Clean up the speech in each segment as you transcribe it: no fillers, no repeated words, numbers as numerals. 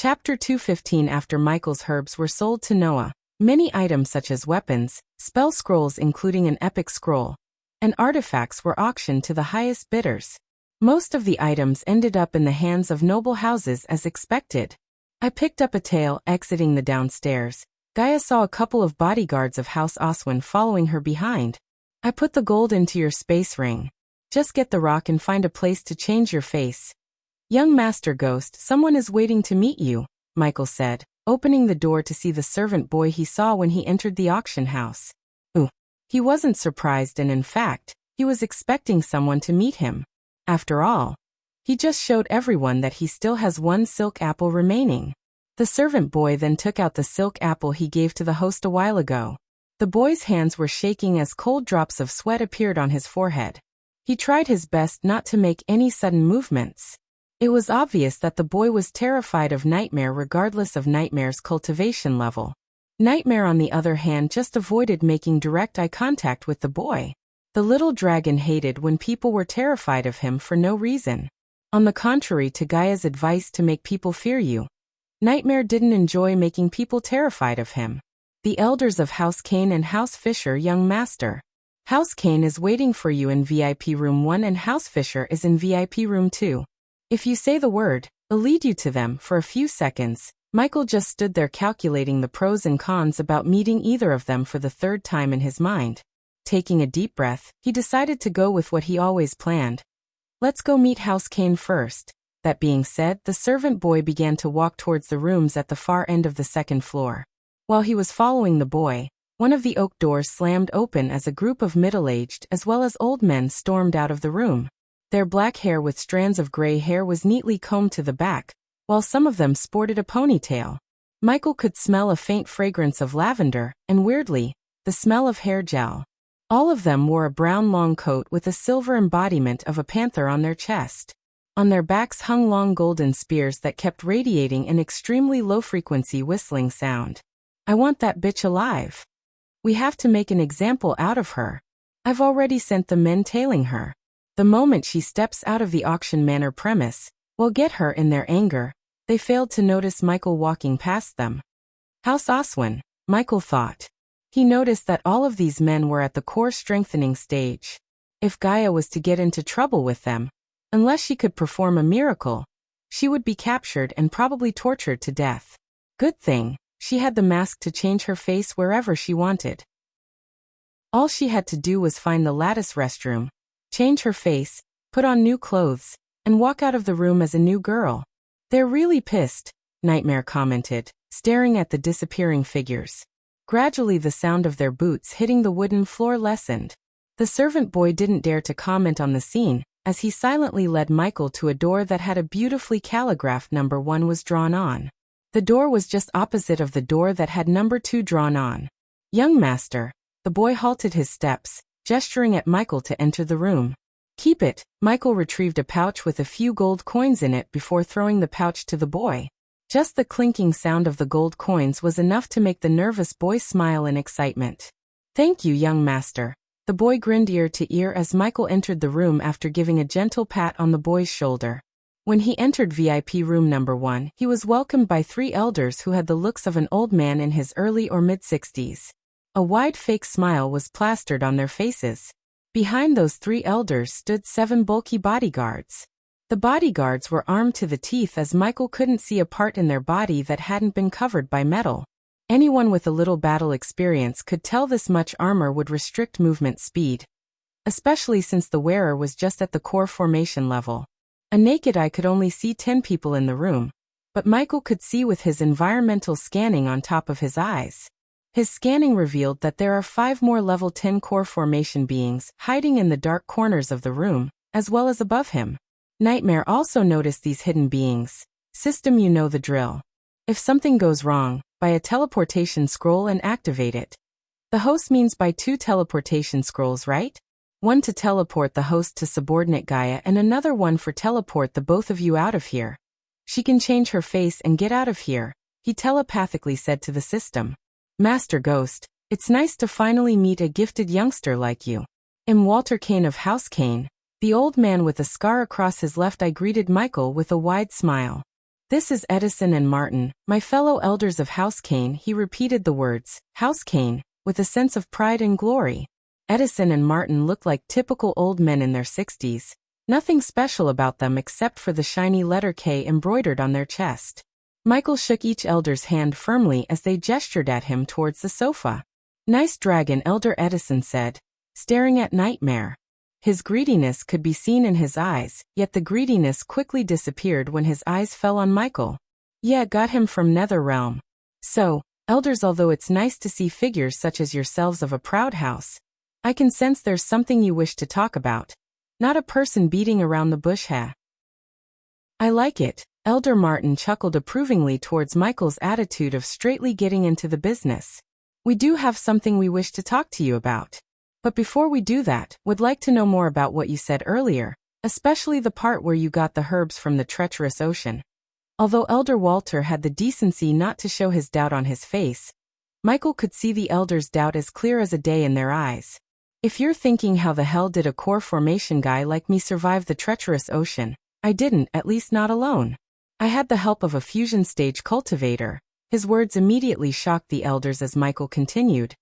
Chapter 215. After Michael's herbs were sold to Noah, many items such as weapons, spell scrolls including an epic scroll, and artifacts were auctioned to the highest bidders. Most of the items ended up in the hands of noble houses as expected. I picked up a tail. Exiting the downstairs, Gaia saw a couple of bodyguards of House Oswin following her behind. I put the gold into your space ring. Just get the rock and find a place to change your face. Young Master Ghost, someone is waiting to meet you, Michael said, opening the door to see the servant boy he saw when he entered the auction house. He wasn't surprised, and in fact, he was expecting someone to meet him. After all, he just showed everyone that he still has one silk apple remaining. The servant boy then took out the silk apple he gave to the host a while ago. The boy's hands were shaking as cold drops of sweat appeared on his forehead. He tried his best not to make any sudden movements. It was obvious that the boy was terrified of Nightmare regardless of Nightmare's cultivation level. Nightmare, on the other hand, just avoided making direct eye contact with the boy. The little dragon hated when people were terrified of him for no reason. On the contrary to Gaia's advice to make people fear you, Nightmare didn't enjoy making people terrified of him. The elders of House Kane and House Fisher. Young Master, House Kane is waiting for you in VIP Room 1 and House Fisher is in VIP Room 2. If you say the word, I'll lead you to them. For a few seconds, Michael just stood there calculating the pros and cons about meeting either of them for the third time in his mind. Taking a deep breath, he decided to go with what he always planned. Let's go meet House Kane first. That being said, the servant boy began to walk towards the rooms at the far end of the second floor. While he was following the boy, one of the oak doors slammed open as a group of middle-aged as well as old men stormed out of the room. Their black hair with strands of gray hair was neatly combed to the back, while some of them sported a ponytail. Michael could smell a faint fragrance of lavender, and weirdly, the smell of hair gel. All of them wore a brown long coat with a silver embodiment of a panther on their chest. On their backs hung long golden spears that kept radiating an extremely low-frequency whistling sound. I want that bitch alive. We have to make an example out of her. I've already sent the men tailing her. The moment she steps out of the auction manor premise, we'll get her. In their anger, they failed to notice Michael walking past them. House Oswin, Michael thought. He noticed that all of these men were at the core strengthening stage. If Gaia was to get into trouble with them, unless she could perform a miracle, she would be captured and probably tortured to death. Good thing, she had the mask to change her face wherever she wanted. All she had to do was find the lattice restroom, change her face, put on new clothes, and walk out of the room as a new girl. They're really pissed, Nightmare commented, staring at the disappearing figures. Gradually the sound of their boots hitting the wooden floor lessened. The servant boy didn't dare to comment on the scene, as he silently led Michael to a door that had a beautifully calligraphed number 1 was drawn on. The door was just opposite of the door that had number 2 drawn on. Young Master, the boy halted his steps, gesturing at Michael to enter the room. Keep it. Michael retrieved a pouch with a few gold coins in it before throwing the pouch to the boy. Just the clinking sound of the gold coins was enough to make the nervous boy smile in excitement. Thank you, young master. The boy grinned ear to ear as Michael entered the room after giving a gentle pat on the boy's shoulder. When he entered VIP room number 1, he was welcomed by 3 elders who had the looks of an old man in his early or mid-60s. A wide fake smile was plastered on their faces. Behind those 3 elders stood 7 bulky bodyguards. The bodyguards were armed to the teeth as Michael couldn't see a part in their body that hadn't been covered by metal. Anyone with a little battle experience could tell this much armor would restrict movement speed, especially since the wearer was just at the core formation level. A naked eye could only see 10 people in the room, but Michael could see with his environmental scanning on top of his eyes. His scanning revealed that there are 5 more level 10 core formation beings hiding in the dark corners of the room, as well as above him. Nightmare also noticed these hidden beings. System, you know the drill. If something goes wrong, buy a teleportation scroll and activate it. The host means buy 2 teleportation scrolls, right? One to teleport the host to subordinate Gaia and another one for teleport the both of you out of here. She can change her face and get out of here, he telepathically said to the system. Master Ghost, it's nice to finally meet a gifted youngster like you. Walter Kane of House Kane, the old man with a scar across his left eye, greeted Michael with a wide smile. This is Edison and Martin, my fellow elders of House Kane. He repeated the words, House Kane, with a sense of pride and glory. Edison and Martin looked like typical old men in their 60s. Nothing special about them except for the shiny letter K embroidered on their chest. Michael shook each elder's hand firmly as they gestured at him towards the sofa. Nice dragon, Elder Edison said, staring at Nightmare. His greediness could be seen in his eyes, yet the greediness quickly disappeared when his eyes fell on Michael. Yeah, got him from Nether Realm. So, elders, although it's nice to see figures such as yourselves of a proud house, I can sense there's something you wish to talk about. Not a person beating around the bush, huh? I like it. Elder Martin chuckled approvingly towards Michael's attitude of straightly getting into the business. We do have something we wish to talk to you about. But before we do that, would like to know more about what you said earlier, especially the part where you got the herbs from the treacherous ocean. Although Elder Walter had the decency not to show his doubt on his face, Michael could see the elder's doubt as clear as a day in their eyes. If you're thinking how the hell did a core formation guy like me survive the treacherous ocean, I didn't, at least not alone. I had the help of a fusion stage cultivator. His words immediately shocked the elders as Michael continued.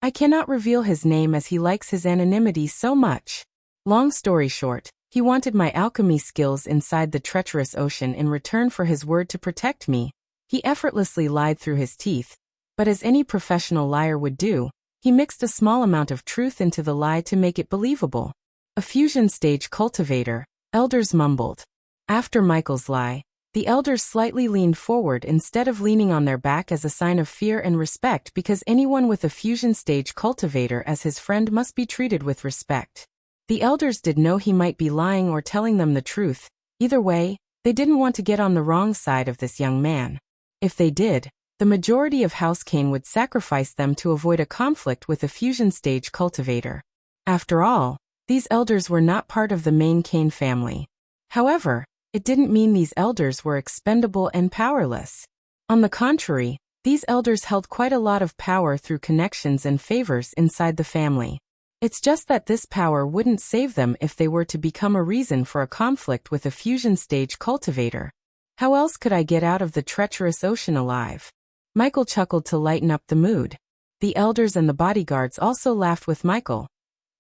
I cannot reveal his name as he likes his anonymity so much. Long story short, he wanted my alchemy skills inside the treacherous ocean in return for his word to protect me. He effortlessly lied through his teeth, but as any professional liar would do, he mixed a small amount of truth into the lie to make it believable. A fusion stage cultivator, elders mumbled. After Michael's lie, the elders slightly leaned forward instead of leaning on their back as a sign of fear and respect, because anyone with a fusion stage cultivator as his friend must be treated with respect. The elders did know he might be lying or telling them the truth. Either way, they didn't want to get on the wrong side of this young man. If they did, the majority of House Kane would sacrifice them to avoid a conflict with a fusion stage cultivator. After all, these elders were not part of the main Kane family. However, it didn't mean these elders were expendable and powerless. On the contrary, these elders held quite a lot of power through connections and favors inside the family. It's just that this power wouldn't save them if they were to become a reason for a conflict with a fusion stage cultivator. How else could I get out of the treacherous ocean alive? Michael chuckled to lighten up the mood. The elders and the bodyguards also laughed with Michael.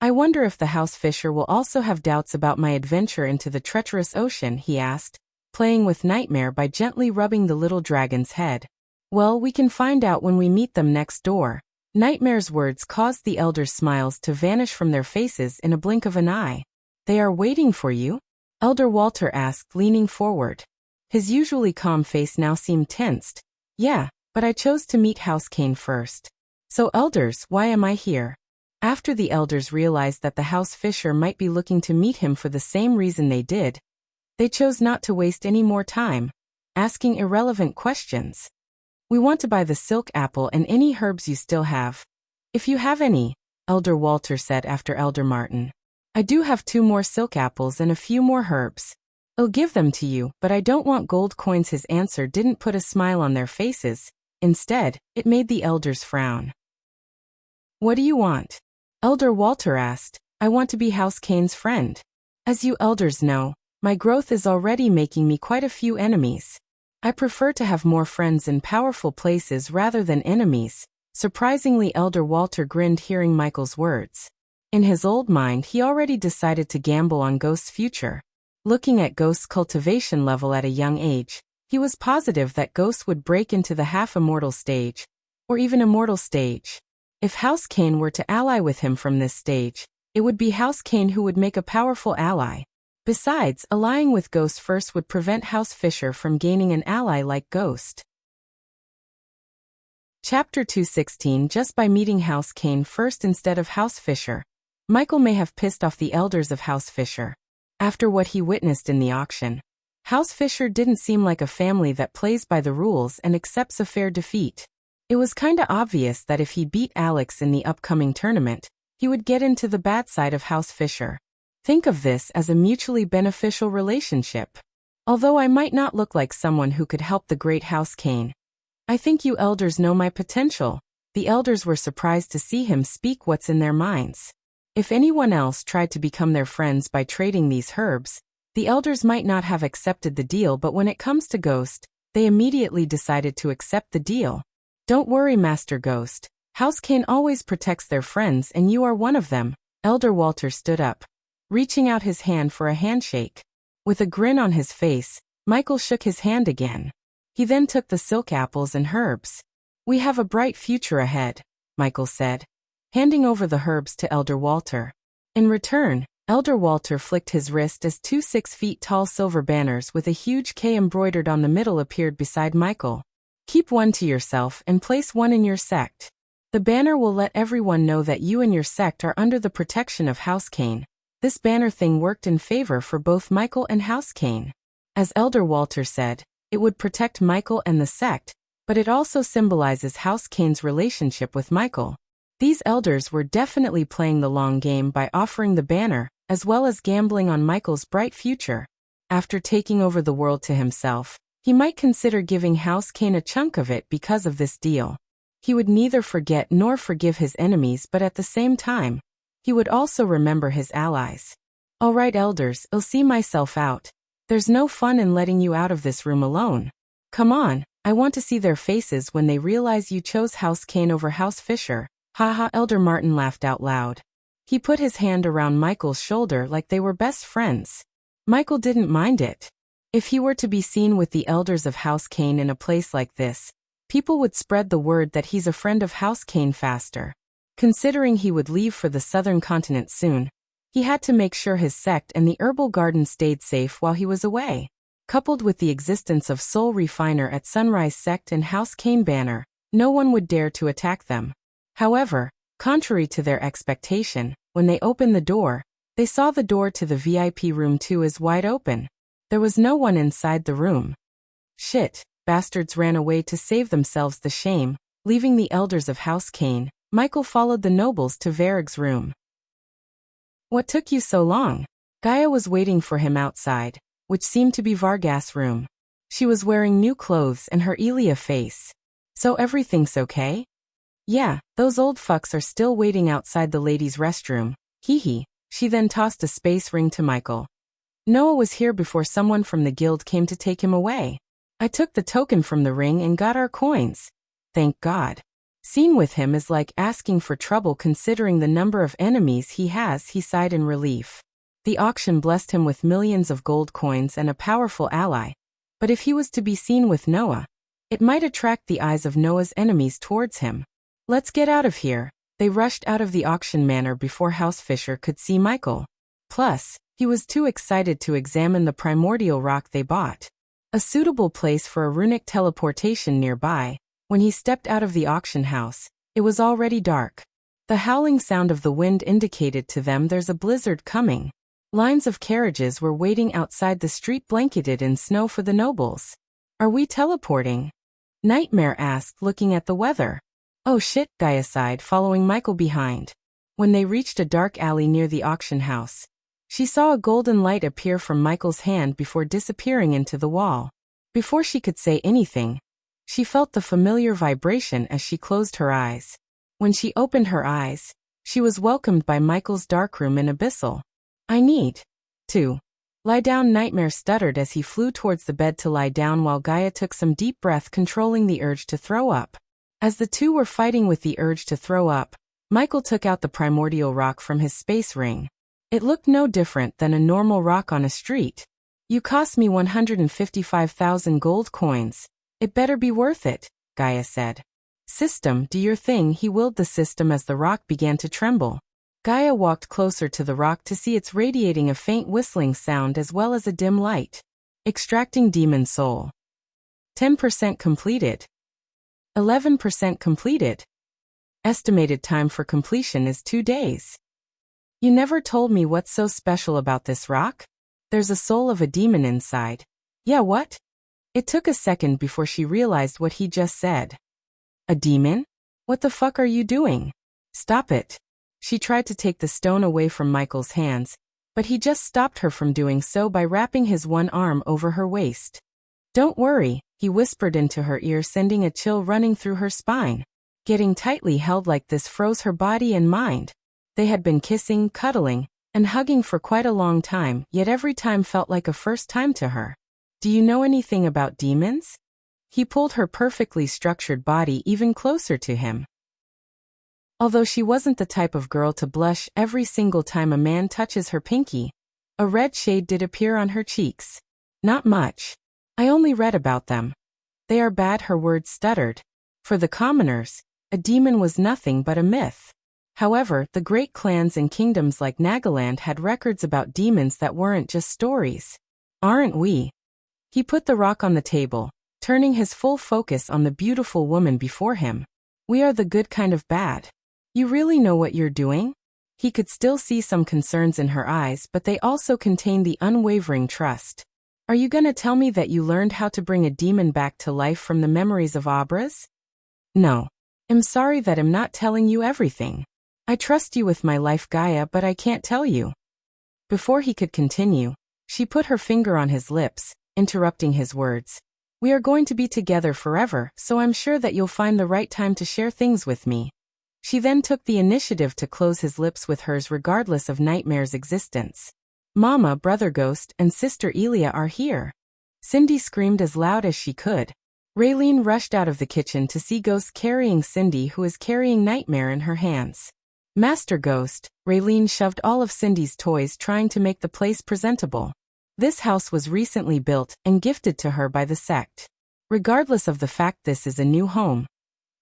I wonder if the house fisher will also have doubts about my adventure into the treacherous ocean, he asked, playing with Nightmare by gently rubbing the little dragon's head. Well, we can find out when we meet them next door. Nightmare's words caused the elders' smiles to vanish from their faces in a blink of an eye. They are waiting for you? Elder Walter asked, leaning forward. His usually calm face now seemed tensed. Yeah, but I chose to meet House Kane first. So elders, why am I here? After the elders realized that the house fisher might be looking to meet him for the same reason they did, they chose not to waste any more time asking irrelevant questions. We want to buy the silk apple and any herbs you still have. If you have any, Elder Walter said after Elder Martin. I do have 2 more silk apples and a few more herbs. I'll give them to you, but I don't want gold coins. His answer didn't put a smile on their faces. Instead, it made the elders frown. What do you want? Elder Walter asked. I want to be House Kane's friend. As you elders know, my growth is already making me quite a few enemies. I prefer to have more friends in powerful places rather than enemies. Surprisingly, Elder Walter grinned hearing Michael's words. In his old mind, he already decided to gamble on Ghost's future. Looking at Ghost's cultivation level at a young age, he was positive that Ghost would break into the half-immortal stage, or even immortal stage. If House Kane were to ally with him from this stage, it would be House Kane who would make a powerful ally. Besides, allying with Ghost first would prevent House Fisher from gaining an ally like Ghost. Chapter 216. Just by meeting House Kane first instead of House Fisher, Michael may have pissed off the elders of House Fisher. After what he witnessed in the auction, House Fisher didn't seem like a family that plays by the rules and accepts a fair defeat. It was kinda obvious that if he beat Alex in the upcoming tournament, he would get into the bad side of House Fisher. Think of this as a mutually beneficial relationship. Although I might not look like someone who could help the great House Kane, I think you elders know my potential. The elders were surprised to see him speak what's in their minds. If anyone else tried to become their friends by trading these herbs, The elders might not have accepted the deal, but when it comes to Ghost, they immediately decided to accept the deal. Don't worry, Master Ghost. House Kane always protects their friends and you are one of them. Elder Walter stood up, reaching out his hand for a handshake. With a grin on his face, Michael shook his hand again. He then took the silk apples and herbs. We have a bright future ahead, Michael said, handing over the herbs to Elder Walter. In return, Elder Walter flicked his wrist as two 6-feet-tall silver banners with a huge K embroidered on the middle appeared beside Michael. Keep one to yourself and place one in your sect. The banner will let everyone know that you and your sect are under the protection of House Kane. This banner thing worked in favor for both Michael and House Kane. As Elder Walter said, it would protect Michael and the sect, but it also symbolizes House Kane's relationship with Michael. These elders were definitely playing the long game by offering the banner, as well as gambling on Michael's bright future. After taking over the world to himself, he might consider giving House Kane a chunk of it because of this deal. He would neither forget nor forgive his enemies, but at the same time, he would also remember his allies. All right, elders, I'll see myself out. There's no fun in letting you out of this room alone. Come on, I want to see their faces when they realize you chose House Kane over House Fisher. Haha, Elder Martin laughed out loud. He put his hand around Michael's shoulder like they were best friends. Michael didn't mind it. If he were to be seen with the elders of House Kane in a place like this, people would spread the word that he's a friend of House Kane faster. Considering he would leave for the southern continent soon, he had to make sure his sect and the herbal garden stayed safe while he was away. Coupled with the existence of Soul Refiner at Sunrise Sect and House Kane banner, no one would dare to attack them. However, contrary to their expectation, when they opened the door, they saw the door to the VIP room 2 is wide open. There was no one inside the room. Shit, bastards ran away to save themselves the shame, leaving the elders of House Kane. Michael followed the nobles to Varig's room. What took you so long? Gaia was waiting for him outside, which seemed to be Vargas' room. She was wearing new clothes and her Elia face. So everything's okay? Yeah, those old fucks are still waiting outside the ladies' restroom. Hee. She then tossed a space ring to Michael. Noah was here before someone from the guild came to take him away. I took the token from the ring and got our coins. Thank God. Seen with him is like asking for trouble considering the number of enemies he has, he sighed in relief. The auction blessed him with millions of gold coins and a powerful ally. But if he was to be seen with Noah, it might attract the eyes of Noah's enemies towards him. Let's get out of here. They rushed out of the auction manor before House Fisher could see Michael. Plus, he was too excited to examine the primordial rock they bought. A suitable place for a runic teleportation nearby. When he stepped out of the auction house, it was already dark. The howling sound of the wind indicated to them there's a blizzard coming. Lines of carriages were waiting outside the street blanketed in snow for the nobles. Are we teleporting? Nightmare asked, looking at the weather. Oh shit, Gaia sighed, following Michael behind. When they reached a dark alley near the auction house, she saw a golden light appear from Michael's hand before disappearing into the wall. Before she could say anything, she felt the familiar vibration as she closed her eyes. When she opened her eyes, she was welcomed by Michael's darkroom in Abyssal. I need to lie down, Nightmare stuttered as he flew towards the bed to lie down while Gaia took some deep breath, controlling the urge to throw up. As the two were fighting with the urge to throw up, Michael took out the primordial rock from his space ring. It looked no different than a normal rock on a street. You cost me 155,000 gold coins. It better be worth it, Gaia said. System, do your thing. He willed the system as the rock began to tremble. Gaia walked closer to the rock to see it's radiating a faint whistling sound as well as a dim light. Extracting demon soul. 10% completed. 11% completed. Estimated time for completion is 2 days. You never told me what's so special about this rock? There's a soul of a demon inside. Yeah, what? It took a second before she realized what he just said. A demon? What the fuck are you doing? Stop it. She tried to take the stone away from Michael's hands, but he just stopped her from doing so by wrapping his one arm over her waist. Don't worry, he whispered into her ear, sending a chill running through her spine. Getting tightly held like this froze her body and mind. They had been kissing, cuddling, and hugging for quite a long time, yet every time felt like a first time to her. Do you know anything about demons? He pulled her perfectly structured body even closer to him. Although she wasn't the type of girl to blush every single time a man touches her pinky, a red shade did appear on her cheeks. Not much. I only read about them. They are bad, her words stuttered. For the commoners, a demon was nothing but a myth. However, the great clans and kingdoms like Nagaland had records about demons that weren't just stories. Aren't we? He put the rock on the table, turning his full focus on the beautiful woman before him. We are the good kind of bad. You really know what you're doing? He could still see some concerns in her eyes, but they also contained the unwavering trust. Are you gonna tell me that you learned how to bring a demon back to life from the memories of Abras? No. I'm sorry that I'm not telling you everything. I trust you with my life, Gaia, but I can't tell you. Before he could continue, she put her finger on his lips, interrupting his words. We are going to be together forever, so I'm sure that you'll find the right time to share things with me. She then took the initiative to close his lips with hers regardless of Nightmare's existence. Mama, Brother Ghost, and Sister Elia are here. Cindy screamed as loud as she could. Raylene rushed out of the kitchen to see Ghost carrying Cindy, who is carrying Nightmare in her hands. Master Ghost, Raylene shoved all of Cindy's toys, trying to make the place presentable. This house was recently built and gifted to her by the sect. Regardless of the fact this is a new home,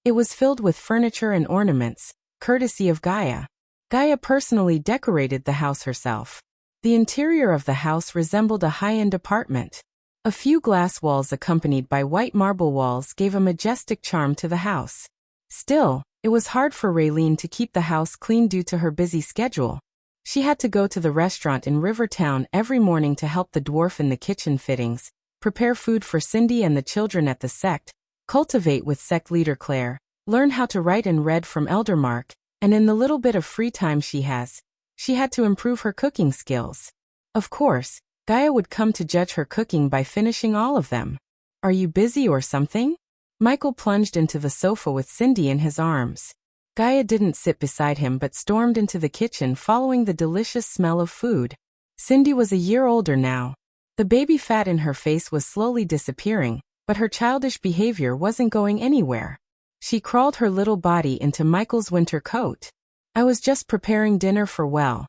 it was filled with furniture and ornaments, courtesy of Gaia. Gaia personally decorated the house herself. The interior of the house resembled a high-end apartment. A few glass walls accompanied by white marble walls gave a majestic charm to the house. Still, it was hard for Raylene to keep the house clean due to her busy schedule. She had to go to the restaurant in Rivertown every morning to help the dwarf in the kitchen fittings, prepare food for Cindy and the children at the sect, cultivate with sect leader Claire, learn how to write and read from Elder Mark, and in the little bit of free time she has, she had to improve her cooking skills. Of course, Gaia would come to judge her cooking by finishing all of them. Are you busy or something? Michael plunged into the sofa with Cindy in his arms. Gaia didn't sit beside him but stormed into the kitchen following the delicious smell of food. Cindy was a year older now. The baby fat in her face was slowly disappearing, but her childish behavior wasn't going anywhere. She crawled her little body into Michael's winter coat. I was just preparing dinner for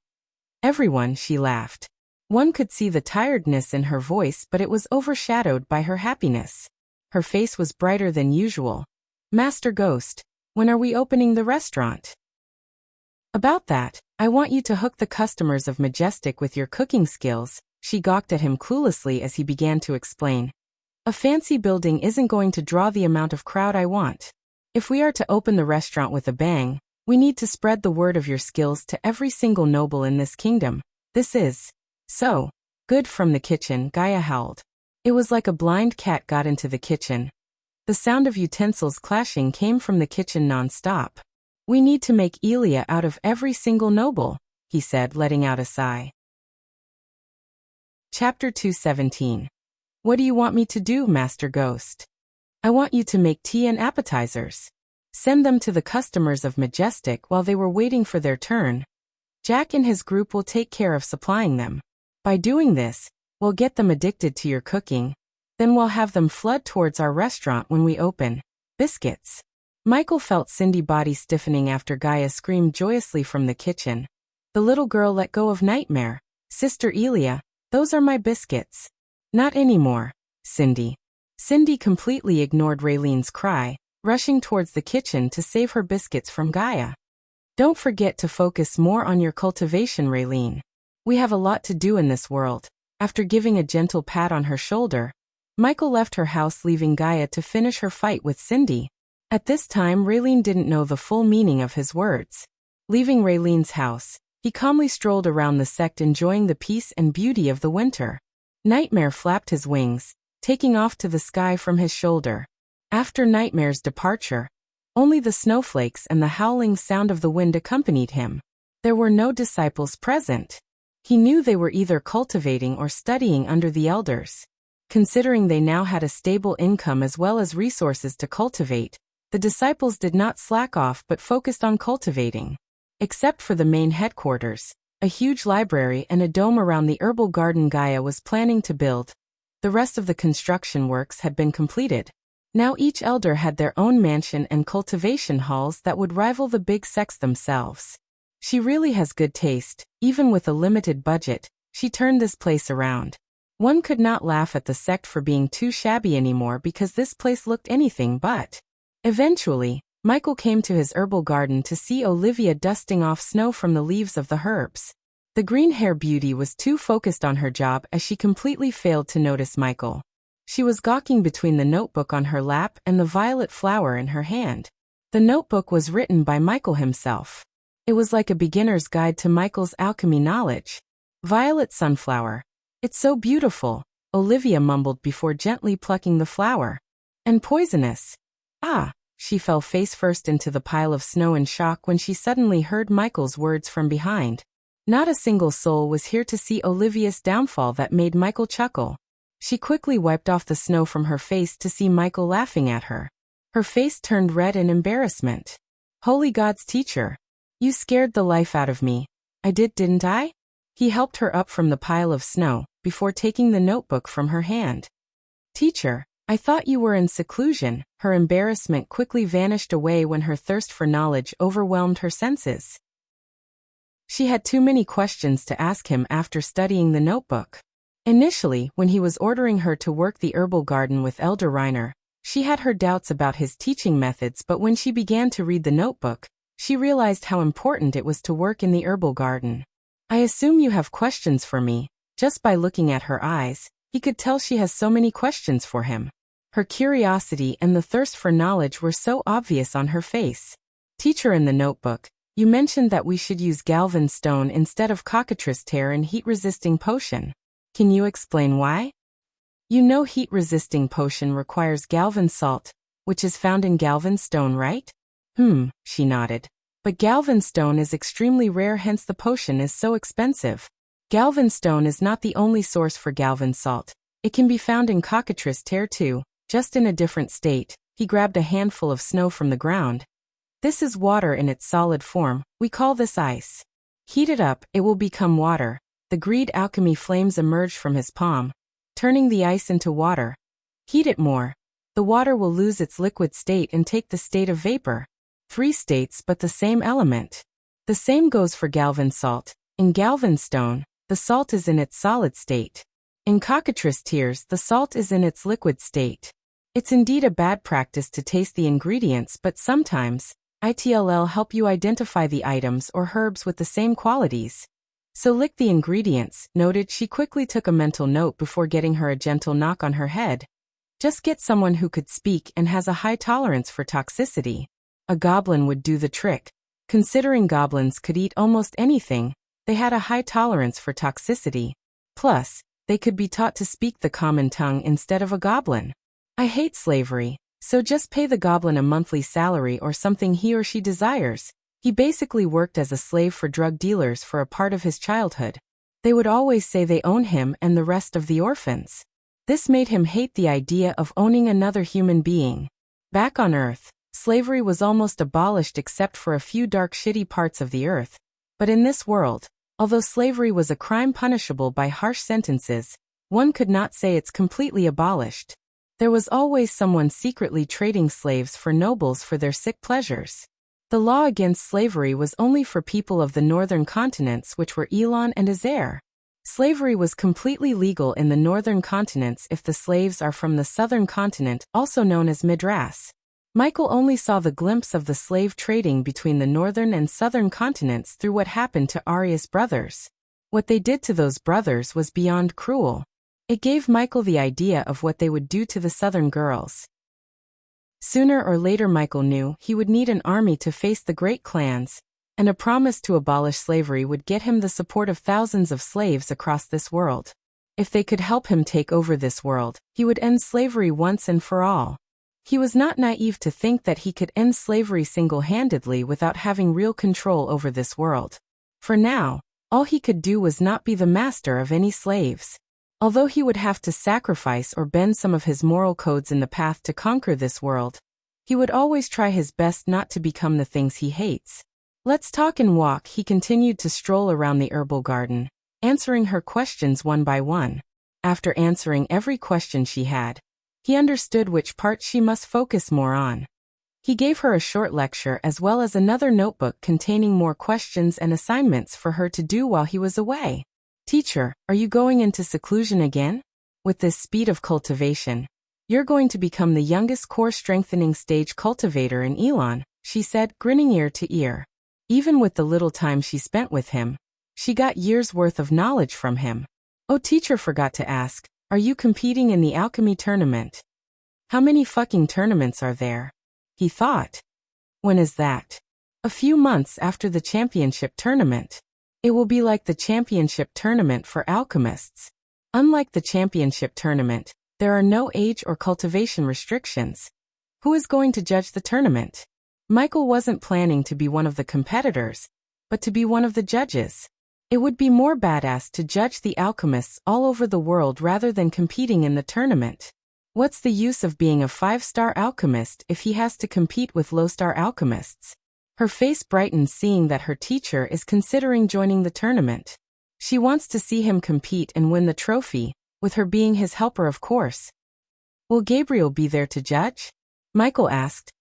everyone, she laughed. One could see the tiredness in her voice, but it was overshadowed by her happiness. Her face was brighter than usual. Master Ghost, when are we opening the restaurant? About that, I want you to hook the customers of Majestic with your cooking skills. She gawked at him cluelessly as he began to explain. A fancy building isn't going to draw the amount of crowd I want. If we are to open the restaurant with a bang, we need to spread the word of your skills to every single noble in this kingdom. This is so good. From the kitchen, Gaia howled. It was like a blind cat got into the kitchen. The sound of utensils clashing came from the kitchen non-stop. We need to make Elia out of every single noble, he said, letting out a sigh. Chapter 217. What do you want me to do, Master Ghost? I want you to make tea and appetizers. Send them to the customers of Majestic while they were waiting for their turn. Jack and his group will take care of supplying them. By doing this, we'll get them addicted to your cooking. Then we'll have them flood towards our restaurant when we open. Biscuits. Michael felt Cindy's body stiffening after Gaia screamed joyously from the kitchen. The little girl let go of Nightmare. Sister Elia, those are my biscuits. Not anymore, Cindy. Cindy completely ignored Raylene's cry, rushing towards the kitchen to save her biscuits from Gaia. Don't forget to focus more on your cultivation, Raylene. We have a lot to do in this world. After giving a gentle pat on her shoulder, Michael left her house, leaving Gaia to finish her fight with Cindy. At this time, Raylene didn't know the full meaning of his words. Leaving Raylene's house, he calmly strolled around the sect, enjoying the peace and beauty of the winter. Nightmare flapped his wings, taking off to the sky from his shoulder. After Nightmare's departure, only the snowflakes and the howling sound of the wind accompanied him. There were no disciples present. He knew they were either cultivating or studying under the elders. Considering they now had a stable income as well as resources to cultivate, the disciples did not slack off but focused on cultivating. Except for the main headquarters, a huge library and a dome around the herbal garden Gaia was planning to build. The rest of the construction works had been completed. Now each elder had their own mansion and cultivation halls that would rival the big sects themselves. She really has good taste. Even with a limited budget, she turned this place around. One could not laugh at the sect for being too shabby anymore because this place looked anything but. Eventually, Michael came to his herbal garden to see Olivia dusting off snow from the leaves of the herbs. The green-hair beauty was too focused on her job as she completely failed to notice Michael. She was gawking between the notebook on her lap and the violet flower in her hand. The notebook was written by Michael himself. It was like a beginner's guide to Michael's alchemy knowledge. Violet sunflower. It's so beautiful, Olivia mumbled before gently plucking the flower. And poisonous. Ah! She fell face first into the pile of snow in shock when she suddenly heard Michael's words from behind. Not a single soul was here to see Olivia's downfall. That made Michael chuckle. She quickly wiped off the snow from her face to see Michael laughing at her. Her face turned red in embarrassment. Holy God's teacher. You scared the life out of me. I didn't I? He helped her up from the pile of snow, before taking the notebook from her hand. Teacher, I thought you were in seclusion. Her embarrassment quickly vanished away when her thirst for knowledge overwhelmed her senses. She had too many questions to ask him after studying the notebook. Initially, when he was ordering her to work the herbal garden with Elder Reiner, she had her doubts about his teaching methods, but when she began to read the notebook, she realized how important it was to work in the herbal garden. I assume you have questions for me. Just by looking at her eyes, he could tell she has so many questions for him. Her curiosity and the thirst for knowledge were so obvious on her face. Teacher, in the notebook, you mentioned that we should use Galvan stone instead of cockatrice tear in heat-resisting potion. Can you explain why? You know heat-resisting potion requires Galvan salt, which is found in Galvan stone, right? She nodded. But Galvan stone is extremely rare, hence the potion is so expensive. Galvan stone is not the only source for Galvan salt. It can be found in cockatrice tear too, just in a different state. He grabbed a handful of snow from the ground. This is water in its solid form. We call this ice. Heat it up, it will become water. The greed alchemy flames emerged from his palm, turning the ice into water. Heat it more. The water will lose its liquid state and take the state of vapor. 3 states but the same element. The same goes for Galvan salt. In Galvan stone, the salt is in its solid state. In cockatrice tears, the salt is in its liquid state. It's indeed a bad practice to taste the ingredients, but sometimes, ITLL help you identify the items or herbs with the same qualities. So lick the ingredients, noted. She quickly took a mental note before getting her a gentle knock on her head. Just get someone who could speak and has a high tolerance for toxicity. A goblin would do the trick. Considering goblins could eat almost anything, they had a high tolerance for toxicity. Plus, they could be taught to speak the common tongue instead of a goblin. I hate slavery, so just pay the goblin a monthly salary or something he or she desires. He basically worked as a slave for drug dealers for a part of his childhood. They would always say they own him and the rest of the orphans. This made him hate the idea of owning another human being. Back on Earth, slavery was almost abolished except for a few dark shitty parts of the earth. But in this world, although slavery was a crime punishable by harsh sentences, one could not say it's completely abolished. There was always someone secretly trading slaves for nobles for their sick pleasures. The law against slavery was only for people of the northern continents, which were Elon and Azair. Slavery was completely legal in the northern continents if the slaves are from the southern continent, also known as Midras. Michael only saw the glimpse of the slave trading between the northern and southern continents through what happened to Arius' brothers. What they did to those brothers was beyond cruel. It gave Michael the idea of what they would do to the southern girls. Sooner or later Michael knew he would need an army to face the great clans, and a promise to abolish slavery would get him the support of thousands of slaves across this world. If they could help him take over this world, he would end slavery once and for all. He was not naive to think that he could end slavery single-handedly without having real control over this world. For now, all he could do was not be the master of any slaves. Although he would have to sacrifice or bend some of his moral codes in the path to conquer this world, he would always try his best not to become the things he hates. Let's talk and walk. He continued to stroll around the herbal garden, answering her questions one by one. After answering every question she had, he understood which part she must focus more on. He gave her a short lecture as well as another notebook containing more questions and assignments for her to do while he was away. Teacher, are you going into seclusion again? With this speed of cultivation, you're going to become the youngest core strengthening stage cultivator in Elon, she said, grinning ear to ear. Even with the little time she spent with him, she got years worth of knowledge from him. Oh, teacher forgot to ask, are you competing in the alchemy tournament? How many fucking tournaments are there? He thought. When is that? A few months after the championship tournament. It will be like the championship tournament for alchemists. Unlike the championship tournament, there are no age or cultivation restrictions. Who is going to judge the tournament? Michael wasn't planning to be one of the competitors, but to be one of the judges. It would be more badass to judge the alchemists all over the world rather than competing in the tournament. What's the use of being a 5-star alchemist if he has to compete with low-star alchemists? Her face brightened seeing that her teacher is considering joining the tournament. She wants to see him compete and win the trophy, with her being his helper of course. Will Gabriel be there to judge? Michael asked.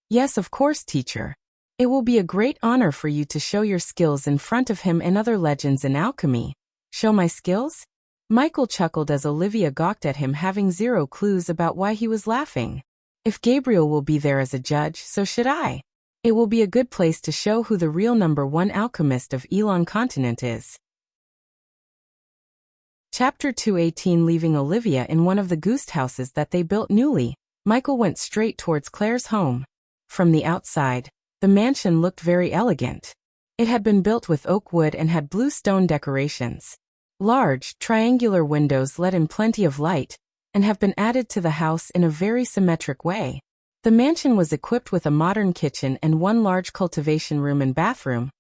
Yes, of course, teacher. It will be a great honor for you to show your skills in front of him and other legends in alchemy. Show my skills? Michael chuckled as Olivia gawked at him, having zero clues about why he was laughing. If Gabriel will be there as a judge, so should I. It will be a good place to show who the real #1 alchemist of Elon continent is. Chapter 218. Leaving Olivia in one of the ghost houses that they built newly, Michael went straight towards Claire's home. From the outside, the mansion looked very elegant. It had been built with oak wood and had blue stone decorations. Large, triangular windows let in plenty of light, and have been added to the house in a very symmetric way. The mansion was equipped with a modern kitchen and one large cultivation room and bathroom.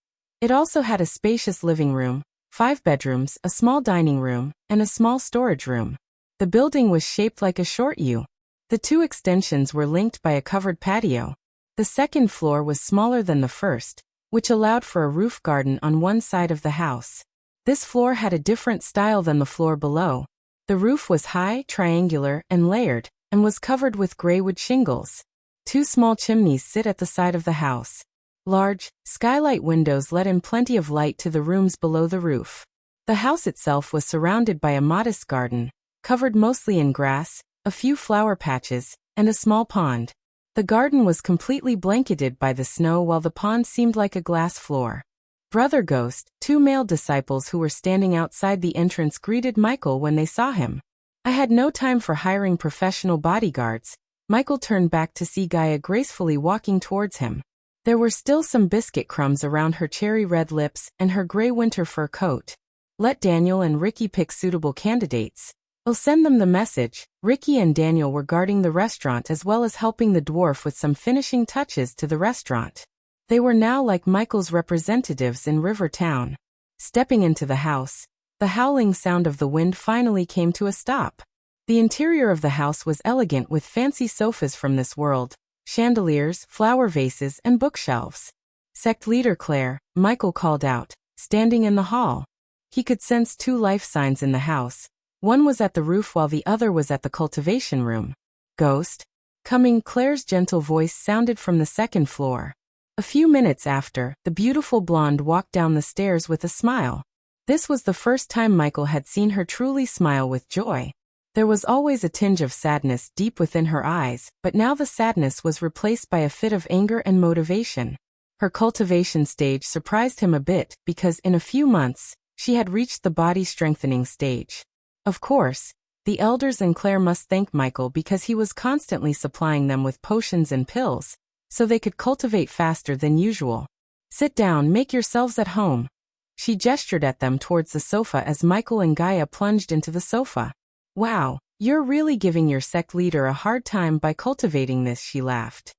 It also had a spacious living room, 5 bedrooms, a small dining room, and a small storage room. The building was shaped like a short U. The 2 extensions were linked by a covered patio. The second floor was smaller than the first, which allowed for a roof garden on one side of the house. This floor had a different style than the floor below. The roof was high, triangular, and layered, and was covered with gray wood shingles. 2 small chimneys sit at the side of the house. Large, skylight windows let in plenty of light to the rooms below the roof. The house itself was surrounded by a modest garden, covered mostly in grass, a few flower patches, and a small pond. The garden was completely blanketed by the snow while the pond seemed like a glass floor. Brother Ghost, 2 male disciples who were standing outside the entrance, greeted Michael when they saw him. I had no time for hiring professional bodyguards. Michael turned back to see Gaia gracefully walking towards him. There were still some biscuit crumbs around her cherry red lips and her gray winter fur coat. Let Daniel and Ricky pick suitable candidates. I'll send them the message. Ricky and Daniel were guarding the restaurant as well as helping the dwarf with some finishing touches to the restaurant. They were now like Michael's representatives in River Town. Stepping into the house, the howling sound of the wind finally came to a stop. The interior of the house was elegant with fancy sofas from this world, chandeliers, flower vases, and bookshelves. Sect leader Claire, Michael called out, standing in the hall. He could sense 2 life signs in the house. One was at the roof while the other was at the cultivation room. Ghost? Coming, Claire's gentle voice sounded from the second floor. A few minutes after, the beautiful blonde walked down the stairs with a smile. This was the first time Michael had seen her truly smile with joy. There was always a tinge of sadness deep within her eyes, but now the sadness was replaced by a fit of anger and motivation. Her cultivation stage surprised him a bit because in a few months, she had reached the body strengthening stage. Of course, the elders and Claire must thank Michael because he was constantly supplying them with potions and pills, so they could cultivate faster than usual. Sit down, make yourselves at home. She gestured at them towards the sofa as Michael and Gaia plunged into the sofa. Wow, you're really giving your sect leader a hard time by cultivating this, she laughed.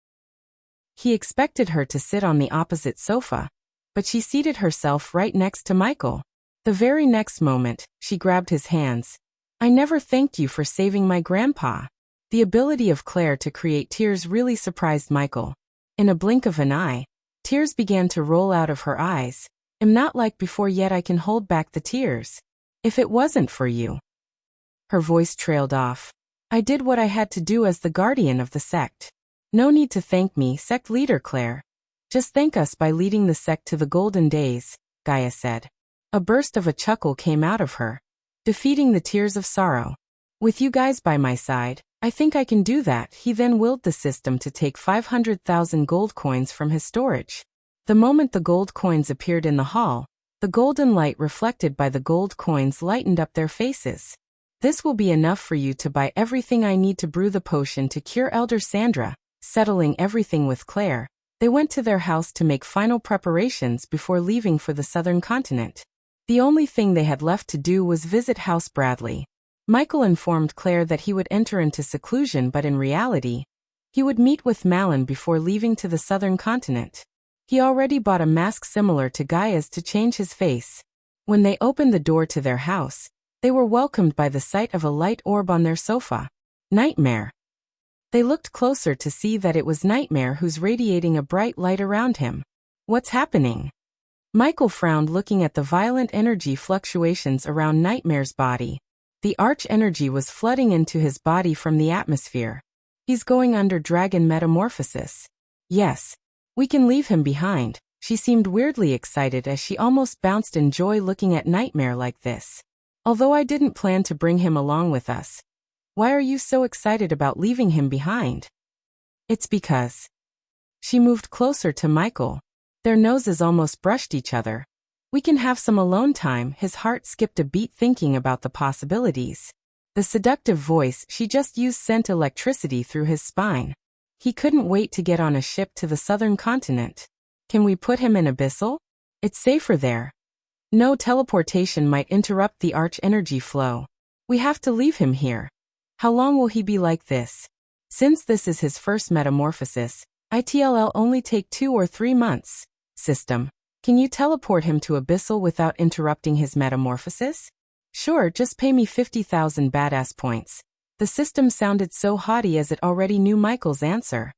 He expected her to sit on the opposite sofa, but she seated herself right next to Michael. The very next moment, she grabbed his hands. I never thanked you for saving my grandpa. The ability of Claire to create tears really surprised Michael. In a blink of an eye, Tears began to roll out of her eyes. I'm not like before yet I can hold back the tears. If it wasn't for you. Her voice trailed off. I did what I had to do as the guardian of the sect. No need to thank me, sect leader Claire. Just thank us by leading the sect to the golden days, Gaia said. A burst of a chuckle came out of her. Defeating the tears of sorrow. With you guys by my side, I think I can do that. He then willed the system to take 500,000 gold coins from his storage. The moment the gold coins appeared in the hall, the golden light reflected by the gold coins lightened up their faces. This will be enough for you to buy everything I need to brew the potion to cure Elder Sandra. Settling everything with Claire, they went to their house to make final preparations before leaving for the southern continent. The only thing they had left to do was visit House Bradley. Michael informed Claire that he would enter into seclusion, but in reality, he would meet with Malin before leaving to the southern continent. He already bought a mask similar to Gaia's to change his face. When they opened the door to their house, they were welcomed by the sight of a light orb on their sofa. Nightmare. They looked closer to see that it was Nightmare, who's radiating a bright light around him. What's happening? Michael frowned, looking at the violent energy fluctuations around Nightmare's body. The arch energy was flooding into his body from the atmosphere. He's going under dragon metamorphosis. Yes. We can leave him behind. She seemed weirdly excited as she almost bounced in joy looking at Nightmare like this. Although I didn't plan to bring him along with us. Why are you so excited about leaving him behind? It's because. She moved closer to Michael. Their noses almost brushed each other. We can have some alone time. His heart skipped a beat thinking about the possibilities. The seductive voice she just used sent electricity through his spine. He couldn't wait to get on a ship to the southern continent. Can we put him in Abyssal? It's safer there. No, teleportation might interrupt the arch energy flow. We have to leave him here. How long will he be like this? Since this is his first metamorphosis, it'll only take 2 or 3 months. System. Can you teleport him to Abyssal without interrupting his metamorphosis? Sure, just pay me 50,000 badass points. The system sounded so haughty as it already knew Michael's answer.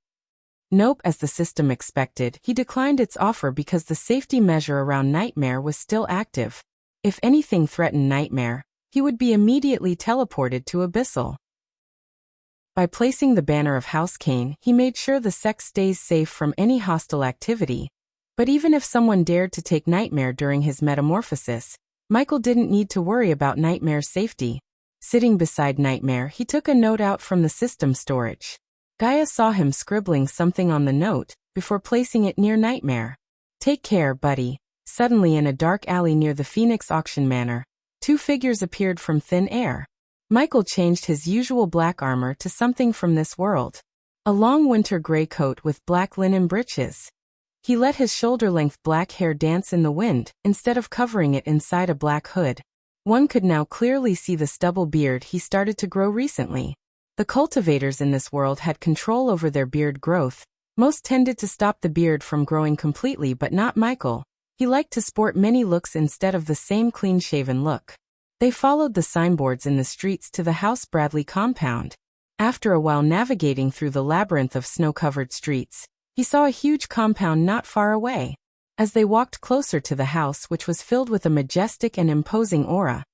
Nope, as the system expected, he declined its offer because the safety measure around Nightmare was still active. If anything threatened Nightmare, he would be immediately teleported to Abyssal. By placing the banner of House Kane, he made sure the sect stays safe from any hostile activity. But even if someone dared to take Nightmare during his metamorphosis, Michael didn't need to worry about Nightmare's safety. Sitting beside Nightmare, he took a note out from the system storage. Gaia saw him scribbling something on the note, before placing it near Nightmare. Take care, buddy. Suddenly, in a dark alley near the Phoenix Auction Manor, 2 figures appeared from thin air. Michael changed his usual black armor to something from this world. A long winter gray coat with black linen breeches. He let his shoulder-length black hair dance in the wind, instead of covering it inside a black hood. One could now clearly see the stubble beard he started to grow recently. The cultivators in this world had control over their beard growth. Most tended to stop the beard from growing completely, but not Michael. He liked to sport many looks instead of the same clean-shaven look. They followed the signboards in the streets to the House Bradley compound. After a while navigating through the labyrinth of snow-covered streets, he saw a huge compound not far away. As they walked closer to the house, which was filled with a majestic and imposing aura,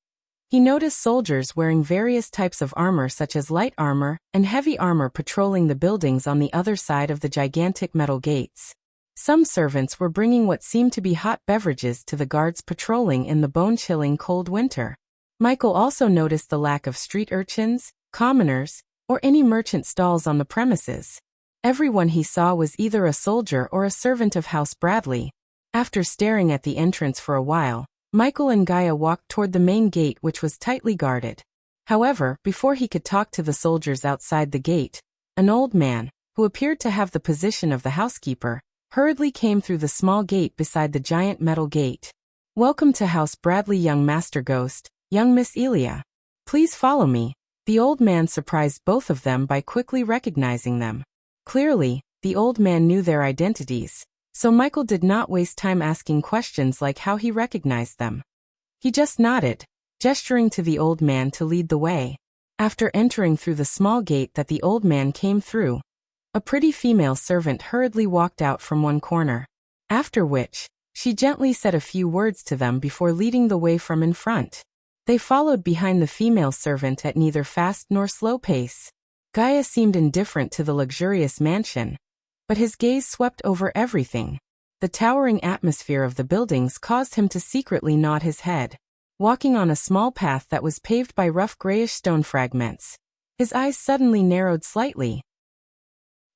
he noticed soldiers wearing various types of armor such as light armor and heavy armor patrolling the buildings on the other side of the gigantic metal gates. Some servants were bringing what seemed to be hot beverages to the guards patrolling in the bone-chilling cold winter. Michael also noticed the lack of street urchins, commoners, or any merchant stalls on the premises. Everyone he saw was either a soldier or a servant of House Bradley. After staring at the entrance for a while, Michael and Gaia walked toward the main gate, which was tightly guarded. However, before he could talk to the soldiers outside the gate, an old man, who appeared to have the position of the housekeeper, hurriedly came through the small gate beside the giant metal gate. Welcome to House Bradley, young Master Ghost, young Miss Elia. Please follow me. The old man surprised both of them by quickly recognizing them. Clearly, the old man knew their identities, so Michael did not waste time asking questions like how he recognized them. He just nodded, gesturing to the old man to lead the way. After entering through the small gate that the old man came through, a pretty female servant hurriedly walked out from one corner. After which, she gently said a few words to them before leading the way from in front. They followed behind the female servant at neither fast nor slow pace. Gaia seemed indifferent to the luxurious mansion, but his gaze swept over everything. The towering atmosphere of the buildings caused him to secretly nod his head. Walking on a small path that was paved by rough grayish stone fragments, his eyes suddenly narrowed slightly.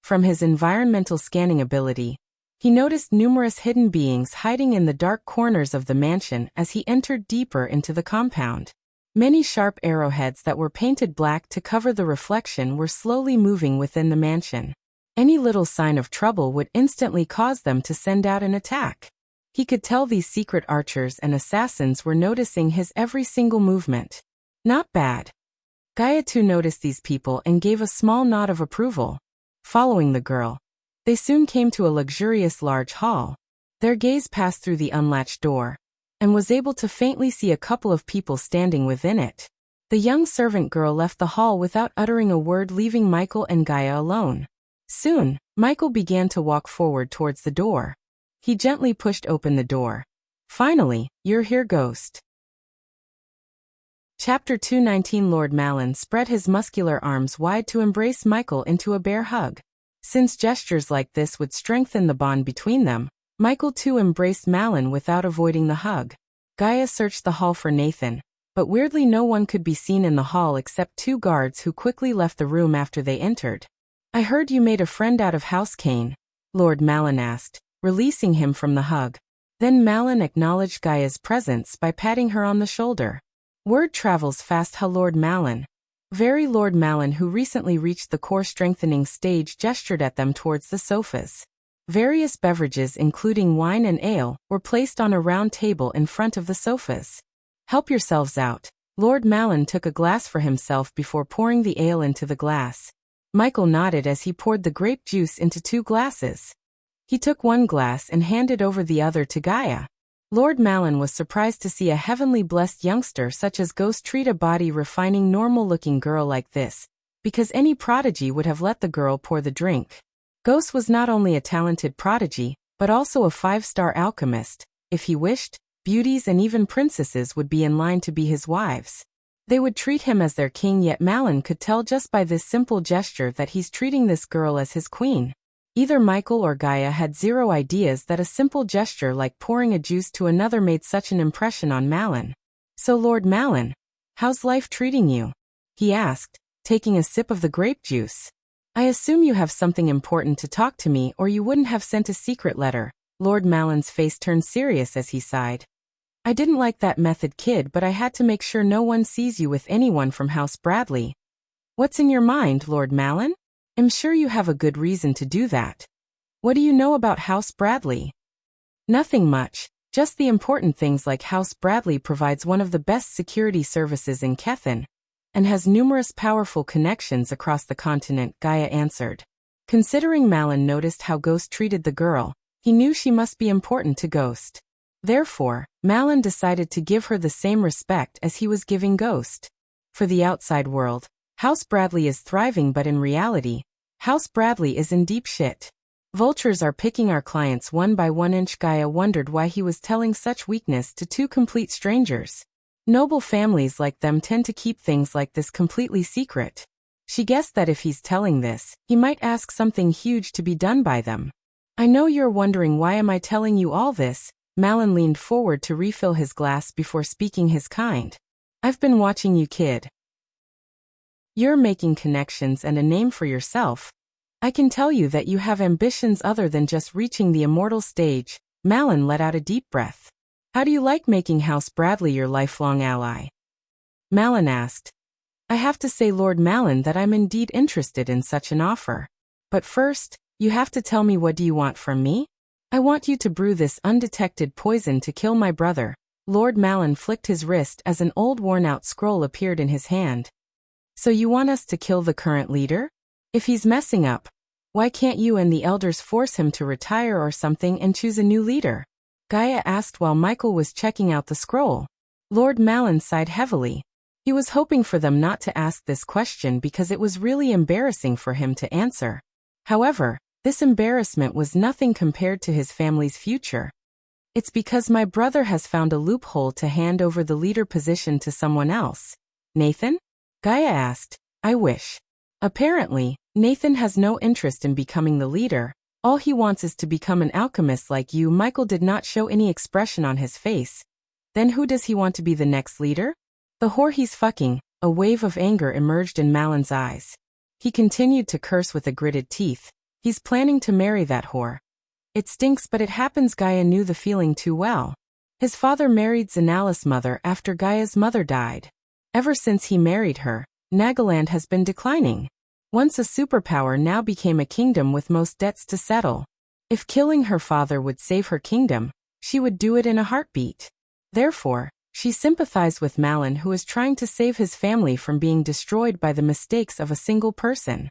From his environmental scanning ability, he noticed numerous hidden beings hiding in the dark corners of the mansion as he entered deeper into the compound. Many sharp arrowheads that were painted black to cover the reflection were slowly moving within the mansion. Any little sign of trouble would instantly cause them to send out an attack. He could tell these secret archers and assassins were noticing his every single movement. Not bad. Gaia too noticed these people and gave a small nod of approval. Following the girl, they soon came to a luxurious large hall. Their gaze passed through the unlatched door, and was able to faintly see a couple of people standing within it. The young servant girl left the hall without uttering a word, leaving Michael and Gaia alone. Soon, Michael began to walk forward towards the door. He gently pushed open the door. Finally, "You're here, Ghost." Chapter 219. Lord Malin spread his muscular arms wide to embrace Michael into a bear hug. Since gestures like this would strengthen the bond between them, Michael too embraced Malin without avoiding the hug. Gaia searched the hall for Nathan, but weirdly no one could be seen in the hall except two guards who quickly left the room after they entered. "I heard you made a friend out of House Kane," Lord Malin asked, releasing him from the hug. Then Malin acknowledged Gaia's presence by patting her on the shoulder. "Word travels fast, huh, Lord Malin?" Very Lord Malin, who recently reached the core strengthening stage, gestured at them towards the sofas. Various beverages including wine and ale were placed on a round table in front of the sofas. "Help yourselves out." Lord Malin took a glass for himself before pouring the ale into the glass. Michael nodded as he poured the grape juice into 2 glasses. He took one glass and handed over the other to Gaia. Lord Malin was surprised to see a heavenly blessed youngster such as Ghost treat a body refining normal-looking girl like this, because any prodigy would have let the girl pour the drink. Ghost was not only a talented prodigy, but also a 5-star alchemist. If he wished, beauties and even princesses would be in line to be his wives. They would treat him as their king, yet Malin could tell just by this simple gesture that he's treating this girl as his queen. Either Michael or Gaia had zero ideas that a simple gesture like pouring a juice to another made such an impression on Malin. "So Lord Malin, how's life treating you?" he asked, taking a sip of the grape juice. "I assume you have something important to talk to me, or you wouldn't have sent a secret letter." Lord Malin's face turned serious as he sighed. "I didn't like that method, kid, but I had to make sure no one sees you with anyone from House Bradley." "What's in your mind, Lord Malin?" "I'm sure you have a good reason to do that." "What do you know about House Bradley?" "Nothing much, just the important things like House Bradley provides one of the best security services in Kethen, and has numerous powerful connections across the continent," Gaia answered. Considering Malin noticed how Ghost treated the girl, he knew she must be important to Ghost. Therefore, Malin decided to give her the same respect as he was giving Ghost. For the outside world, House Bradley is thriving, but in reality, House Bradley is in deep shit. "Vultures are picking our clients one by one." Gaia wondered why he was telling such weakness to 2 complete strangers. Noble families like them tend to keep things like this completely secret. She guessed that if he's telling this, he might ask something huge to be done by them. "I know you're wondering why am I telling you all this?" Malin leaned forward to refill his glass before speaking his kind. "I've been watching you, kid. You're making connections and a name for yourself. I can tell you that you have ambitions other than just reaching the immortal stage." Malin let out a deep breath. "How do you like making House Bradley your lifelong ally?" Malin asked. "I have to say, Lord Malin, that I'm indeed interested in such an offer. But first, you have to tell me, what do you want from me?" "I want you to brew this undetected poison to kill my brother." Lord Malin flicked his wrist as an old worn-out scroll appeared in his hand. "So you want us to kill the current leader? If he's messing up, why can't you and the elders force him to retire or something and choose a new leader?" Gaia asked while Michael was checking out the scroll. Lord Malin sighed heavily. He was hoping for them not to ask this question because it was really embarrassing for him to answer. However, This embarrassment was nothing compared to his family's future. It's because my brother has found a loophole to hand over the leader position to someone else. Nathan? Gaia asked. I wish. Apparently, Nathan has no interest in becoming the leader. All he wants is to become an alchemist like you. Michael did not show any expression on his face. Then who does he want to be the next leader? The whore he's fucking. A wave of anger emerged in Malin's eyes. He continued to curse with gritted teeth. He's planning to marry that whore. It stinks, but it happens. Gaia knew the feeling too well. His father married Zanala's mother after Gaia's mother died. Ever since he married her, Nagaland has been declining. Once a superpower, now became a kingdom with most debts to settle. If killing her father would save her kingdom, she would do it in a heartbeat. Therefore, she sympathized with Malin, who is trying to save his family from being destroyed by the mistakes of a single person.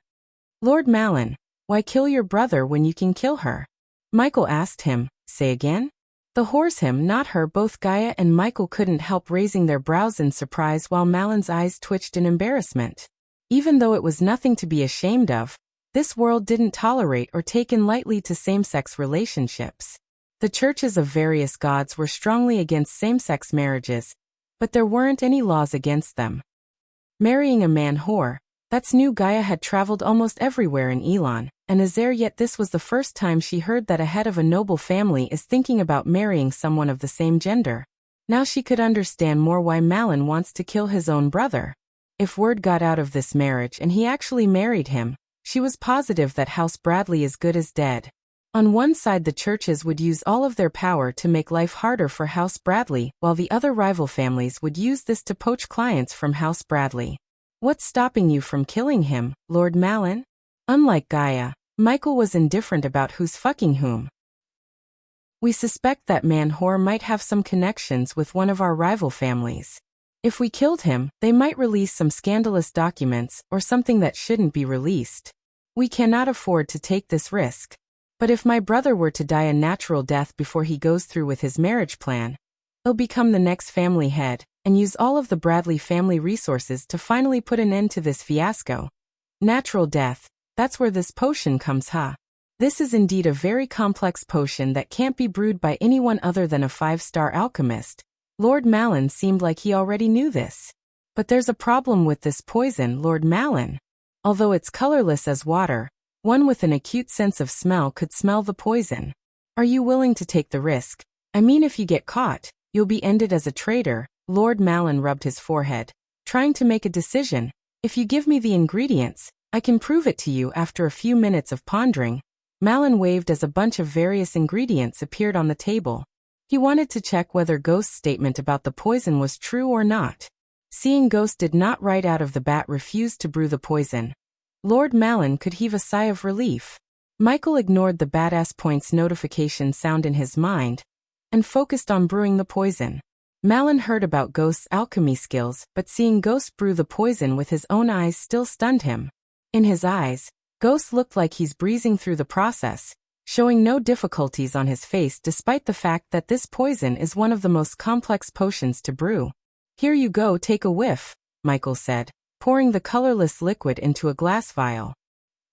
Lord Malin, why kill your brother when you can kill her? Michael asked him. Say again? The whore's him, not her. Both Gaia and Michael couldn't help raising their brows in surprise while Malin's eyes twitched in embarrassment. Even though it was nothing to be ashamed of, this world didn't tolerate or take in lightly to same-sex relationships. The churches of various gods were strongly against same-sex marriages, but there weren't any laws against them. Marrying a man whore, that's new. Gaia had traveled almost everywhere in Elon and Azare, yet this was the first time she heard that a head of a noble family is thinking about marrying someone of the same gender. Now she could understand more why Malin wants to kill his own brother. If word got out of this marriage and he actually married him, she was positive that House Bradley is good as dead. On one side, the churches would use all of their power to make life harder for House Bradley, while the other rival families would use this to poach clients from House Bradley. What's stopping you from killing him, Lord Malin? Unlike Gaia, Michael was indifferent about who's fucking whom. We suspect that man whore might have some connections with one of our rival families. If we killed him, they might release some scandalous documents or something that shouldn't be released. We cannot afford to take this risk. But if my brother were to die a natural death before he goes through with his marriage plan, he'll become the next family head and use all of the Bradley family resources to finally put an end to this fiasco. Natural death, that's where this potion comes, huh? This is indeed a very complex potion that can't be brewed by anyone other than a 5-star alchemist. Lord Malin seemed like he already knew this. But there's a problem with this poison, Lord Malin. Although it's colorless as water, one with an acute sense of smell could smell the poison. Are you willing to take the risk? I mean, if you get caught, you'll be ended as a traitor. Lord Malin rubbed his forehead, trying to make a decision. If you give me the ingredients, I can prove it to you. After a few minutes of pondering, Malin waved as a bunch of various ingredients appeared on the table. He wanted to check whether Ghost's statement about the poison was true or not. Seeing Ghost did not right out of the bat refuse to brew the poison, Lord Malin could heave a sigh of relief. Michael ignored the badass points notification sound in his mind and focused on brewing the poison. Malin heard about Ghost's alchemy skills, but seeing Ghost brew the poison with his own eyes still stunned him. In his eyes, Ghost looked like he's breezing through the process, showing no difficulties on his face despite the fact that this poison is one of the most complex potions to brew. Here you go, take a whiff, Michael said, pouring the colorless liquid into a glass vial.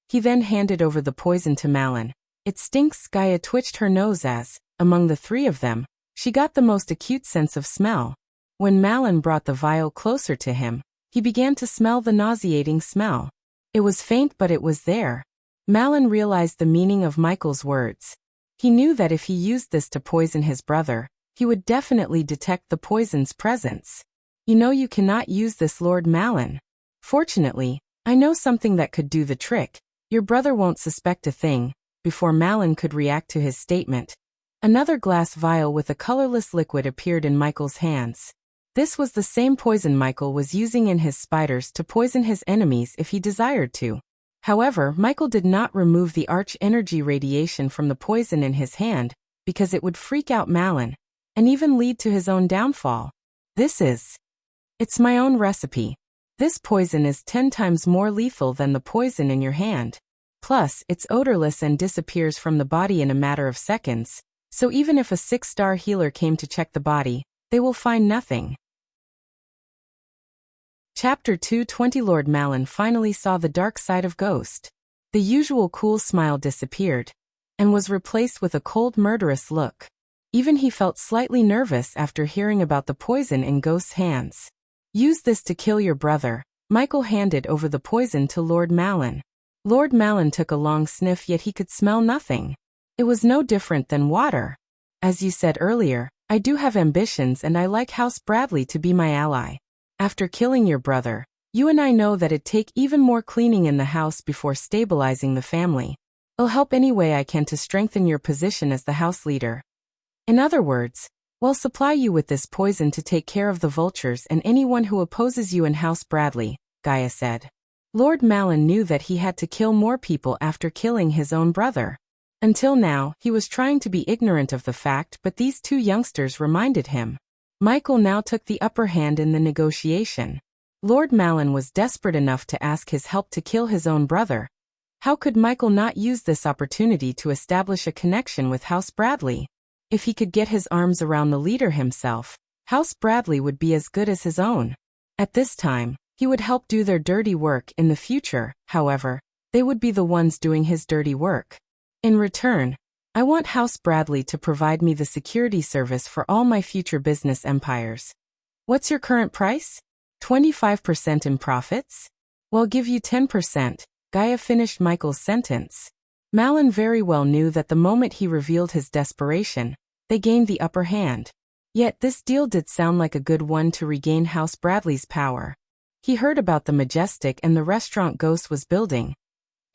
He then handed over the poison to Malin. It stinks. Gaia twitched her nose as, among the three of them, she got the most acute sense of smell. When Malin brought the vial closer to him, he began to smell the nauseating smell. It was faint, but it was there. Malin realized the meaning of Michael's words. He knew that if he used this to poison his brother, he would definitely detect the poison's presence. You know you cannot use this, Lord Malin. Fortunately, I know something that could do the trick. Your brother won't suspect a thing. Before Malin could react to his statement, another glass vial with a colorless liquid appeared in Michael's hands. This was the same poison Michael was using in his spiders to poison his enemies if he desired to. However, Michael did not remove the arch-energy radiation from the poison in his hand, because it would freak out Malin, and even lead to his own downfall. It's my own recipe. This poison is 10 times more lethal than the poison in your hand. Plus, it's odorless and disappears from the body in a matter of seconds, so even if a 6-star healer came to check the body, they will find nothing. Chapter 220. Lord Malin finally saw the dark side of Ghost. The usual cool smile disappeared, and was replaced with a cold murderous look. Even he felt slightly nervous after hearing about the poison in Ghost's hands. Use this to kill your brother. Michael handed over the poison to Lord Malin. Lord Malin took a long sniff, yet he could smell nothing. It was no different than water. As you said earlier, I do have ambitions and I like House Bradley to be my ally. After killing your brother, you and I know that it'd take even more cleaning in the house before stabilizing the family. I'll help any way I can to strengthen your position as the house leader. In other words, we'll supply you with this poison to take care of the vultures and anyone who opposes you in House Bradley, Gaia said. Lord Malin knew that he had to kill more people after killing his own brother. Until now, he was trying to be ignorant of the fact, but these two youngsters reminded him. Michael now took the upper hand in the negotiation. Lord Malin was desperate enough to ask his help to kill his own brother. How could Michael not use this opportunity to establish a connection with House Bradley? If he could get his arms around the leader himself, House Bradley would be as good as his own. At this time, he would help do their dirty work. In the future, however, they would be the ones doing his dirty work. In return, I want House Bradley to provide me the security service for all my future business empires. What's your current price? 25% in profits? Well, give you 10%, Gaia finished Michael's sentence. Malin very well knew that the moment he revealed his desperation, they gained the upper hand. Yet this deal did sound like a good one to regain House Bradley's power. He heard about the Majestic and the restaurant Ghost was building.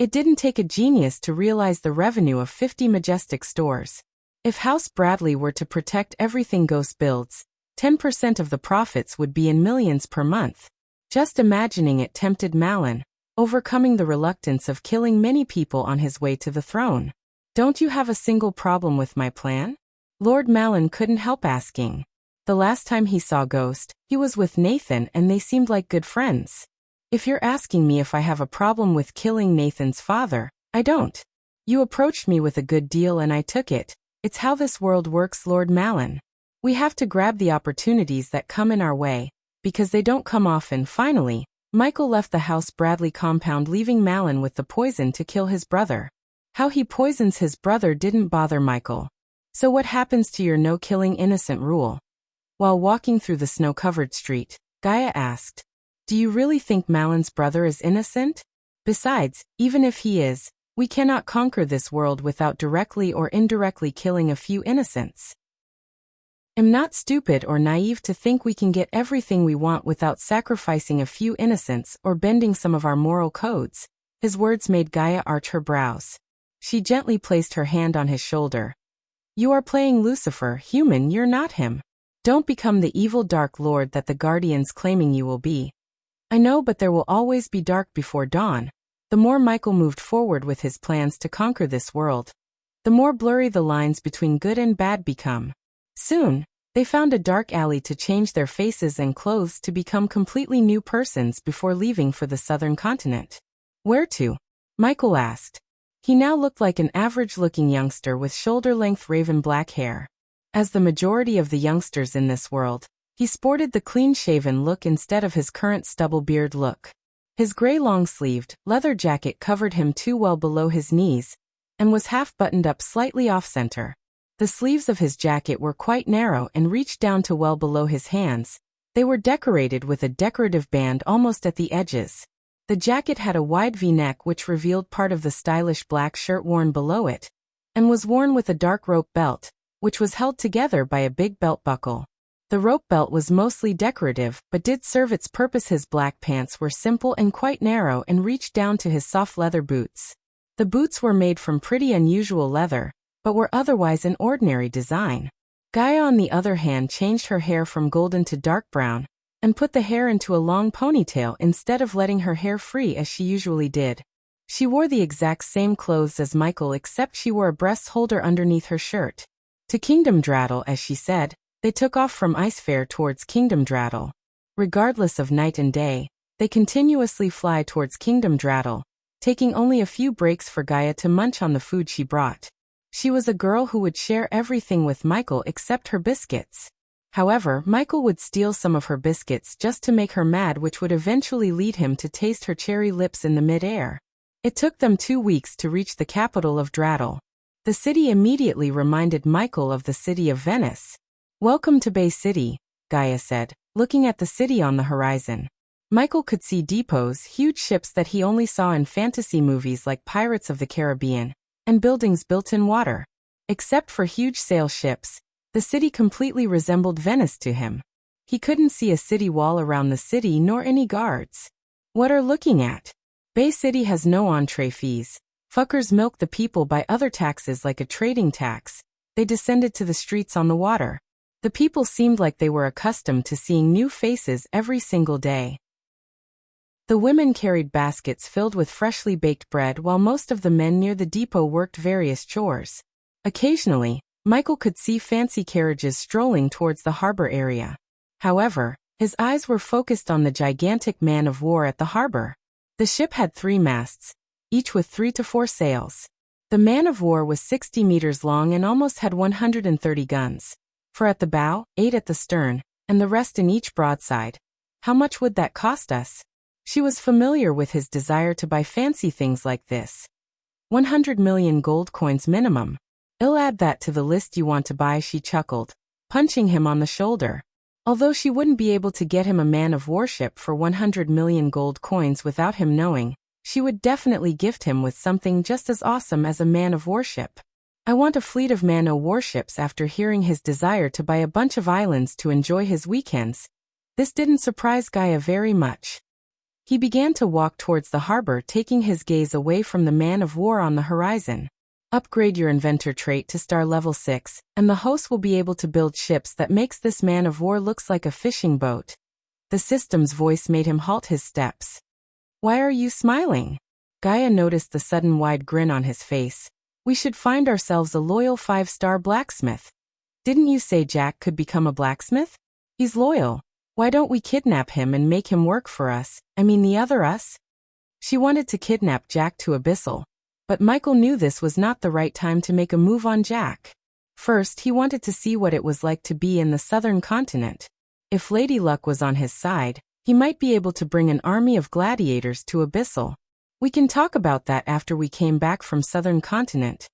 It didn't take a genius to realize the revenue of 50 Majestic stores. If House Bradley were to protect everything Ghost builds, 10% of the profits would be in millions per month. Just imagining it tempted Malin, overcoming the reluctance of killing many people on his way to the throne. Don't you have a single problem with my plan? Lord Malin couldn't help asking. The last time he saw Ghost, he was with Nathan and they seemed like good friends. If you're asking me if I have a problem with killing Nathan's father, I don't. You approached me with a good deal and I took it. It's how this world works, Lord Malin. We have to grab the opportunities that come in our way, because they don't come often. Finally, Michael left the House Bradley compound, leaving Malin with the poison to kill his brother. How he poisons his brother didn't bother Michael. So what happens to your no killing innocent rule? While walking through the snow-covered street, Gaia asked, do you really think Malin's brother is innocent? Besides, even if he is, we cannot conquer this world without directly or indirectly killing a few innocents. I'm not stupid or naive to think we can get everything we want without sacrificing a few innocents or bending some of our moral codes. His words made Gaia arch her brows. She gently placed her hand on his shoulder. You are playing Lucifer, human, you're not him. Don't become the evil Dark Lord that the Guardians claiming you will be. I know, but there will always be dark before dawn. The more Michael moved forward with his plans to conquer this world, the more blurry the lines between good and bad become. Soon, they found a dark alley to change their faces and clothes to become completely new persons before leaving for the southern continent. Where to? Michael asked. He now looked like an average-looking youngster with shoulder-length raven black hair. As the majority of the youngsters in this world, he sported the clean-shaven look instead of his current stubble-beard look. His gray long-sleeved, leather jacket covered him too well below his knees, and was half buttoned up slightly off-center. The sleeves of his jacket were quite narrow and reached down to well below his hands. They were decorated with a decorative band almost at the edges. The jacket had a wide V-neck which revealed part of the stylish black shirt worn below it, and was worn with a dark rope belt, which was held together by a big belt buckle. The rope belt was mostly decorative, but did serve its purpose. His black pants were simple and quite narrow and reached down to his soft leather boots. The boots were made from pretty unusual leather, but were otherwise an ordinary design. Gaia, on the other hand, changed her hair from golden to dark brown, and put the hair into a long ponytail instead of letting her hair free as she usually did. She wore the exact same clothes as Michael, except she wore a breast holder underneath her shirt. To Kingdom Dreadle, as she said, they took off from Icefair towards Kingdom Dreadle. Regardless of night and day, they continuously fly towards Kingdom Dreadle, taking only a few breaks for Gaia to munch on the food she brought. She was a girl who would share everything with Michael except her biscuits. However, Michael would steal some of her biscuits just to make her mad, which would eventually lead him to taste her cherry lips in the mid-air. It took them 2 weeks to reach the capital of Drattle. The city immediately reminded Michael of the city of Venice. "Welcome to Bay City," Gaia said, looking at the city on the horizon. Michael could see depots, huge ships that he only saw in fantasy movies like Pirates of the Caribbean, and buildings built in water. Except for huge sail ships, the city completely resembled Venice to him. He couldn't see a city wall around the city nor any guards. "What are looking at? Bay City has no entree fees. Fuckers milk the people by other taxes like a trading tax." They descended to the streets on the water. The people seemed like they were accustomed to seeing new faces every single day. The women carried baskets filled with freshly baked bread while most of the men near the depot worked various chores. Occasionally, Michael could see fancy carriages strolling towards the harbor area. However, his eyes were focused on the gigantic man of war at the harbor. The ship had 3 masts, each with 3 to 4 sails. The man of war was 60 meters long and almost had 130 guns. 4 at the bow, 8 at the stern, and the rest in each broadside. How much would that cost us? She was familiar with his desire to buy fancy things like this. 100 million gold coins minimum. "I'll add that to the list you want to buy," she chuckled, punching him on the shoulder. Although she wouldn't be able to get him a man of warship for 100 million gold coins without him knowing, she would definitely gift him with something just as awesome as a man of warship. "I want a fleet of man o' warships." After hearing his desire to buy a bunch of islands to enjoy his weekends, this didn't surprise Gaia very much. He began to walk towards the harbor, taking his gaze away from the man of war on the horizon. "Upgrade your inventor trait to star level 6, and the host will be able to build ships that makes this man of war looks like a fishing boat." The system's voice made him halt his steps. "Why are you smiling?" Gaia noticed the sudden wide grin on his face. "We should find ourselves a loyal 5-star blacksmith. Didn't you say Jack could become a blacksmith? He's loyal. Why don't we kidnap him and make him work for us? I mean the other us?" She wanted to kidnap Jack to Abyssal. But Michael knew this was not the right time to make a move on Jack. First, he wanted to see what it was like to be in the southern continent. If Lady Luck was on his side, he might be able to bring an army of gladiators to Abyssal. "We can talk about that after we came back from southern continent.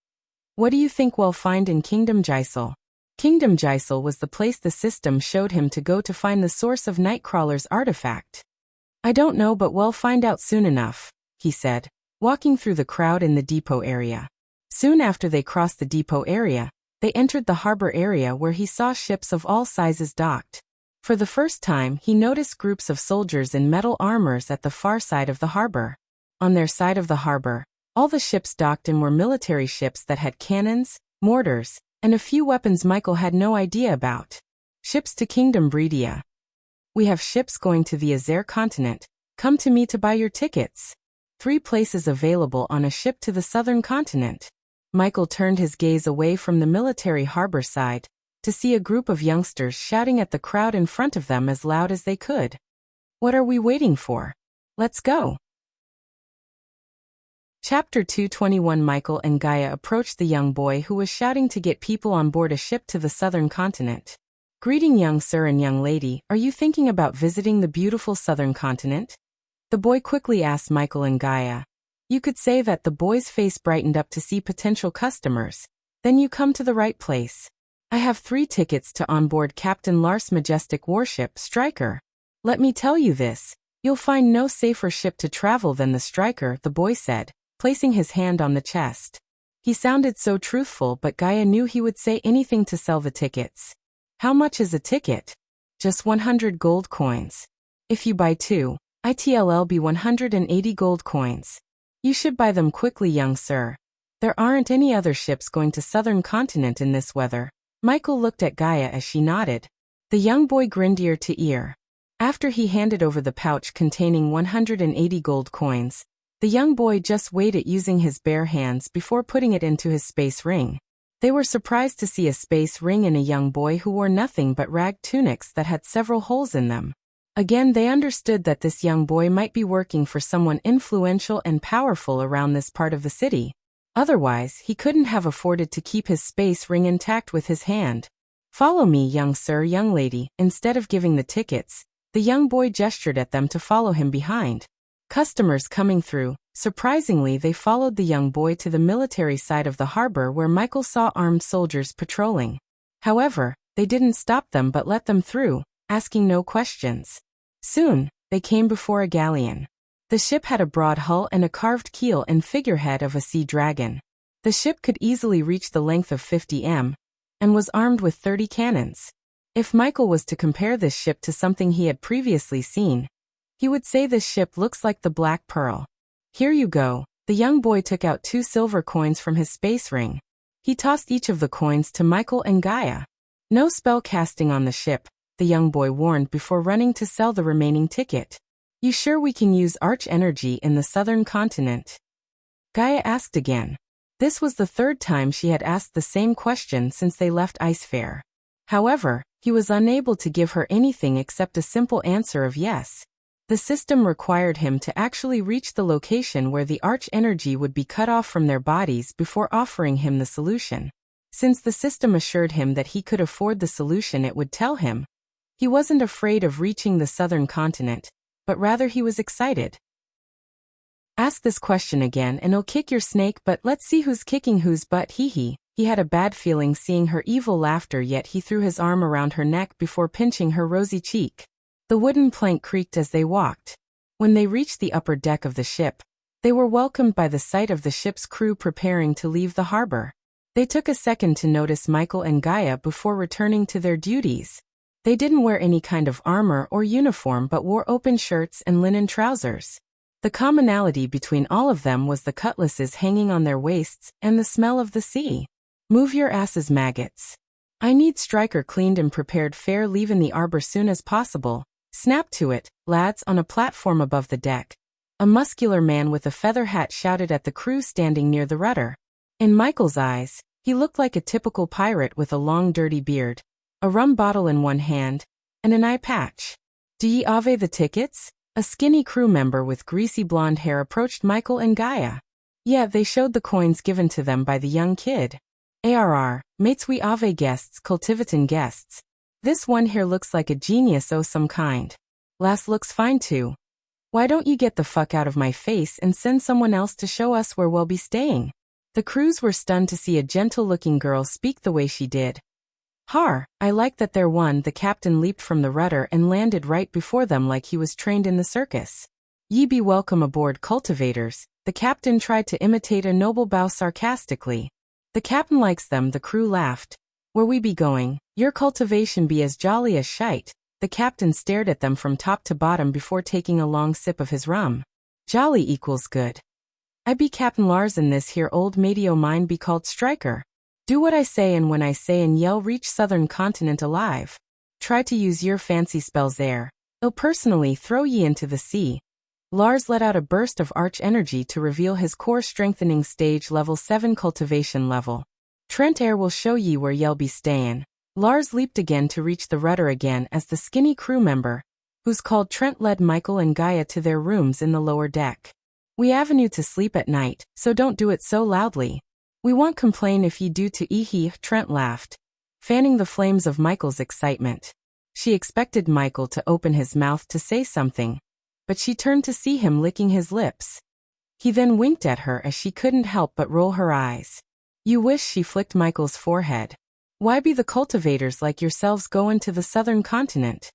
What do you think we'll find in Kingdom Gisel?" Kingdom Gisel was the place the system showed him to go to find the source of Nightcrawler's artifact. "I don't know, but we'll find out soon enough," he said, walking through the crowd in the depot area. Soon after they crossed the depot area, they entered the harbor area where he saw ships of all sizes docked. For the first time, he noticed groups of soldiers in metal armors at the far side of the harbor. On their side of the harbor, all the ships docked in were military ships that had cannons, mortars, and a few weapons Michael had no idea about. "Ships to Kingdom Breedia. We have ships going to the Azer continent. Come to me to buy your tickets. 3 places available on a ship to the southern continent." Michael turned his gaze away from the military harbor side to see a group of youngsters shouting at the crowd in front of them as loud as they could. "What are we waiting for? Let's go." Chapter 221. Michael and Gaia approached the young boy who was shouting to get people on board a ship to the southern continent. "Greeting, young sir and young lady. Are you thinking about visiting the beautiful southern continent?" The boy quickly asked Michael and Gaia. You could say that the boy's face brightened up to see potential customers. "Then you come to the right place. I have 3 tickets to onboard Captain Lars' majestic warship, Striker. Let me tell you this, you'll find no safer ship to travel than the Striker," the boy said, placing his hand on the chest. He sounded so truthful, but Gaia knew he would say anything to sell the tickets. "How much is a ticket?" "Just 100 gold coins. If you buy 2, it'll be 180 gold coins. You should buy them quickly, young sir. There aren't any other ships going to southern continent in this weather." Michael looked at Gaia as she nodded. The young boy grinned ear to ear. After he handed over the pouch containing 180 gold coins, the young boy just weighed it using his bare hands before putting it into his space ring. They were surprised to see a space ring in a young boy who wore nothing but ragged tunics that had several holes in them. Again, they understood that this young boy might be working for someone influential and powerful around this part of the city. Otherwise, he couldn't have afforded to keep his space ring intact with his hand. "Follow me, young sir, young lady." Instead of giving the tickets, the young boy gestured at them to follow him behind. Customers coming through, Surprisingly, they followed the young boy to the military side of the harbor where Michael saw armed soldiers patrolling. However, they didn't stop them but let them through, asking no questions. Soon, they came before a galleon. The ship had a broad hull and a carved keel and figurehead of a sea dragon. The ship could easily reach the length of 50 m, and was armed with 30 cannons. If Michael was to compare this ship to something he had previously seen, he would say this ship looks like the Black Pearl. Here you go. The young boy took out 2 silver coins from his space ring. He tossed each of the coins to Michael and Gaia. No spell casting on the ship, the young boy warned before running to sell the remaining ticket. You sure we can use arch energy in the southern continent? Gaia asked again. This was the 3rd time she had asked the same question since they left Icefair. However, he was unable to give her anything except a simple answer of yes. The system required him to actually reach the location where the arch energy would be cut off from their bodies before offering him the solution. Since the system assured him that he could afford the solution it would tell him, he wasn't afraid of reaching the southern continent, but rather he was excited. Ask this question again and I'll kick your snake, but let's see who's kicking whose butt. He had a bad feeling seeing her evil laughter, yet he threw his arm around her neck before pinching her rosy cheek. The wooden plank creaked as they walked. When they reached the upper deck of the ship, they were welcomed by the sight of the ship's crew preparing to leave the harbor. They took a second to notice Michael and Gaia before returning to their duties. They didn't wear any kind of armor or uniform but wore open shirts and linen trousers. The commonality between all of them was the cutlasses hanging on their waists and the smell of the sea. Move your asses, maggots. I need Striker cleaned and prepared fair. Leave in the arbor soon as possible. Snap to it, lads. On a platform above the deck, a muscular man with a feather hat shouted at the crew standing near the rudder. In Michael's eyes, he looked like a typical pirate with a long dirty beard, a rum bottle in one hand, and an eye patch. Do ye ave the tickets? A skinny crew member with greasy blonde hair approached Michael and Gaia. Yeah, they showed the coins given to them by the young kid. ARR, mates, we ave guests, cultivatin guests. This one here looks like a genius o' some kind. Lass looks fine too. Why don't you get the fuck out of my face and send someone else to show us where we'll be staying? The crews were stunned to see a gentle-looking girl speak the way she did. Har, I like that there one. The captain leaped from the rudder and landed right before them like he was trained in the circus. Ye be welcome aboard, cultivators. The captain tried to imitate a noble bow sarcastically. The captain likes them, the crew laughed. Where we be going, your cultivation be as jolly as shite. The captain stared at them from top to bottom before taking a long sip of his rum. Jolly equals good. I be Captain Lars and this here old matey o' mine be called Striker. Do what I say and when I say and yell reach southern continent alive. Try to use your fancy spells there. I'll personally throw ye into the sea. Lars let out a burst of arch energy to reveal his core strengthening stage level 7 cultivation level. Trent Air will show ye where ye'll be stayin'. Lars leaped again to reach the rudder again as the skinny crew member, who's called Trent, led Michael and Gaia to their rooms in the lower deck. We avenue to sleep at night, so don't do it so loudly. We won't complain if ye do to ehe, Trent laughed, fanning the flames of Michael's excitement. She expected Michael to open his mouth to say something, but she turned to see him licking his lips. He then winked at her as she couldn't help but roll her eyes. You wish. She flicked Michael's forehead. Why be the cultivators like yourselves going to the southern continent?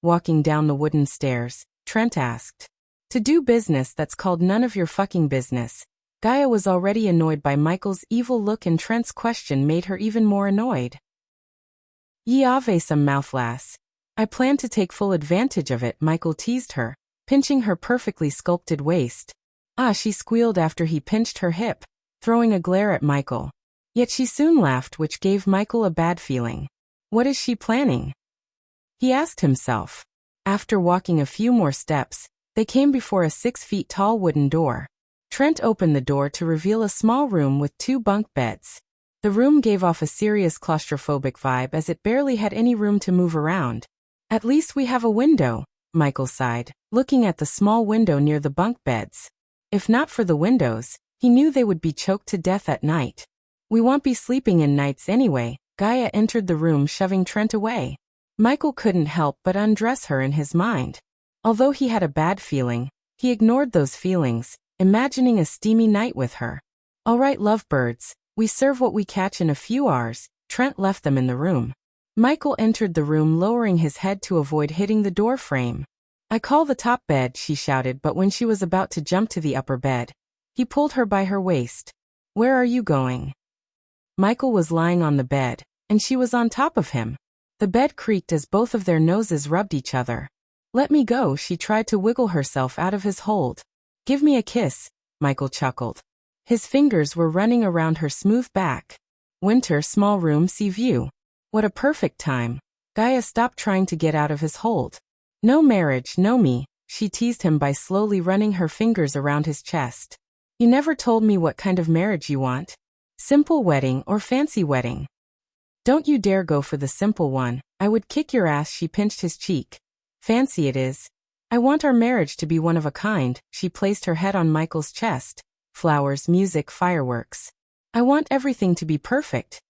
Walking down the wooden stairs, Trent asked. To do business that's called none of your fucking business. Gaia was already annoyed by Michael's evil look and Trent's question made her even more annoyed. Ye ave some mouth, lass. I plan to take full advantage of it, Michael teased her, pinching her perfectly sculpted waist. Ah, she squealed after he pinched her hip, throwing a glare at Michael. Yet she soon laughed, which gave Michael a bad feeling. What is she planning? He asked himself. After walking a few more steps, they came before a 6 feet tall wooden door. Trent opened the door to reveal a small room with 2 bunk beds. The room gave off a serious claustrophobic vibe as it barely had any room to move around. At least we have a window, Michael sighed, looking at the small window near the bunk beds. If not for the windows, he knew they would be choked to death at night. We won't be sleeping in nights anyway. Gaia entered the room, shoving Trent away. Michael couldn't help but undress her in his mind. Although he had a bad feeling, he ignored those feelings, imagining a steamy night with her. All right, lovebirds, we serve what we catch in a few hours. Trent left them in the room. Michael entered the room lowering his head to avoid hitting the door frame. I call the top bed, she shouted, but when she was about to jump to the upper bed, he pulled her by her waist. Where are you going? Michael was lying on the bed, and she was on top of him. The bed creaked as both of their noses rubbed each other. Let me go, she tried to wiggle herself out of his hold. Give me a kiss, Michael chuckled. His fingers were running around her smooth back. Winter, small room, sea view. What a perfect time. Gaia stopped trying to get out of his hold. No marriage, no me, she teased him by slowly running her fingers around his chest. You never told me what kind of marriage you want. Simple wedding or fancy wedding? Don't you dare go for the simple one, I would kick your ass, she pinched his cheek. Fancy it is. I want our marriage to be one of a kind, she placed her head on Michael's chest. Flowers, music, fireworks. I want everything to be perfect.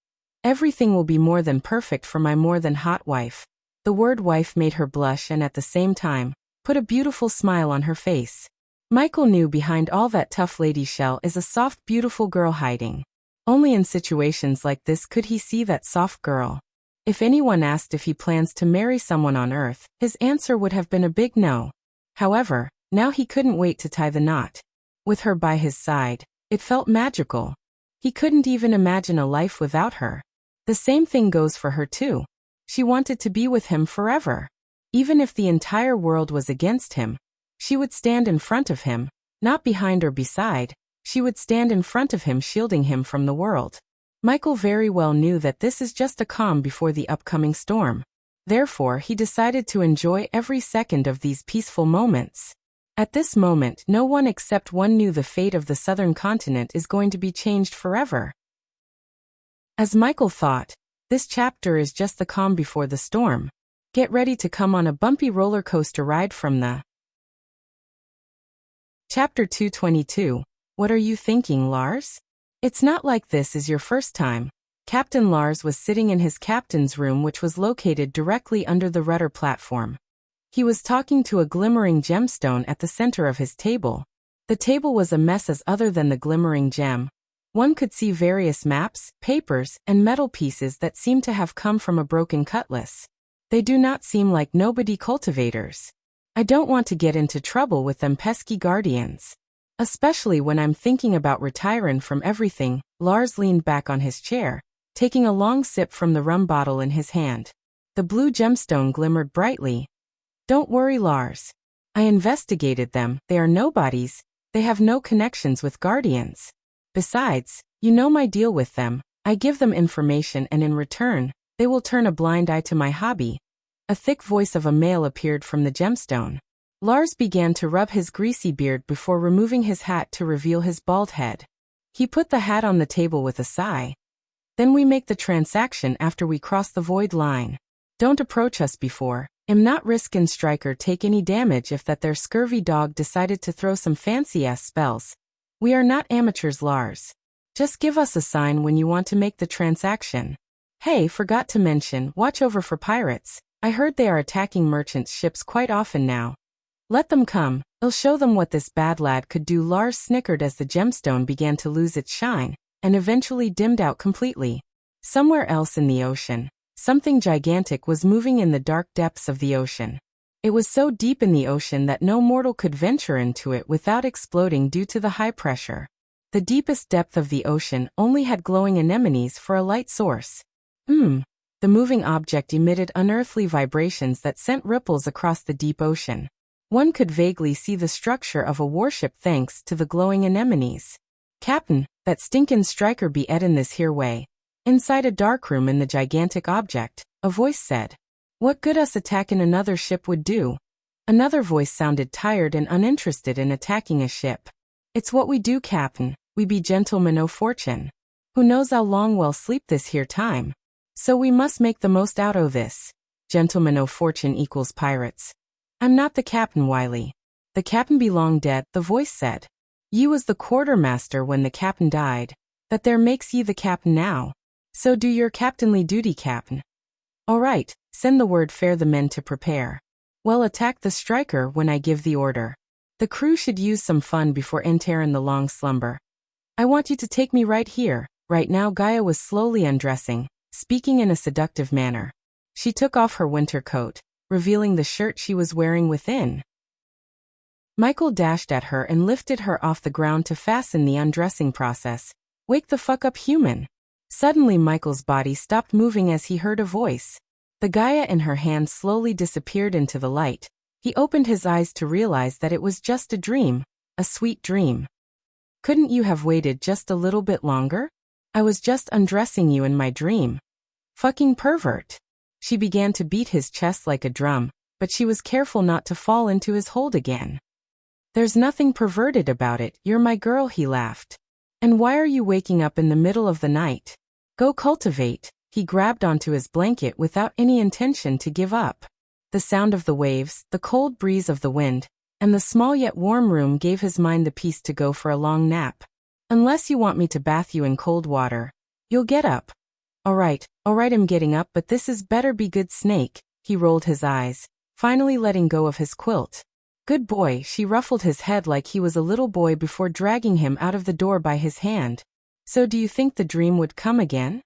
Everything will be more than perfect for my more than hot wife. The word wife made her blush and at the same time, put a beautiful smile on her face. Michael knew behind all that tough lady shell is a soft, beautiful girl hiding. Only in situations like this could he see that soft girl. If anyone asked if he plans to marry someone on Earth, his answer would have been a big no. However, now he couldn't wait to tie the knot. With her by his side, it felt magical. He couldn't even imagine a life without her. The same thing goes for her too. She wanted to be with him forever. Even if the entire world was against him, she would stand in front of him, not behind or beside. She would stand in front of him, shielding him from the world. Michael very well knew that this is just a calm before the upcoming storm. Therefore, he decided to enjoy every second of these peaceful moments. At this moment, no one except one knew the fate of the southern continent is going to be changed forever. As Michael thought, this chapter is just the calm before the storm. Get ready to come on a bumpy roller coaster ride from the Chapter 222. What are you thinking, Lars? It's not like this is your first time. Captain Lars was sitting in his captain's room, which was located directly under the rudder platform. He was talking to a glimmering gemstone at the center of his table. The table was a mess as other than the glimmering gem. One could see various maps, papers, and metal pieces that seemed to have come from a broken cutlass. They do not seem like nobody cultivators. I don't want to get into trouble with them pesky guardians. Especially when I'm thinking about retiring from everything. Lars leaned back on his chair, taking a long sip from the rum bottle in his hand. The blue gemstone glimmered brightly. Don't worry, Lars. I investigated them. They are nobodies. They have no connections with guardians. Besides, you know my deal with them. I give them information and in return, they will turn a blind eye to my hobby. A thick voice of a male appeared from the gemstone. Lars began to rub his greasy beard before removing his hat to reveal his bald head. He put the hat on the table with a sigh. Then we make the transaction after we cross the void line. Don't approach us before. Am not risk and striker take any damage if that their scurvy dog decided to throw some fancy-ass spells. We are not amateurs, Lars. Just give us a sign when you want to make the transaction. Hey, forgot to mention, watch over for pirates. I heard they are attacking merchants' ships quite often now. Let them come, I'll show them what this bad lad could do. Lars snickered as the gemstone began to lose its shine, and eventually dimmed out completely. Somewhere else in the ocean, something gigantic was moving in the dark depths of the ocean. It was so deep in the ocean that no mortal could venture into it without exploding due to the high pressure. The deepest depth of the ocean only had glowing anemones for a light source. The moving object emitted unearthly vibrations that sent ripples across the deep ocean. One could vaguely see the structure of a warship thanks to the glowing anemones. Captain, that stinkin' striker be in this here way. Inside a darkroom in the gigantic object, a voice said. What good us attacking another ship would do? Another voice sounded tired and uninterested in attacking a ship. It's what we do, Captain. We be gentlemen o' fortune. Who knows how long we'll sleep this here time? So we must make the most out o' this. Gentlemen o' fortune equals pirates. I'm not the captain, Wiley. The captain be long dead, the voice said. Ye was the quartermaster when the captain died. That there makes ye the captain now. So do your captainly duty, Captain. All right, send the word, fare the men to prepare. Well, attack the striker when I give the order. The crew should use some fun before entering the long slumber. I want you to take me right here, right now. Gaia was slowly undressing, speaking in a seductive manner. She took off her winter coat, revealing the shirt she was wearing within. Michael dashed at her and lifted her off the ground to fasten the undressing process. Wake the fuck up, human. Suddenly Michael's body stopped moving as he heard a voice. The Gaia in her hand slowly disappeared into the light. He opened his eyes to realize that it was just a dream, a sweet dream. Couldn't you have waited just a little bit longer? I was just undressing you in my dream. Fucking pervert. She began to beat his chest like a drum, but she was careful not to fall into his hold again. There's nothing perverted about it, you're my girl, he laughed. And why are you waking up in the middle of the night? Go cultivate. He grabbed onto his blanket without any intention to give up. The sound of the waves, the cold breeze of the wind, and the small yet warm room gave his mind the peace to go for a long nap. Unless you want me to bath you in cold water. You'll get up. Alright, I'm getting up, but this is better be good, snake. He rolled his eyes, finally letting go of his quilt. Good boy. She ruffled his head like he was a little boy before dragging him out of the door by his hand. So do you think the dream would come again?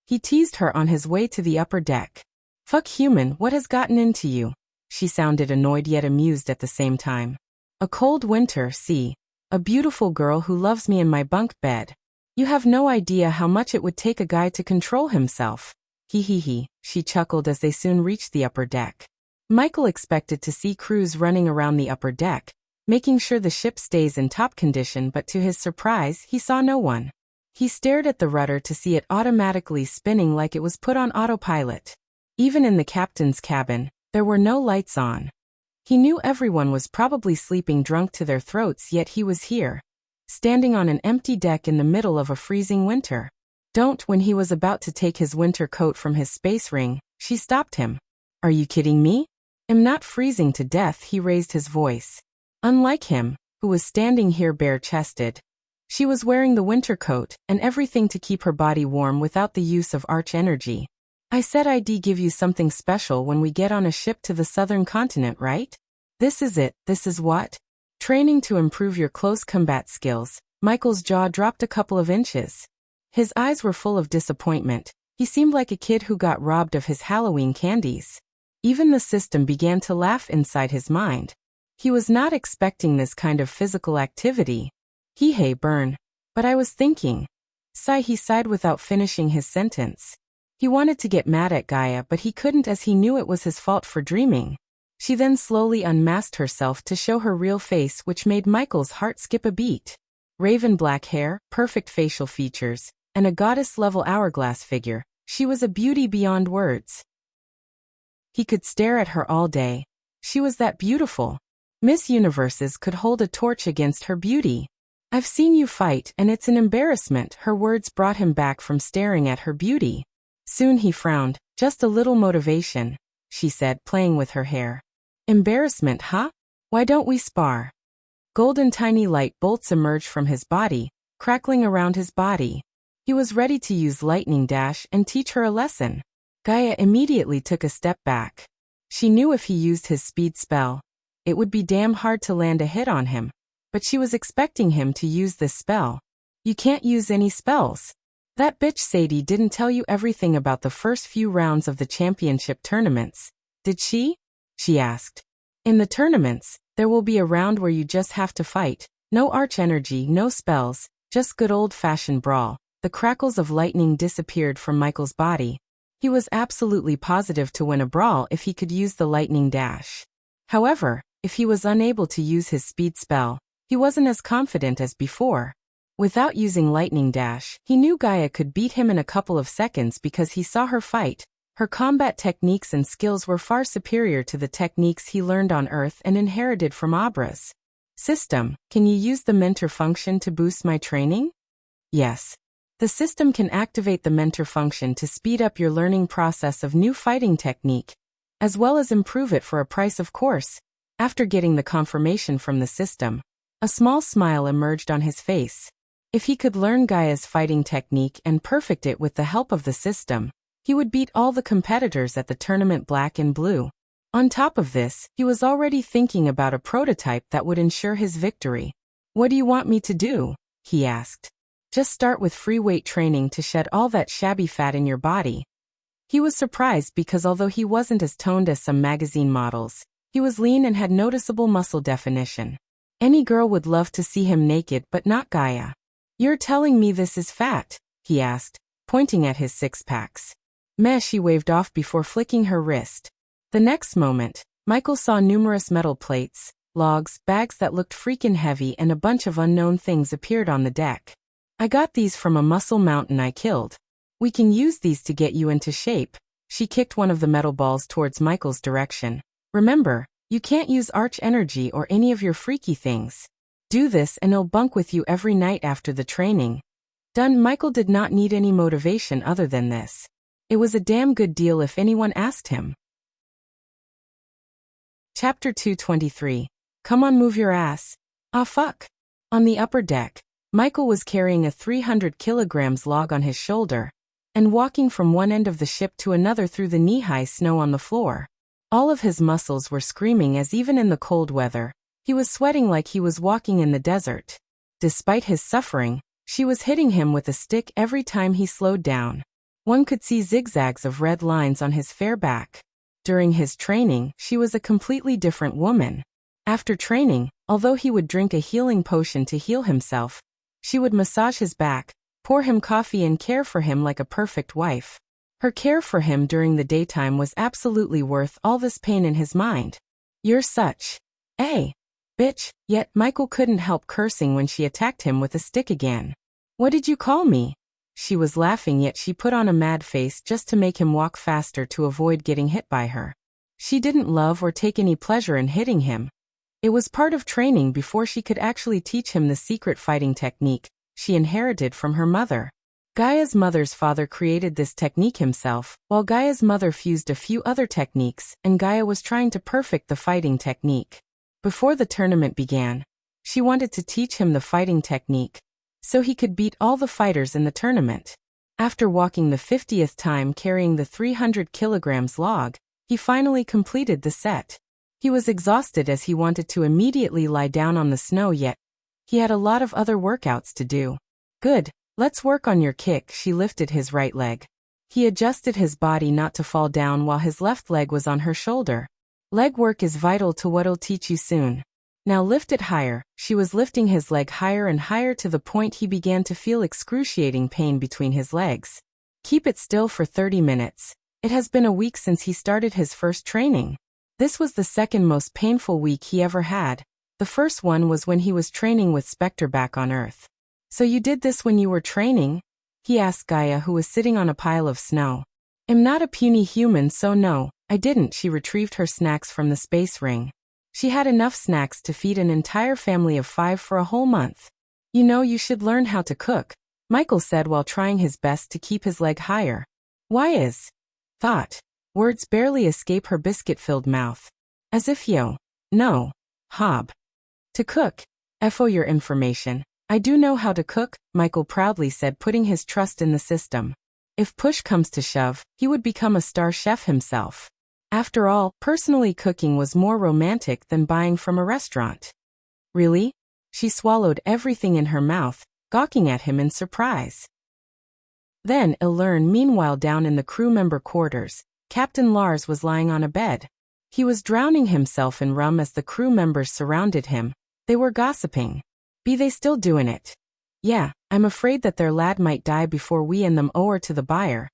He teased her on his way to the upper deck. Fuck, human, what has gotten into you? She sounded annoyed yet amused at the same time. A cold winter, see. A beautiful girl who loves me in my bunk bed. You have no idea how much it would take a guy to control himself. He, she chuckled as they soon reached the upper deck. Michael expected to see crews running around the upper deck, making sure the ship stays in top condition, but to his surprise, he saw no one. He stared at the rudder to see it automatically spinning like it was put on autopilot. Even in the captain's cabin, there were no lights on. He knew everyone was probably sleeping drunk to their throats, yet he was here, standing on an empty deck in the middle of a freezing winter. When he was about to take his winter coat from his space ring, she stopped him. Are you kidding me? I'm not freezing to death, he raised his voice. Unlike him, who was standing here bare-chested, she was wearing the winter coat and everything to keep her body warm without the use of arch energy. I said I'd give you something special when we get on a ship to the southern continent, right? This is it. This is what? Training to improve your close combat skills. Michael's jaw dropped a couple of inches. His eyes were full of disappointment. He seemed like a kid who got robbed of his Halloween candies. Even the system began to laugh inside his mind. He was not expecting this kind of physical activity. Hey, burn. But I was thinking. He sighed without finishing his sentence. He wanted to get mad at Gaia, but he couldn't as he knew it was his fault for dreaming. She then slowly unmasked herself to show her real face, which made Michael's heart skip a beat. Raven black hair, perfect facial features, and a goddess-level hourglass figure. She was a beauty beyond words. He could stare at her all day. She was that beautiful. Miss Universes could hold a torch against her beauty. I've seen you fight, and it's an embarrassment. Her words brought him back from staring at her beauty. Soon he frowned. Just a little motivation, she said, playing with her hair. Embarrassment, huh? Why don't we spar? Golden tiny light bolts emerged from his body, crackling around his body. He was ready to use lightning dash and teach her a lesson. Gaia immediately took a step back. She knew if he used his speed spell, it would be damn hard to land a hit on him. But she was expecting him to use this spell. You can't use any spells. That bitch Sadie didn't tell you everything about the first few rounds of the championship tournaments, did she? She asked. In the tournaments, there will be a round where you just have to fight. No arch energy, no spells, just good old-fashioned brawl. The crackles of lightning disappeared from Michael's body. He was absolutely positive to win a brawl if he could use the lightning dash. However, if he was unable to use his speed spell, he wasn't as confident as before. Without using lightning dash, he knew Gaia could beat him in a couple of seconds because he saw her fight. Her combat techniques and skills were far superior to the techniques he learned on Earth and inherited from Abra's system. Can you use the mentor function to boost my training? Yes. The system can activate the mentor function to speed up your learning process of new fighting technique, as well as improve it for a price, of course. After getting the confirmation from the system, a small smile emerged on his face. If he could learn Gaia's fighting technique and perfect it with the help of the system, he would beat all the competitors at the tournament black and blue. On top of this, he was already thinking about a prototype that would ensure his victory. "What do you want me to do?" he asked. "Just start with free weight training to shed all that shabby fat in your body." He was surprised because although he wasn't as toned as some magazine models, he was lean and had noticeable muscle definition. Any girl would love to see him naked, but not Gaia. "You're telling me this is fat?" he asked, pointing at his six-packs. "Meh," she waved off before flicking her wrist. The next moment, Michael saw numerous metal plates, logs, bags that looked freaking heavy, and a bunch of unknown things appeared on the deck. "I got these from a muscle mountain I killed. We can use these to get you into shape." She kicked one of the metal balls towards Michael's direction. "Remember, you can't use arch energy or any of your freaky things. Do this and I'll bunk with you every night after the training." Done. Michael did not need any motivation other than this. It was a damn good deal if anyone asked him. Chapter 223. Come on, move your ass. Ah fuck. On the upper deck, Michael was carrying a 300 kilograms log on his shoulder and walking from one end of the ship to another through the knee-high snow on the floor. All of his muscles were screaming as even in the cold weather, he was sweating like he was walking in the desert. Despite his suffering, she was hitting him with a stick every time he slowed down. One could see zigzags of red lines on his fair back. During his training, she was a completely different woman. After training, although he would drink a healing potion to heal himself, she would massage his back, pour him coffee and care for him like a perfect wife. Her care for him during the daytime was absolutely worth all this pain in his mind. "You're such a bitch," yet Michael couldn't help cursing when she attacked him with a stick again. "What did you call me?" She was laughing, yet she put on a mad face just to make him walk faster to avoid getting hit by her. She didn't love or take any pleasure in hitting him. It was part of training before she could actually teach him the secret fighting technique she inherited from her mother. Gaia's mother's father created this technique himself, while Gaia's mother fused a few other techniques, and Gaia was trying to perfect the fighting technique. Before the tournament began, she wanted to teach him the fighting technique, so he could beat all the fighters in the tournament. After walking the 50th time carrying the 300 kilograms log, he finally completed the set. He was exhausted as he wanted to immediately lie down on the snow, yet he had a lot of other workouts to do. "Good, let's work on your kick." She lifted his right leg. He adjusted his body not to fall down while his left leg was on her shoulder. "Leg work is vital to what'll teach you soon. Now lift it higher." She was lifting his leg higher and higher to the point he began to feel excruciating pain between his legs. "Keep it still for 30 minutes. It has been a week since he started his first training. This was the second most painful week he ever had. The first one was when he was training with Spectre back on Earth. "So you did this when you were training?" he asked Gaia, who was sitting on a pile of snow. "I'm not a puny human, so no, I didn't." She retrieved her snacks from the space ring. She had enough snacks to feed an entire family of 5 for a whole month. "You know, you should learn how to cook," Michael said while trying his best to keep his leg higher. "Why is thought?" Words barely escape her biscuit-filled mouth. "As if yo no, hob. To cook. For your information, I do know how to cook," Michael proudly said, putting his trust in the system. If push comes to shove, he would become a star chef himself. After all, personally cooking was more romantic than buying from a restaurant. "Really?" She swallowed everything in her mouth, gawking at him in surprise. Then he'll learn. Meanwhile, down in the crew member quarters, Captain Lars was lying on a bed. He was drowning himself in rum as the crew members surrounded him. They were gossiping. "Be they still doing it?" "Yeah, I'm afraid that their lad might die before we and them owe her to the buyer.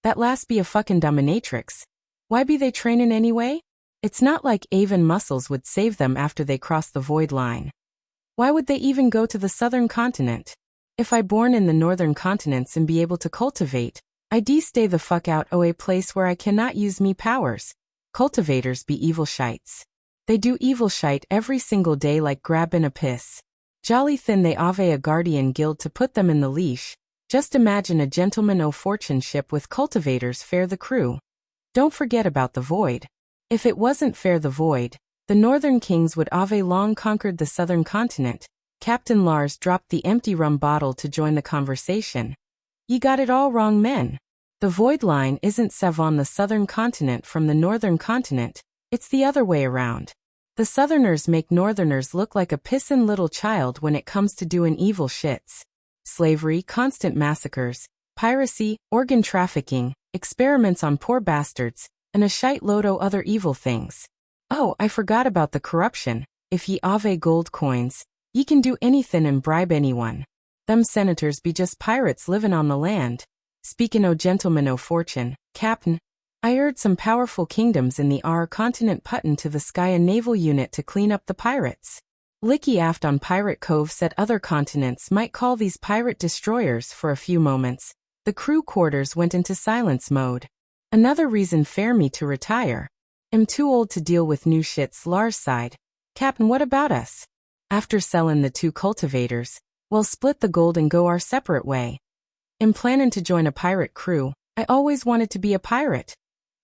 That lass be a fucking dominatrix. Why be they trainin' anyway? It's not like Avon muscles would save them after they cross the void line. Why would they even go to the southern continent? If I born in the northern continents and be able to cultivate, I'd stay the fuck out o' a place where I cannot use me powers. Cultivators be evil shites. They do evil shite every single day like grabbin' a piss. Jolly thin they ave a guardian guild to put them in the leash. Just imagine a gentleman o' fortune ship with cultivators fare the crew. Don't forget about the void. If it wasn't fair the void, the northern kings would have long conquered the southern continent." Captain Lars dropped the empty rum bottle to join the conversation. "Ye got it all wrong, men. The void line isn't Savon the southern continent from the northern continent. It's the other way around. The Southerners make Northerners look like a pissin' little child when it comes to doing evil shits. Slavery, constant massacres, piracy, organ trafficking, experiments on poor bastards, and a shite load o' other evil things. Oh, I forgot about the corruption. If ye ave gold coins, ye can do anythin' and bribe anyone. Them senators be just pirates livin' on the land. Speakin' o' gentlemen o' fortune, Cap'n, I heard some powerful kingdoms in the continent puttin' to the sky a naval unit to clean up the pirates. Licky aft on Pirate Cove said other continents might call these pirate destroyers for a few moments. The crew quarters went into silence mode. Another reason fair me to retire. Am too old to deal with new shits, Lars sighed. Cap'n, what about us? After sellin' the 2 cultivators, we'll split the gold and go our separate way. I'm plannin' to join a pirate crew. I always wanted to be a pirate.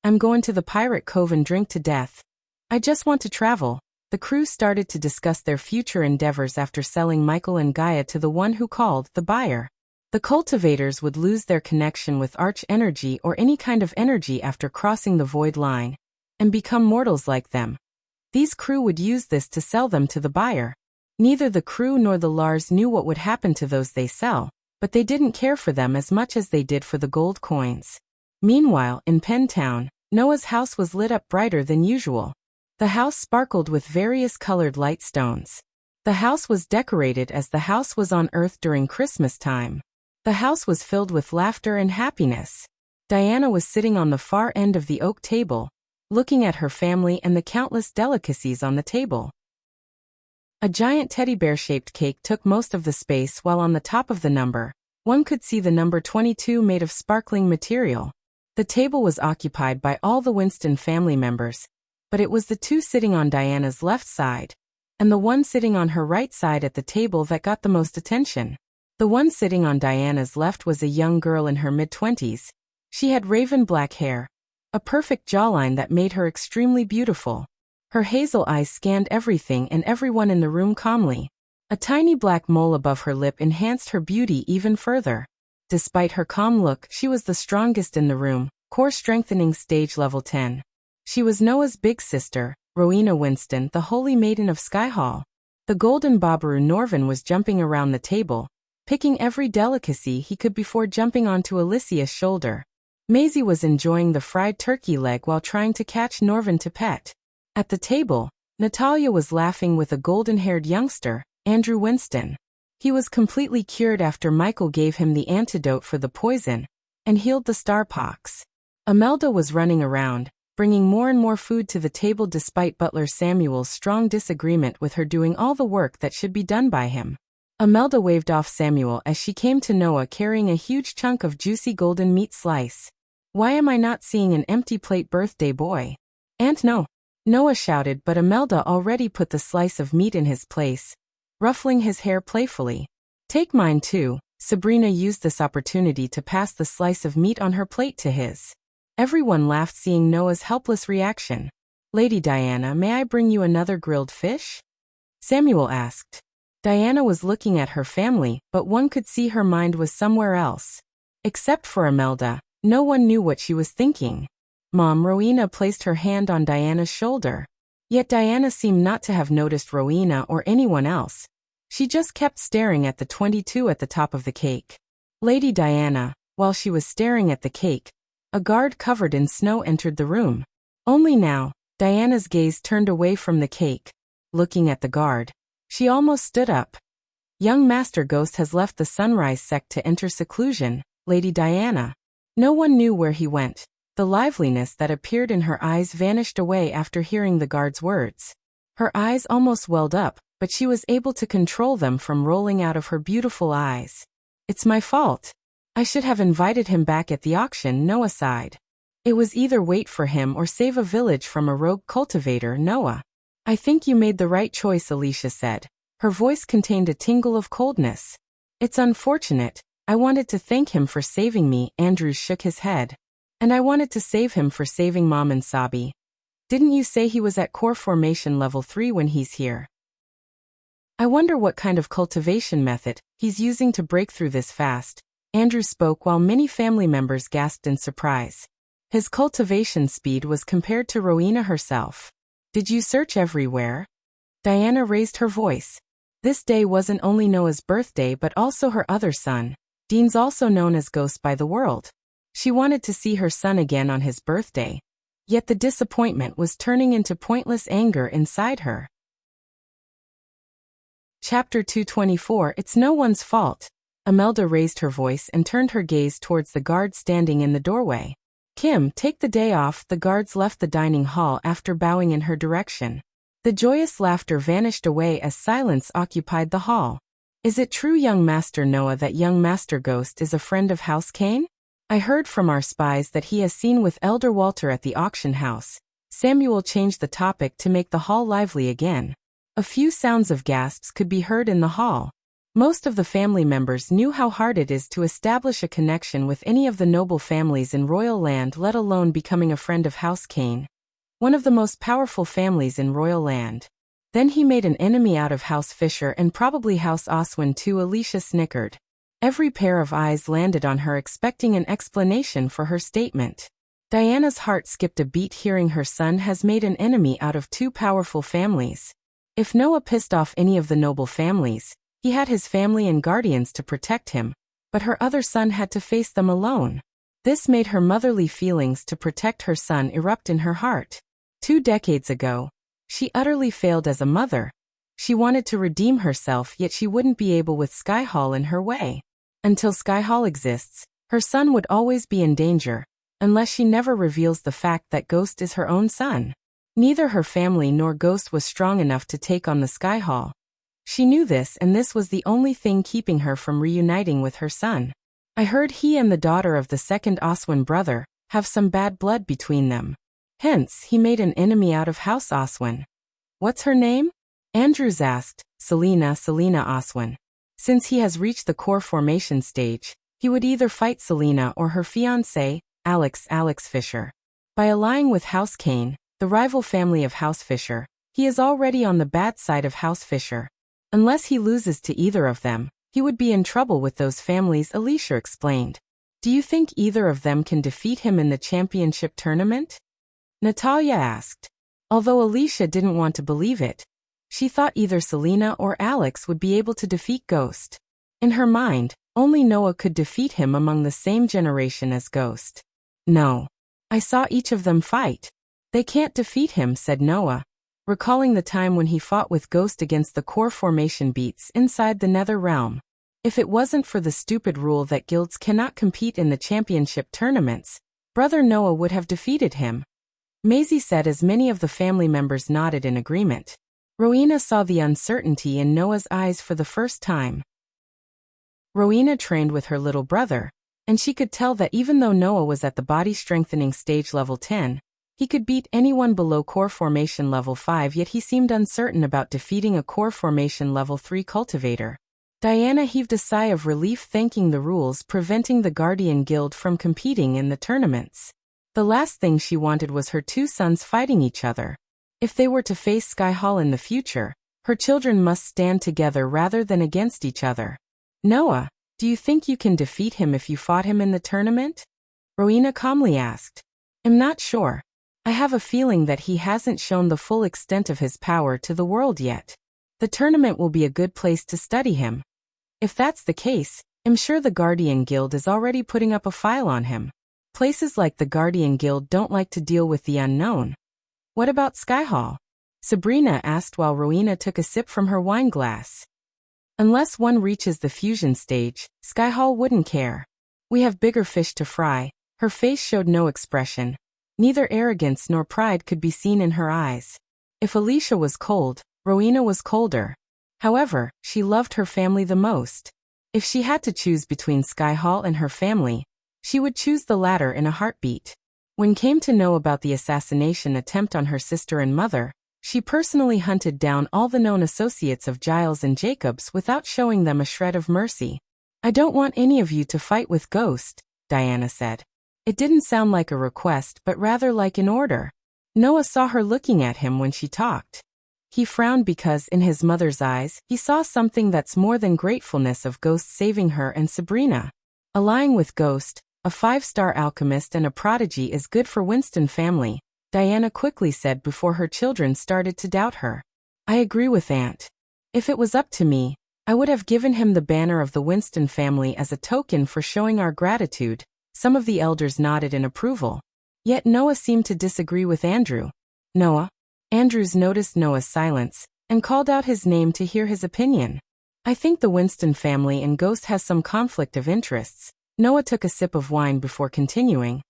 I'm going to the Pirate Cove and drink to death. I just want to travel. The crew started to discuss their future endeavors after selling Michael and Gaia to the one who called the buyer. The cultivators would lose their connection with arch energy or any kind of energy after crossing the void line, and become mortals like them. These crew would use this to sell them to the buyer. Neither the crew nor the Lars knew what would happen to those they sell, but they didn't care for them as much as they did for the gold coins. Meanwhile, in Penn Town, Noah's house was lit up brighter than usual. The house sparkled with various colored light stones. The house was decorated as the house was on Earth during Christmas time. The house was filled with laughter and happiness. Diana was sitting on the far end of the oak table, looking at her family and the countless delicacies on the table. A giant teddy bear-shaped cake took most of the space, while on the top of the number, one could see the number 22 made of sparkling material. The table was occupied by all the Winston family members, but it was the 2 sitting on Diana's left side, and the one sitting on her right side at the table that got the most attention. The one sitting on Diana's left was a young girl in her mid-20s. She had raven black hair, a perfect jawline that made her extremely beautiful. Her hazel eyes scanned everything and everyone in the room calmly. A tiny black mole above her lip enhanced her beauty even further. Despite her calm look, she was the strongest in the room, core strengthening stage level 10. She was Noah's big sister, Rowena Winston, the holy maiden of Skyhall. The golden Babaru Norvin was jumping around the table, picking every delicacy he could before jumping onto Alicia's shoulder. Maisie was enjoying the fried turkey leg while trying to catch Norvin to pet. At the table, Natalia was laughing with a golden-haired youngster, Andrew Winston. He was completely cured after Michael gave him the antidote for the poison and healed the starpox. Imelda was running around, bringing more and more food to the table despite butler Samuel's strong disagreement with her doing all the work that should be done by him. Imelda waved off Samuel as she came to Noah carrying a huge chunk of juicy golden meat slice. Why am I not seeing an empty plate, birthday boy? Aunt, no. Noah shouted, but Imelda already put the slice of meat in his place, ruffling his hair playfully. Take mine too. Sabrina used this opportunity to pass the slice of meat on her plate to his. Everyone laughed seeing Noah's helpless reaction. Lady Diana, may I bring you another grilled fish? Samuel asked. Diana was looking at her family, but one could see her mind was somewhere else. Except for Imelda, no one knew what she was thinking. Mom, Rowena placed her hand on Diana's shoulder. Yet Diana seemed not to have noticed Rowena or anyone else. She just kept staring at the 22 at the top of the cake. Lady Diana, while she was staring at the cake, a guard covered in snow entered the room. Only now, Diana's gaze turned away from the cake. Looking at the guard, she almost stood up. Young Master Ghost has left the Sunrise sect to enter seclusion, Lady Diana. No one knew where he went. The liveliness that appeared in her eyes vanished away after hearing the guard's words. Her eyes almost welled up, but she was able to control them from rolling out of her beautiful eyes. It's my fault. I should have invited him back at the auction, Noah sighed. It was either wait for him or save a village from a rogue cultivator, Noah. I think you made the right choice, Alicia said. Her voice contained a tingle of coldness. It's unfortunate. I wanted to thank him for saving me, Andrew shook his head. And I wanted to save him for saving Mom and Sabi. Didn't you say he was at core formation level 3 when he's here? I wonder what kind of cultivation method he's using to break through this fast. Andrew spoke while many family members gasped in surprise. His cultivation speed was compared to Rowena herself. Did you search everywhere? Diana raised her voice. This day wasn't only Noah's birthday but also her other son, Dean's, also known as Ghost by the world. She wanted to see her son again on his birthday. Yet the disappointment was turning into pointless anger inside her. Chapter 224. It's no one's fault. Imelda raised her voice and turned her gaze towards the guard standing in the doorway. Kim, take the day off. The guards left the dining hall after bowing in her direction. The joyous laughter vanished away as silence occupied the hall. Is it true, young Master Noah, that young Master Ghost is a friend of House Kane? I heard from our spies that he has seen with Elder Walter at the auction house. Samuel changed the topic to make the hall lively again. A few sounds of gasps could be heard in the hall. Most of the family members knew how hard it is to establish a connection with any of the noble families in royal land, let alone becoming a friend of House Kane, one of the most powerful families in royal land. Then he made an enemy out of House Fisher and probably House Oswin too. Alicia snickered. Every pair of eyes landed on her, expecting an explanation for her statement. Diana's heart skipped a beat hearing her son has made an enemy out of two powerful families. If Noah pissed off any of the noble families, he had his family and guardians to protect him, but her other son had to face them alone. This made her motherly feelings to protect her son erupt in her heart. 2 decades ago, she utterly failed as a mother. She wanted to redeem herself, yet she wouldn't be able with Sky Hall in her way. Until Sky Hall exists, her son would always be in danger, unless she never reveals the fact that Ghost is her own son. Neither her family nor Ghost was strong enough to take on the Sky Hall. She knew this, and this was the only thing keeping her from reuniting with her son. I heard he and the daughter of the second Oswin brother have some bad blood between them. Hence, he made an enemy out of House Oswin. What's her name? Andrews asked. Selena Oswin. Since he has reached the core formation stage, he would either fight Selena or her fiancé, Alex Fisher. By allying with House Kane, the rival family of House Fisher, he is already on the bad side of House Fisher. Unless he loses to either of them, he would be in trouble with those families, Alicia explained. Do you think either of them can defeat him in the championship tournament? Natalia asked. Although Alicia didn't want to believe it, she thought either Selena or Alex would be able to defeat Ghost. In her mind, only Noah could defeat him among the same generation as Ghost. No. I saw each of them fight. They can't defeat him, said Noah, recalling the time when he fought with Ghost against the core formation beats inside the Nether Realm. If it wasn't for the stupid rule that guilds cannot compete in the championship tournaments, Brother Noah would have defeated him. Maisie said as many of the family members nodded in agreement. Rowena saw the uncertainty in Noah's eyes for the first time. Rowena trained with her little brother, and she could tell that even though Noah was at the body strengthening stage level 10, he could beat anyone below core formation level 5, yet he seemed uncertain about defeating a core formation level 3 cultivator. Diana heaved a sigh of relief, thanking the rules preventing the Guardian Guild from competing in the tournaments. The last thing she wanted was her two sons fighting each other. If they were to face Sky Hall in the future, her children must stand together rather than against each other. Noah, do you think you can defeat him if you fought him in the tournament? Rowena calmly asked. I'm not sure. I have a feeling that he hasn't shown the full extent of his power to the world yet. The tournament will be a good place to study him. If that's the case, I'm sure the Guardian Guild is already putting up a file on him. Places like the Guardian Guild don't like to deal with the unknown. What about Sky Hall? Sabrina asked while Rowena took a sip from her wine glass. Unless one reaches the fusion stage, Sky Hall wouldn't care. We have bigger fish to fry. Her face showed no expression. Neither arrogance nor pride could be seen in her eyes. If Alicia was cold, Rowena was colder. However, she loved her family the most. If she had to choose between Sky Hall and her family, she would choose the latter in a heartbeat. When came to know about the assassination attempt on her sister and mother, she personally hunted down all the known associates of Giles and Jacobs without showing them a shred of mercy. I don't want any of you to fight with Ghost, Diana said. It didn't sound like a request but rather like an order. Noah saw her looking at him when she talked. He frowned because in his mother's eyes, he saw something that's more than gratefulness of Ghost saving her and Sabrina. Allying with Ghost, a 5-star alchemist and a prodigy, is good for Winston family, Diana quickly said before her children started to doubt her. I agree with Aunt. If it was up to me, I would have given him the banner of the Winston family as a token for showing our gratitude. Some of the elders nodded in approval. Yet Noah seemed to disagree with Andrew. Noah? Andrews noticed Noah's silence and called out his name to hear his opinion. I think the Winston family and Ghost has some conflict of interests. Noah took a sip of wine before continuing.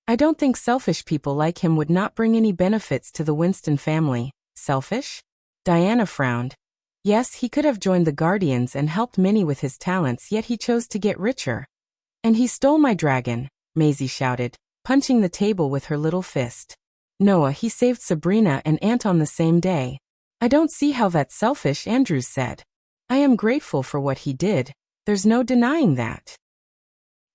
I don't think selfish people like him would not bring any benefits to the Winston family. Selfish? Diana frowned. Yes, he could have joined the Guardians and helped Minnie with his talents, yet he chose to get richer. And he stole my dragon, Maisie shouted, punching the table with her little fist. Noah, he saved Sabrina and Aunt on the same day. I don't see how that's selfish, Andrews said. I am grateful for what he did. There's no denying that.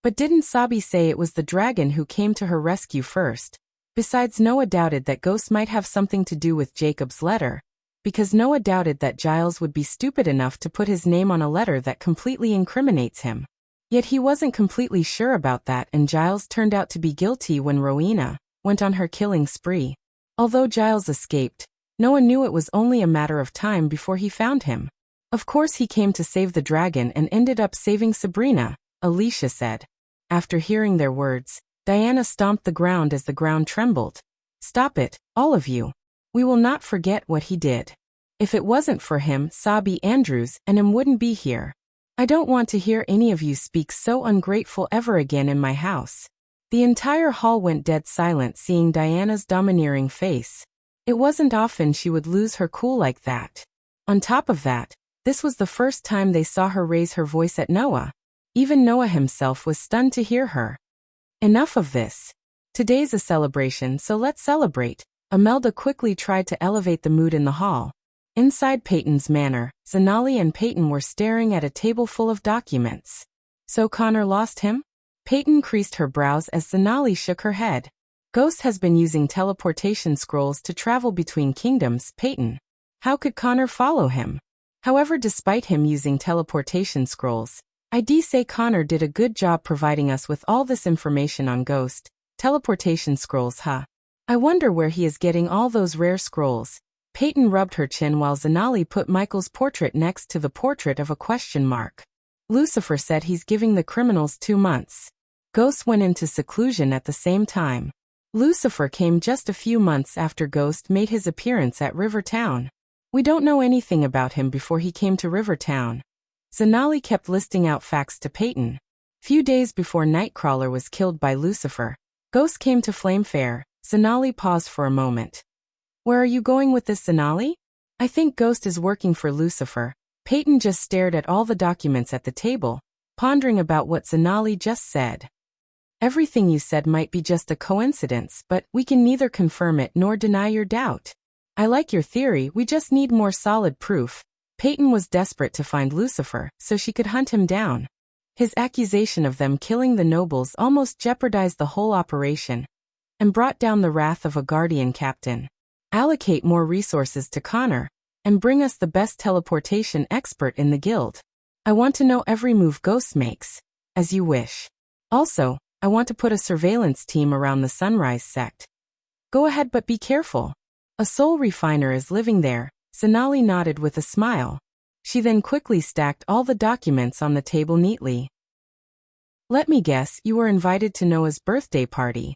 But didn't Sabi say it was the dragon who came to her rescue first? Besides, Noah doubted that Ghost might have something to do with Jacob's letter, because Noah doubted that Giles would be stupid enough to put his name on a letter that completely incriminates him. Yet he wasn't completely sure about that, and Giles turned out to be guilty when Rowena went on her killing spree. Although Giles escaped, Noah knew it was only a matter of time before he found him. Of course he came to save the dragon and ended up saving Sabrina, Alicia said. After hearing their words, Diana stomped the ground as the ground trembled. Stop it, all of you. We will not forget what he did. If it wasn't for him, Sabi, Andrews, and him wouldn't be here. I don't want to hear any of you speak so ungrateful ever again in my house. The entire hall went dead silent, seeing Diana's domineering face. It wasn't often she would lose her cool like that. On top of that, this was the first time they saw her raise her voice at Noah. Even Noah himself was stunned to hear her. Enough of this. Today's a celebration, so let's celebrate. Imelda quickly tried to elevate the mood in the hall. Inside Peyton's manor, Zanali and Peyton were staring at a table full of documents. So Connor lost him? Peyton creased her brows as Zanali shook her head. Ghost has been using teleportation scrolls to travel between kingdoms, Peyton. How could Connor follow him? However, despite him using teleportation scrolls, I'd say Connor did a good job providing us with all this information on Ghost. Teleportation scrolls, huh? I wonder where he is getting all those rare scrolls. Peyton rubbed her chin while Zanali put Michael's portrait next to the portrait of a question mark. Lucifer said he's giving the criminals 2 months. Ghost went into seclusion at the same time. Lucifer came just a few months after Ghost made his appearance at Rivertown. We don't know anything about him before he came to Rivertown. Zanali kept listing out facts to Peyton. Few days before Nightcrawler was killed by Lucifer, Ghost came to Flamefair. Zanali paused for a moment. Where are you going with this, Zanali? I think Ghost is working for Lucifer. Peyton just stared at all the documents at the table, pondering about what Zanali just said. Everything you said might be just a coincidence, but we can neither confirm it nor deny your doubt. I like your theory, we just need more solid proof. Peyton was desperate to find Lucifer so she could hunt him down. His accusation of them killing the nobles almost jeopardized the whole operation and brought down the wrath of a Guardian captain. Allocate more resources to Connor and bring us the best teleportation expert in the guild. I want to know every move Ghost makes. As you wish. Also, I want to put a surveillance team around the Sunrise sect. Go ahead, but be careful. A soul refiner is living there. Zanali nodded with a smile. She then quickly stacked all the documents on the table neatly. Let me guess, you were invited to Noah's birthday party.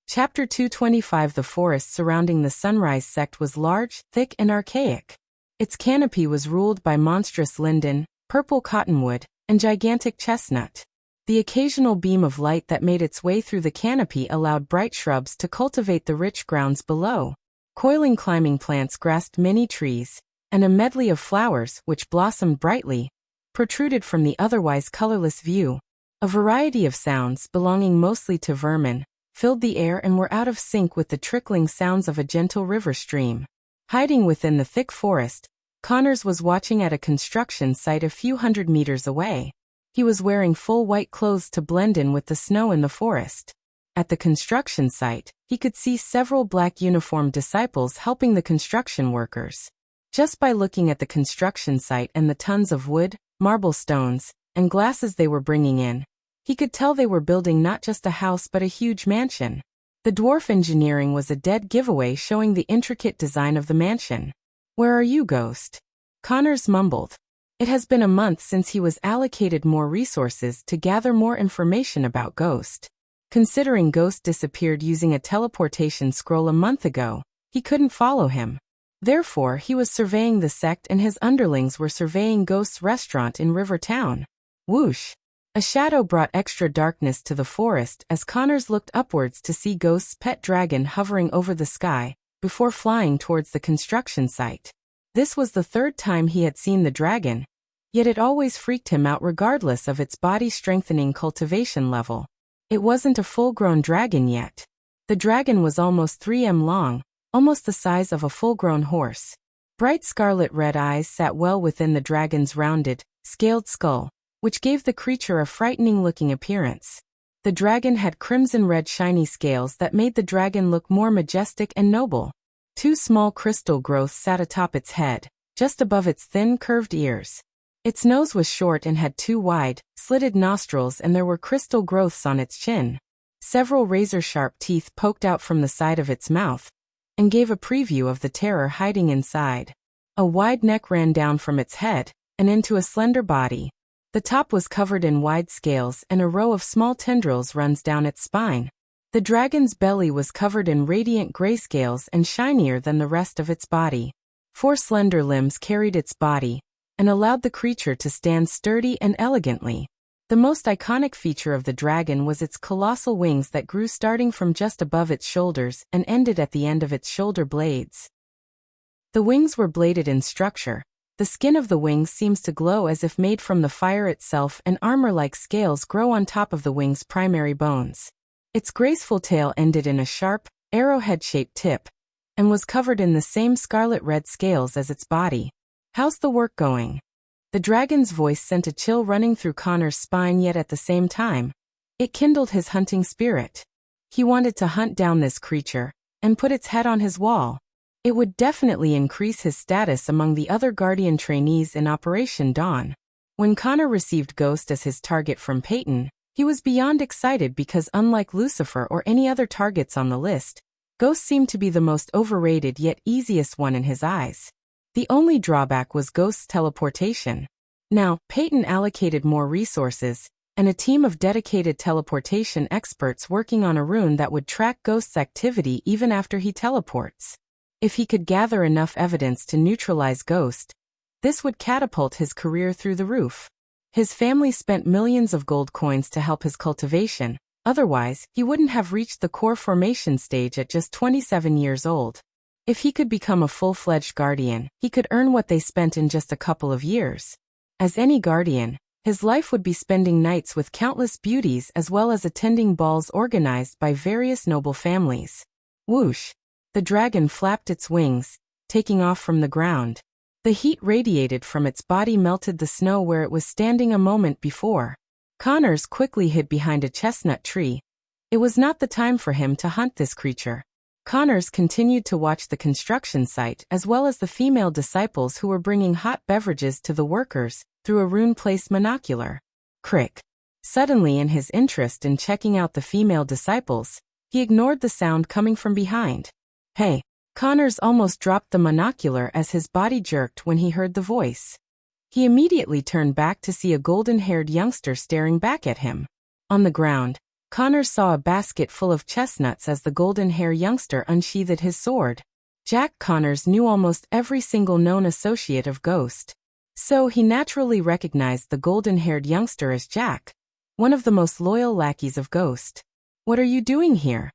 Chapter 225. The forest surrounding the Sunrise sect was large, thick, and archaic. Its canopy was ruled by monstrous linden, purple cottonwood, and gigantic chestnut. The occasional beam of light that made its way through the canopy allowed bright shrubs to cultivate the rich grounds below. Coiling climbing plants grasped many trees, and a medley of flowers, which blossomed brightly, protruded from the otherwise colorless view. A variety of sounds, belonging mostly to vermin, filled the air and were out of sync with the trickling sounds of a gentle river stream. Hiding within the thick forest, Connors was watching at a construction site a few hundred meters away. He was wearing full white clothes to blend in with the snow in the forest. At the construction site, he could see several black uniformed disciples helping the construction workers. Just by looking at the construction site and the tons of wood, marble stones, and glasses they were bringing in, he could tell they were building not just a house but a huge mansion. The dwarf engineering was a dead giveaway, showing the intricate design of the mansion. "Where are you, Ghost?" Connors mumbled. It has been a month since he was allocated more resources to gather more information about Ghost. Considering Ghost disappeared using a teleportation scroll a month ago, he couldn't follow him. Therefore, he was surveying the sect and his underlings were surveying Ghost's restaurant in River Town. Whoosh! A shadow brought extra darkness to the forest as Connors looked upwards to see Ghost's pet dragon hovering over the sky, before flying towards the construction site. This was the third time he had seen the dragon, yet it always freaked him out regardless of its body-strengthening cultivation level. It wasn't a full-grown dragon yet. The dragon was almost 3 m long, almost the size of a full-grown horse. Bright scarlet-red eyes sat well within the dragon's rounded, scaled skull, which gave the creature a frightening-looking appearance. The dragon had crimson-red shiny scales that made the dragon look more majestic and noble. 2 small crystal growths sat atop its head, just above its thin, curved ears. Its nose was short and had 2 wide, slitted nostrils, and there were crystal growths on its chin. Several razor-sharp teeth poked out from the side of its mouth, and gave a preview of the terror hiding inside. A wide neck ran down from its head, and into a slender body. The top was covered in wide scales and a row of small tendrils runs down its spine. The dragon's belly was covered in radiant gray scales and shinier than the rest of its body. 4 slender limbs carried its body, and allowed the creature to stand sturdy and elegantly. The most iconic feature of the dragon was its colossal wings that grew starting from just above its shoulders and ended at the end of its shoulder blades. The wings were bladed in structure. The skin of the wings seems to glow as if made from the fire itself, and armor-like scales grow on top of the wings' primary bones. Its graceful tail ended in a sharp, arrowhead-shaped tip, and was covered in the same scarlet-red scales as its body. "How's the work going?" The dragon's voice sent a chill running through Connor's spine, yet at the same time, it kindled his hunting spirit. He wanted to hunt down this creature, and put its head on his wall. It would definitely increase his status among the other Guardian trainees in Operation Dawn. When Connor received Ghost as his target from Peyton, he was beyond excited because unlike Lucifer or any other targets on the list, Ghost seemed to be the most overrated yet easiest one in his eyes. The only drawback was Ghost's teleportation. Now, Peyton allocated more resources, and a team of dedicated teleportation experts working on a rune that would track Ghost's activity even after he teleports. If he could gather enough evidence to neutralize Ghost, this would catapult his career through the roof. His family spent millions of gold coins to help his cultivation, otherwise, he wouldn't have reached the core formation stage at just 27 years old. If he could become a full-fledged Guardian, he could earn what they spent in just a couple of years. As any Guardian, his life would be spending nights with countless beauties as well as attending balls organized by various noble families. Whoosh! The dragon flapped its wings, taking off from the ground. The heat radiated from its body melted the snow where it was standing a moment before. Connors quickly hid behind a chestnut tree. It was not the time for him to hunt this creature. Connors continued to watch the construction site as well as the female disciples who were bringing hot beverages to the workers through a rune-placed monocular. Crick. Suddenly, in his interest in checking out the female disciples, he ignored the sound coming from behind. "Hey!" Connors almost dropped the monocular as his body jerked when he heard the voice. He immediately turned back to see a golden-haired youngster staring back at him. On the ground, Connors saw a basket full of chestnuts as the golden-haired youngster unsheathed his sword. Jack Connors knew almost every single known associate of Ghost, so he naturally recognized the golden-haired youngster as Jack, one of the most loyal lackeys of Ghost. "What are you doing here?"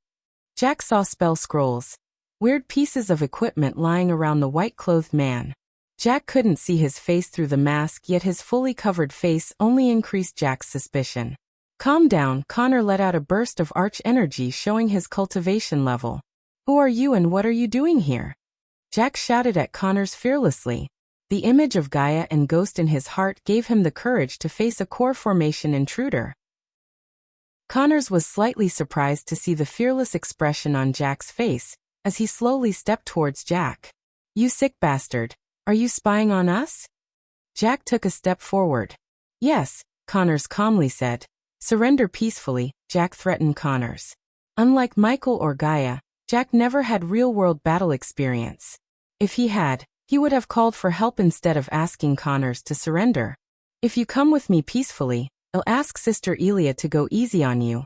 Jack saw spell scrolls, weird pieces of equipment lying around the white-clothed man. Jack couldn't see his face through the mask, yet his fully covered face only increased Jack's suspicion. "Calm down," Connor let out a burst of arch energy showing his cultivation level. "Who are you and what are you doing here?" Jack shouted at Connors fearlessly. The image of Gaia and Ghost in his heart gave him the courage to face a core formation intruder. Connors was slightly surprised to see the fearless expression on Jack's face as he slowly stepped towards Jack. "You sick bastard, are you spying on us?" Jack took a step forward. "Yes," Connors calmly said. "Surrender peacefully," Jack threatened Connors. Unlike Michael or Gaia, Jack never had real-world battle experience. If he had, he would have called for help instead of asking Connors to surrender. If you come with me peacefully, I'll ask Sister Elia to go easy on you.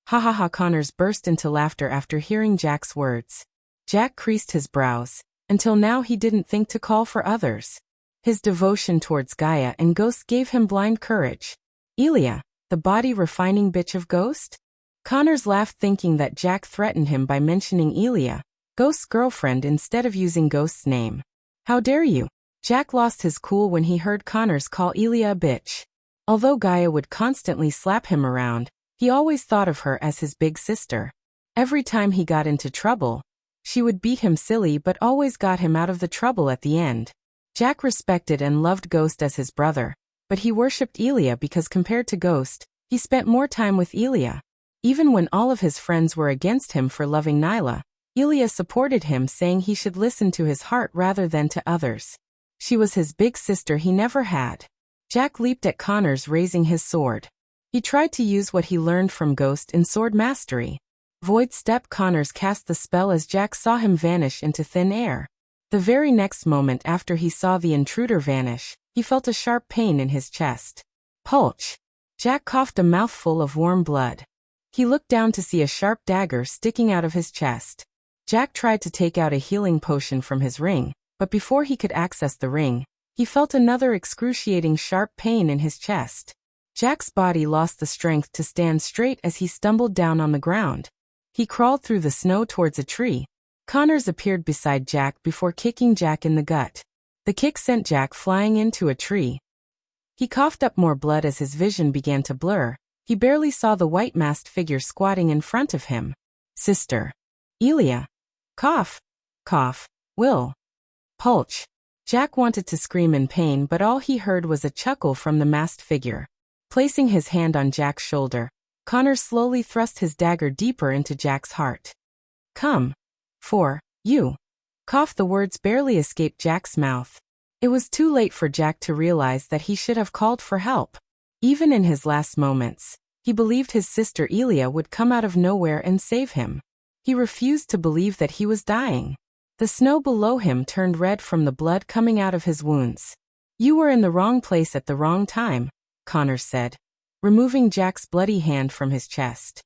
Ha ha ha! Connors burst into laughter after hearing Jack's words. Jack creased his brows. Until now he didn't think to call for others. His devotion towards Gaia and Ghost gave him blind courage. Elia, the body-refining bitch of Ghost? Connors laughed thinking that Jack threatened him by mentioning Elia, Ghost's girlfriend, instead of using Ghost's name. How dare you? Jack lost his cool when he heard Connors call Elia a bitch. Although Gaia would constantly slap him around, he always thought of her as his big sister. Every time he got into trouble, she would beat him silly but always got him out of the trouble at the end. Jack respected and loved Ghost as his brother, but he worshipped Elia because compared to Ghost, he spent more time with Elia. Even when all of his friends were against him for loving Nyla, Elia supported him, saying he should listen to his heart rather than to others. She was his big sister he never had. Jack leaped at Connors, raising his sword. He tried to use what he learned from Ghost in sword mastery. Void Step. Connors cast the spell as Jack saw him vanish into thin air. The very next moment after he saw the intruder vanish, he felt a sharp pain in his chest. Pulch. Jack coughed a mouthful of warm blood. He looked down to see a sharp dagger sticking out of his chest. Jack tried to take out a healing potion from his ring, but before he could access the ring, he felt another excruciating sharp pain in his chest. Jack's body lost the strength to stand straight as he stumbled down on the ground. He crawled through the snow towards a tree. Connors appeared beside Jack before kicking Jack in the gut. The kick sent Jack flying into a tree. He coughed up more blood as his vision began to blur. He barely saw the white-masked figure squatting in front of him. Sister Elia. Cough. Cough. Will. Pulch. Jack wanted to scream in pain, but all he heard was a chuckle from the masked figure. Placing his hand on Jack's shoulder, Connors slowly thrust his dagger deeper into Jack's heart. Come. For you. Cough. The words barely escaped Jack's mouth. It was too late for Jack to realize that he should have called for help. Even in his last moments, he believed his sister Elia would come out of nowhere and save him. He refused to believe that he was dying. The snow below him turned red from the blood coming out of his wounds. You were in the wrong place at the wrong time, Connors said, removing Jack's bloody hand from his chest.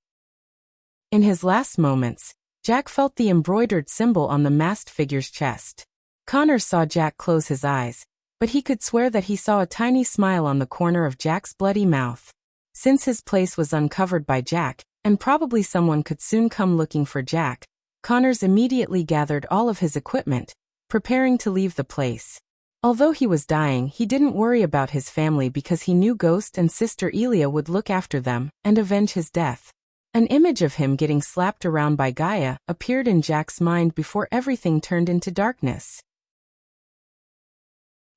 In his last moments, Jack felt the embroidered symbol on the masked figure's chest. Connors saw Jack close his eyes, but he could swear that he saw a tiny smile on the corner of Jack's bloody mouth. Since his place was uncovered by Jack, and probably someone could soon come looking for Jack, Connors immediately gathered all of his equipment, preparing to leave the place. Although he was dying, he didn't worry about his family because he knew Ghost and Sister Elia would look after them and avenge his death. An image of him getting slapped around by Gaia appeared in Jack's mind before everything turned into darkness.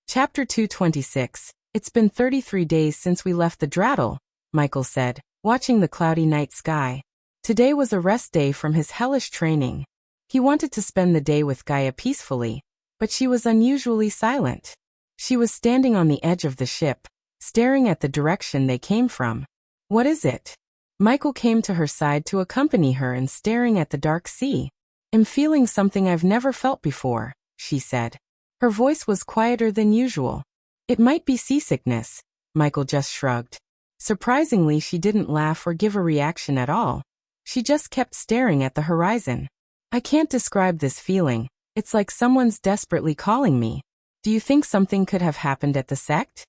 Chapter 226. It's been 33 days since we left the Draddle, Michael said, watching the cloudy night sky. Today was a rest day from his hellish training. He wanted to spend the day with Gaia peacefully, but she was unusually silent. She was standing on the edge of the ship, staring at the direction they came from. What is it? Michael came to her side to accompany her and staring at the dark sea. I'm feeling something I've never felt before, she said. Her voice was quieter than usual. It might be seasickness, Michael just shrugged. Surprisingly, she didn't laugh or give a reaction at all. She just kept staring at the horizon. I can't describe this feeling. It's like someone's desperately calling me. Do you think something could have happened at the sect?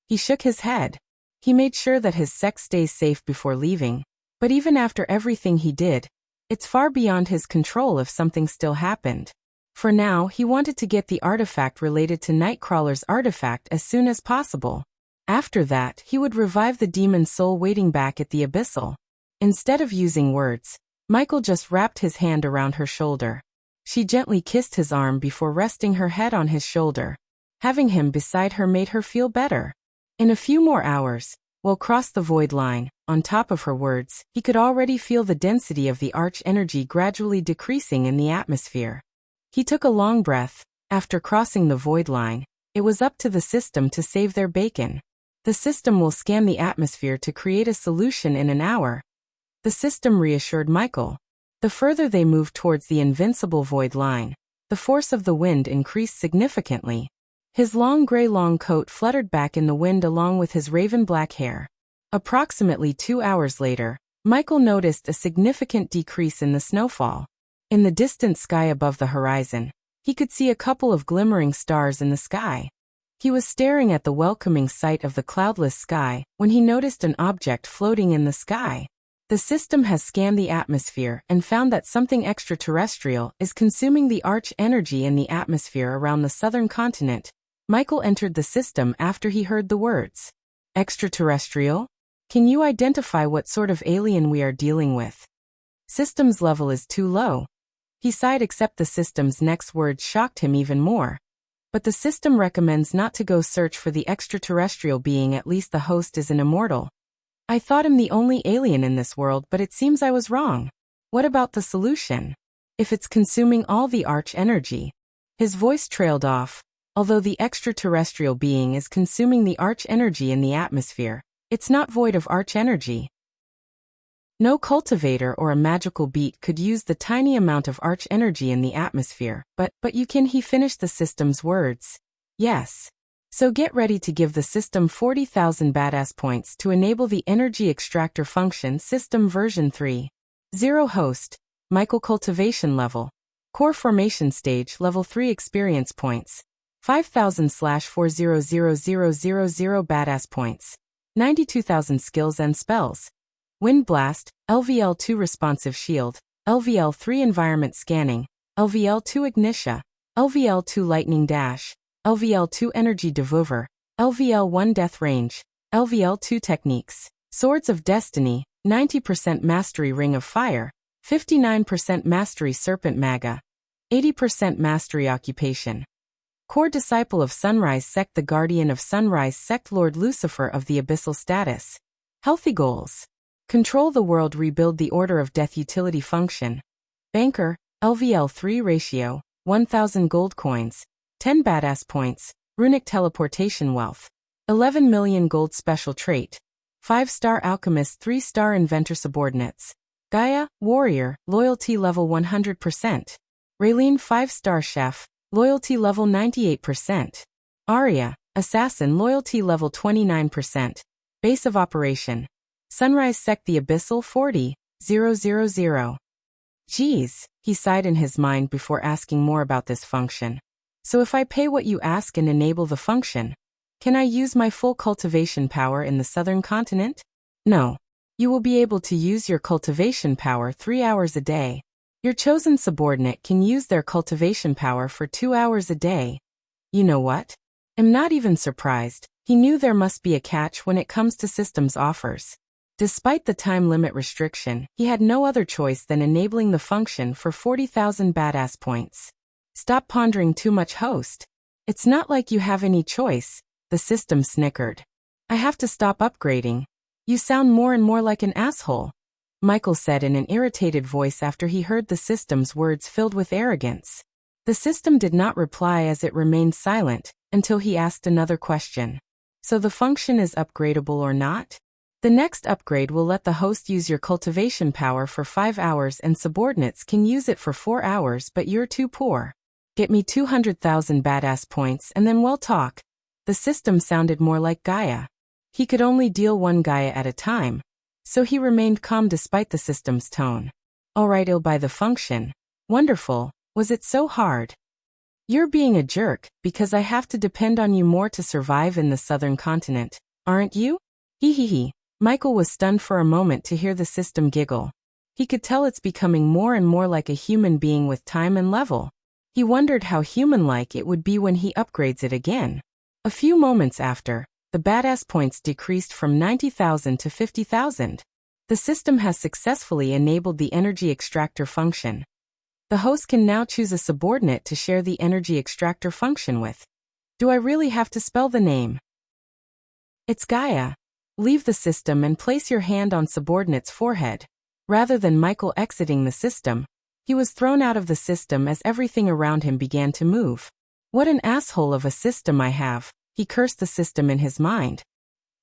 He shook his head. He made sure that his sect stays safe before leaving. But even after everything he did, it's far beyond his control if something still happened. For now, he wanted to get the artifact related to Nightcrawler's artifact as soon as possible. After that, he would revive the demon soul waiting back at the abyssal. Instead of using words, Michael just wrapped his hand around her shoulder. She gently kissed his arm before resting her head on his shoulder. Having him beside her made her feel better. In a few more hours, we'll cross the void line. On top of her words, he could already feel the density of the arch energy gradually decreasing in the atmosphere. He took a long breath. After crossing the void line, it was up to the system to save their bacon. The system will scan the atmosphere to create a solution in an hour. The system reassured Michael. The further they moved towards the invincible void line, the force of the wind increased significantly. His long gray long coat fluttered back in the wind along with his raven-black hair. Approximately 2 hours later, Michael noticed a significant decrease in the snowfall. In the distant sky above the horizon, he could see a couple of glimmering stars in the sky. He was staring at the welcoming sight of the cloudless sky when he noticed an object floating in the sky. The system has scanned the atmosphere and found that something extraterrestrial is consuming the arch energy in the atmosphere around the southern continent. Michael entered the system after he heard the words. Extraterrestrial? Can you identify what sort of alien we are dealing with? System's level is too low. He sighed, except the system's next words shocked him even more. But the system recommends not to go search for the extraterrestrial being, at least the host is an immortal. I thought him the only alien in this world, but it seems I was wrong. What about the solution? If it's consuming all the arch energy? His voice trailed off. Although the extraterrestrial being is consuming the arch energy in the atmosphere, it's not void of arch energy. No cultivator or a magical beat could use the tiny amount of arch energy in the atmosphere, but you can. He finished the system's words. Yes. So get ready to give the system 40,000 badass points to enable the energy extractor function. System version 3.0 host, Michael cultivation level, core formation stage level 3 experience points, 5,000/400,000 badass points, 92,000 skills and spells. Wind Blast, LVL2 Responsive Shield, LVL3 Environment Scanning, LVL2 Ignitia, LVL2 Lightning Dash, LVL2 Energy Devolver, LVL1 Death Range, LVL2 Techniques, Swords of Destiny, 90% Mastery Ring of Fire, 59% Mastery Serpent Maga, 80% Mastery Occupation. Core Disciple of Sunrise Sect, the Guardian of Sunrise Sect, Lord Lucifer of the Abyssal Status. Healthy Goals. Control the world, rebuild the Order of Death. Utility function. Banker, LVL3 ratio, 1,000 gold coins, 10 badass points, runic teleportation wealth, 11 million gold. Special trait. 5-star alchemist, 3-star inventor. Subordinates. Gaia, warrior, loyalty level 100%. Raylene, 5-star chef, loyalty level 98%. Arya, assassin, loyalty level 29%. Base of operation. Sunrise Sect, the Abyssal 40,000. Geez, he sighed in his mind before asking more about this function. So if I pay what you ask and enable the function, can I use my full cultivation power in the southern continent? No. You will be able to use your cultivation power 3 hours a day. Your chosen subordinate can use their cultivation power for 2 hours a day. You know what? I'm not even surprised. He knew there must be a catch when it comes to systems offers. Despite the time limit restriction, he had no other choice than enabling the function for 40,000 badass points. Stop pondering too much, host. It's not like you have any choice, the system snickered. I have to stop upgrading. You sound more and more like an asshole, Michael said in an irritated voice after he heard the system's words filled with arrogance. The system did not reply as it remained silent until he asked another question. So the function is upgradable or not? The next upgrade will let the host use your cultivation power for 5 hours and subordinates can use it for 4 hours, but you're too poor. Get me 200,000 badass points and then we'll talk. The system sounded more like Gaia. He could only deal one Gaia at a time, so he remained calm despite the system's tone. Alright, I'll buy the function. Wonderful. Was it so hard? You're being a jerk, because I have to depend on you more to survive in the southern continent, aren't you? Hee. Michael was stunned for a moment to hear the system giggle. He could tell it's becoming more and more like a human being with time and level. He wondered how human-like it would be when he upgrades it again. A few moments after, the badass points decreased from 90,000 to 50,000. The system has successfully enabled the energy extractor function. The host can now choose a subordinate to share the energy extractor function with. Do I really have to spell the name? It's Gaia. Leave the system and place your hand on subordinate's forehead. Rather than Michael exiting the system, he was thrown out of the system as everything around him began to move. What an asshole of a system I have, he cursed the system in his mind.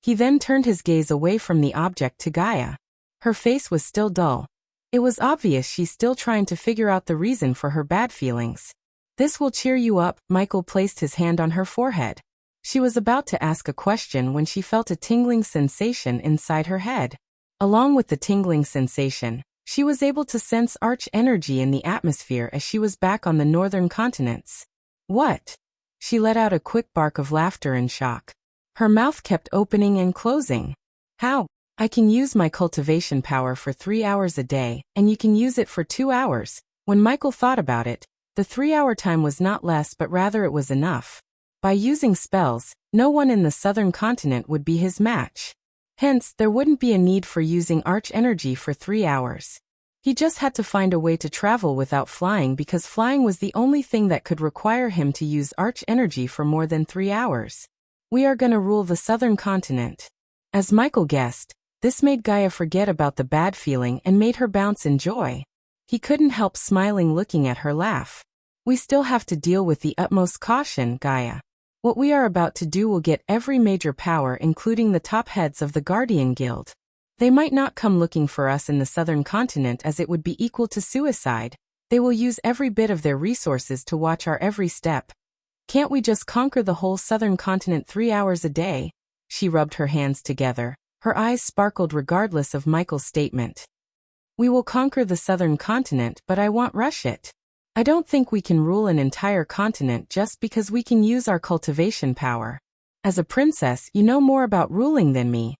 He then turned his gaze away from the object to Gaia. Her face was still dull. It was obvious she's still trying to figure out the reason for her bad feelings. This will cheer you up, Michael placed his hand on her forehead. She was about to ask a question when she felt a tingling sensation inside her head. Along with the tingling sensation, she was able to sense arch energy in the atmosphere as she was back on the northern continents. What? She let out a quick bark of laughter in shock. Her mouth kept opening and closing. How? I can use my cultivation power for 3 hours a day, and you can use it for 2 hours. When Michael thought about it, the 3-hour time was not less but rather it was enough. By using spells, no one in the southern continent would be his match. Hence, there wouldn't be a need for using arch energy for 3 hours. He just had to find a way to travel without flying because flying was the only thing that could require him to use arch energy for more than 3 hours. We are gonna rule the southern continent. As Michael guessed, this made Gaia forget about the bad feeling and made her bounce in joy. He couldn't help smiling looking at her laugh. We still have to deal with the utmost caution, Gaia. What we are about to do will get every major power including the top heads of the Guardian Guild. They might not come looking for us in the southern continent as it would be equal to suicide. They will use every bit of their resources to watch our every step. Can't we just conquer the whole southern continent 3 hours a day? She rubbed her hands together. Her eyes sparkled regardless of Michael's statement. We will conquer the southern continent, but I won't rush it. I don't think we can rule an entire continent just because we can use our cultivation power. As a princess, you know more about ruling than me.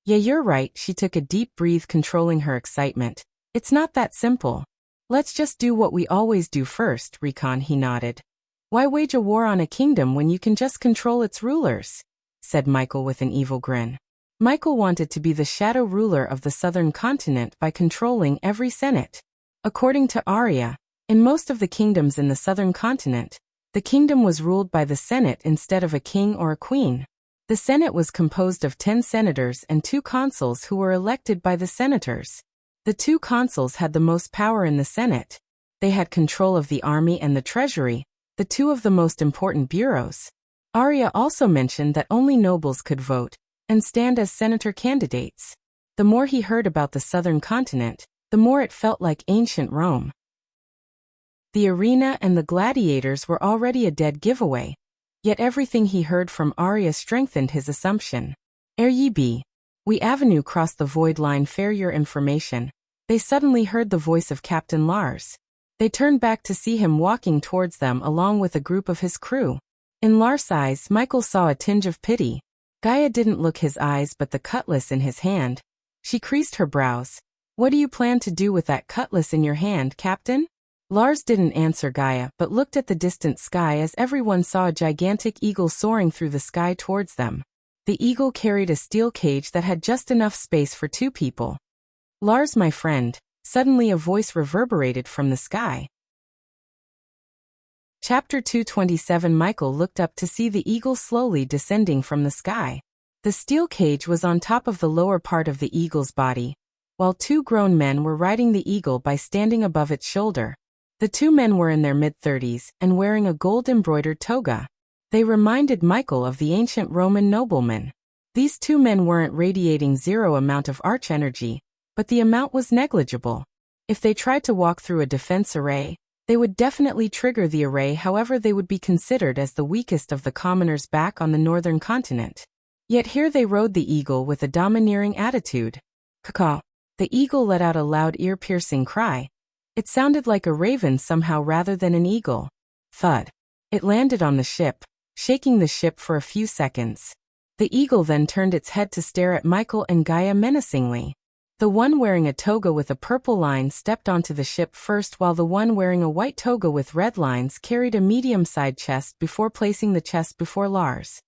Yeah, you're right, she took a deep breath controlling her excitement. It's not that simple. Let's just do what we always do first, Recon, he nodded. Why wage a war on a kingdom when you can just control its rulers? Said Michael with an evil grin. Michael wanted to be the shadow ruler of the southern continent by controlling every senate. According to Arya, in most of the kingdoms in the southern continent, the kingdom was ruled by the Senate instead of a king or a queen. The Senate was composed of 10 senators and 2 consuls who were elected by the senators. The 2 consuls had the most power in the Senate. They had control of the army and the treasury, the 2 of the most important bureaus. Arya also mentioned that only nobles could vote and stand as senator candidates. The more he heard about the southern continent, the more it felt like ancient Rome. The arena and the gladiators were already a dead giveaway, yet everything he heard from Arya strengthened his assumption. Ere ye be, we avenue crossed the void line fair your information. They suddenly heard the voice of Captain Lars. They turned back to see him walking towards them along with a group of his crew. In Lars' eyes, Michael saw a tinge of pity. Gaia didn't look his eyes but the cutlass in his hand. She creased her brows. What do you plan to do with that cutlass in your hand, Captain? Lars didn't answer Gaia but looked at the distant sky as everyone saw a gigantic eagle soaring through the sky towards them. The eagle carried a steel cage that had just enough space for 2 people. Lars, my friend, suddenly a voice reverberated from the sky. Chapter 227. Michael looked up to see the eagle slowly descending from the sky. The steel cage was on top of the lower part of the eagle's body, while 2 grown men were riding the eagle by standing above its shoulder. The 2 men were in their mid-30s and wearing a gold-embroidered toga. They reminded Michael of the ancient Roman noblemen. These 2 men weren't radiating 0 amount of arch energy, but the amount was negligible. If they tried to walk through a defense array, they would definitely trigger the array, however they would be considered as the weakest of the commoners back on the northern continent. Yet here they rode the eagle with a domineering attitude. Caw. The eagle let out a loud ear-piercing cry. It sounded like a raven somehow rather than an eagle. Thud. It landed on the ship, shaking the ship for a few seconds. The eagle then turned its head to stare at Michael and Gaia menacingly. The one wearing a toga with a purple line stepped onto the ship first, while the one wearing a white toga with red lines carried a medium-sized chest before placing the chest before Lars.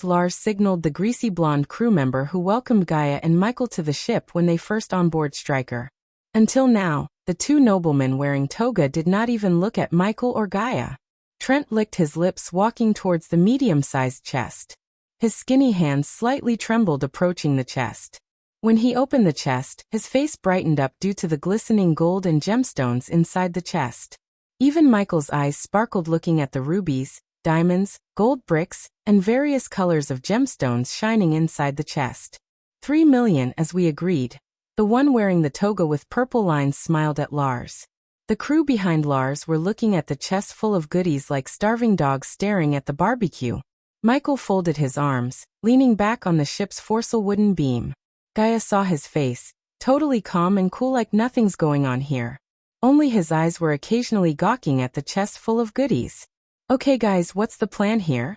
Lars signaled the greasy blonde crew member who welcomed Gaia and Michael to the ship when they first onboard Stryker. Until now, the 2 noblemen wearing toga did not even look at Michael or Gaia. Trent licked his lips walking towards the medium-sized chest. His skinny hands slightly trembled approaching the chest. When he opened the chest, his face brightened up due to the glistening gold and gemstones inside the chest. Even Michael's eyes sparkled looking at the rubies, diamonds, gold bricks, and various colors of gemstones shining inside the chest. 3 million as we agreed. The one wearing the toga with purple lines smiled at Lars. The crew behind Lars were looking at the chest full of goodies like starving dogs staring at the barbecue. Michael folded his arms, leaning back on the ship's foresail wooden beam. Gaia saw his face, totally calm and cool like nothing's going on here. Only his eyes were occasionally gawking at the chest full of goodies. Okay guys, what's the plan here?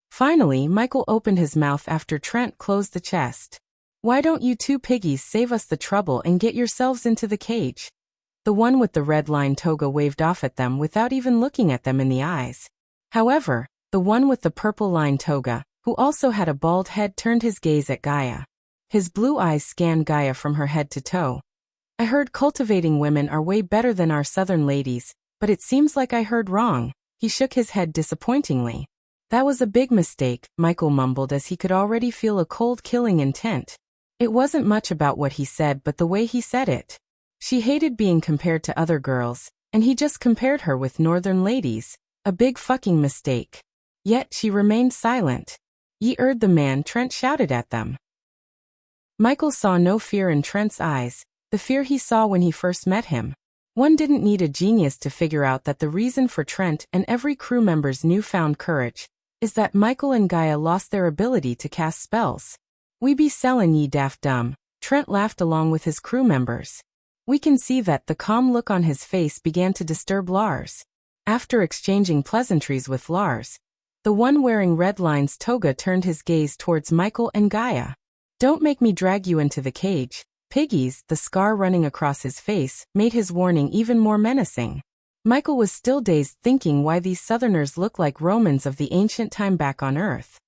Finally, Michael opened his mouth after Trent closed the chest. Why don't you two piggies save us the trouble and get yourselves into the cage? The one with the red line toga waved off at them without even looking at them in the eyes. However, the one with the purple line toga, who also had a bald head, turned his gaze at Gaia. His blue eyes scanned Gaia from her head to toe. I heard cultivating women are way better than our southern ladies, but it seems like I heard wrong. He shook his head disappointingly. That was a big mistake, Michael mumbled as he could already feel a cold killing intent. It wasn't much about what he said but the way he said it. She hated being compared to other girls, and he just compared her with northern ladies. A big fucking mistake. Yet she remained silent. Ye heard the man, Trent shouted at them. Michael saw no fear in Trent's eyes, the fear he saw when he first met him. One didn't need a genius to figure out that the reason for Trent and every crew member's newfound courage is that Michael and Gaia lost their ability to cast spells. We be sellin' ye daft dumb, Trent laughed along with his crew members. We can see that the calm look on his face began to disturb Lars. After exchanging pleasantries with Lars, the one wearing red line's toga turned his gaze towards Michael and Gaia. Don't make me drag you into the cage, piggies. The scar running across his face made his warning even more menacing. Michael was still dazed, thinking why these southerners look like Romans of the ancient time back on Earth.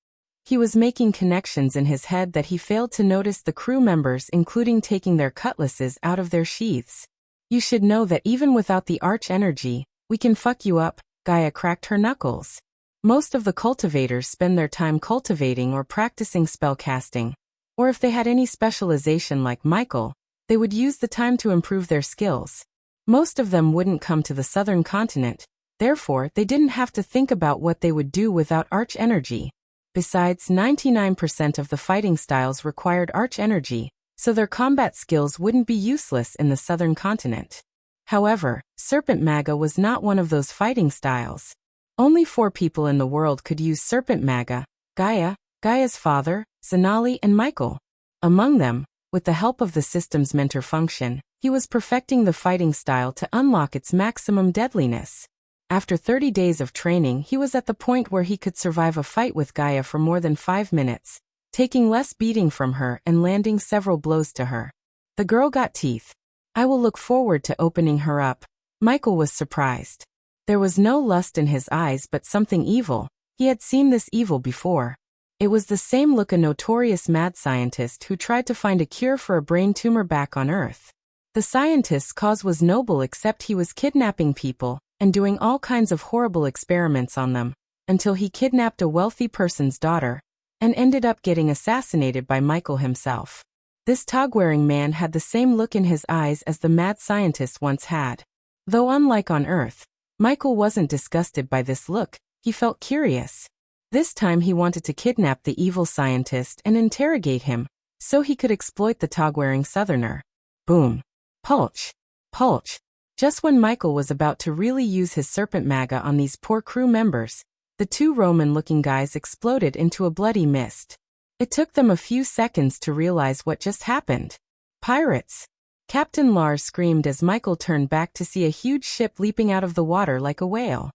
He was making connections in his head that he failed to notice the crew members, including taking their cutlasses out of their sheaths. You should know that even without the arch energy, we can fuck you up, Gaia cracked her knuckles. Most of the cultivators spend their time cultivating or practicing spellcasting. Or if they had any specialization like Michael, they would use the time to improve their skills. Most of them wouldn't come to the southern continent, therefore they didn't have to think about what they would do without arch energy. Besides, 99% of the fighting styles required arch energy, so their combat skills wouldn't be useless in the southern continent. However, Serpent Maga was not one of those fighting styles. Only 4 people in the world could use Serpent Maga: Gaia, Gaia's father, Zanali, and Michael. Among them, with the help of the system's mentor function, he was perfecting the fighting style to unlock its maximum deadliness. After 30 days of training, he was at the point where he could survive a fight with Gaia for more than 5 minutes, taking less beating from her and landing several blows to her. The girl got teeth. I will look forward to opening her up. Michael was surprised. There was no lust in his eyes but something evil. He had seen this evil before. It was the same look a notorious mad scientist who tried to find a cure for a brain tumor back on Earth. The scientist's cause was noble, except he was kidnapping people and doing all kinds of horrible experiments on them, until he kidnapped a wealthy person's daughter and ended up getting assassinated by Michael himself. This tog-wearing man had the same look in his eyes as the mad scientist once had. Though unlike on Earth, Michael wasn't disgusted by this look, he felt curious. This time he wanted to kidnap the evil scientist and interrogate him, so he could exploit the tog-wearing southerner. Boom. Pulch. Pulch. Just when Michael was about to really use his Serpent Maga on these poor crew members, the 2 Roman-looking guys exploded into a bloody mist. It took them a few seconds to realize what just happened. Pirates! Captain Lars screamed as Michael turned back to see a huge ship leaping out of the water like a whale.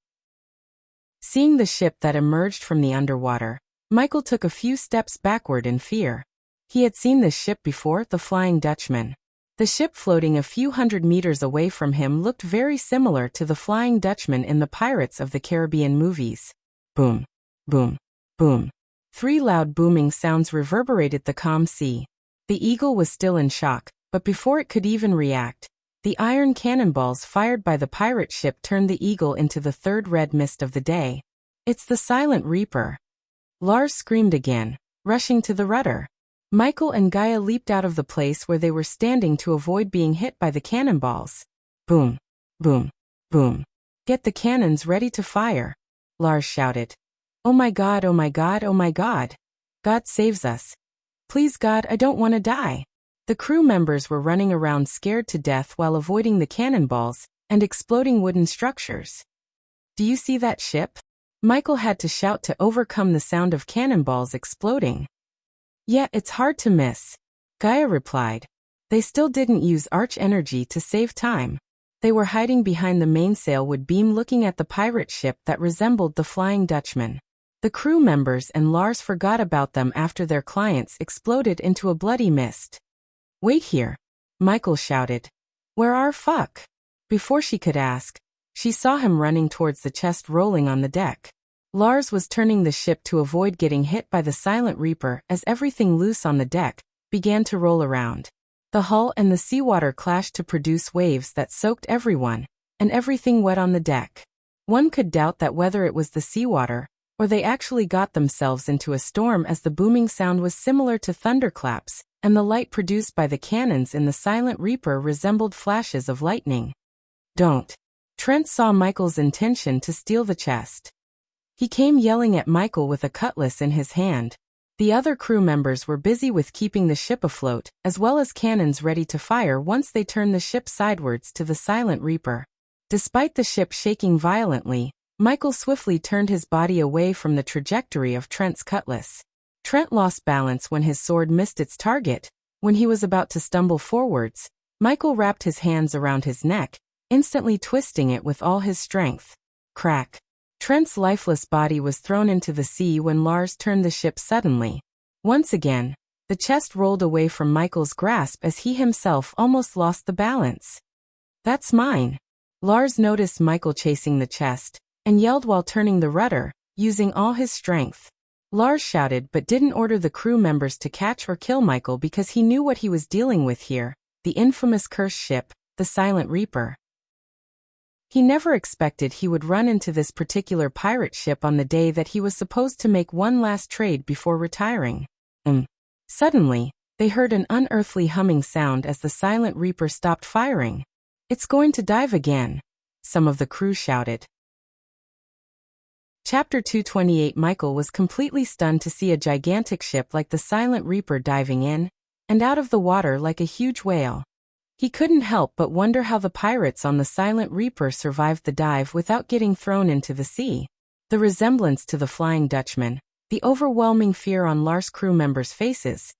Seeing the ship that emerged from the underwater, Michael took a few steps backward in fear. He had seen this ship before, the Flying Dutchman. The ship floating a few hundred meters away from him looked very similar to the Flying Dutchman in the Pirates of the Caribbean movies. Boom. Boom. Boom. 3 loud booming sounds reverberated the calm sea. The Eagle was still in shock, but before it could even react, the iron cannonballs fired by the pirate ship turned the Eagle into the 3rd red mist of the day. It's the Silent Reaper. Lars screamed again, rushing to the rudder. Michael and Gaia leaped out of the place where they were standing to avoid being hit by the cannonballs. Boom. Boom. Boom. Get the cannons ready to fire, Lars shouted. Oh my God, oh my God, oh my God. God saves us. Please God, I don't want to die. The crew members were running around scared to death while avoiding the cannonballs and exploding wooden structures. "Do you see that ship?" Michael had to shout to overcome the sound of cannonballs exploding. "Yeah, it's hard to miss," Gaia replied. They still didn't use arch energy to save time. They were hiding behind the mainsail wood beam looking at the pirate ship that resembled the Flying Dutchman. The crew members and Lars forgot about them after their clients exploded into a bloody mist. "Wait here," Michael shouted. "Where are fuck?" Before she could ask, she saw him running towards the chest rolling on the deck. Lars was turning the ship to avoid getting hit by the Silent Reaper as everything loose on the deck began to roll around. The hull and the seawater clashed to produce waves that soaked everyone, and everything wet on the deck. One could doubt that whether it was the seawater, or they actually got themselves into a storm, as the booming sound was similar to thunderclaps, and the light produced by the cannons in the Silent Reaper resembled flashes of lightning. "Don't." Trent saw Michael's intention to steal the chest. He came yelling at Michael with a cutlass in his hand. The other crew members were busy with keeping the ship afloat, as well as cannons ready to fire once they turned the ship sidewards to the Silent Reaper. Despite the ship shaking violently, Michael swiftly turned his body away from the trajectory of Trent's cutlass. Trent lost balance when his sword missed its target. When he was about to stumble forwards, Michael wrapped his hands around his neck, instantly twisting it with all his strength. Crack. Trent's lifeless body was thrown into the sea when Lars turned the ship suddenly. Once again, the chest rolled away from Michael's grasp as he himself almost lost the balance. "That's mine." Lars noticed Michael chasing the chest, and yelled while turning the rudder, using all his strength. Lars shouted but didn't order the crew members to catch or kill Michael because he knew what he was dealing with here, the infamous cursed ship, the Silent Reaper. He never expected he would run into this particular pirate ship on the day that he was supposed to make one last trade before retiring. Suddenly, they heard an unearthly humming sound as the Silent Reaper stopped firing. "It's going to dive again," some of the crew shouted. Chapter 228. Michael was completely stunned to see a gigantic ship like the Silent Reaper diving in and out of the water like a huge whale. He couldn't help but wonder how the pirates on the Silent Reaper survived the dive without getting thrown into the sea. The resemblance to the Flying Dutchman, the overwhelming fear on Lars' crew members' faces,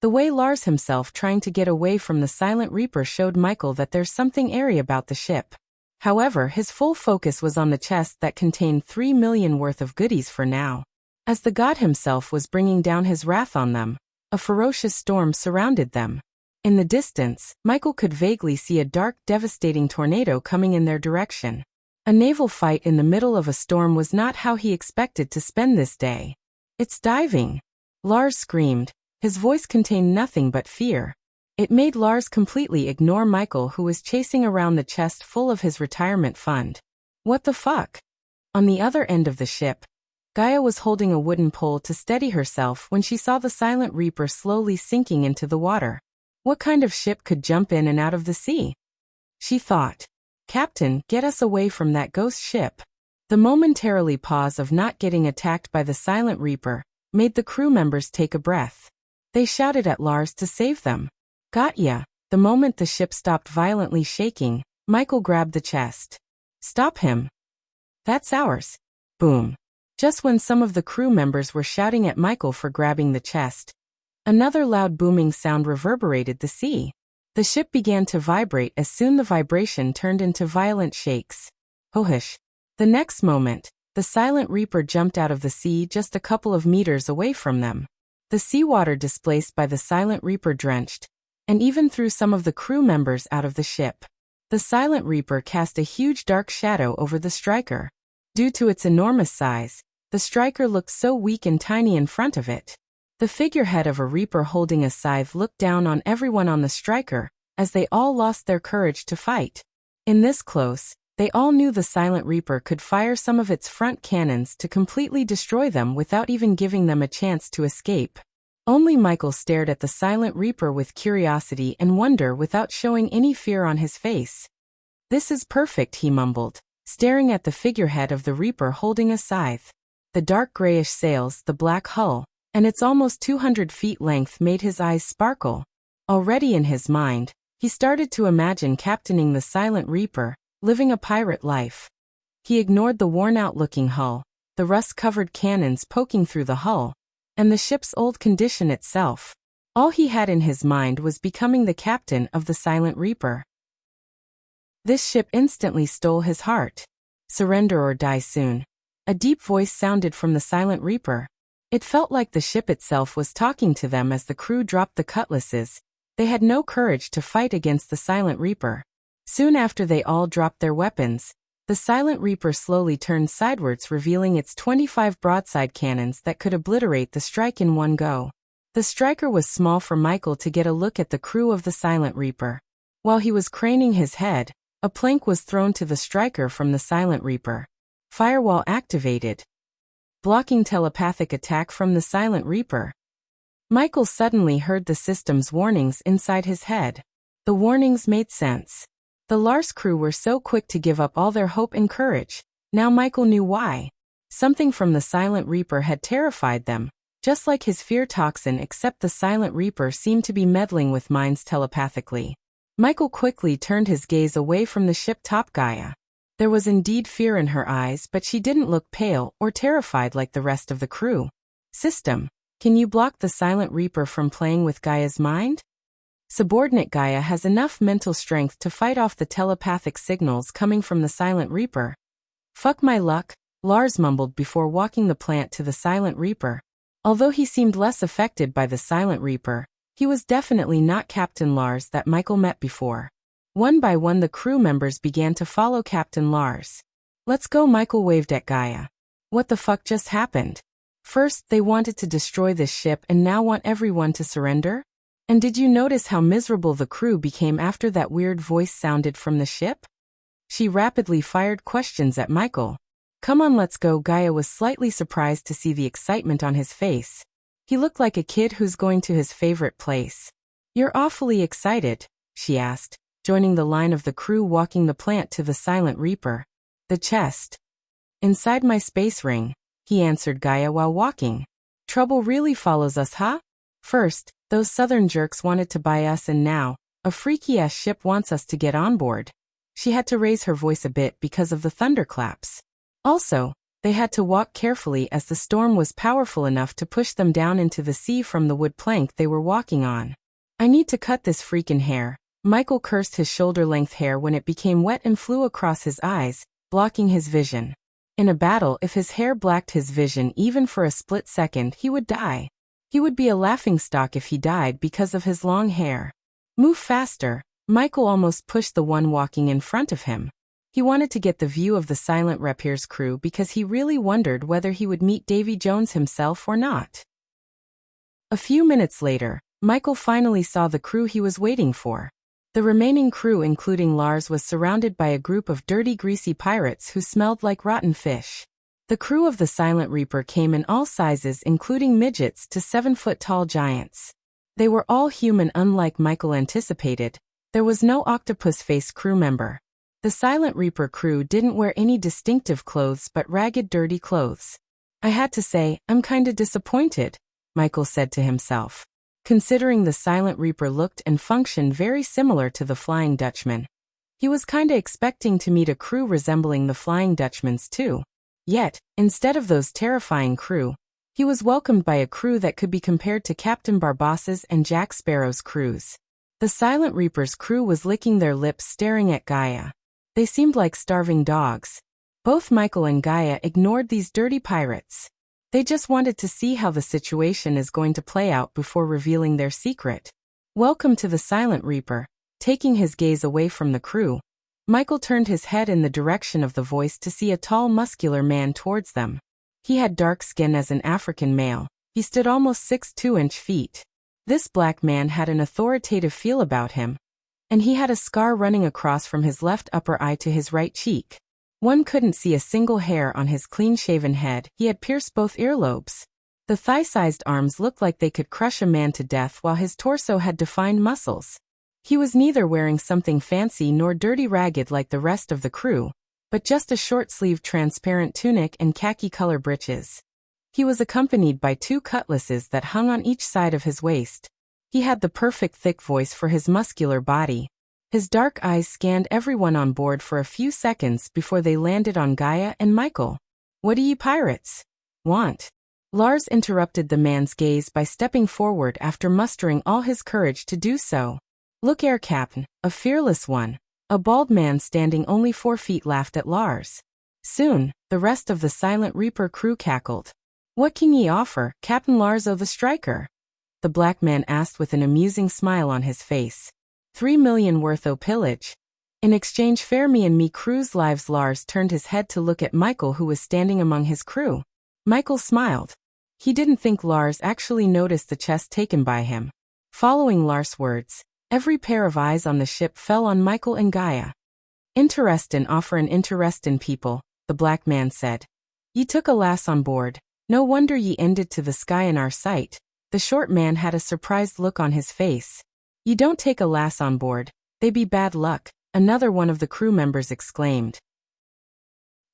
the way Lars himself trying to get away from the Silent Reaper showed Michael that there's something airy about the ship. However, his full focus was on the chest that contained 3 million worth of goodies for now. As the god himself was bringing down his wrath on them, a ferocious storm surrounded them. In the distance, Michael could vaguely see a dark, devastating tornado coming in their direction. A naval fight in the middle of a storm was not how he expected to spend this day. "It's diving!" Lars screamed. His voice contained nothing but fear. It made Lars completely ignore Michael, who was chasing around the chest full of his retirement fund. "What the fuck?" On the other end of the ship, Gaia was holding a wooden pole to steady herself when she saw the Silent Reaper slowly sinking into the water. What kind of ship could jump in and out of the sea? She thought. "Captain, get us away from that ghost ship." The momentarily pause of not getting attacked by the Silent Reaper made the crew members take a breath. They shouted at Lars to save them. "Got ya." The moment the ship stopped violently shaking, Michael grabbed the chest. "Stop him." "That's ours." Boom. Just when some of the crew members were shouting at Michael for grabbing the chest, another loud booming sound reverberated the sea. The ship began to vibrate as soon the vibration turned into violent shakes. Hohish. The next moment, the Silent Reaper jumped out of the sea just a couple of meters away from them. The seawater displaced by the Silent Reaper drenched, and even threw some of the crew members out of the ship. The Silent Reaper cast a huge dark shadow over the striker. Due to its enormous size, the striker looked so weak and tiny in front of it. The figurehead of a reaper holding a scythe looked down on everyone on the striker, as they all lost their courage to fight. In this close, they all knew the Silent Reaper could fire some of its front cannons to completely destroy them without even giving them a chance to escape. Only Michael stared at the Silent Reaper with curiosity and wonder without showing any fear on his face. "This is perfect," he mumbled, staring at the figurehead of the Reaper holding a scythe. The dark grayish sails, the black hull, and its almost 200 feet length made his eyes sparkle. Already in his mind, he started to imagine captaining the Silent Reaper, living a pirate life. He ignored the worn-out-looking hull, the rust-covered cannons poking through the hull, and the ship's old condition itself. All he had in his mind was becoming the captain of the Silent Reaper. This ship instantly stole his heart. Surrender or die soon. A deep voice sounded from the Silent Reaper. It felt like the ship itself was talking to them as the crew dropped the cutlasses. They had no courage to fight against the Silent Reaper. Soon after they all dropped their weapons, the Silent Reaper slowly turned sidewards, revealing its 25 broadside cannons that could obliterate the strike in one go. The striker was small for Michael to get a look at the crew of the Silent Reaper. While he was craning his head, a plank was thrown to the striker from the Silent Reaper. Firewall activated. Blocking telepathic attack from the Silent Reaper. Michael suddenly heard the system's warnings inside his head. The warnings made sense. The Lars crew were so quick to give up all their hope and courage. Now Michael knew why. Something from the Silent Reaper had terrified them, just like his fear toxin, except the Silent Reaper seemed to be meddling with minds telepathically. Michael quickly turned his gaze away from the ship top Gaia. There was indeed fear in her eyes, but she didn't look pale or terrified like the rest of the crew. System, can you block the Silent Reaper from playing with Gaia's mind? Subordinate Gaia has enough mental strength to fight off the telepathic signals coming from the Silent Reaper. Fuck my luck, Lars mumbled before walking the plant to the Silent Reaper. Although he seemed less affected by the Silent Reaper, he was definitely not Captain Lars that Michael met before. One by one the crew members began to follow Captain Lars. Let's go, Michael waved at Gaia. What the fuck just happened? First, they wanted to destroy this ship and now want everyone to surrender? And did you notice how miserable the crew became after that weird voice sounded from the ship? She rapidly fired questions at Michael. Come on, let's go. Gaia was slightly surprised to see the excitement on his face. He looked like a kid who's going to his favorite place. You're awfully excited, she asked, joining the line of the crew walking the plant to the Silent Reaper. The chest. Inside my space ring, he answered Gaia while walking. Trouble really follows us, huh? First, those southern jerks wanted to buy us, and now, a freaky-ass ship wants us to get on board. She had to raise her voice a bit because of the thunderclaps. Also, they had to walk carefully as the storm was powerful enough to push them down into the sea from the wood plank they were walking on. I need to cut this freakin' hair. Michael cursed his shoulder-length hair when it became wet and flew across his eyes, blocking his vision. In a battle, if his hair blacked his vision even for a split second, he would die. He would be a laughingstock if he died because of his long hair. Move faster. Michael almost pushed the one walking in front of him. He wanted to get the view of the Silent Reaper's crew because he really wondered whether he would meet Davy Jones himself or not. A few minutes later, Michael finally saw the crew he was waiting for. The remaining crew, including Lars, was surrounded by a group of dirty, greasy pirates who smelled like rotten fish. The crew of the Silent Reaper came in all sizes, including midgets to 7-foot-tall giants. They were all human, unlike Michael anticipated. There was no octopus-faced crew member. The Silent Reaper crew didn't wear any distinctive clothes but ragged, dirty clothes. I had to say, I'm kinda disappointed, Michael said to himself. Considering the Silent Reaper looked and functioned very similar to the Flying Dutchman. He was kinda expecting to meet a crew resembling the Flying Dutchman's too. Yet, instead of those terrifying crew, he was welcomed by a crew that could be compared to Captain Barbossa's and Jack Sparrow's crews. The Silent Reaper's crew was licking their lips, staring at Gaia. They seemed like starving dogs. Both Michael and Gaia ignored these dirty pirates. They just wanted to see how the situation is going to play out before revealing their secret. Welcome to the Silent Reaper. Taking his gaze away from the crew, Michael turned his head in the direction of the voice to see a tall, muscular man towards them. He had dark skin as an African male. He stood almost 6'2" feet. This black man had an authoritative feel about him, and he had a scar running across from his left upper eye to his right cheek. One couldn't see a single hair on his clean-shaven head. He had pierced both earlobes. The thigh-sized arms looked like they could crush a man to death, while his torso had defined muscles. He was neither wearing something fancy nor dirty ragged like the rest of the crew, but just a short-sleeved transparent tunic and khaki-color breeches. He was accompanied by 2 cutlasses that hung on each side of his waist. He had the perfect thick voice for his muscular body. His dark eyes scanned everyone on board for a few seconds before they landed on Gaia and Michael. "What do ye pirates want?" Lars interrupted the man's gaze by stepping forward after mustering all his courage to do so. "Look, Air Captain, a fearless one." A bald man standing only 4 feet laughed at Lars. Soon, the rest of the Silent Reaper crew cackled. "What can ye offer, Captain Lars o' the Striker?" the black man asked with an amusing smile on his face. 3 million worth o' pillage. In exchange fair me and me crew's lives. Lars turned his head to look at Michael, who was standing among his crew. Michael smiled. He didn't think Lars actually noticed the chest taken by him. Following Lars' words, every pair of eyes on the ship fell on Michael and Gaia. "Interestin' offerin' interestin' people," the black man said. "Ye took a lass on board. No wonder ye ended to the sky in our sight." The short man had a surprised look on his face. "Ye don't take a lass on board, they be bad luck," another one of the crew members exclaimed.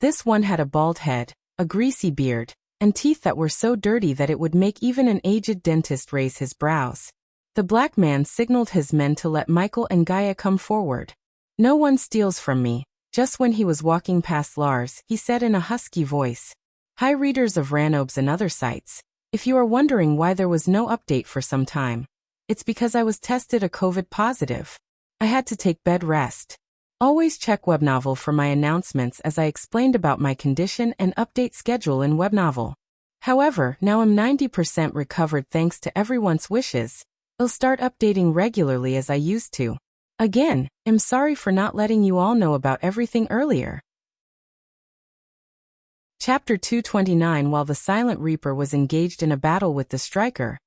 This one had a bald head, a greasy beard, and teeth that were so dirty that it would make even an aged dentist raise his brows. The black man signaled his men to let Michael and Gaia come forward. "No one steals from me." Just when he was walking past Lars, he said in a husky voice, "Hi readers of Ranobes and other sites. If you are wondering why there was no update for some time, it's because I was tested a COVID positive. I had to take bed rest. Always check Webnovel for my announcements as I explained about my condition and update schedule in Webnovel. However, now I'm 90% recovered thanks to everyone's wishes. I'll start updating regularly as I used to. Again, I'm sorry for not letting you all know about everything earlier." Chapter 229. While the Silent Reaper was engaged in a battle with the Striker,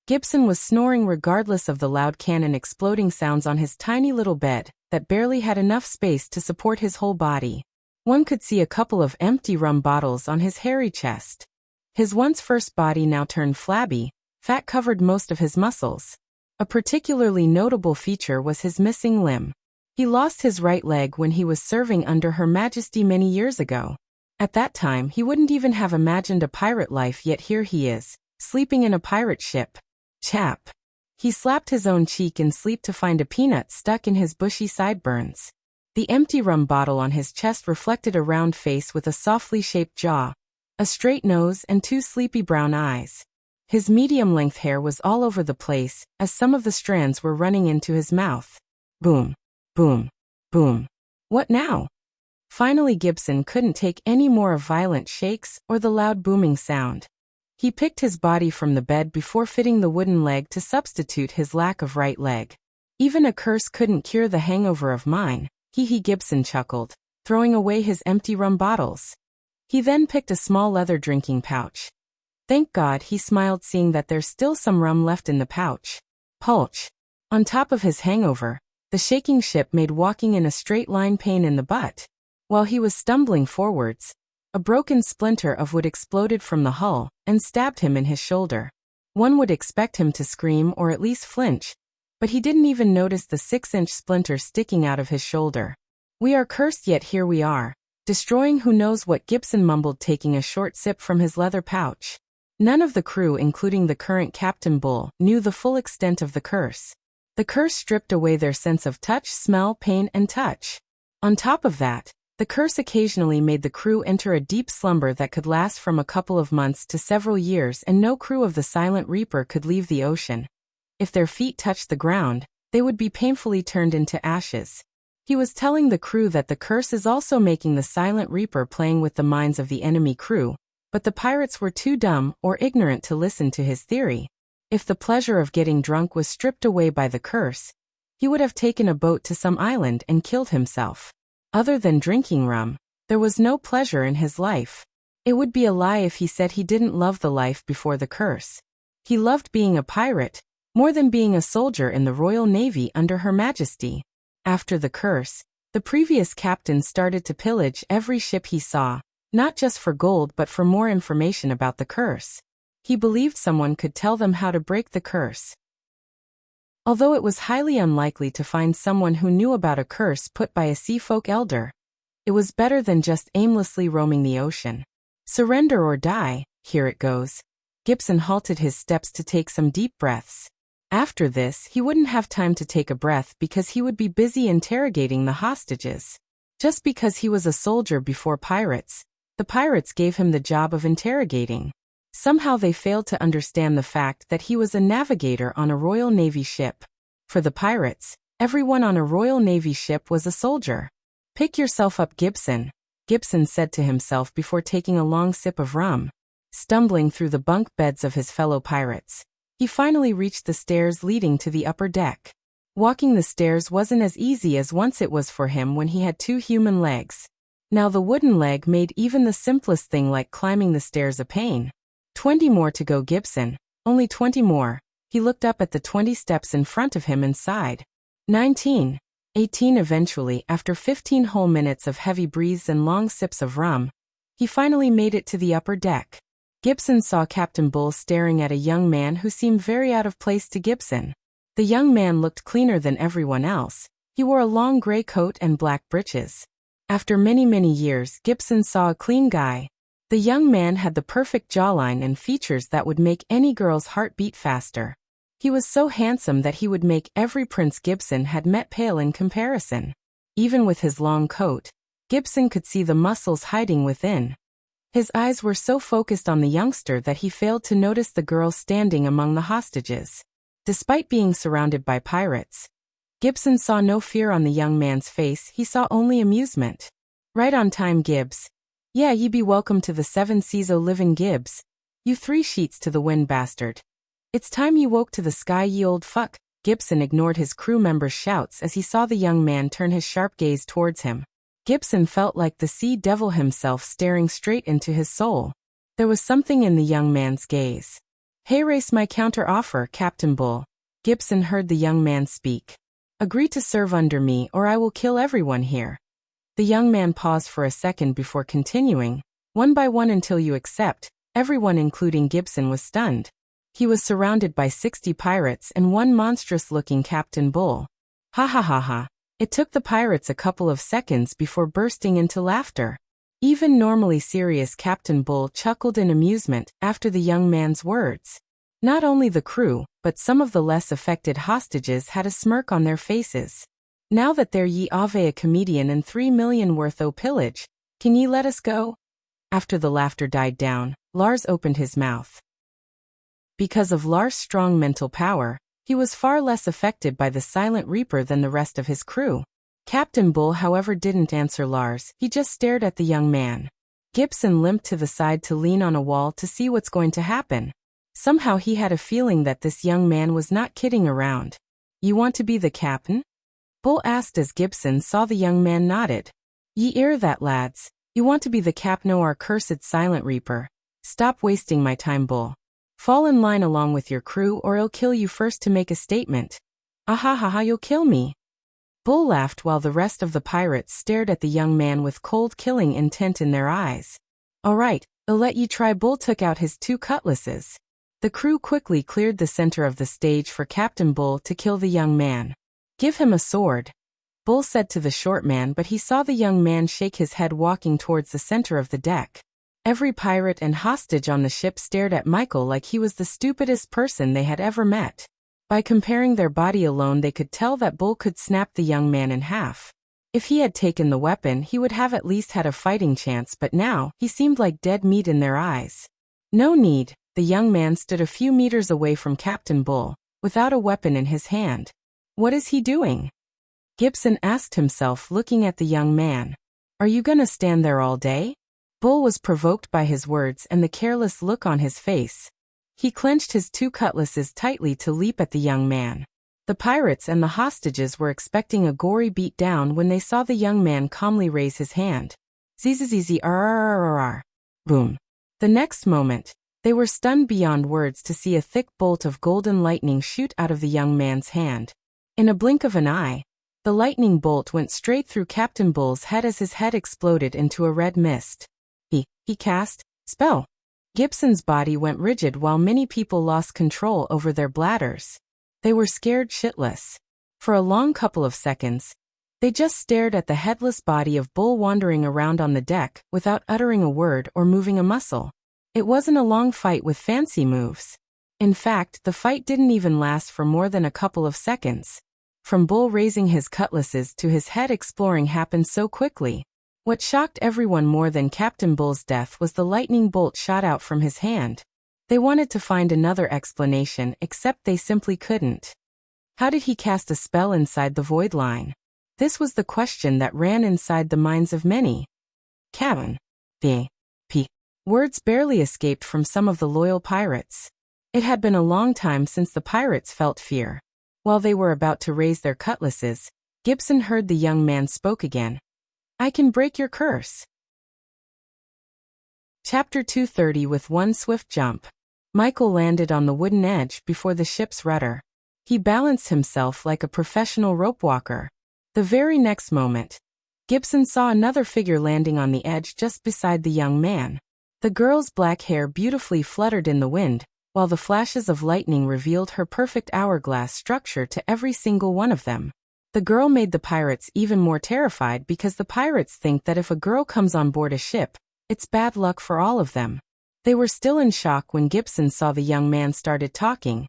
Gibson was snoring regardless of the loud cannon exploding sounds on his tiny little bed that barely had enough space to support his whole body. One could see a couple of empty rum bottles on his hairy chest. His once first body now turned flabby, fat covered most of his muscles. A particularly notable feature was his missing limb. He lost his right leg when he was serving under Her Majesty many years ago. At that time he wouldn't even have imagined a pirate life, yet here he is, sleeping in a pirate ship. Chap. He slapped his own cheek in sleep to find a peanut stuck in his bushy sideburns. The empty rum bottle on his chest reflected a round face with a softly shaped jaw, a straight nose and 2 sleepy brown eyes. His medium-length hair was all over the place, as some of the strands were running into his mouth. Boom. Boom. Boom. What now? Finally Gibson couldn't take any more of violent shakes or the loud booming sound. He picked his body from the bed before fitting the wooden leg to substitute his lack of right leg. "Even a curse couldn't cure the hangover of mine," Gibson chuckled, throwing away his empty rum bottles. He then picked a small leather drinking pouch. "Thank God," he smiled, seeing that there's still some rum left in the pouch. Pulch. On top of his hangover, the shaking ship made walking in a straight line pain in the butt. While he was stumbling forwards, a broken splinter of wood exploded from the hull and stabbed him in his shoulder. One would expect him to scream or at least flinch, but he didn't even notice the 6-inch splinter sticking out of his shoulder. "We are cursed, yet here we are, destroying who knows what," Gibson mumbled, taking a short sip from his leather pouch. None of the crew, including the current Captain Bull, knew the full extent of the curse. The curse stripped away their sense of touch, smell, pain, and touch. On top of that, the curse occasionally made the crew enter a deep slumber that could last from a couple of months to several years, and no crew of the Silent Reaper could leave the ocean. If their feet touched the ground, they would be painfully turned into ashes. He was telling the crew that the curse is also making the Silent Reaper playing with the minds of the enemy crew, but the pirates were too dumb or ignorant to listen to his theory. If the pleasure of getting drunk was stripped away by the curse, he would have taken a boat to some island and killed himself. Other than drinking rum, there was no pleasure in his life. It would be a lie if he said he didn't love the life before the curse. He loved being a pirate, more than being a soldier in the Royal Navy under Her Majesty. After the curse, the previous captain started to pillage every ship he saw, not just for gold but for more information about the curse. He believed someone could tell them how to break the curse. Although it was highly unlikely to find someone who knew about a curse put by a seafolk elder, it was better than just aimlessly roaming the ocean. Surrender or die, here it goes. Gibson halted his steps to take some deep breaths. After this, he wouldn't have time to take a breath because he would be busy interrogating the hostages. Just because he was a soldier before pirates, the pirates gave him the job of interrogating. Somehow they failed to understand the fact that he was a navigator on a Royal Navy ship. For the pirates, everyone on a Royal Navy ship was a soldier. "Pick yourself up, Gibson," Gibson said to himself before taking a long sip of rum. Stumbling through the bunk beds of his fellow pirates, he finally reached the stairs leading to the upper deck. Walking the stairs wasn't as easy as once it was for him when he had 2 human legs. Now the wooden leg made even the simplest thing like climbing the stairs a pain. 20 more to go, Gibson. Only 20 more. He looked up at the 20 steps in front of him and sighed. 19. 18 eventually, after 15 whole minutes of heavy breaths and long sips of rum, he finally made it to the upper deck. Gibson saw Captain Bull staring at a young man who seemed very out of place to Gibson. The young man looked cleaner than everyone else. He wore a long gray coat and black breeches. After many years, Gibson saw a clean guy. The young man had the perfect jawline and features that would make any girl's heart beat faster. He was so handsome that he would make every prince Gibson had met pale in comparison. Even with his long coat, Gibson could see the muscles hiding within. His eyes were so focused on the youngster that he failed to notice the girl standing among the hostages. Despite being surrounded by pirates, Gibson saw no fear on the young man's face, he saw only amusement. "Right on time, Gibbs. Yeah, ye be welcome to the 7 seas o' livin' Gibbs. You 3 sheets to the wind, bastard. It's time you woke to the sky, ye old fuck." Gibson ignored his crew members' shouts as he saw the young man turn his sharp gaze towards him. Gibson felt like the sea devil himself staring straight into his soul. There was something in the young man's gaze. "Hey, race my counter-offer, Captain Bull." Gibson heard the young man speak. "Agree to serve under me or I will kill everyone here." The young man paused for a second before continuing. "One by one until you accept." Everyone including Gibson was stunned. He was surrounded by 60 pirates and one monstrous-looking Captain Bull. Ha ha ha ha. It took the pirates a couple of seconds before bursting into laughter. Even normally serious Captain Bull chuckled in amusement after the young man's words. Not only the crew, but some of the less affected hostages had a smirk on their faces. "Now that there ye ave a comedian and 3 million worth o' pillage, can ye let us go?" After the laughter died down, Lars opened his mouth. Because of Lars' strong mental power, he was far less affected by the Silent Reaper than the rest of his crew. Captain Bull, however, didn't answer Lars, he just stared at the young man. Gibson limped to the side to lean on a wall to see what's going to happen. Somehow he had a feeling that this young man was not kidding around. "You want to be the captain?" Bull asked as Gibson saw the young man nodded. "Ye 'ear that, lads? You want to be the captain o' our cursed Silent Reaper. Stop wasting my time, Bull. Fall in line along with your crew or I'll kill you first to make a statement." "Ah ha ha, you'll kill me." Bull laughed while the rest of the pirates stared at the young man with cold killing intent in their eyes. "All right, I'll let ye try." Bull took out his 2 cutlasses. The crew quickly cleared the center of the stage for Captain Bull to kill the young man. "Give him a sword," Bull said to the short man, but he saw the young man shake his head walking towards the center of the deck. Every pirate and hostage on the ship stared at Michael like he was the stupidest person they had ever met. By comparing their body alone they could tell that Bull could snap the young man in half. If he had taken the weapon he would have at least had a fighting chance, but now he seemed like dead meat in their eyes. "No need." The young man stood a few meters away from Captain Bull, without a weapon in his hand. "What is he doing?" Gibson asked himself, looking at the young man. "Are you gonna stand there all day?" Bull was provoked by his words and the careless look on his face. He clenched his 2 cutlasses tightly to leap at the young man. The pirates and the hostages were expecting a gory beatdown when they saw the young man calmly raise his hand. Zzzzr. Boom. The next moment, they were stunned beyond words to see a thick bolt of golden lightning shoot out of the young man's hand. In a blink of an eye, the lightning bolt went straight through Captain Bull's head as his head exploded into a red mist. He cast spell. Gibson's body went rigid while many people lost control over their bladders. They were scared shitless. For a long couple of seconds, they just stared at the headless body of Bull wandering around on the deck without uttering a word or moving a muscle. It wasn't a long fight with fancy moves. In fact, the fight didn't even last for more than a couple of seconds. From Bull raising his cutlasses to his head exploring happened so quickly. What shocked everyone more than Captain Bull's death was the lightning bolt shot out from his hand. They wanted to find another explanation, except they simply couldn't. How did he cast a spell inside the void line? This was the question that ran inside the minds of many. Cabin. P. Words barely escaped from some of the loyal pirates. It had been a long time since the pirates felt fear. While they were about to raise their cutlasses, Gibson heard the young man spoke again. I can break your curse. Chapter 230. With one swift jump, Michael landed on the wooden edge before the ship's rudder. He balanced himself like a professional rope walker. The very next moment, Gibson saw another figure landing on the edge just beside the young man. The girl's black hair beautifully fluttered in the wind, while the flashes of lightning revealed her perfect hourglass structure to every single one of them. The girl made the pirates even more terrified because the pirates think that if a girl comes on board a ship, it's bad luck for all of them. They were still in shock when Gibson saw the young man started talking.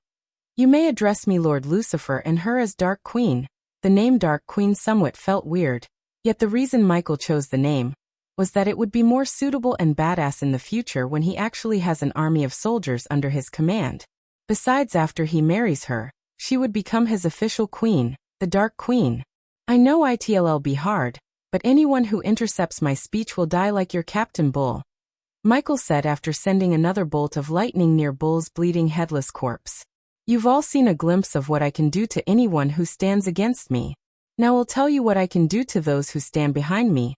You may address me Lord Lucifer and her as Dark Queen. The name Dark Queen somewhat felt weird, yet the reason Michael chose the name was that it would be more suitable and badass in the future when he actually has an army of soldiers under his command. Besides, after he marries her, she would become his official queen, the Dark Queen. I know it'll be hard, but anyone who intercepts my speech will die like your Captain Bull, Michael said after sending another bolt of lightning near Bull's bleeding headless corpse. You've all seen a glimpse of what I can do to anyone who stands against me. Now I'll tell you what I can do to those who stand behind me.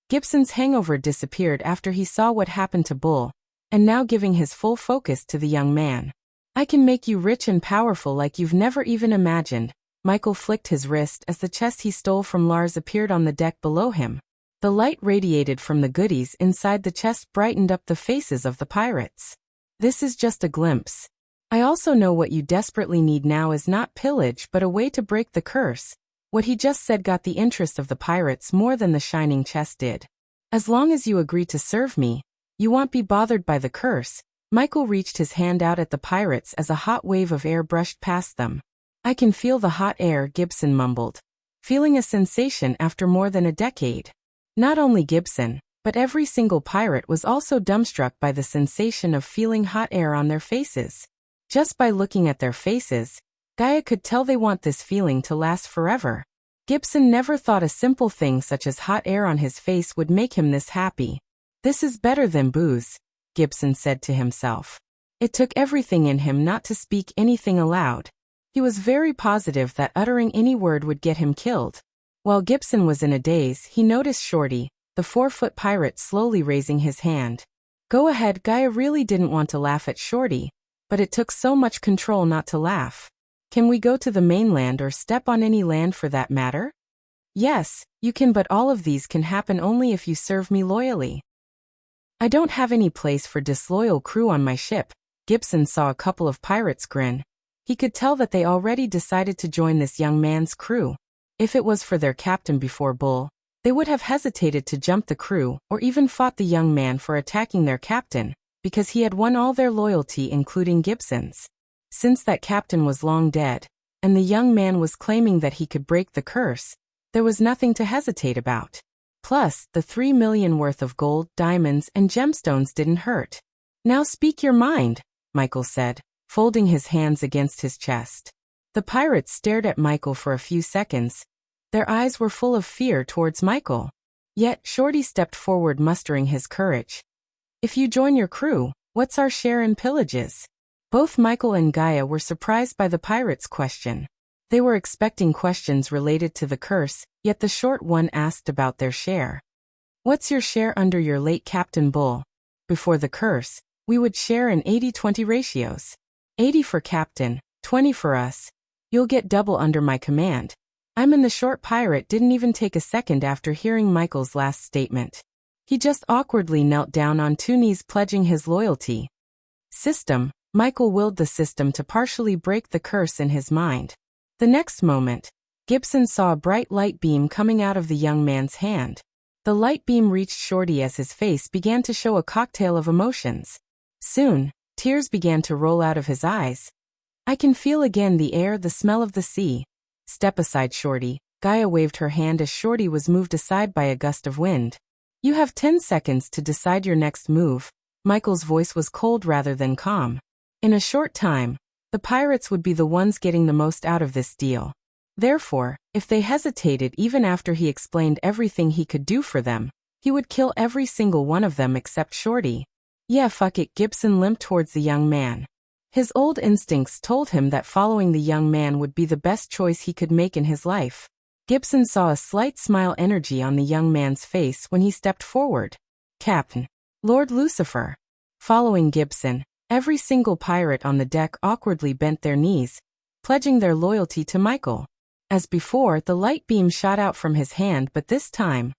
Gibson's hangover disappeared after he saw what happened to Bull, and now giving his full focus to the young man. I can make you rich and powerful like you've never even imagined. Michael flicked his wrist as the chest he stole from Lars appeared on the deck below him. The light radiated from the goodies inside the chest brightened up the faces of the pirates. This is just a glimpse. I also know what you desperately need now is not pillage but a way to break the curse. What he just said got the interest of the pirates more than the shining chest did. As long as you agree to serve me, you won't be bothered by the curse. Michael reached his hand out at the pirates as a hot wave of air brushed past them. I can feel the hot air, Gibson mumbled, feeling a sensation after more than a decade. Not only Gibson, but every single pirate was also dumbstruck by the sensation of feeling hot air on their faces. Just by looking at their faces, Gaia could tell they want this feeling to last forever. Gibson never thought a simple thing such as hot air on his face would make him this happy. This is better than booze, Gibson said to himself. It took everything in him not to speak anything aloud. He was very positive that uttering any word would get him killed. While Gibson was in a daze, he noticed Shorty, the 4-foot pirate, slowly raising his hand. Go ahead. Gaia really didn't want to laugh at Shorty, but it took so much control not to laugh. Can we go to the mainland or step on any land for that matter? Yes, you can, but all of these can happen only if you serve me loyally. I don't have any place for disloyal crew on my ship. Gibson saw a couple of pirates grin. He could tell that they already decided to join this young man's crew. If it was for their captain before Bull, they would have hesitated to jump the crew or even fought the young man for attacking their captain, because he had won all their loyalty including Gibson's. Since that captain was long dead, and the young man was claiming that he could break the curse, there was nothing to hesitate about. Plus, the 3 million worth of gold, diamonds, and gemstones didn't hurt. Now speak your mind, Michael said, folding his hands against his chest. The pirates stared at Michael for a few seconds. Their eyes were full of fear towards Michael. Yet, Shorty stepped forward, mustering his courage. If you join your crew, what's our share in pillages? Both Michael and Gaia were surprised by the pirates' question. They were expecting questions related to the curse, yet the short one asked about their share. What's your share under your late Captain Bull? Before the curse, we would share in 80-20 ratios. 80 for Captain, 20 for us. You'll get double under my command. The short pirate didn't even take a second after hearing Michael's last statement. He just awkwardly knelt down on 2 knees, pledging his loyalty. System. Michael willed the system to partially break the curse in his mind. The next moment, Gibson saw a bright light beam coming out of the young man's hand. The light beam reached Shorty as his face began to show a cocktail of emotions. Soon, Tears began to roll out of his eyes. I can feel again the air, the smell of the sea. Step aside, Shorty. Gaia waved her hand as Shorty was moved aside by a gust of wind. You have 10 seconds to decide your next move. Michael's voice was cold rather than calm. In a short time, the pirates would be the ones getting the most out of this deal. Therefore, if they hesitated even after he explained everything he could do for them, he would kill every single one of them except Shorty. Yeah, fuck it. Gibson limped towards the young man. His old instincts told him that following the young man would be the best choice he could make in his life. Gibson saw a slight smile energy on the young man's face when he stepped forward. Captain. Lord Lucifer. Following Gibson, every single pirate on the deck awkwardly bent their knees, pledging their loyalty to Michael. As before, the light beam shot out from his hand, but this time,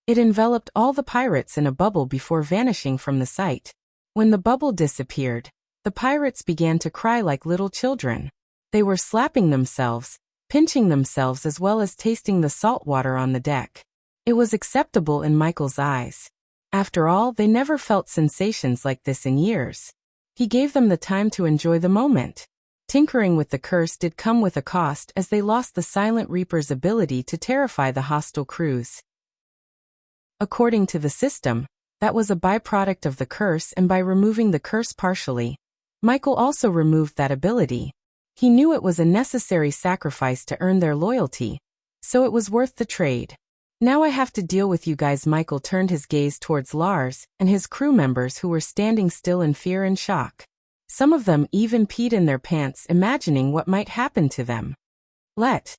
it enveloped all the pirates in a bubble before vanishing from the sight. When the bubble disappeared, the pirates began to cry like little children. They were slapping themselves, pinching themselves as well as tasting the salt water on the deck. It was acceptable in Michael's eyes. After all, they never felt sensations like this in years. He gave them the time to enjoy the moment. Tinkering with the curse did come with a cost, as they lost the Silent Reaper's ability to terrify the hostile crews. According to the system, that was a byproduct of the curse, and by removing the curse partially, Michael also removed that ability. He knew it was a necessary sacrifice to earn their loyalty, so it was worth the trade. Now I have to deal with you guys. Michael turned his gaze towards Lars and his crew members who were standing still in fear and shock. Some of them even peed in their pants, imagining what might happen to them. Let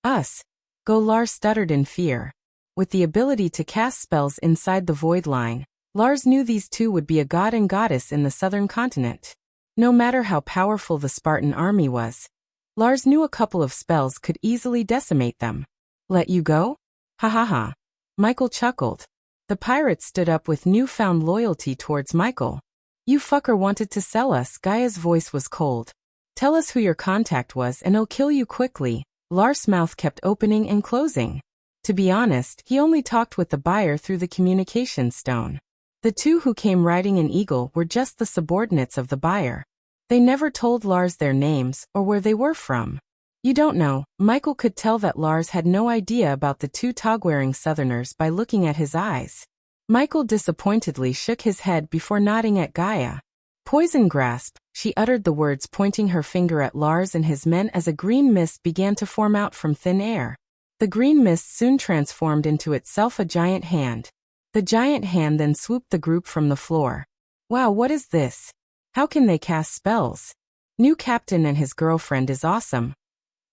us go, Lars stuttered in fear. With the ability to cast spells inside the void line, Lars knew these two would be a god and goddess in the southern continent. No matter how powerful the Spartan army was, Lars knew a couple of spells could easily decimate them. Let you go? Ha ha ha. Michael chuckled. The pirates stood up with newfound loyalty towards Michael. You fucker wanted to sell us. Gaia's voice was cold. Tell us who your contact was and he'll kill you quickly. Lars' mouth kept opening and closing. To be honest, he only talked with the buyer through the communication stone. The two who came riding an eagle were just the subordinates of the buyer. They never told Lars their names or where they were from. You don't know. Michael could tell that Lars had no idea about the two tog-wearing southerners by looking at his eyes. Michael disappointedly shook his head before nodding at Gaia. Poison grasp, she uttered the words, pointing her finger at Lars and his men as a green mist began to form out from thin air. The green mist soon transformed into itself a giant hand. The giant hand then swooped the group from the floor. Wow, what is this? How can they cast spells? New captain and his girlfriend is awesome.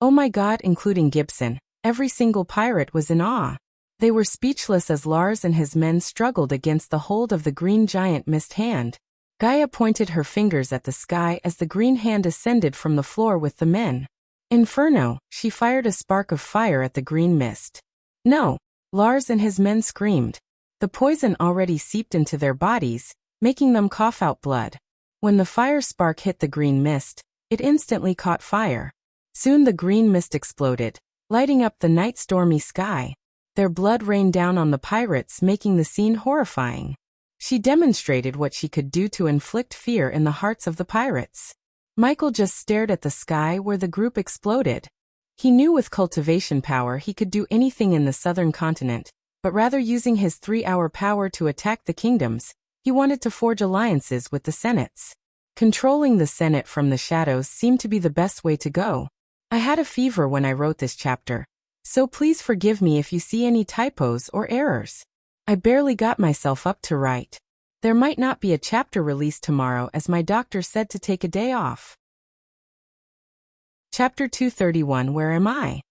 Oh my god, including Gibson. Every single pirate was in awe. They were speechless as Lars and his men struggled against the hold of the green giant mist hand. Gaia pointed her fingers at the sky as the green hand ascended from the floor with the men. Inferno, she fired a spark of fire at the green mist. No! Lars and his men screamed. The poison already seeped into their bodies, making them cough out blood. When the fire spark hit the green mist, it instantly caught fire. Soon the green mist exploded, lighting up the night stormy sky. Their blood rained down on the pirates, making the scene horrifying. She demonstrated what she could do to inflict fear in the hearts of the pirates. Michael just stared at the sky where the group exploded. He knew with cultivation power he could do anything in the southern continent, but rather using his 3-hour power to attack the kingdoms, he wanted to forge alliances with the senates. Controlling the Senate from the shadows seemed to be the best way to go. I had a fever when I wrote this chapter, so please forgive me if you see any typos or errors. I barely got myself up to write. There might not be a chapter released tomorrow as my doctor said to take a day off. Chapter 231. Where am I?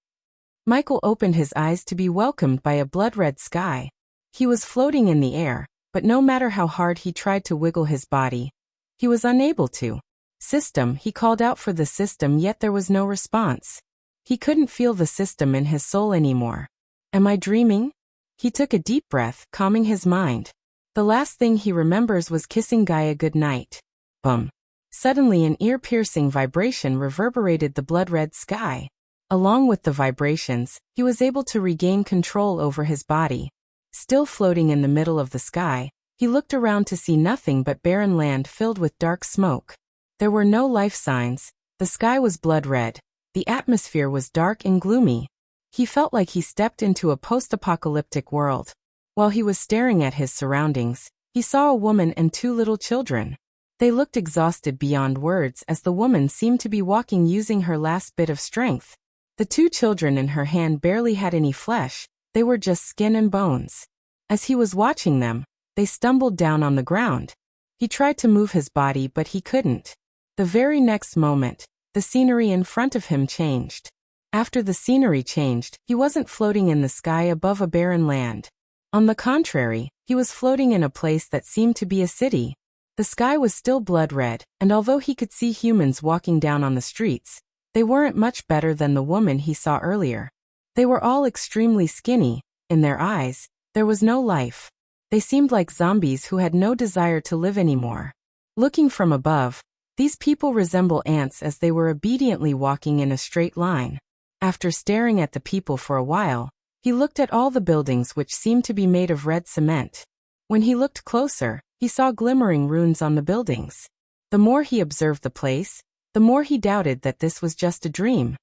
Michael opened his eyes to be welcomed by a blood-red sky. He was floating in the air, but no matter how hard he tried to wiggle his body, he was unable to. System, he called out for the system, yet there was no response. He couldn't feel the system in his soul anymore. Am I dreaming? He took a deep breath, calming his mind. The last thing he remembers was kissing Gaia goodnight. Bum. Suddenly an ear-piercing vibration reverberated the blood-red sky. Along with the vibrations, he was able to regain control over his body. Still floating in the middle of the sky, He looked around to see nothing but barren land filled with dark smoke. There were no life signs, the sky was blood red, the atmosphere was dark and gloomy. He felt like he stepped into a post-apocalyptic world. While he was staring at his surroundings, he saw a woman and two little children. They looked exhausted beyond words as the woman seemed to be walking using her last bit of strength. The two children in her hand barely had any flesh, they were just skin and bones. As he was watching them, they stumbled down on the ground. He tried to move his body but he couldn't. The very next moment, the scenery in front of him changed. After the scenery changed, he wasn't floating in the sky above a barren land. On the contrary, he was floating in a place that seemed to be a city. The sky was still blood red, and although he could see humans walking down on the streets, they weren't much better than the woman he saw earlier. They were all extremely skinny. In their eyes, there was no life. They seemed like zombies who had no desire to live anymore. Looking from above, these people resemble ants as they were obediently walking in a straight line. After staring at the people for a while, he looked at all the buildings which seemed to be made of red cement. When he looked closer, he saw glimmering runes on the buildings. The more he observed the place, the more he doubted that this was just a dream.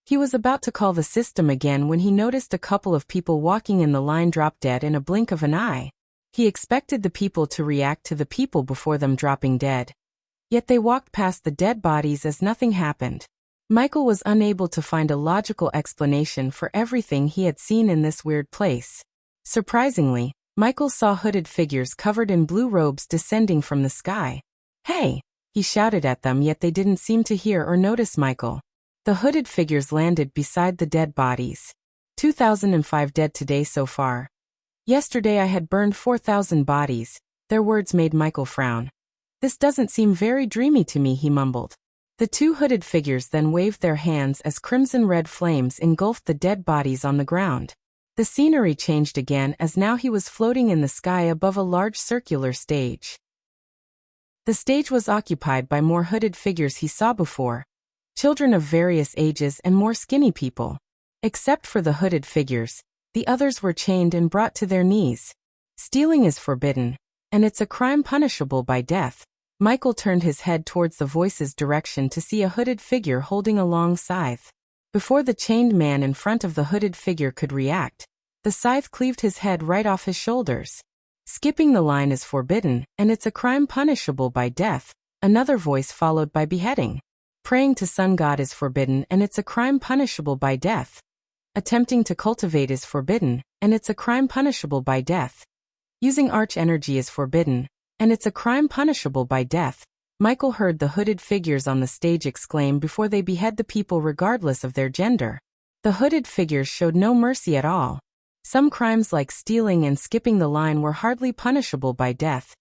He was about to call the system again when he noticed a couple of people walking in the line drop dead in a blink of an eye. He expected the people to react to the people before them dropping dead. Yet they walked past the dead bodies as nothing happened. Michael was unable to find a logical explanation for everything he had seen in this weird place. Surprisingly, Michael saw hooded figures covered in blue robes descending from the sky. "Hey!" he shouted at them, yet they didn't seem to hear or notice Michael. The hooded figures landed beside the dead bodies. 2005 dead today so far. Yesterday I had burned 4,000 bodies. Their words made Michael frown. "This doesn't seem very dreamy to me," he mumbled. The two hooded figures then waved their hands as crimson-red flames engulfed the dead bodies on the ground. The scenery changed again as now he was floating in the sky above a large circular stage. The stage was occupied by more hooded figures he saw before. Children of various ages and more skinny people. Except for the hooded figures, the others were chained and brought to their knees. Stealing is forbidden, and it's a crime punishable by death. Michael turned his head towards the voice's direction to see a hooded figure holding a long scythe. Before the chained man in front of the hooded figure could react, the scythe cleaved his head right off his shoulders. Skipping the line is forbidden, and it's a crime punishable by death. Another voice followed by beheading. Praying to sun god is forbidden, and it's a crime punishable by death. Attempting to cultivate is forbidden, and it's a crime punishable by death. Using arch energy is forbidden, and it's a crime punishable by death. Michael heard the hooded figures on the stage exclaim before they behead the people regardless of their gender. The hooded figures showed no mercy at all. Some crimes like stealing and skipping the line were hardly punishable by death.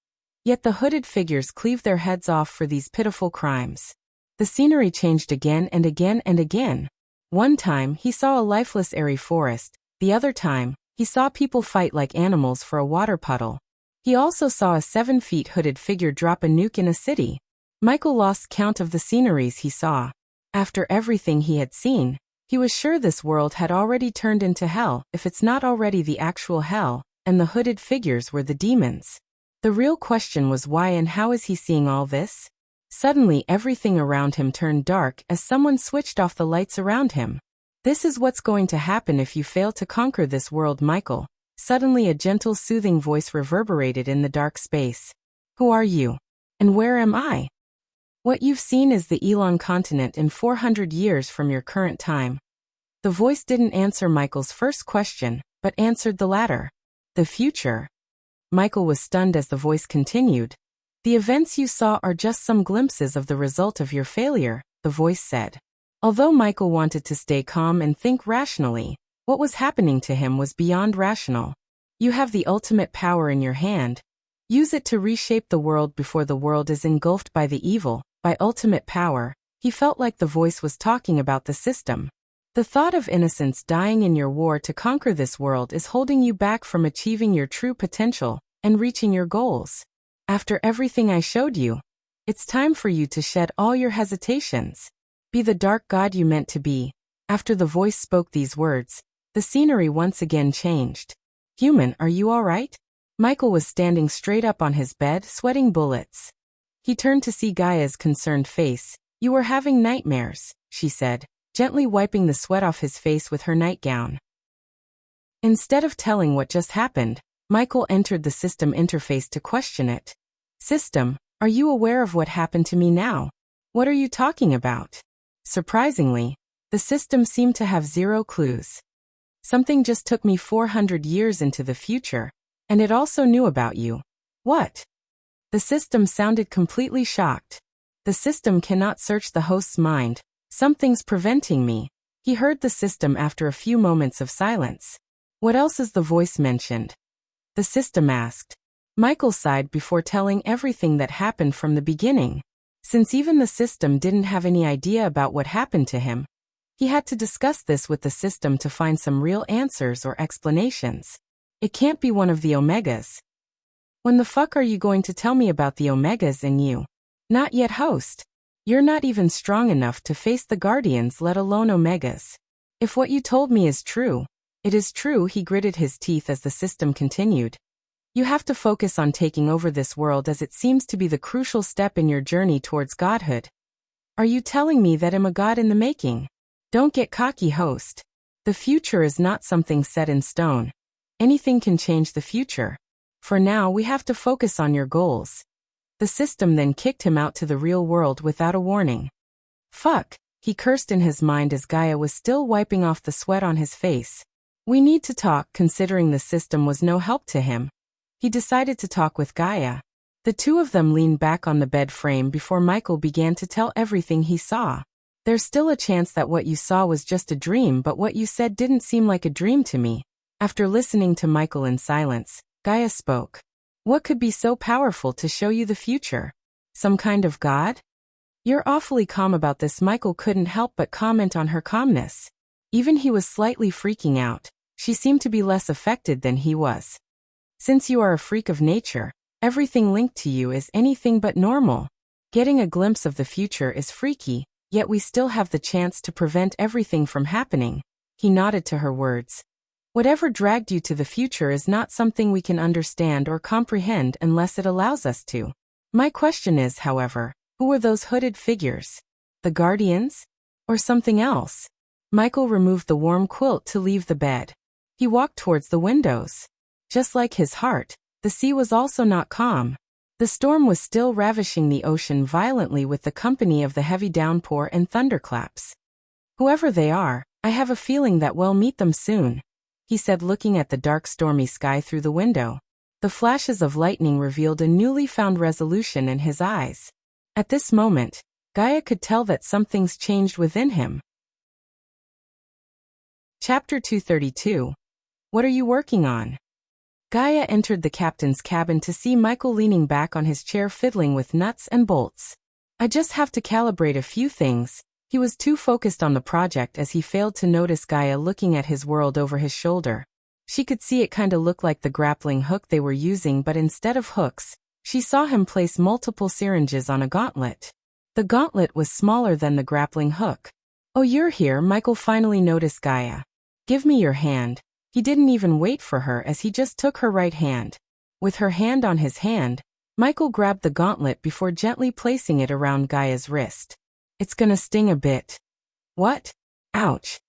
Yet the hooded figures cleaved their heads off for these pitiful crimes. The scenery changed again and again and again. One time, he saw a lifeless airy forest. The other time, he saw people fight like animals for a water puddle. He also saw a 7-foot hooded figure drop a nuke in a city. Michael lost count of the sceneries he saw. After everything he had seen, he was sure this world had already turned into hell, if it's not already the actual hell, and the hooded figures were the demons. The real question was why and how is he seeing all this? Suddenly everything around him turned dark as someone switched off the lights around him. "This is what's going to happen if you fail to conquer this world, Michael." Suddenly a gentle soothing voice reverberated in the dark space. "Who are you? And where am I?" "What you've seen is the Elon continent in 400 years from your current time." The voice didn't answer Michael's first question, but answered the latter. "The future?" Michael was stunned as the voice continued. "The events you saw are just some glimpses of the result of your failure," the voice said. Although Michael wanted to stay calm and think rationally, what was happening to him was beyond rational. You have the ultimate power in your hand. Use it to reshape the world before the world is engulfed by the evil. By ultimate power, he felt like the voice was talking about the system. The thought of innocents dying in your war to conquer this world is holding you back from achieving your true potential and reaching your goals. After everything I showed you, it's time for you to shed all your hesitations. Be the dark god you meant to be. After the voice spoke these words, the scenery once again changed. "Human, are you all right?" Michael was standing straight up on his bed, sweating bullets. He turned to see Gaia's concerned face. "You were having nightmares," she said, gently wiping the sweat off his face with her nightgown. Instead of telling what just happened, Michael entered the system interface to question it. "System, are you aware of what happened to me now? What are you talking about?" Surprisingly, the system seemed to have zero clues. "Something just took me 400 years into the future, and it also knew about you." "What?" The system sounded completely shocked. "The system cannot search the host's mind. Something's preventing me," he heard the system after a few moments of silence. "What else is the voice mentioned?" the system asked. Michael sighed before telling everything that happened from the beginning. Since even the system didn't have any idea about what happened to him, he had to discuss this with the system to find some real answers or explanations. "It can't be one of the Omegas." "When the fuck are you going to tell me about the Omegas and you?" "Not yet, host. You're not even strong enough to face the Guardians, let alone Omegas." "If what you told me is true, it is true," he gritted his teeth as the system continued. "You have to focus on taking over this world, as it seems to be the crucial step in your journey towards godhood." "Are you telling me that I'm a god in the making?" "Don't get cocky, host. The future is not something set in stone. Anything can change the future. For now, we have to focus on your goals." The system then kicked him out to the real world without a warning. "Fuck," he cursed in his mind as Gaia was still wiping off the sweat on his face. "We need to talk." Considering the system was no help to him, he decided to talk with Gaia. The two of them leaned back on the bed frame before Michael began to tell everything he saw. "There's still a chance that what you saw was just a dream, but what you said didn't seem like a dream to me." After listening to Michael in silence, Gaia spoke. "What could be so powerful to show you the future? Some kind of god?" "You're awfully calm about this." Michael couldn't help but comment on her calmness. Even he was slightly freaking out. She seemed to be less affected than he was. "Since you are a freak of nature, everything linked to you is anything but normal. Getting a glimpse of the future is freaky, yet we still have the chance to prevent everything from happening." He nodded to her words. "Whatever dragged you to the future is not something we can understand or comprehend unless it allows us to. My question is, however, who were those hooded figures? The Guardians? Or something else?" Michael removed the warm quilt to leave the bed. He walked towards the windows. Just like his heart, the sea was also not calm. The storm was still ravishing the ocean violently with the company of the heavy downpour and thunderclaps. "Whoever they are, I have a feeling that we'll meet them soon," he said, looking at the dark stormy sky through the window. The flashes of lightning revealed a newly found resolution in his eyes. At this moment, Gaia could tell that something's changed within him. Chapter 232. What are you working on? Gaia entered the captain's cabin to see Michael leaning back on his chair fiddling with nuts and bolts. "I just have to calibrate a few things." He was too focused on the project as he failed to notice Gaia looking at his world over his shoulder. She could see it kinda looked like the grappling hook they were using, but instead of hooks, she saw him place multiple syringes on a gauntlet. The gauntlet was smaller than the grappling hook. "Oh, you're here," Michael finally noticed Gaia. "Give me your hand." He didn't even wait for her as he just took her right hand. With her hand on his hand, Michael grabbed the gauntlet before gently placing it around Gaia's wrist. "It's gonna sting a bit." "What?" "Ouch."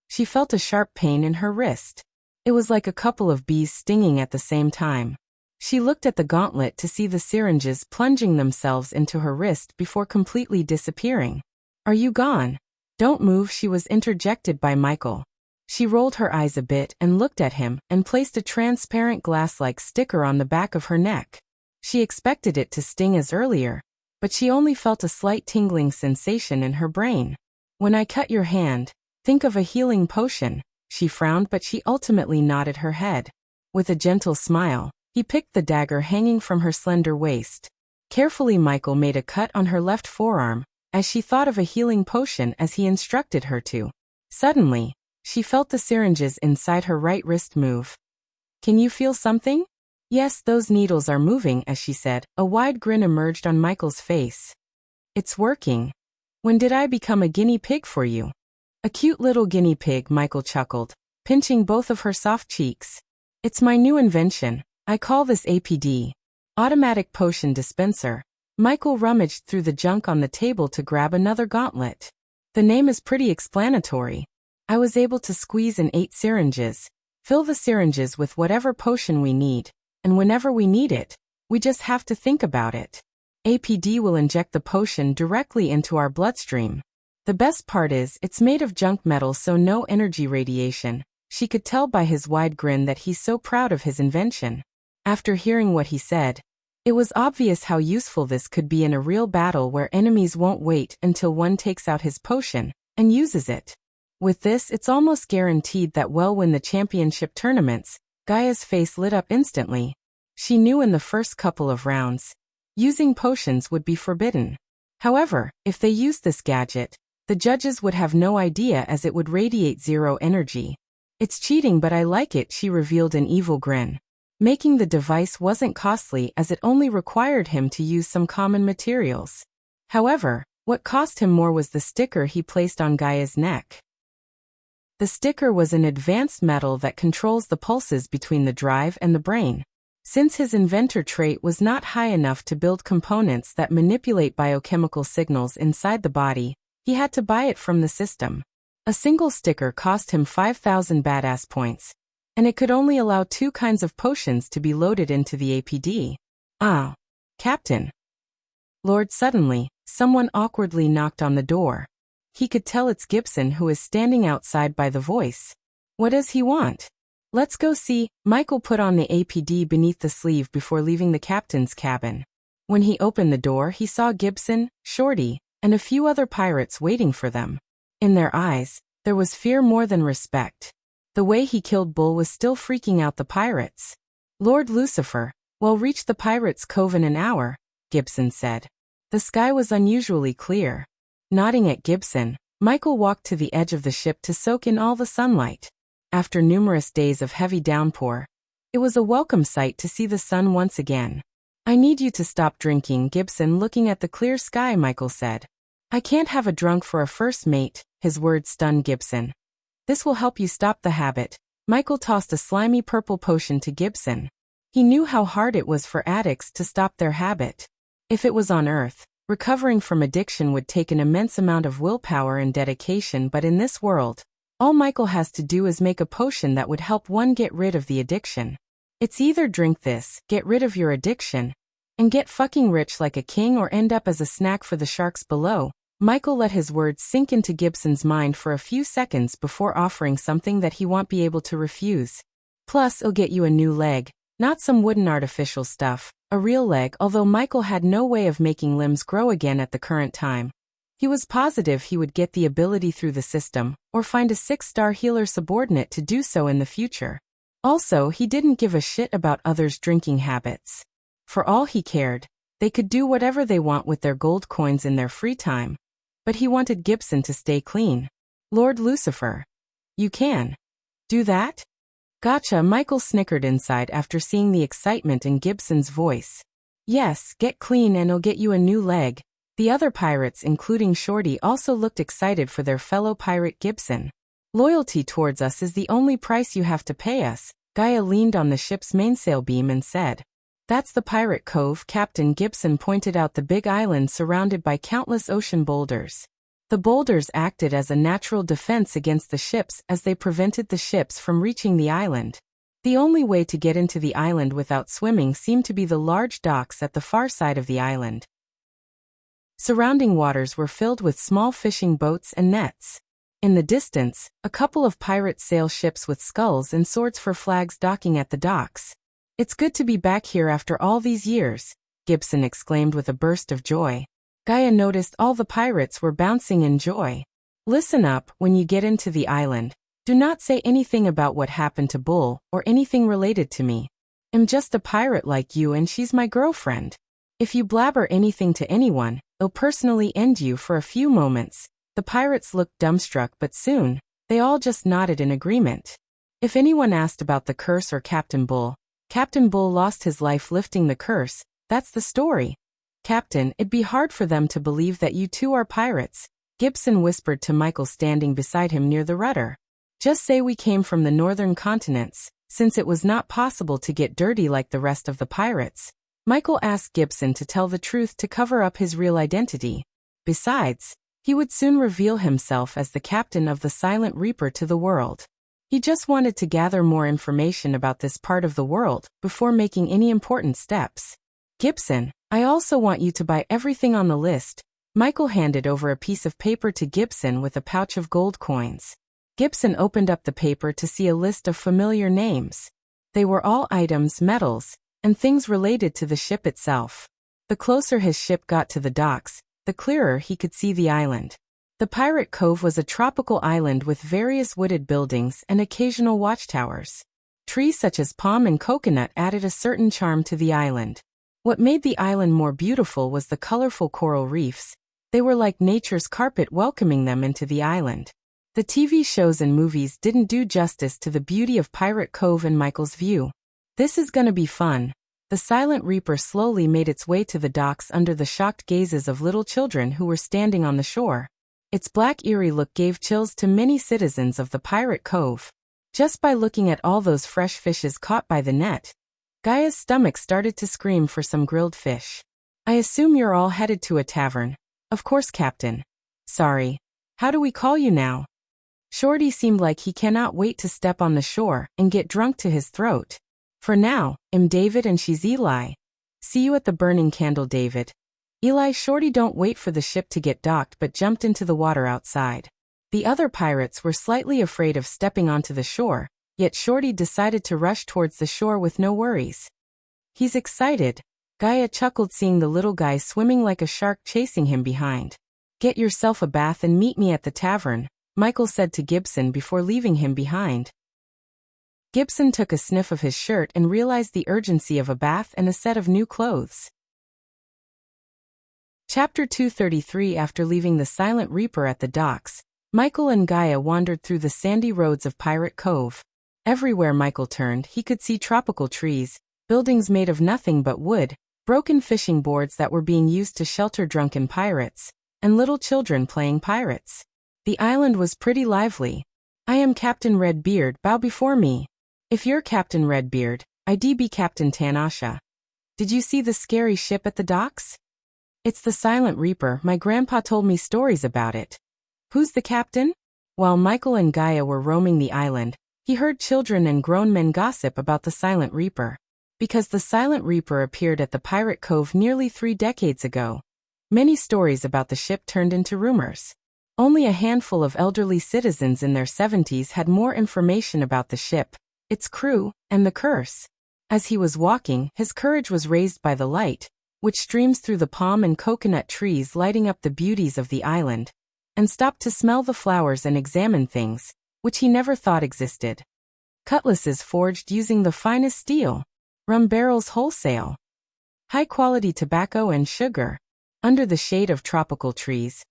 She felt a sharp pain in her wrist. It was like a couple of bees stinging at the same time. She looked at the gauntlet to see the syringes plunging themselves into her wrist before completely disappearing. "Are you gone?" "Don't move," she was interjected by Michael. She rolled her eyes a bit and looked at him and placed a transparent glass-like sticker on the back of her neck. She expected it to sting as earlier, but she only felt a slight tingling sensation in her brain. "When I cut your hand, think of a healing potion." She frowned, but she ultimately nodded her head. With a gentle smile, he picked the dagger hanging from her slender waist. Carefully, Michael made a cut on her left forearm, as she thought of a healing potion as he instructed her to. Suddenly, she felt the syringes inside her right wrist move. "Can you feel something?" "Yes, those needles are moving," as she said. A wide grin emerged on Michael's face. "It's working. When did I become a guinea pig for you?" "A cute little guinea pig," Michael chuckled, pinching both of her soft cheeks. "It's my new invention. I call this APD. Automatic Potion Dispenser. Michael rummaged through the junk on the table to grab another gauntlet. The name is pretty explanatory. I was able to squeeze in 8 syringes, fill the syringes with whatever potion we need, and whenever we need it, we just have to think about it. APD will inject the potion directly into our bloodstream. The best part is, it's made of junk metal, so no energy radiation. She could tell by his wide grin that he's so proud of his invention. After hearing what he said, it was obvious how useful this could be in a real battle where enemies won't wait until one takes out his potion and uses it. With this, it's almost guaranteed that we'll win the championship tournaments. Gaia's face lit up instantly. She knew in the first couple of rounds, using potions would be forbidden. However, if they used this gadget, the judges would have no idea as it would radiate 0 energy. It's cheating, but I like it, she revealed an evil grin. Making the device wasn't costly as it only required him to use some common materials. However, what cost him more was the sticker he placed on Gaia's neck. The sticker was an advanced metal that controls the pulses between the drive and the brain. Since his inventor trait was not high enough to build components that manipulate biochemical signals inside the body, he had to buy it from the system. A single sticker cost him 5,000 badass points, and it could only allow 2 kinds of potions to be loaded into the APD. Ah, Captain. Lord, suddenly, someone awkwardly knocked on the door. He could tell it's Gibson, who is standing outside by the voice. What does he want? Let's go see. Michael put on the APD beneath the sleeve before leaving the captain's cabin. When he opened the door, he saw Gibson, Shorty, and a few other pirates waiting for them. In their eyes, there was fear more than respect. The way he killed Bull was still freaking out the pirates. Lord Lucifer, we'll reach the Pirates' Cove in an hour, Gibson said. The sky was unusually clear. Nodding at Gibson, Michael walked to the edge of the ship to soak in all the sunlight. After numerous days of heavy downpour, it was a welcome sight to see the sun once again. I need you to stop drinking, Gibson, looking at the clear sky, Michael said. I can't have a drunk for a first mate, his words stunned Gibson. This will help you stop the habit. Michael tossed a slimy purple potion to Gibson. He knew how hard it was for addicts to stop their habit. If it was on Earth, recovering from addiction would take an immense amount of willpower and dedication, but in this world, all Michael has to do is make a potion that would help one get rid of the addiction. It's either drink this, get rid of your addiction, and get fucking rich like a king, or end up as a snack for the sharks below. Michael let his words sink into Gibson's mind for a few seconds before offering something that he won't be able to refuse. Plus, it'll get you a new leg, not some wooden artificial stuff, a real leg, although Michael had no way of making limbs grow again at the current time. He was positive he would get the ability through the system, or find a 6-star healer subordinate to do so in the future. Also, he didn't give a shit about others' drinking habits. For all he cared, they could do whatever they want with their gold coins in their free time. But he wanted Gibson to stay clean. Lord Lucifer. You can do that? Gotcha, Michael snickered inside after seeing the excitement in Gibson's voice. Yes, get clean and it'll get you a new leg. The other pirates, including Shorty, also looked excited for their fellow pirate Gibson. Loyalty towards us is the only price you have to pay us. Gaia leaned on the ship's mainsail beam and said. That's the Pirate Cove, Captain. Gibson pointed out the big island surrounded by countless ocean boulders. The boulders acted as a natural defense against the ships as they prevented the ships from reaching the island. The only way to get into the island without swimming seemed to be the large docks at the far side of the island. Surrounding waters were filled with small fishing boats and nets. In the distance, a couple of pirate sail ships with skulls and swords for flags docking at the docks. It's good to be back here after all these years, Gibson exclaimed with a burst of joy. Gaia noticed all the pirates were bouncing in joy. Listen up, when you get into the island, do not say anything about what happened to Bull, or anything related to me. I'm just a pirate like you and she's my girlfriend. If you blabber anything to anyone, it'll personally end you. For a few moments, the pirates looked dumbstruck, but soon, they all just nodded in agreement. If anyone asked about the curse or Captain Bull lost his life lifting the curse, that's the story. Captain, it'd be hard for them to believe that you two are pirates, Gibson whispered to Michael standing beside him near the rudder. Just say we came from the northern continents, Since it was not possible to get dirty like the rest of the pirates, Michael asked Gibson to tell the truth to cover up his real identity. Besides, he would soon reveal himself as the captain of the Silent Reaper to the world. He just wanted to gather more information about this part of the world before making any important steps. Gibson, I also want you to buy everything on the list. Michael handed over a piece of paper to Gibson with a pouch of gold coins. Gibson opened up the paper to see a list of familiar names. They were all items, metals, and things related to the ship itself. The closer his ship got to the docks, the clearer he could see the island. The Pirate Cove was a tropical island with various wooded buildings and occasional watchtowers. Trees such as palm and coconut added a certain charm to the island. What made the island more beautiful was the colorful coral reefs. They were like nature's carpet welcoming them into the island. The TV shows and movies didn't do justice to the beauty of Pirate Cove and Michael's view. This is gonna be fun. The Silent Reaper slowly made its way to the docks under the shocked gazes of little children who were standing on the shore. Its black eerie look gave chills to many citizens of the Pirate Cove. Just by looking at all those fresh fishes caught by the net, Gaia's stomach started to scream for some grilled fish. I assume you're all headed to a tavern. Of course, Captain. Sorry. How do we call you now? Shorty seemed like he cannot wait to step on the shore and get drunk to his throat. For now, I'm David and she's Eli. See you at the burning candle, David. Eli. Shorty don't wait for the ship to get docked but jumped into the water outside. The other pirates were slightly afraid of stepping onto the shore, yet Shorty decided to rush towards the shore with no worries. He's excited. Gaia chuckled seeing the little guy swimming like a shark chasing him behind. Get yourself a bath and meet me at the tavern, Michael said to Gibson before leaving him behind. Gibson took a sniff of his shirt and realized the urgency of a bath and a set of new clothes. Chapter 233. After leaving the Silent Reaper at the docks, Michael and Gaia wandered through the sandy roads of Pirate Cove. Everywhere Michael turned, he could see tropical trees, buildings made of nothing but wood, broken fishing boards that were being used to shelter drunken pirates, and little children playing pirates. The island was pretty lively. I am Captain Redbeard, bow before me. If you're Captain Redbeard, I'd be Captain Tanasha. Did you see the scary ship at the docks? It's the Silent Reaper, my grandpa told me stories about it. Who's the captain? While Michael and Gaia were roaming the island, he heard children and grown men gossip about the Silent Reaper. Because the Silent Reaper appeared at the Pirate Cove nearly 3 decades ago, many stories about the ship turned into rumors. Only a handful of elderly citizens in their 70s had more information about the ship, its crew, and the curse. As he was walking, his courage was raised by the light, which streams through the palm and coconut trees lighting up the beauties of the island, and stopped to smell the flowers and examine things, which he never thought existed. Cutlasses forged using the finest steel. Rum barrels wholesale. High-quality tobacco and sugar. Under the shade of tropical trees,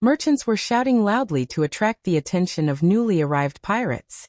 merchants were shouting loudly to attract the attention of newly arrived pirates.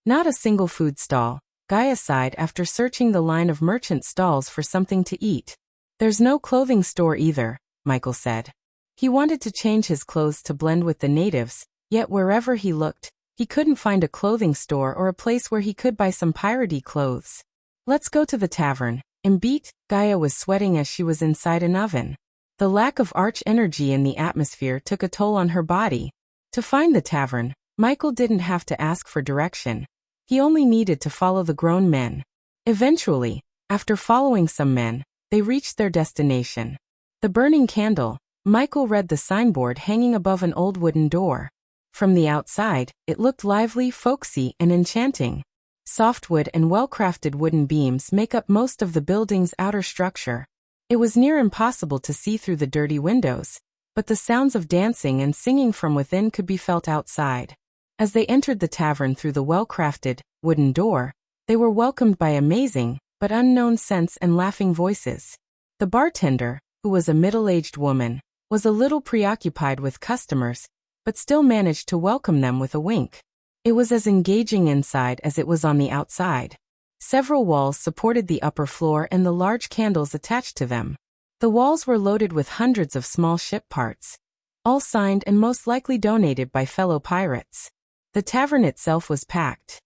Not a single food stall. Gaia sighed after searching the line of merchant stalls for something to eat. There's no clothing store either, Michael said. He wanted to change his clothes to blend with the natives, yet wherever he looked, he couldn't find a clothing store or a place where he could buy some piratey clothes. Let's go to the tavern. And beat, Gaia was sweating as she was inside an oven. The lack of arch energy in the atmosphere took a toll on her body. To find the tavern, Michael didn't have to ask for direction. He only needed to follow the grown men. Eventually, after following some men, they reached their destination. The burning candle. Michael read the signboard hanging above an old wooden door. From the outside, it looked lively, folksy, and enchanting. Softwood and well-crafted wooden beams make up most of the building's outer structure. It was near impossible to see through the dirty windows, but the sounds of dancing and singing from within could be felt outside. As they entered the tavern through the well-crafted, wooden door, they were welcomed by amazing, but unknown scents and laughing voices. The bartender, who was a middle-aged woman, was a little preoccupied with customers, but still managed to welcome them with a wink. It was as engaging inside as it was on the outside. Several walls supported the upper floor and the large candles attached to them. The walls were loaded with hundreds of small ship parts, all signed and most likely donated by fellow pirates. The tavern itself was packed.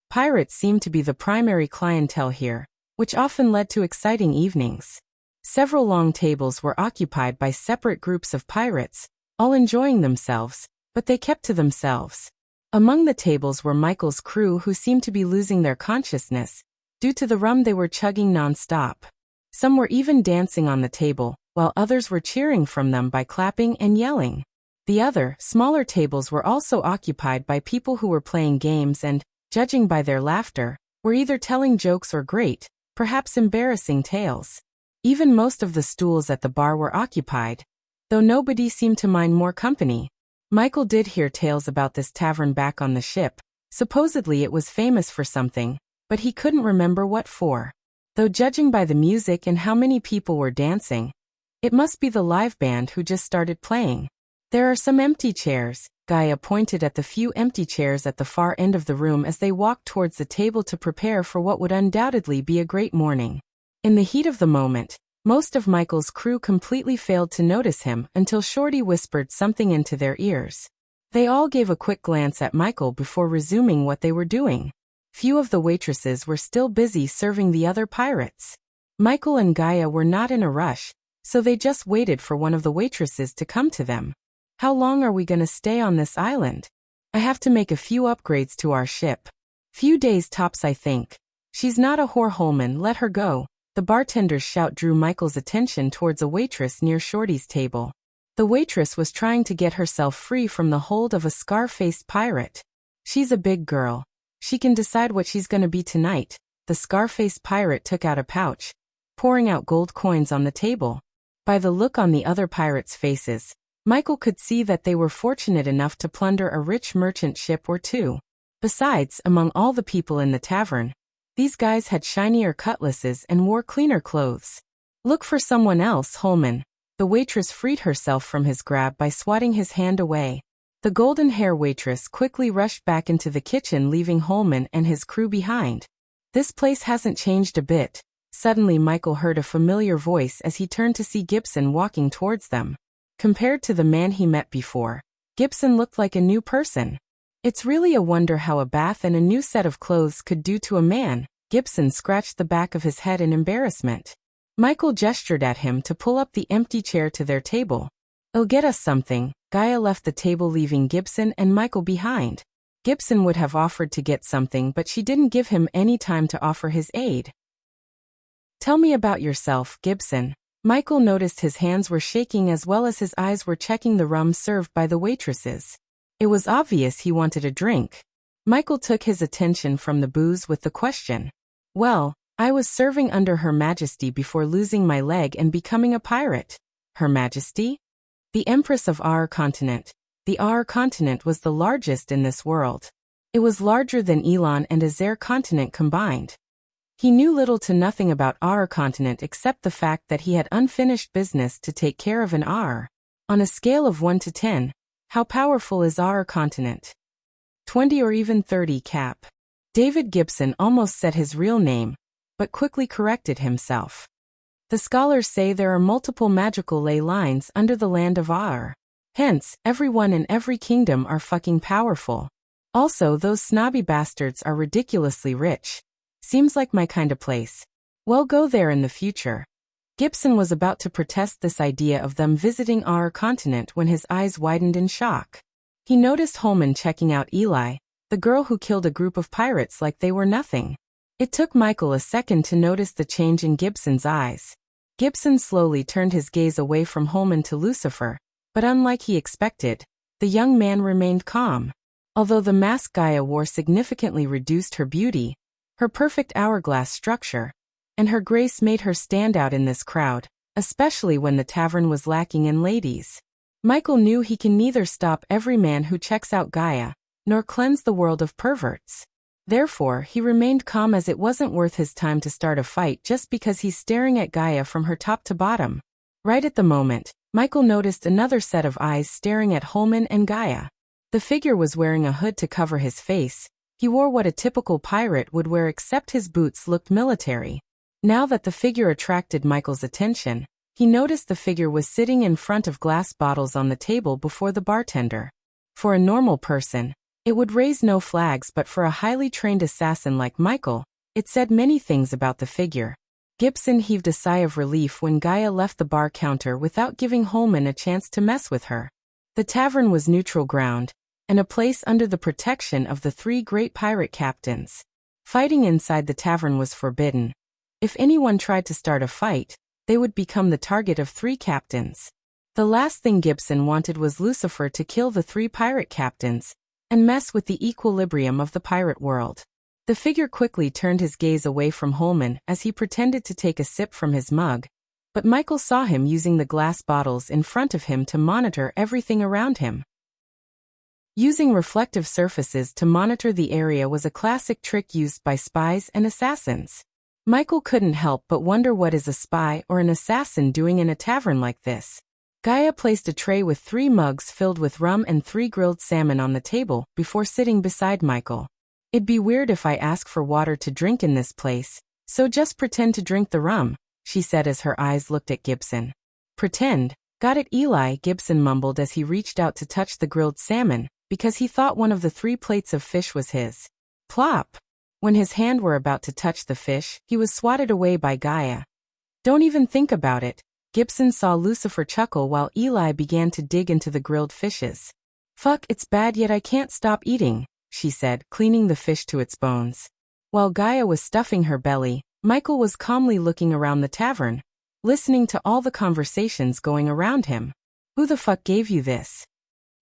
Pirates seemed to be the primary clientele here, which often led to exciting evenings. Several long tables were occupied by separate groups of pirates, all enjoying themselves, but they kept to themselves. Among the tables were Michael's crew, who seemed to be losing their consciousness due to the rum they were chugging non-stop. Some were even dancing on the table, while others were cheering from them by clapping and yelling. The other, smaller tables were also occupied by people who were playing games and, judging by their laughter, were either telling jokes or great, perhaps embarrassing tales. Even most of the stools at the bar were occupied, though nobody seemed to mind more company. Michael did hear tales about this tavern back on the ship. Supposedly it was famous for something, but he couldn't remember what for. Though judging by the music and how many people were dancing, it must be the live band who just started playing. There are some empty chairs. Gaia pointed at the few empty chairs at the far end of the room as they walked towards the table to prepare for what would undoubtedly be a great morning. In the heat of the moment, most of Michael's crew completely failed to notice him until Shorty whispered something into their ears. They all gave a quick glance at Michael before resuming what they were doing. Few of the waitresses were still busy serving the other pirates. Michael and Gaia were not in a rush, so they just waited for one of the waitresses to come to them. How long are we gonna stay on this island? I have to make a few upgrades to our ship. Few days tops, I think. She's not a whore, Holman, let her go. The bartender's shout drew Michael's attention towards a waitress near Shorty's table. The waitress was trying to get herself free from the hold of a scar-faced pirate. She's a big girl. She can decide what she's gonna be tonight. The scar-faced pirate took out a pouch, pouring out gold coins on the table. By the look on the other pirates' faces, Michael could see that they were fortunate enough to plunder a rich merchant ship or two. Besides, among all the people in the tavern, these guys had shinier cutlasses and wore cleaner clothes. Look for someone else, Holman. The waitress freed herself from his grab by swatting his hand away. The golden hair waitress quickly rushed back into the kitchen, leaving Holman and his crew behind. This place hasn't changed a bit. Suddenly Michael heard a familiar voice as he turned to see Gibson walking towards them. Compared to the man he met before, Gibson looked like a new person. It's really a wonder how a bath and a new set of clothes could do to a man. Gibson scratched the back of his head in embarrassment. Michael gestured at him to pull up the empty chair to their table. "I'll get us something." Gaia left the table, leaving Gibson and Michael behind. Gibson would have offered to get something, but she didn't give him any time to offer his aid. "Tell me about yourself, Gibson." Michael noticed his hands were shaking as well as his eyes were checking the rum served by the waitresses. It was obvious he wanted a drink. Michael took his attention from the booze with the question. "Well, I was serving under Her Majesty before losing my leg and becoming a pirate." Her Majesty? The Empress of our continent. The our continent was the largest in this world. It was larger than Elon and Azer continent combined. He knew little to nothing about our continent except the fact that he had unfinished business to take care of in our. On a scale of 1 to 10, how powerful is our continent? 20 or even 30, Cap. David Gibson almost said his real name, but quickly corrected himself. The scholars say there are multiple magical ley lines under the land of our. Hence, everyone in every kingdom are fucking powerful. Also, those snobby bastards are ridiculously rich. Seems like my kind of place. Well, go there in the future. Gibson was about to protest this idea of them visiting our continent when his eyes widened in shock. He noticed Holman checking out Eli, the girl who killed a group of pirates like they were nothing. It took Michael a second to notice the change in Gibson's eyes. Gibson slowly turned his gaze away from Holman to Lucifer, but unlike he expected, the young man remained calm. Although the mask Gaia wore significantly reduced her beauty, her perfect hourglass structure, and her grace made her stand out in this crowd, especially when the tavern was lacking in ladies. Michael knew he can neither stop every man who checks out Gaia, nor cleanse the world of perverts. Therefore, he remained calm, as it wasn't worth his time to start a fight just because he's staring at Gaia from her top to bottom. Right at the moment, Michael noticed another set of eyes staring at Holman and Gaia. The figure was wearing a hood to cover his face. He wore what a typical pirate would wear, except his boots looked military. Now that the figure attracted Michael's attention, he noticed the figure was sitting in front of glass bottles on the table before the bartender. For a normal person, It would raise no flags, but for a highly trained assassin like Michael, it said many things about the figure. Gibson heaved a sigh of relief when Gaia left the bar counter without giving Holman a chance to mess with her. The tavern was neutral ground, and a place under the protection of the 3 great pirate captains. Fighting inside the tavern was forbidden. If anyone tried to start a fight, they would become the target of 3 captains. The last thing Gibson wanted was Lucifer to kill the 3 pirate captains and mess with the equilibrium of the pirate world. The figure quickly turned his gaze away from Holman as he pretended to take a sip from his mug, but Michael saw him using the glass bottles in front of him to monitor everything around him. Using reflective surfaces to monitor the area was a classic trick used by spies and assassins. Michael couldn't help but wonder what is a spy or an assassin doing in a tavern like this. Gaia placed a tray with 3 mugs filled with rum and 3 grilled salmon on the table before sitting beside Michael. It'd be weird if I ask for water to drink in this place, so just pretend to drink the rum, she said as her eyes looked at Gibson. Pretend? Got it, Eli, Gibson mumbled as he reached out to touch the grilled salmon, because he thought one of the 3 plates of fish was his. Plop! When his hand were about to touch the fish, he was swatted away by Gaia. Don't even think about it. Gibson saw Lucifer chuckle while Eli began to dig into the grilled fishes. Fuck, it's bad yet I can't stop eating, she said, cleaning the fish to its bones. While Gaia was stuffing her belly, Michael was calmly looking around the tavern, listening to all the conversations going around him. Who the fuck gave you this?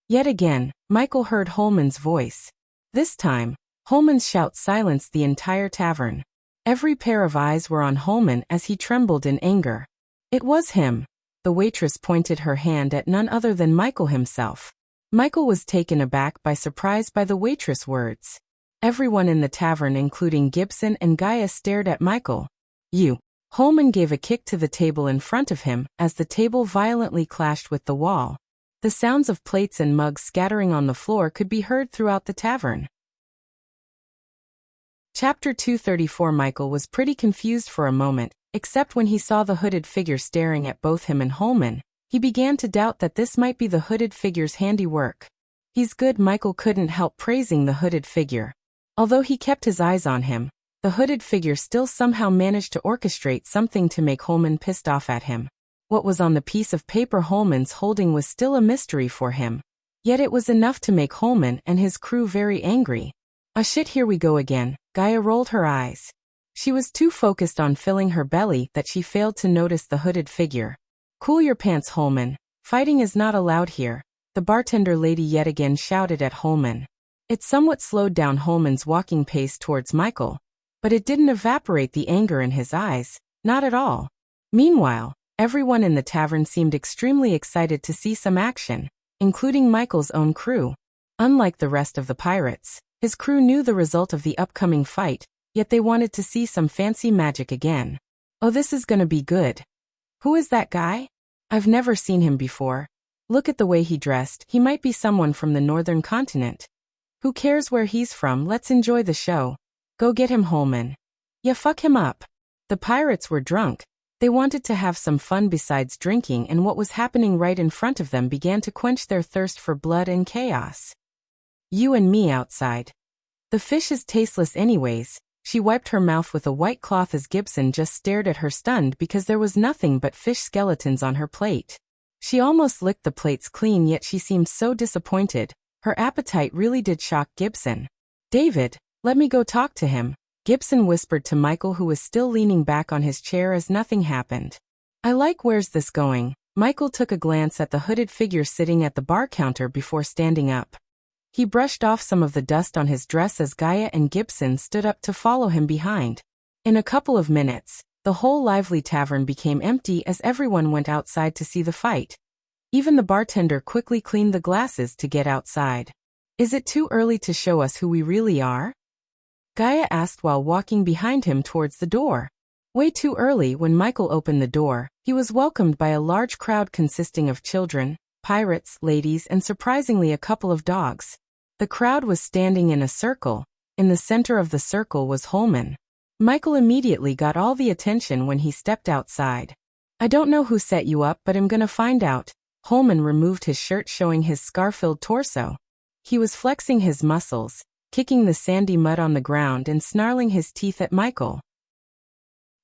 Yet again, Michael heard Holman's voice. This time, Holman's shout silenced the entire tavern. Every pair of eyes were on Holman as he trembled in anger. It was him. The waitress pointed her hand at none other than Michael himself. Michael was taken aback by surprise by the waitress' words. Everyone in the tavern, including Gibson and Gaia, stared at Michael. You. Holman gave a kick to the table in front of him as the table violently clashed with the wall. The sounds of plates and mugs scattering on the floor could be heard throughout the tavern. Chapter 234. Michael was pretty confused for a moment, except when he saw the hooded figure staring at both him and Holman. He began to doubt that this might be the hooded figure's handiwork. He's good, Michael couldn't help praising the hooded figure. Although he kept his eyes on him, the hooded figure still somehow managed to orchestrate something to make Holman pissed off at him. What was on the piece of paper Holman's holding was still a mystery for him. Yet it was enough to make Holman and his crew very angry. Ah shit, here we go again. Gaia rolled her eyes. She was too focused on filling her belly that she failed to notice the hooded figure. Cool your pants, Holman. Fighting is not allowed here, the bartender lady yet again shouted at Holman. It somewhat slowed down Holman's walking pace towards Michael, but it didn't evaporate the anger in his eyes, not at all. Meanwhile, everyone in the tavern seemed extremely excited to see some action, including Michael's own crew. Unlike the rest of the pirates, his crew knew the result of the upcoming fight, yet they wanted to see some fancy magic again. Oh, this is gonna be good. Who is that guy? I've never seen him before. Look at the way he dressed, he might be someone from the northern continent. Who cares where he's from, let's enjoy the show. Go get him, Holman. Yeah, fuck him up. The pirates were drunk. They wanted to have some fun besides drinking, and what was happening right in front of them began to quench their thirst for blood and chaos. You and me outside. The fish is tasteless anyways. She wiped her mouth with a white cloth as Gibson just stared at her stunned because there was nothing but fish skeletons on her plate. She almost licked the plates clean, yet she seemed so disappointed. Her appetite really did shock Gibson. David, let me go talk to him, Gibson whispered to Michael, who was still leaning back on his chair as nothing happened. I like where's this going? Michael took a glance at the hooded figure sitting at the bar counter before standing up. He brushed off some of the dust on his dress as Gaia and Gibson stood up to follow him behind. In a couple of minutes, the whole lively tavern became empty as everyone went outside to see the fight. Even the bartender quickly cleaned the glasses to get outside. Is it too early to show us who we really are? Gaia asked while walking behind him towards the door. Way too early. When Michael opened the door, he was welcomed by a large crowd consisting of children, pirates, ladies, and surprisingly a couple of dogs. The crowd was standing in a circle. In the center of the circle was Holman. Michael immediately got all the attention when he stepped outside. I don't know who set you up, but I'm gonna find out. Holman removed his shirt, showing his scar-filled torso. He was flexing his muscles, kicking the sandy mud on the ground and snarling his teeth at Michael.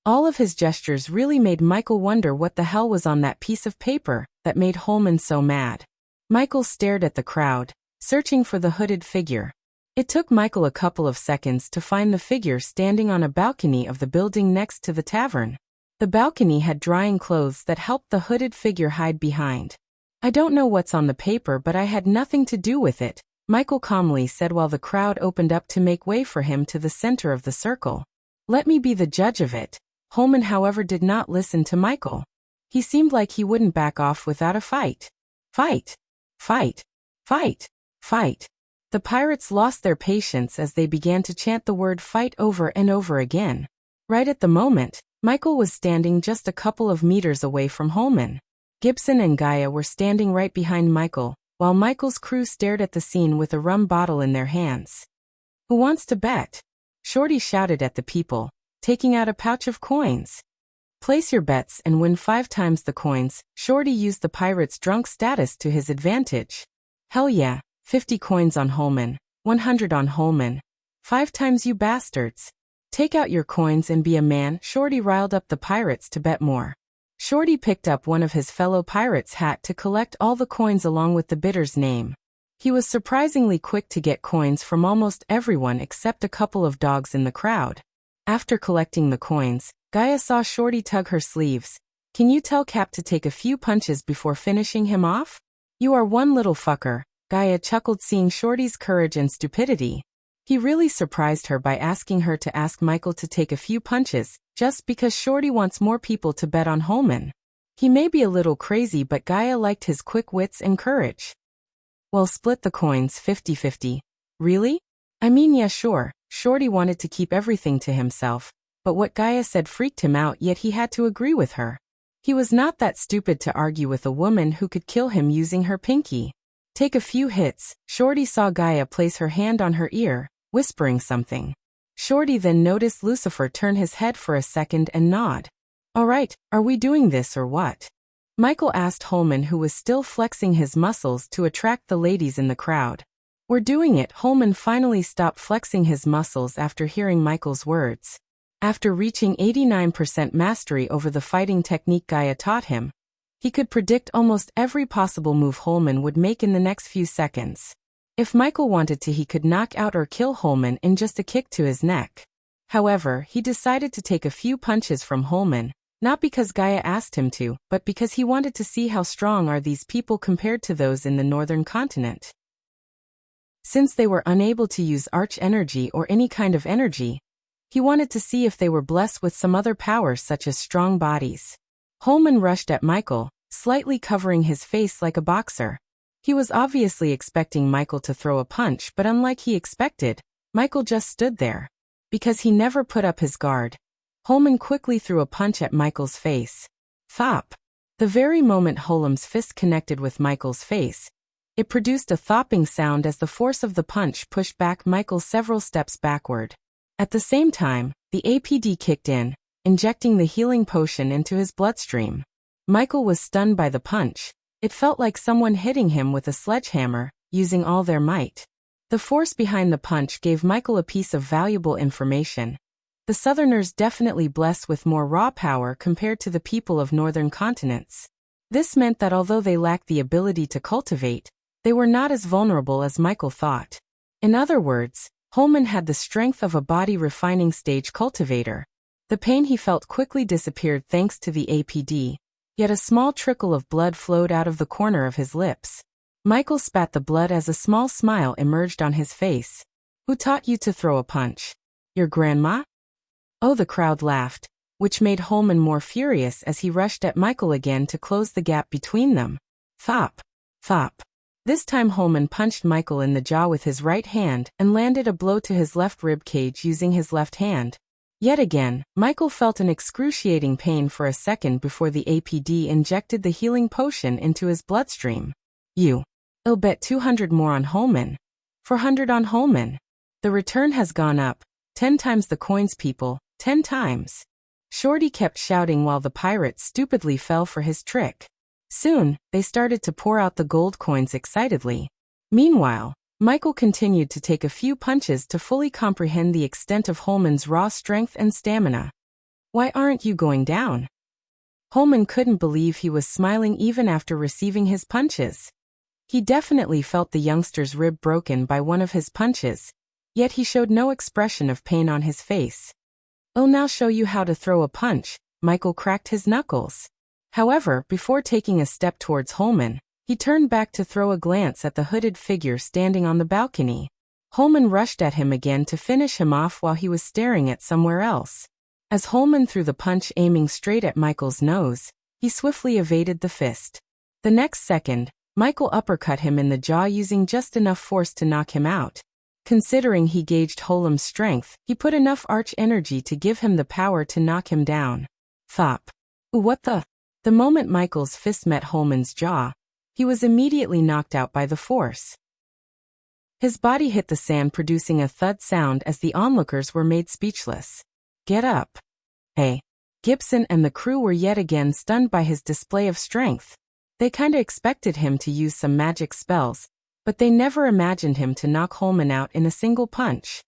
All of his gestures really made Michael wonder what the hell was on that piece of paper that made Holman so mad. Michael stared at the crowd, searching for the hooded figure. It took Michael a couple of seconds to find the figure standing on a balcony of the building next to the tavern. The balcony had drying clothes that helped the hooded figure hide behind. "I don't know what's on the paper, but I had nothing to do with it," Michael calmly said while the crowd opened up to make way for him to the center of the circle. "Let me be the judge of it." Holman, however, did not listen to Michael. He seemed like he wouldn't back off without a fight. Fight! Fight! Fight! Fight! The pirates lost their patience as they began to chant the word fight over and over again. Right at the moment, Michael was standing just a couple of meters away from Holman. Gibson and Gaia were standing right behind Michael, while Michael's crew stared at the scene with a rum bottle in their hands. "Who wants to bet?" Shorty shouted at the people, taking out a pouch of coins. "Place your bets and win 5 times the coins." Shorty used the pirate's drunk status to his advantage. "Hell yeah, 50 coins on Holman, 100 on Holman. 5 times, you bastards. Take out your coins and be a man." Shorty riled up the pirates to bet more. Shorty picked up one of his fellow pirates' hat to collect all the coins along with the bidder's name. He was surprisingly quick to get coins from almost everyone except a couple of dogs in the crowd. After collecting the coins, Gaia saw Shorty tug her sleeves. "Can you tell Cap to take a few punches before finishing him off? You are one little fucker." Gaia chuckled, seeing Shorty's courage and stupidity. He really surprised her by asking her to ask Michael to take a few punches, just because Shorty wants more people to bet on Holman. He may be a little crazy, but Gaia liked his quick wits and courage. "Well, split the coins 50-50. Really? I mean, yeah, sure." Shorty wanted to keep everything to himself, but what Gaia said freaked him out, yet he had to agree with her. He was not that stupid to argue with a woman who could kill him using her pinky. "Take a few hits." Shorty saw Gaia place her hand on her ear, whispering something. Shorty then noticed Lucifer turn his head for a second and nod. "All right, are we doing this or what?" Michael asked Holman, who was still flexing his muscles to attract the ladies in the crowd. "We're doing it." Holman finally stopped flexing his muscles after hearing Michael's words. After reaching 89% mastery over the fighting technique Gaia taught him, he could predict almost every possible move Holman would make in the next few seconds. If Michael wanted to, he could knock out or kill Holman in just a kick to his neck. However, he decided to take a few punches from Holman, not because Gaia asked him to, but because he wanted to see how strong are these people compared to those in the northern continent. Since they were unable to use arch energy or any kind of energy, he wanted to see if they were blessed with some other powers such as strong bodies. Holman rushed at Michael, slightly covering his face like a boxer. He was obviously expecting Michael to throw a punch, but unlike he expected, Michael just stood there. Because he never put up his guard, Holman quickly threw a punch at Michael's face. Thop! The very moment Holman's fist connected with Michael's face, it produced a thopping sound as the force of the punch pushed back Michael several steps backward. At the same time, the APD kicked in, injecting the healing potion into his bloodstream. Michael was stunned by the punch. It felt like someone hitting him with a sledgehammer, using all their might. The force behind the punch gave Michael a piece of valuable information. The Southerners definitely blessed with more raw power compared to the people of northern continents. This meant that although they lacked the ability to cultivate, they were not as vulnerable as Michael thought. In other words, Holman had the strength of a body refining stage cultivator. The pain he felt quickly disappeared thanks to the APD, yet a small trickle of blood flowed out of the corner of his lips. Michael spat the blood as a small smile emerged on his face. "Who taught you to throw a punch? Your grandma?" Oh, the crowd laughed, which made Holman more furious as he rushed at Michael again to close the gap between them. Thop! Thop! This time Holman punched Michael in the jaw with his right hand and landed a blow to his left rib cage using his left hand. Yet again, Michael felt an excruciating pain for a second before the APD injected the healing potion into his bloodstream. I'll bet 200 more on Holman. 400 on Holman. The return has gone up. 10 times the coins, people, 10 times. Shorty kept shouting while the pirate stupidly fell for his trick. Soon, they started to pour out the gold coins excitedly. Meanwhile, Michael continued to take a few punches to fully comprehend the extent of Holman's raw strength and stamina. "Why aren't you going down?" Holman couldn't believe he was smiling even after receiving his punches. He definitely felt the youngster's rib broken by one of his punches, yet he showed no expression of pain on his face. "I'll now show you how to throw a punch." Michael cracked his knuckles. However, before taking a step towards Holman, he turned back to throw a glance at the hooded figure standing on the balcony. Holman rushed at him again to finish him off while he was staring at somewhere else. As Holman threw the punch aiming straight at Michael's nose, he swiftly evaded the fist. The next second, Michael uppercut him in the jaw using just enough force to knock him out. Considering he gauged Holman's strength, he put enough arch energy to give him the power to knock him down. Thop. Ooh, what the? The moment Michael's fist met Holman's jaw, he was immediately knocked out by the force. His body hit the sand, producing a thud sound as the onlookers were made speechless. "Get up." Hey. Gibson and the crew were yet again stunned by his display of strength. They kinda expected him to use some magic spells, but they never imagined him to knock Holman out in a single punch.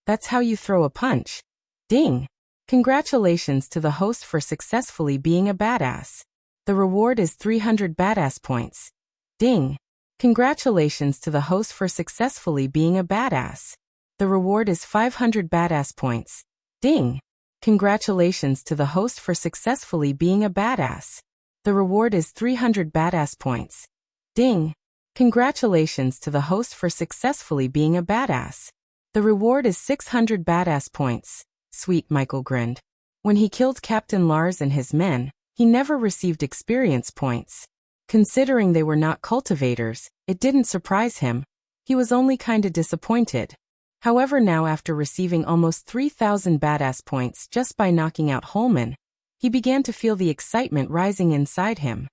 "That's how you throw a punch." Ding! Congratulations to the host for successfully being a badass. The reward is 300 badass points. Ding! Congratulations to the host for successfully being a badass. The reward is 500 badass points. Ding! Congratulations to the host for successfully being a badass. The reward is 300 badass points. Ding! Congratulations to the host for successfully being a badass. The reward is 600 badass points. Sweet, Michael grinned. When he killed Captain Lars and his men, he never received experience points. Considering they were not cultivators, it didn't surprise him. He was only kinda disappointed. However, now after receiving almost 3,000 badass points just by knocking out Holman, he began to feel the excitement rising inside him.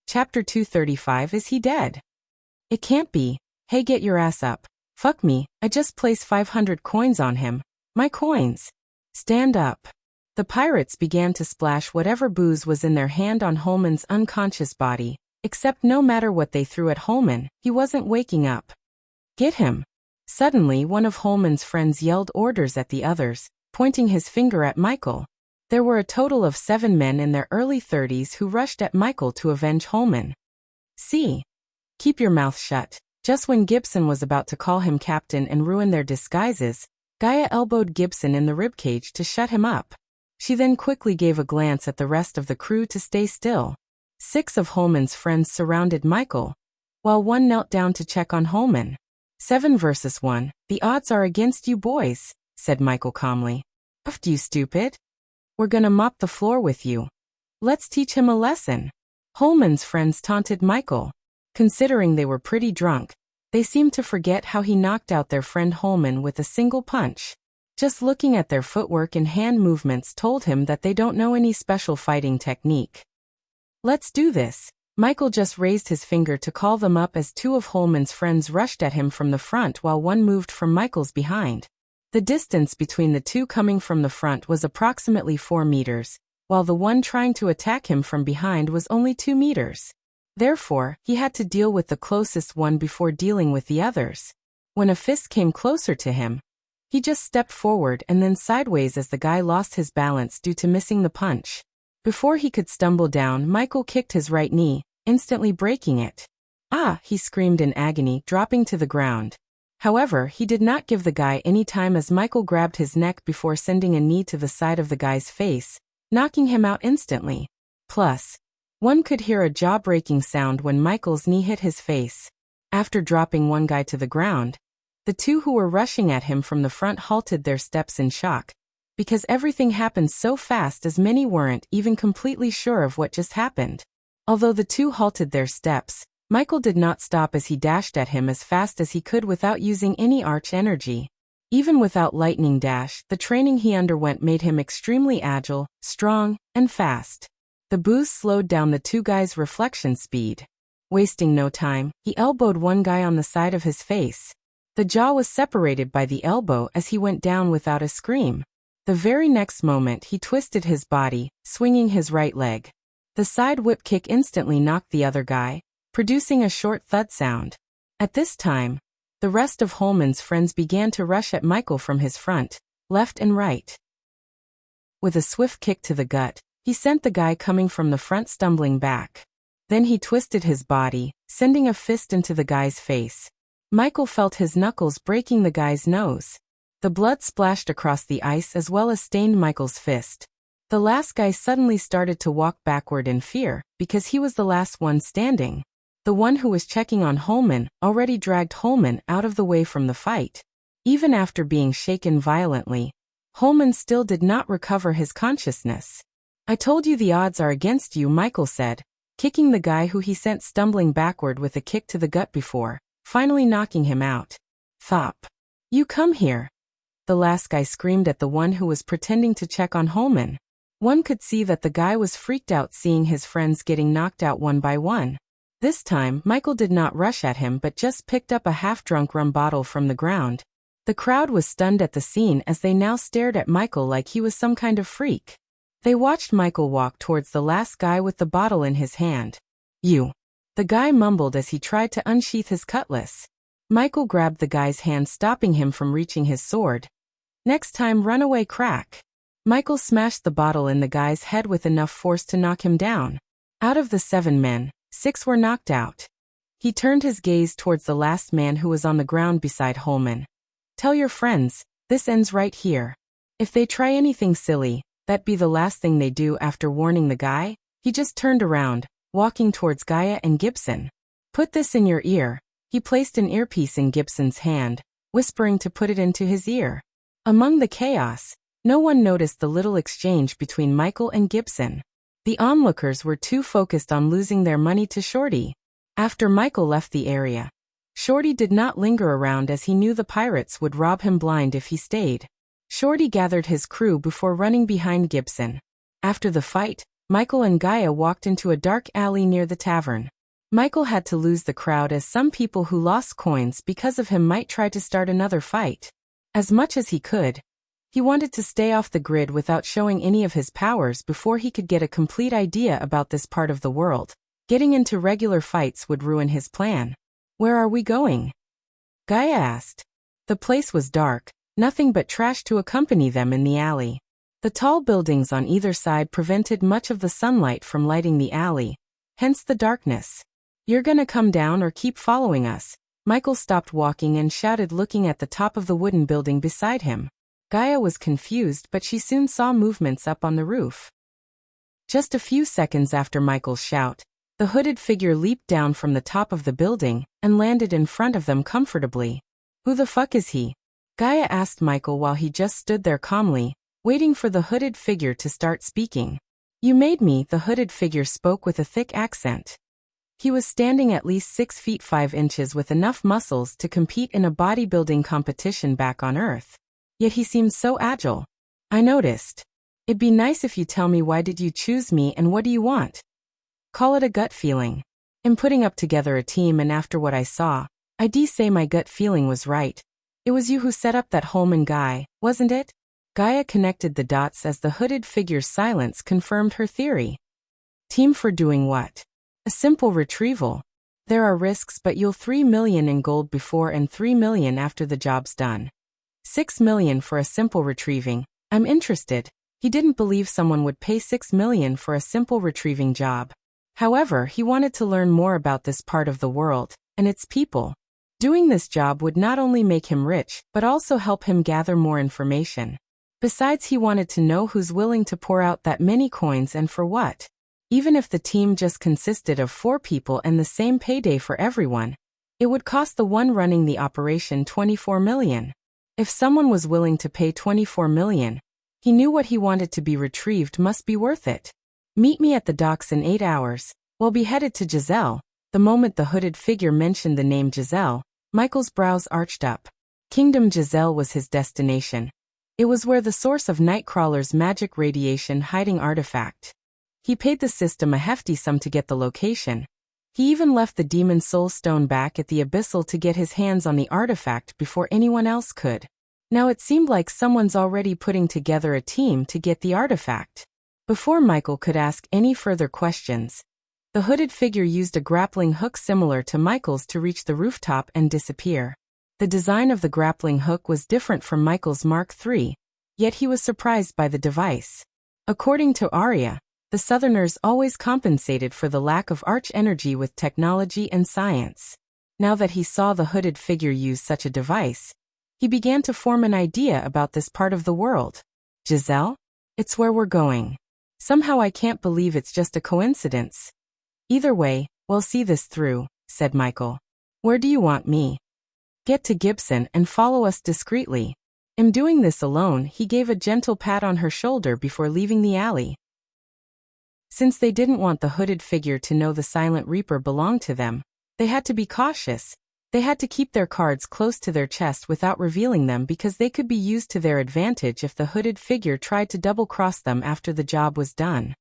Chapter 235. Is he dead? It can't be. Hey, get your ass up. Fuck me, I just placed 500 coins on him. My coins. Stand up. The pirates began to splash whatever booze was in their hand on Holman's unconscious body, except no matter what they threw at Holman, he wasn't waking up. Get him. Suddenly, one of Holman's friends yelled orders at the others, pointing his finger at Michael. There were a total of 7 men in their early 30s who rushed at Michael to avenge Holman. See? Keep your mouth shut. Just when Gibson was about to call him captain and ruin their disguises, Gaia elbowed Gibson in the ribcage to shut him up. She then quickly gave a glance at the rest of the crew to stay still. 6 of Holman's friends surrounded Michael, while one knelt down to check on Holman. 7 versus 1, the odds are against you boys, said Michael calmly. You stupid. We're gonna mop the floor with you. Let's teach him a lesson. Holman's friends taunted Michael. Considering they were pretty drunk, they seemed to forget how he knocked out their friend Holman with a single punch. Just looking at their footwork and hand movements told him that they don't know any special fighting technique. Let's do this. Michael just raised his finger to call them up as 2 of Holman's friends rushed at him from the front while one moved from Michael's behind. The distance between the 2 coming from the front was approximately 4 meters, while the one trying to attack him from behind was only 2 meters. Therefore, he had to deal with the closest one before dealing with the others. When a fist came closer to him, he just stepped forward and then sideways as the guy lost his balance due to missing the punch. Before he could stumble down, Michael kicked his right knee, instantly breaking it. Ah, he screamed in agony, dropping to the ground. However, he did not give the guy any time as Michael grabbed his neck before sending a knee to the side of the guy's face, knocking him out instantly. Plus, one could hear a jaw-breaking sound when Michael's knee hit his face. After dropping one guy to the ground, the 2 who were rushing at him from the front halted their steps in shock, because everything happened so fast as many weren't even completely sure of what just happened. Although the 2 halted their steps, Michael did not stop as he dashed at him as fast as he could without using any arch energy. Even without lightning dash, the training he underwent made him extremely agile, strong, and fast. The boost slowed down the 2 guys' reflection speed. Wasting no time, he elbowed one guy on the side of his face. The jaw was separated by the elbow as he went down without a scream. The very next moment he twisted his body, swinging his right leg. The side whip kick instantly knocked the other guy, producing a short thud sound. At this time, the rest of Holman's friends began to rush at Michael from his front, left and right. With a swift kick to the gut, he sent the guy coming from the front stumbling back. Then he twisted his body, sending a fist into the guy's face. Michael felt his knuckles breaking the guy's nose. The blood splashed across the ice as well as stained Michael's fist. The last guy suddenly started to walk backward in fear, because he was the last one standing. The one who was checking on Holman already dragged Holman out of the way from the fight. Even after being shaken violently, Holman still did not recover his consciousness. "I told you the odds are against you," Michael said, kicking the guy who he sent stumbling backward with a kick to the gut before, finally knocking him out. "Thop. You come here." The last guy screamed at the one who was pretending to check on Holman. One could see that the guy was freaked out seeing his friends getting knocked out one by one. This time, Michael did not rush at him but just picked up a half-drunk rum bottle from the ground. The crowd was stunned at the scene as they now stared at Michael like he was some kind of freak. They watched Michael walk towards the last guy with the bottle in his hand. "You." The guy mumbled as he tried to unsheath his cutlass. Michael grabbed the guy's hand, stopping him from reaching his sword. "Next time, run away, crack." Michael smashed the bottle in the guy's head with enough force to knock him down. Out of the 7 men, 6 were knocked out. He turned his gaze towards the last man who was on the ground beside Holman. "Tell your friends, this ends right here. If they try anything silly, that'd be the last thing they do." After warning the guy, he just turned around, walking towards Gaia and Gibson. "Put this in your ear." He placed an earpiece in Gibson's hand, whispering to put it into his ear. Among the chaos, no one noticed the little exchange between Michael and Gibson. The onlookers were too focused on losing their money to Shorty. After Michael left the area, Shorty did not linger around as he knew the pirates would rob him blind if he stayed. Shorty gathered his crew before running behind Gibson. After the fight, Michael and Gaia walked into a dark alley near the tavern. Michael had to lose the crowd as some people who lost coins because of him might try to start another fight. As much as he could, he wanted to stay off the grid without showing any of his powers before he could get a complete idea about this part of the world. Getting into regular fights would ruin his plan. "Where are we going?" Gaia asked. The place was dark, nothing but trash to accompany them in the alley. The tall buildings on either side prevented much of the sunlight from lighting the alley, hence the darkness. "You're gonna come down or keep following us?" Michael stopped walking and shouted, looking at the top of the wooden building beside him. Gaia was confused, but she soon saw movements up on the roof. Just a few seconds after Michael's shout, the hooded figure leaped down from the top of the building and landed in front of them comfortably. "Who the fuck is he?" Gaia asked Michael while he just stood there calmly, waiting for the hooded figure to start speaking. "You made me," the hooded figure spoke with a thick accent. He was standing at least 6 feet 5 inches with enough muscles to compete in a bodybuilding competition back on Earth. Yet he seemed so agile. "I noticed. It'd be nice if you tell me why did you choose me and what do you want?" "Call it a gut feeling. I'm putting up together a team and after what I saw, I'd say my gut feeling was right. It was you who set up that Holman guy, wasn't it?" Gaia connected the dots as the hooded figure's silence confirmed her theory. "Team for doing what?" "A simple retrieval. There are risks but you'll 3 million in gold before and 3 million after the job's done. 6 million for a simple retrieving. I'm interested." He didn't believe someone would pay 6 million for a simple retrieving job. However, he wanted to learn more about this part of the world and its people. Doing this job would not only make him rich, but also help him gather more information. Besides, he wanted to know who's willing to pour out that many coins and for what. Even if the team just consisted of 4 people and the same payday for everyone, it would cost the one running the operation 24 million. If someone was willing to pay 24 million, he knew what he wanted to be retrieved must be worth it. "Meet me at the docks in 8 hours. We'll be headed to Giselle." The moment the hooded figure mentioned the name Giselle, Michael's brows arched up. Kingdom Giselle was his destination. It was where the source of Nightcrawler's magic radiation hiding artifact. He paid the system a hefty sum to get the location. He even left the Demon Soul Stone back at the Abyssal to get his hands on the artifact before anyone else could. Now it seemed like someone's already putting together a team to get the artifact. Before Michael could ask any further questions, The hooded figure used a grappling hook similar to Michael's to reach the rooftop and disappear. The design of the grappling hook was different from Michael's Mark III, yet he was surprised by the device. According to Arya, the Southerners always compensated for the lack of arch energy with technology and science. Now that he saw the hooded figure use such a device, he began to form an idea about this part of the world. Giselle? It's where we're going. Somehow I can't believe it's just a coincidence. Either way, we'll see this through, said Michael. Where do you want me? Get to Gibson and follow us discreetly. In doing this alone, he gave a gentle pat on her shoulder before leaving the alley. Since they didn't want the hooded figure to know the Silent Reaper belonged to them, they had to be cautious. They had to keep their cards close to their chest without revealing them because they could be used to their advantage if the hooded figure tried to double-cross them after the job was done.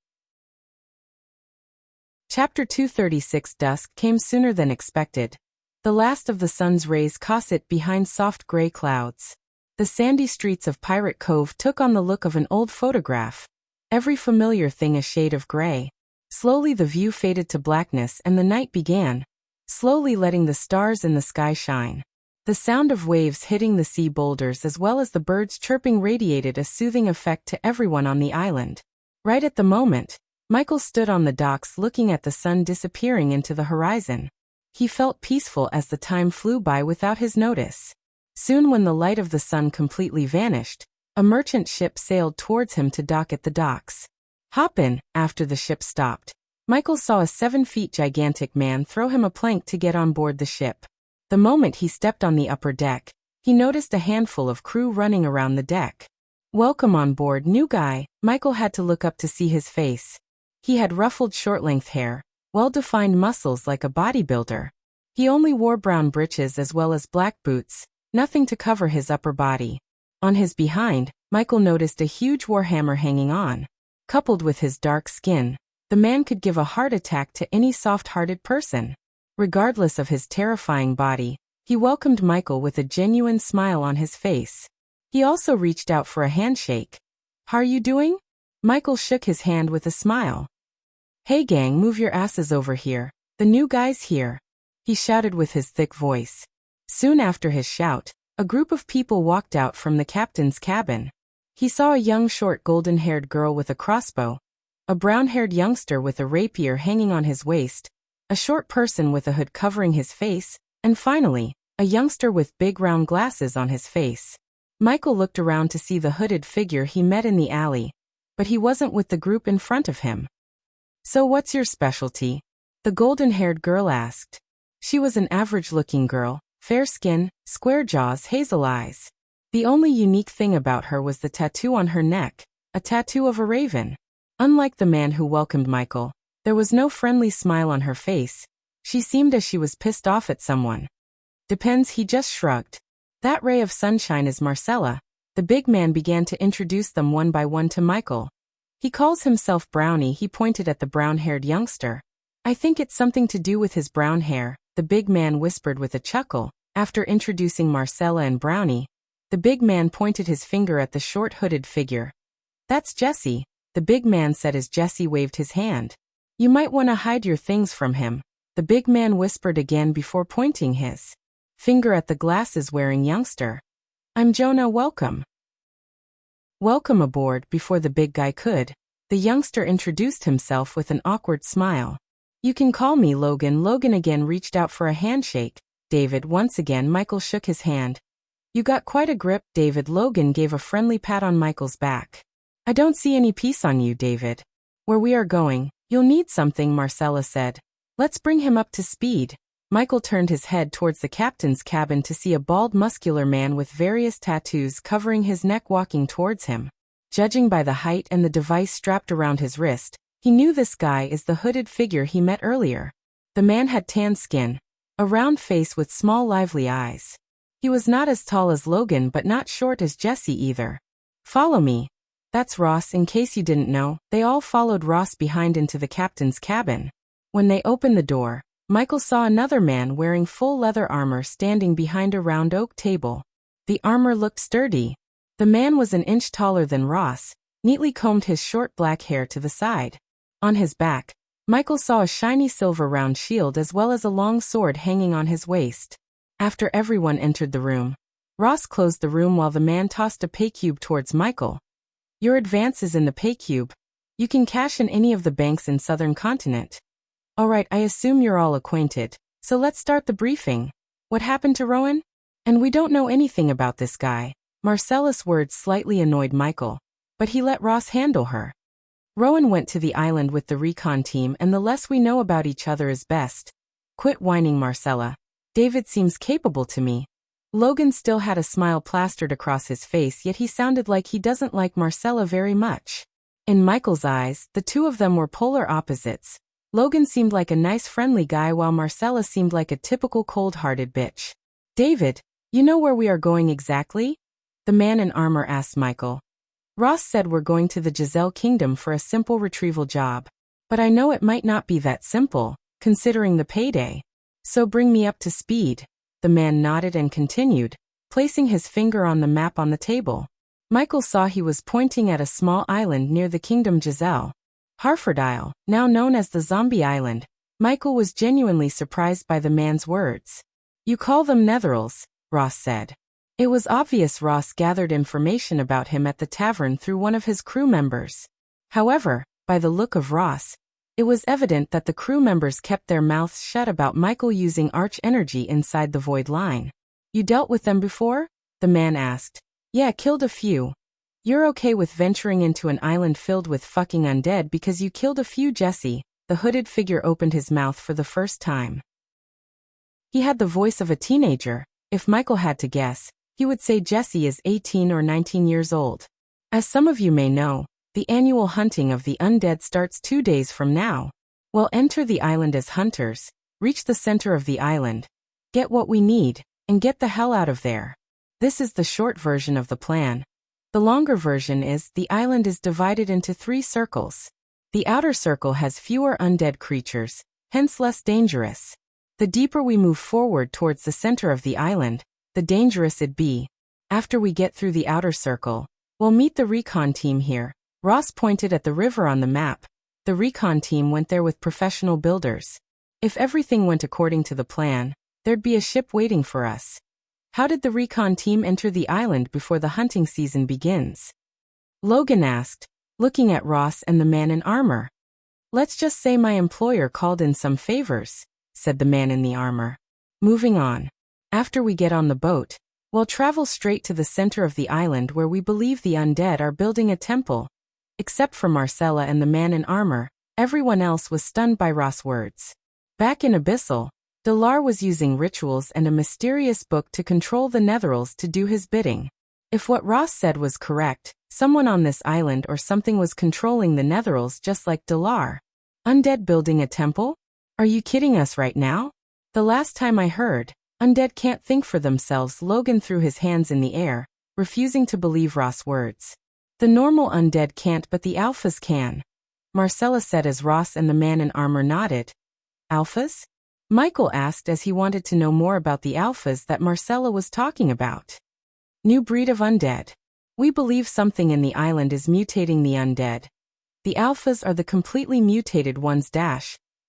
Chapter 236. Dusk came sooner than expected. The last of the sun's rays caught it behind soft gray clouds. The sandy streets of Pirate Cove took on the look of an old photograph, every familiar thing a shade of gray. Slowly the view faded to blackness and the night began, slowly letting the stars in the sky shine. The sound of waves hitting the sea boulders as well as the birds chirping radiated a soothing effect to everyone on the island. Right at the moment, Michael stood on the docks looking at the sun disappearing into the horizon. He felt peaceful as the time flew by without his notice. Soon when the light of the sun completely vanished, a merchant ship sailed towards him to dock at the docks. Hop in. After the ship stopped, Michael saw a 7-foot gigantic man throw him a plank to get on board the ship. The moment he stepped on the upper deck, he noticed a handful of crew running around the deck. Welcome on board, new guy. Michael had to look up to see his face. He had ruffled short-length hair, well-defined muscles like a bodybuilder. He only wore brown breeches as well as black boots, nothing to cover his upper body. On his behind, Michael noticed a huge warhammer hanging on. Coupled with his dark skin, the man could give a heart attack to any soft-hearted person. Regardless of his terrifying body, he welcomed Michael with a genuine smile on his face. He also reached out for a handshake. "How are you doing?" Michael shook his hand with a smile. "Hey gang, move your asses over here. The new guy's here," he shouted with his thick voice. Soon after his shout, a group of people walked out from the captain's cabin. He saw a young short golden-haired girl with a crossbow, a brown-haired youngster with a rapier hanging on his waist, a short person with a hood covering his face, and finally, a youngster with big round glasses on his face. Michael looked around to see the hooded figure he met in the alley, but he wasn't with the group in front of him. "So what's your specialty?" the golden-haired girl asked. She was an average-looking girl, fair skin, square jaws, hazel eyes. The only unique thing about her was the tattoo on her neck, a tattoo of a raven. Unlike the man who welcomed Michael, there was no friendly smile on her face. She seemed as she was pissed off at someone. "Depends," he just shrugged. "That ray of sunshine is Marcella." The big man began to introduce them one by one to Michael. "He calls himself Brownie," he pointed at the brown-haired youngster. "I think it's something to do with his brown hair," the big man whispered with a chuckle. After introducing Marcella and Brownie, the big man pointed his finger at the short hooded figure. "That's Jesse," the big man said as Jesse waved his hand. "You might want to hide your things from him," the big man whispered again before pointing his finger at the glasses-wearing youngster. "I'm Jonah, welcome." "Welcome aboard." Before the big guy could, the youngster introduced himself with an awkward smile. "You can call me Logan." Logan again reached out for a handshake. "David." Once again Michael shook his hand. "You got quite a grip, David." Logan gave a friendly pat on Michael's back. "I don't see any peace on you, David. Where we are going, you'll need something," Marcella said. "Let's bring him up to speed." Michael turned his head towards the captain's cabin to see a bald, muscular man with various tattoos covering his neck walking towards him. Judging by the height and the device strapped around his wrist, he knew this guy is the hooded figure he met earlier. The man had tan skin, a round face with small lively eyes. He was not as tall as Logan but not short as Jesse either. "Follow me." "That's Ross," in case you didn't know. They all followed Ross behind into the captain's cabin. When they opened the door, Michael saw another man wearing full leather armor standing behind a round oak table. The armor looked sturdy. The man was an inch taller than Ross, neatly combed his short black hair to the side. On his back, Michael saw a shiny silver round shield as well as a long sword hanging on his waist. After everyone entered the room, Ross closed the room while the man tossed a pay cube towards Michael. Your advance is in the pay cube. You can cash in any of the banks in Southern Continent. Alright, I assume you're all acquainted, so let's start the briefing. What happened to Rowan? And we don't know anything about this guy. Marcella's words slightly annoyed Michael, but he let Ross handle her. Rowan went to the island with the recon team, and the less we know about each other is best. Quit whining, Marcella. David seems capable to me. Logan still had a smile plastered across his face, yet he sounded like he doesn't like Marcella very much. In Michael's eyes, the two of them were polar opposites. Logan seemed like a nice friendly guy while Marcella seemed like a typical cold-hearted bitch. David, you know where we are going exactly? The man in armor asked Michael. Ross said we're going to the Giselle Kingdom for a simple retrieval job. But I know it might not be that simple, considering the payday. So bring me up to speed. The man nodded and continued, placing his finger on the map on the table. Michael saw he was pointing at a small island near the Kingdom Giselle. Harford Isle, now known as the Zombie Island. Michael was genuinely surprised by the man's words. You call them Netherals, Ross said. It was obvious Ross gathered information about him at the tavern through one of his crew members. However, by the look of Ross, it was evident that the crew members kept their mouths shut about Michael using arch energy inside the void line. You dealt with them before? The man asked. Yeah, killed a few. You're okay with venturing into an island filled with fucking undead because you killed a few, Jesse. The hooded figure opened his mouth for the first time. He had the voice of a teenager. If Michael had to guess, he would say Jesse is 18 or 19 years old. As some of you may know, the annual hunting of the undead starts 2 days from now. We'll enter the island as hunters, reach the center of the island, get what we need, and get the hell out of there. This is the short version of the plan. The longer version is the island is divided into 3 circles. The outer circle has fewer undead creatures, hence less dangerous. The deeper we move forward towards the center of the island, the dangerous it'd be. After we get through the outer circle, we'll meet the recon team here. Ross pointed at the river on the map. The recon team went there with professional builders. If everything went according to the plan, there'd be a ship waiting for us. How did the recon team enter the island before the hunting season begins? Logan asked, looking at Ross and the man in armor. Let's just say my employer called in some favors, said the man in the armor. Moving on. After we get on the boat, we'll travel straight to the center of the island where we believe the undead are building a temple. Except for Marcella and the man in armor, everyone else was stunned by Ross' words. Back in Abyssal, Delar was using rituals and a mysterious book to control the Netherals to do his bidding. If what Ross said was correct, someone on this island or something was controlling the Netherals just like Delar. Undead building a temple? Are you kidding us right now? The last time I heard, undead can't think for themselves. Logan threw his hands in the air, refusing to believe Ross' words. The normal undead can't, but the alphas can. Marcella said as Ross and the man in armor nodded. Alphas? Michael asked as he wanted to know more about the alphas that Marcella was talking about. New breed of undead. We believe something in the island is mutating the undead. The alphas are the completely mutated ones.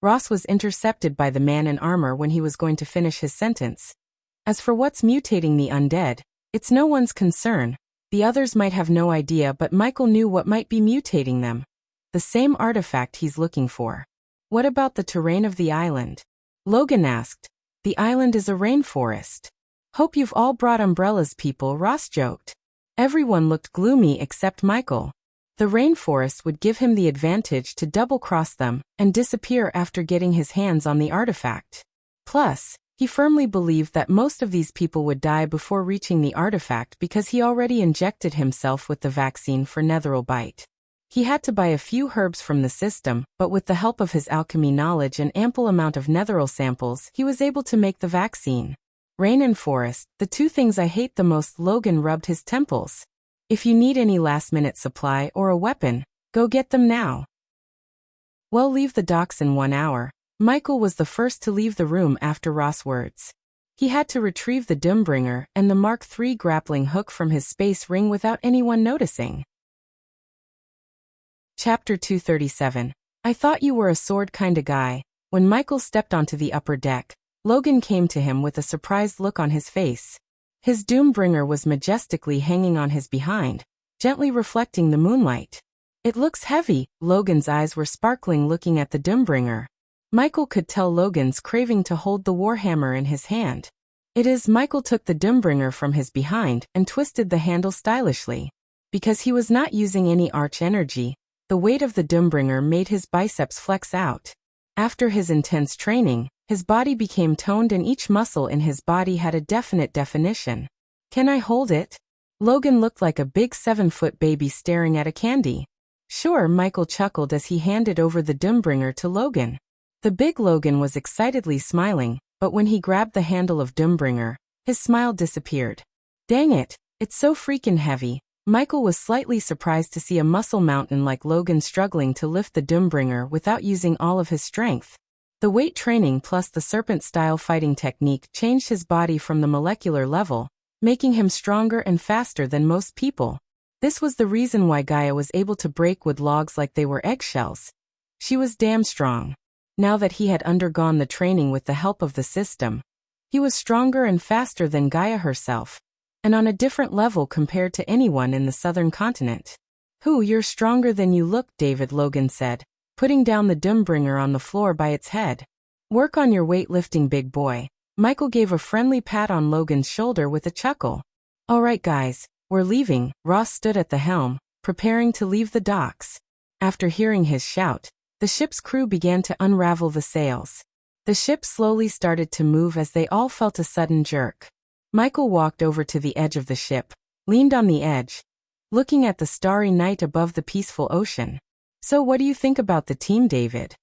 Ross was intercepted by the man in armor when he was going to finish his sentence. As for what's mutating the undead, it's no one's concern. The others might have no idea, but Michael knew what might be mutating them. The same artifact he's looking for. What about the terrain of the island? Logan asked. The island is a rainforest. Hope you've all brought umbrellas, people, Ross joked. Everyone looked gloomy except Michael. The rainforest would give him the advantage to double-cross them and disappear after getting his hands on the artifact. Plus, he firmly believed that most of these people would die before reaching the artifact because he already injected himself with the vaccine for Netheral Bite. He had to buy a few herbs from the system, but with the help of his alchemy knowledge and ample amount of Netheral samples, he was able to make the vaccine. Rain and forest, the two things I hate the most. Logan rubbed his temples. If you need any last-minute supply or a weapon, go get them now. Well, leave the docks in 1 hour. Michael was the first to leave the room after Ross' words. He had to retrieve the Doombringer and the Mark III grappling hook from his space ring without anyone noticing. Chapter 237. I thought you were a sword kinda guy. When Michael stepped onto the upper deck, Logan came to him with a surprised look on his face. His Doombringer was majestically hanging on his behind, gently reflecting the moonlight. It looks heavy. Logan's eyes were sparkling looking at the Doombringer. Michael could tell Logan's craving to hold the warhammer in his hand. It is. Michael took the Doombringer from his behind and twisted the handle stylishly. Because he was not using any arch energy, the weight of the Doombringer made his biceps flex out. After his intense training, his body became toned and each muscle in his body had a definite definition. Can I hold it? Logan looked like a big 7-foot baby staring at a candy. Sure, Michael chuckled as he handed over the Doombringer to Logan. The big Logan was excitedly smiling, but when he grabbed the handle of Doombringer, his smile disappeared. Dang it, it's so freaking heavy. Michael was slightly surprised to see a muscle mountain like Logan struggling to lift the Doombringer without using all of his strength. The weight training plus the serpent-style fighting technique changed his body from the molecular level, making him stronger and faster than most people. This was the reason why Gaia was able to break wood logs like they were eggshells. She was damn strong. Now that he had undergone the training with the help of the system, he was stronger and faster than Gaia herself, and on a different level compared to anyone in the southern continent. You're stronger than you look, David, Logan said, putting down the Doombringer on the floor by its head. Work on your weightlifting, big boy. Michael gave a friendly pat on Logan's shoulder with a chuckle. All right, guys, we're leaving. Ross stood at the helm, preparing to leave the docks. After hearing his shout, the ship's crew began to unravel the sails. The ship slowly started to move as they all felt a sudden jerk. Michael walked over to the edge of the ship, leaned on the edge, looking at the starry night above the peaceful ocean. So what do you think about the team, David?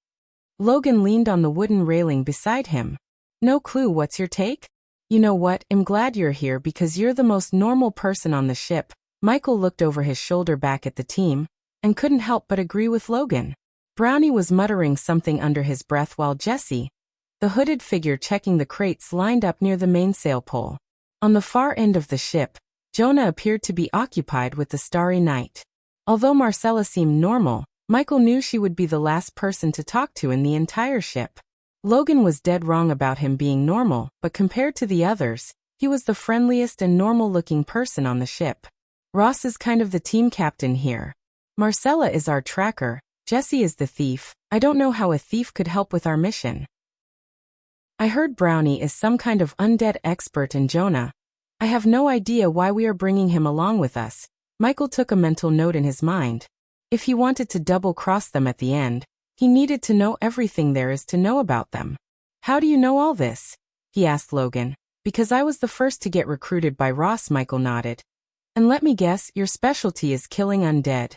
Logan leaned on the wooden railing beside him. No clue. What's your take? You know what, I'm glad you're here because you're the most normal person on the ship. Michael looked over his shoulder back at the team, and couldn't help but agree with Logan. Brownie was muttering something under his breath while Jesse, the hooded figure checking the crates, lined up near the mainsail pole. On the far end of the ship, Jonah appeared to be occupied with the starry night. Although Marcella seemed normal, Michael knew she would be the last person to talk to in the entire ship. Logan was dead wrong about him being normal, but compared to the others, he was the friendliest and normal-looking person on the ship. Ross is kind of the team captain here. Marcella is our tracker, Jesse is the thief. I don't know how a thief could help with our mission. I heard Brownie is some kind of undead expert in Jonah. I have no idea why we are bringing him along with us. Michael took a mental note in his mind. If he wanted to double-cross them at the end, he needed to know everything there is to know about them. How do you know all this? He asked Logan. Because I was the first to get recruited by Ross, Michael nodded. And let me guess, your specialty is killing undead.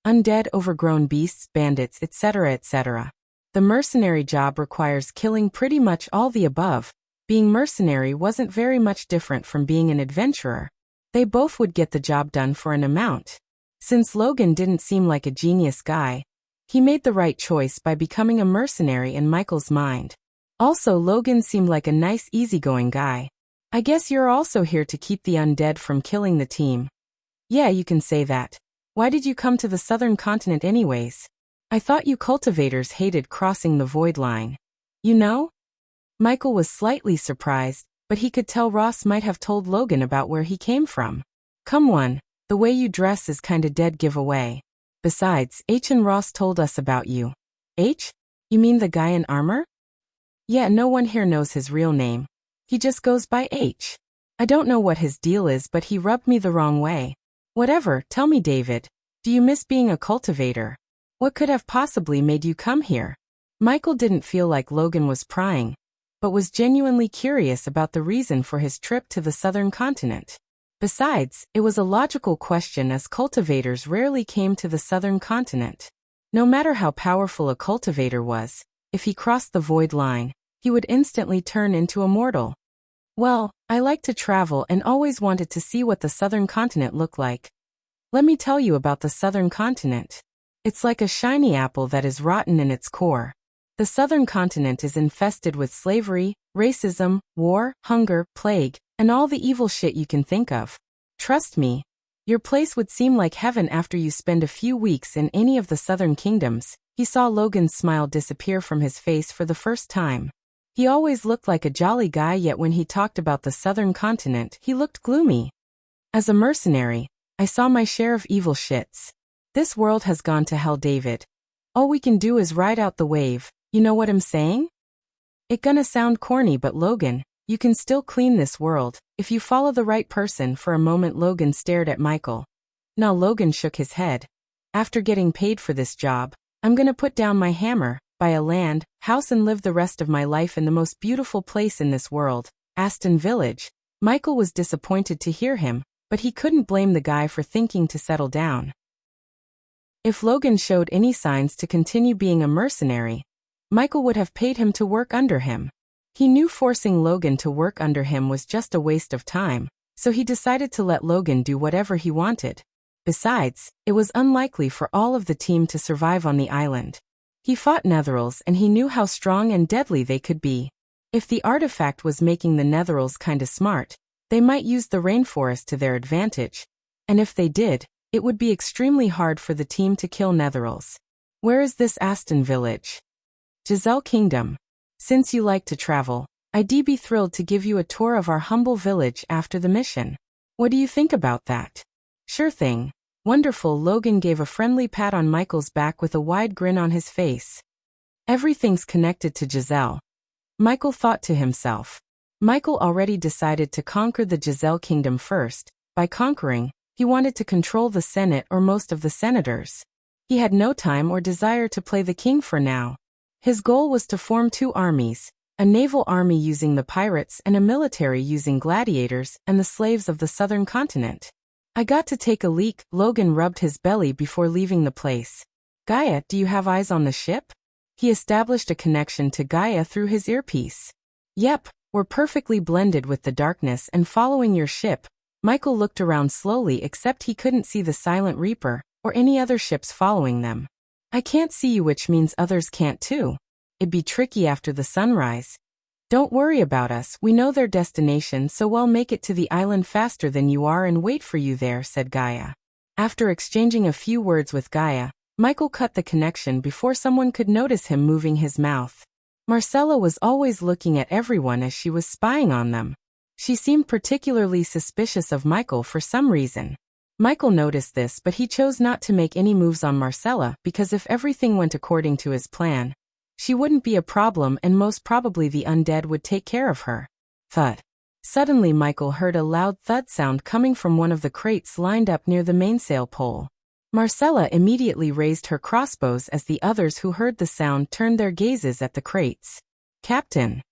Undead, overgrown beasts, bandits, etc., etc. The mercenary job requires killing pretty much all the above. Being mercenary wasn't very much different from being an adventurer. They both would get the job done for an amount. Since Logan didn't seem like a genius guy, he made the right choice by becoming a mercenary in Michael's mind. Also, Logan seemed like a nice, easygoing guy. I guess you're also here to keep the undead from killing the team. Yeah, you can say that. Why did you come to the southern continent anyways? I thought you cultivators hated crossing the void line. You know? Michael was slightly surprised, but he could tell Ross might have told Logan about where he came from. Come on, the way you dress is kinda dead giveaway. Besides, H and Ross told us about you. H? You mean the guy in armor? Yeah, no one here knows his real name. He just goes by H. I don't know what his deal is, but he rubbed me the wrong way. Whatever, tell me, David. Do you miss being a cultivator? What could have possibly made you come here? Michael didn't feel like Logan was prying, but was genuinely curious about the reason for his trip to the southern continent. Besides, it was a logical question as cultivators rarely came to the southern continent. No matter how powerful a cultivator was, if he crossed the void line, he would instantly turn into a mortal. Well, I like to travel and always wanted to see what the southern continent looked like. Let me tell you about the southern continent. It's like a shiny apple that is rotten in its core. The southern continent is infested with slavery, racism, war, hunger, plague, and all the evil shit you can think of. Trust me, your place would seem like heaven after you spend a few weeks in any of the southern kingdoms. He saw Logan's smile disappear from his face for the first time. He always looked like a jolly guy, yet when he talked about the southern continent, he looked gloomy. As a mercenary, I saw my share of evil shits. This world has gone to hell, David. All we can do is ride out the wave, you know what I'm saying? It gonna sound corny, but Logan, you can still clean this world, if you follow the right person. For a moment Logan stared at Michael. Now Logan shook his head. After getting paid for this job, I'm gonna put down my hammer, buy a land, house and live the rest of my life in the most beautiful place in this world, Aston Village. Michael was disappointed to hear him, but he couldn't blame the guy for thinking to settle down. If Logan showed any signs to continue being a mercenary, Michael would have paid him to work under him. He knew forcing Logan to work under him was just a waste of time, so he decided to let Logan do whatever he wanted. Besides, it was unlikely for all of the team to survive on the island. He fought Netherals and he knew how strong and deadly they could be. If the artifact was making the Netherals kinda smart, they might use the rainforest to their advantage. And if they did, it would be extremely hard for the team to kill Netherals. Where is this Aston Village? Giselle Kingdom. Since you like to travel, I'd be thrilled to give you a tour of our humble village after the mission. What do you think about that? Sure thing. Wonderful. Logan gave a friendly pat on Michael's back with a wide grin on his face. Everything's connected to Giselle, Michael thought to himself. Michael already decided to conquer the Giselle Kingdom first. By conquering, he wanted to control the Senate or most of the senators. He had no time or desire to play the king for now. His goal was to form two armies, a naval army using the pirates and a military using gladiators and the slaves of the southern continent. I got to take a leak. Logan rubbed his belly before leaving the place. Gaia, do you have eyes on the ship? He established a connection to Gaia through his earpiece. Yep, we're perfectly blended with the darkness and following your ship. Michael looked around slowly, except he couldn't see the Silent Reaper or any other ships following them. I can't see you, which means others can't too. It'd be tricky after the sunrise. Don't worry about us, we know their destination, so we'll make it to the island faster than you are and wait for you there, said Gaia. After exchanging a few words with Gaia, Michael cut the connection before someone could notice him moving his mouth. Marcella was always looking at everyone as she was spying on them. She seemed particularly suspicious of Michael for some reason. Michael noticed this, but he chose not to make any moves on Marcella because if everything went according to his plan, she wouldn't be a problem and most probably the undead would take care of her. Thud. Suddenly Michael heard a loud thud sound coming from one of the crates lined up near the mainsail pole. Marcella immediately raised her crossbows as the others who heard the sound turned their gazes at the crates. Captain,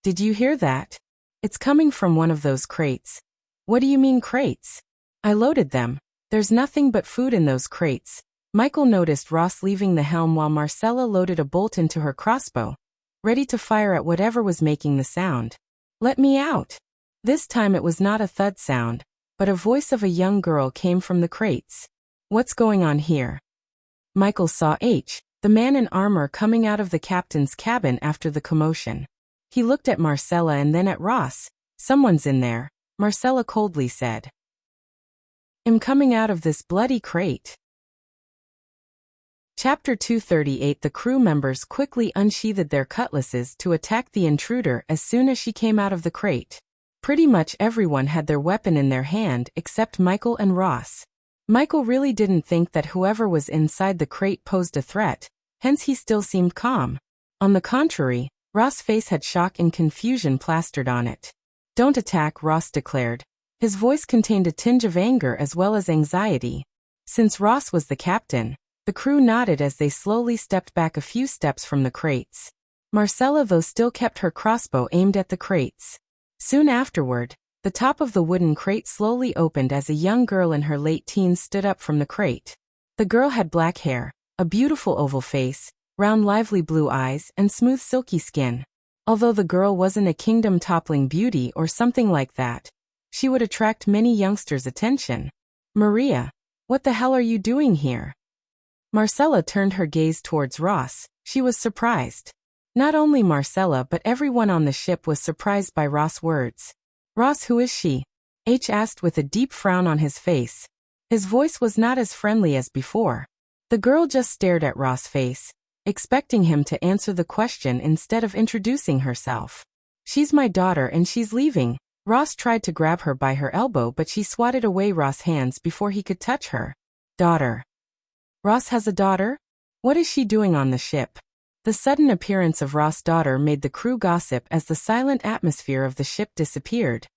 did you hear that? It's coming from one of those crates. What do you mean crates? I loaded them. There's nothing but food in those crates. Michael noticed Ross leaving the helm while Marcella loaded a bolt into her crossbow, ready to fire at whatever was making the sound. Let me out. This time it was not a thud sound, but a voice of a young girl came from the crates. What's going on here? Michael saw H, the man in armor, coming out of the captain's cabin after the commotion. He looked at Marcella and then at Ross. Someone's in there, Marcella coldly said. I'm coming out of this bloody crate. Chapter 238. The crew members quickly unsheathed their cutlasses to attack the intruder as soon as she came out of the crate. Pretty much everyone had their weapon in their hand except Michael and Ross. Michael really didn't think that whoever was inside the crate posed a threat, hence he still seemed calm. On the contrary, Ross' face had shock and confusion plastered on it. Don't attack, Ross declared. His voice contained a tinge of anger as well as anxiety. Since Ross was the captain, the crew nodded as they slowly stepped back a few steps from the crates. Marcella, though, still kept her crossbow aimed at the crates. Soon afterward, the top of the wooden crate slowly opened as a young girl in her late teens stood up from the crate. The girl had black hair, a beautiful oval face, round lively blue eyes, and smooth silky skin. Although the girl wasn't a kingdom-toppling beauty or something like that, she would attract many youngsters' attention. Maria, what the hell are you doing here? Marcella turned her gaze towards Ross. She was surprised. Not only Marcella but everyone on the ship was surprised by Ross' words. Ross, who is she? H asked with a deep frown on his face. His voice was not as friendly as before. The girl just stared at Ross' face, expecting him to answer the question instead of introducing herself. She's my daughter and she's leaving. Ross tried to grab her by her elbow, but she swatted away Ross' hands before he could touch her. Daughter. Ross has a daughter? What is she doing on the ship? The sudden appearance of Ross' daughter made the crew gossip as the silent atmosphere of the ship disappeared.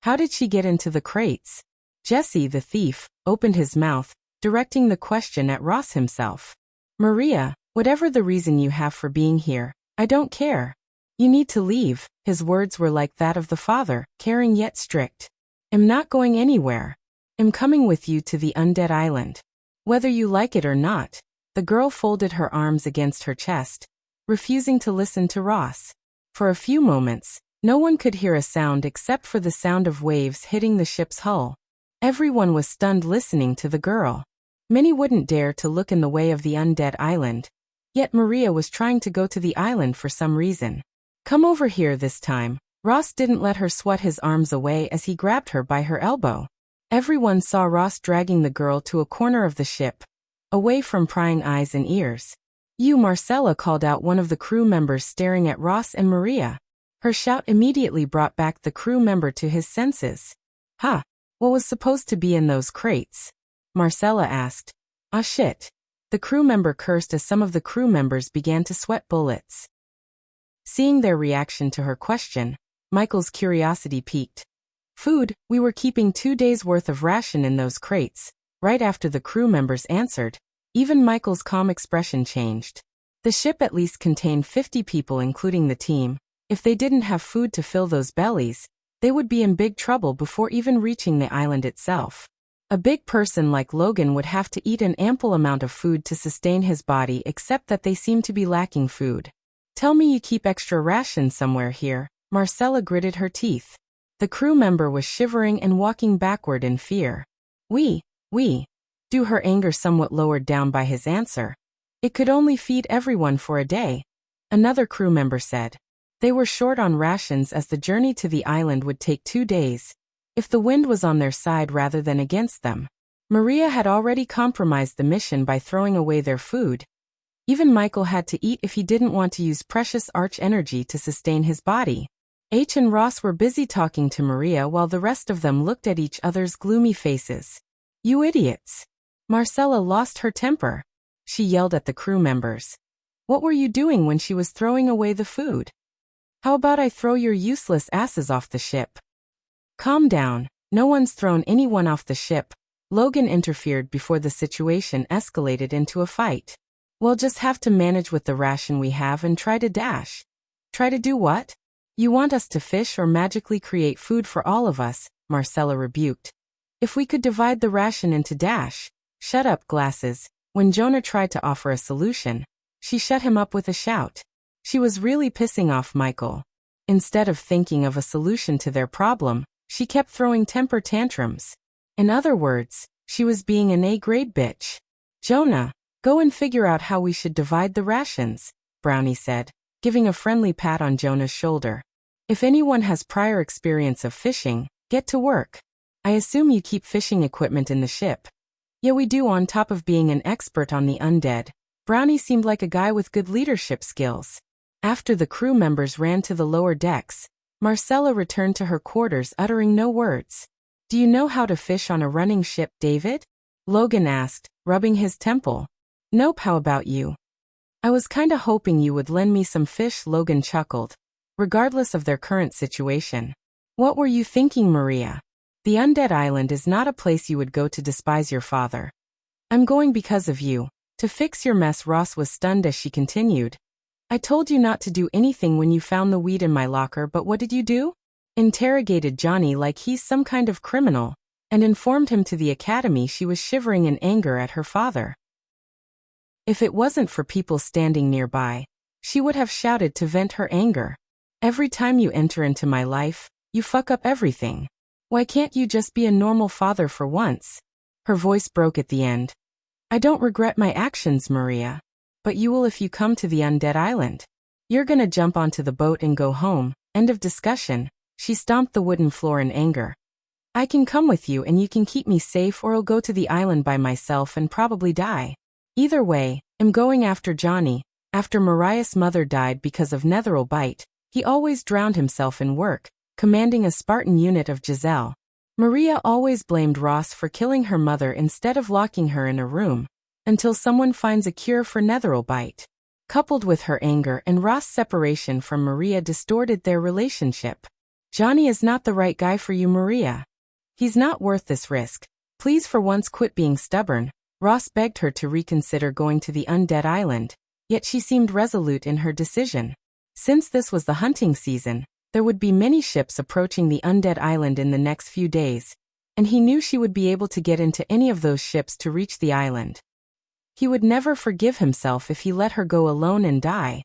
How did she get into the crates? Jesse, the thief, opened his mouth, directing the question at Ross himself. Maria, whatever the reason you have for being here, I don't care. You need to leave. His words were like that of the father, caring yet strict. I'm not going anywhere. I'm coming with you to the undead island. Whether you like it or not. The girl folded her arms against her chest, refusing to listen to Ross. For a few moments, no one could hear a sound except for the sound of waves hitting the ship's hull. Everyone was stunned listening to the girl. Many wouldn't dare to look in the way of the undead island. Yet Maria was trying to go to the island for some reason. Come over here this time. Ross didn't let her swat his arms away as he grabbed her by her elbow. Everyone saw Ross dragging the girl to a corner of the ship, away from prying eyes and ears. You, Marcella, called out one of the crew members staring at Ross and Maria. Her shout immediately brought back the crew member to his senses. Ha! What was supposed to be in those crates? Marcella asked. Ah shit. The crew member cursed as some of the crew members began to sweat bullets. Seeing their reaction to her question, Michael's curiosity piqued. Food, we were keeping 2 days' worth of ration in those crates. Right after the crew members answered, even Michael's calm expression changed. The ship at least contained 50 people including the team. If they didn't have food to fill those bellies, they would be in big trouble before even reaching the island itself. A big person like Logan would have to eat an ample amount of food to sustain his body, except that they seem to be lacking food. Tell me you keep extra rations somewhere here. Marcella gritted her teeth. The crew member was shivering and walking backward in fear. We. Do her anger somewhat lowered down by his answer. It could only feed everyone for a day. Another crew member said. They were short on rations as the journey to the island would take 2 days. If the wind was on their side rather than against them. Maria had already compromised the mission by throwing away their food. Even Michael had to eat if he didn't want to use precious arch energy to sustain his body. H and Ross were busy talking to Maria while the rest of them looked at each other's gloomy faces. You idiots! Marcella lost her temper. She yelled at the crew members. What were you doing when she was throwing away the food? How about I throw your useless asses off the ship? Calm down, no one's thrown anyone off the ship. Logan interfered before the situation escalated into a fight. We'll just have to manage with the ration we have and try to dash. Try to do what? You want us to fish or magically create food for all of us, Marcella rebuked. If we could divide the ration into dash. Shut up, glasses. When Jonah tried to offer a solution, she shut him up with a shout. She was really pissing off Michael. Instead of thinking of a solution to their problem, she kept throwing temper tantrums. In other words, she was being an A-grade bitch. Jonah, go and figure out how we should divide the rations, Brownie said, giving a friendly pat on Jonah's shoulder. If anyone has prior experience of fishing, get to work. I assume you keep fishing equipment in the ship. Yeah, we do. On top of being an expert on the undead, Brownie seemed like a guy with good leadership skills. After the crew members ran to the lower decks, Marcella returned to her quarters uttering no words. Do you know how to fish on a running ship, David? Logan asked, rubbing his temple. Nope, how about you? I was kinda hoping you would lend me some fish, Logan chuckled. Regardless of their current situation. What were you thinking, Maria? The undead island is not a place you would go to despise your father. I'm going because of you. To fix your mess. Ross was stunned as she continued. I told you not to do anything when you found the weed in my locker, but what did you do? Interrogated Johnny like he's some kind of criminal, and informed him to the academy she was shivering in anger at her father. If it wasn't for people standing nearby, she would have shouted to vent her anger. Every time you enter into my life, you fuck up everything. Why can't you just be a normal father for once? Her voice broke at the end. I don't regret my actions, Maria. But you will if you come to the undead island. You're gonna jump onto the boat and go home. End of discussion. She stomped the wooden floor in anger. I can come with you and you can keep me safe, or I'll go to the island by myself and probably die. Either way, I'm going after Johnny. After Mariah's mother died because of netheril bite, he always drowned himself in work, commanding a Spartan unit of Giselle. Maria always blamed Ross for killing her mother instead of locking her in a room, until someone finds a cure for netheril bite. Coupled with her anger and Ross' separation from Maria distorted their relationship. Johnny is not the right guy for you, Maria. He's not worth this risk. Please for once quit being stubborn. Ross begged her to reconsider going to the Undead Island, yet she seemed resolute in her decision. Since this was the hunting season, there would be many ships approaching the Undead Island in the next few days, and he knew she would be able to get into any of those ships to reach the island. He would never forgive himself if he let her go alone and die.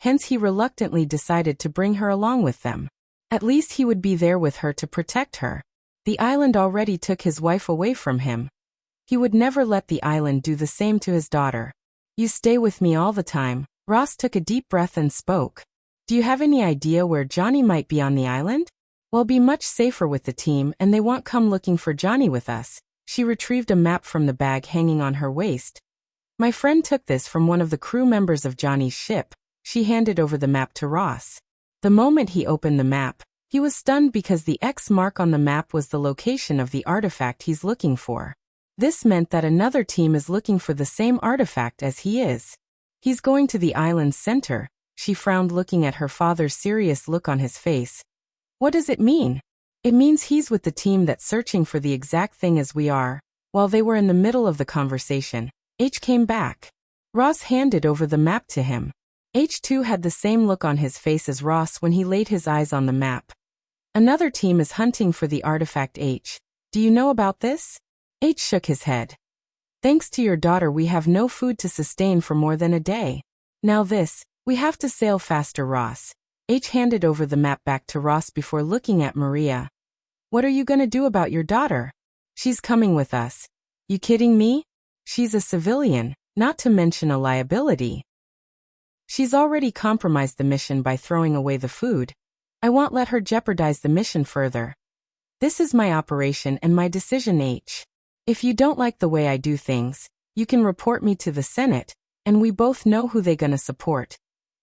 Hence he reluctantly decided to bring her along with them. At least he would be there with her to protect her. The island already took his wife away from him. He would never let the island do the same to his daughter. You stay with me all the time. Ross took a deep breath and spoke. Do you have any idea where Johnny might be on the island? We'll be much safer with the team and they won't come looking for Johnny with us. She retrieved a map from the bag hanging on her waist. My friend took this from one of the crew members of Johnny's ship. She handed over the map to Ross. The moment he opened the map, he was stunned because the X mark on the map was the location of the artifact he's looking for. This meant that another team is looking for the same artifact as he is. He's going to the island's center. She frowned, looking at her father's serious look on his face. What does it mean? It means he's with the team that's searching for the exact thing as we are. While they were in the middle of the conversation, H came back. Ross handed over the map to him. H2 had the same look on his face as Ross when he laid his eyes on the map. Another team is hunting for the artifact H. Do you know about this? H shook his head. Thanks to your daughter we have no food to sustain for more than a day. Now this, we have to sail faster, Ross. H handed over the map back to Ross before looking at Maria. What are you gonna do about your daughter? She's coming with us. You kidding me? She's a civilian, not to mention a liability. She's already compromised the mission by throwing away the food. I won't let her jeopardize the mission further. This is my operation and my decision, H. If you don't like the way I do things, you can report me to the Senate, and we both know who they gonna support.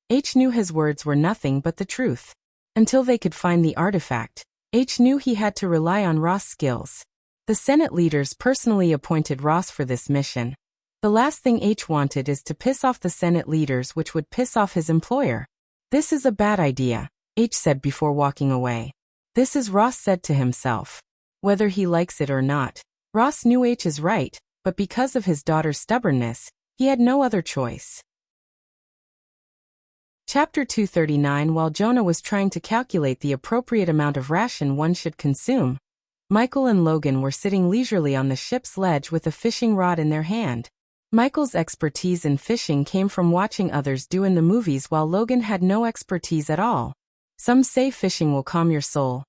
H knew his words were nothing but the truth. Until they could find the artifact, H knew he had to rely on Ross' skills. The Senate leaders personally appointed Ross for this mission. The last thing H wanted is to piss off the Senate leaders, which would piss off his employer. This is a bad idea, H said before walking away. This is Ross said to himself. Whether he likes it or not, Ross knew H is right, but because of his daughter's stubbornness, he had no other choice. Chapter 239. While Jonah was trying to calculate the appropriate amount of ration one should consume, Michael and Logan were sitting leisurely on the ship's ledge with a fishing rod in their hand. Michael's expertise in fishing came from watching others do in the movies, while Logan had no expertise at all. Some say fishing will calm your soul.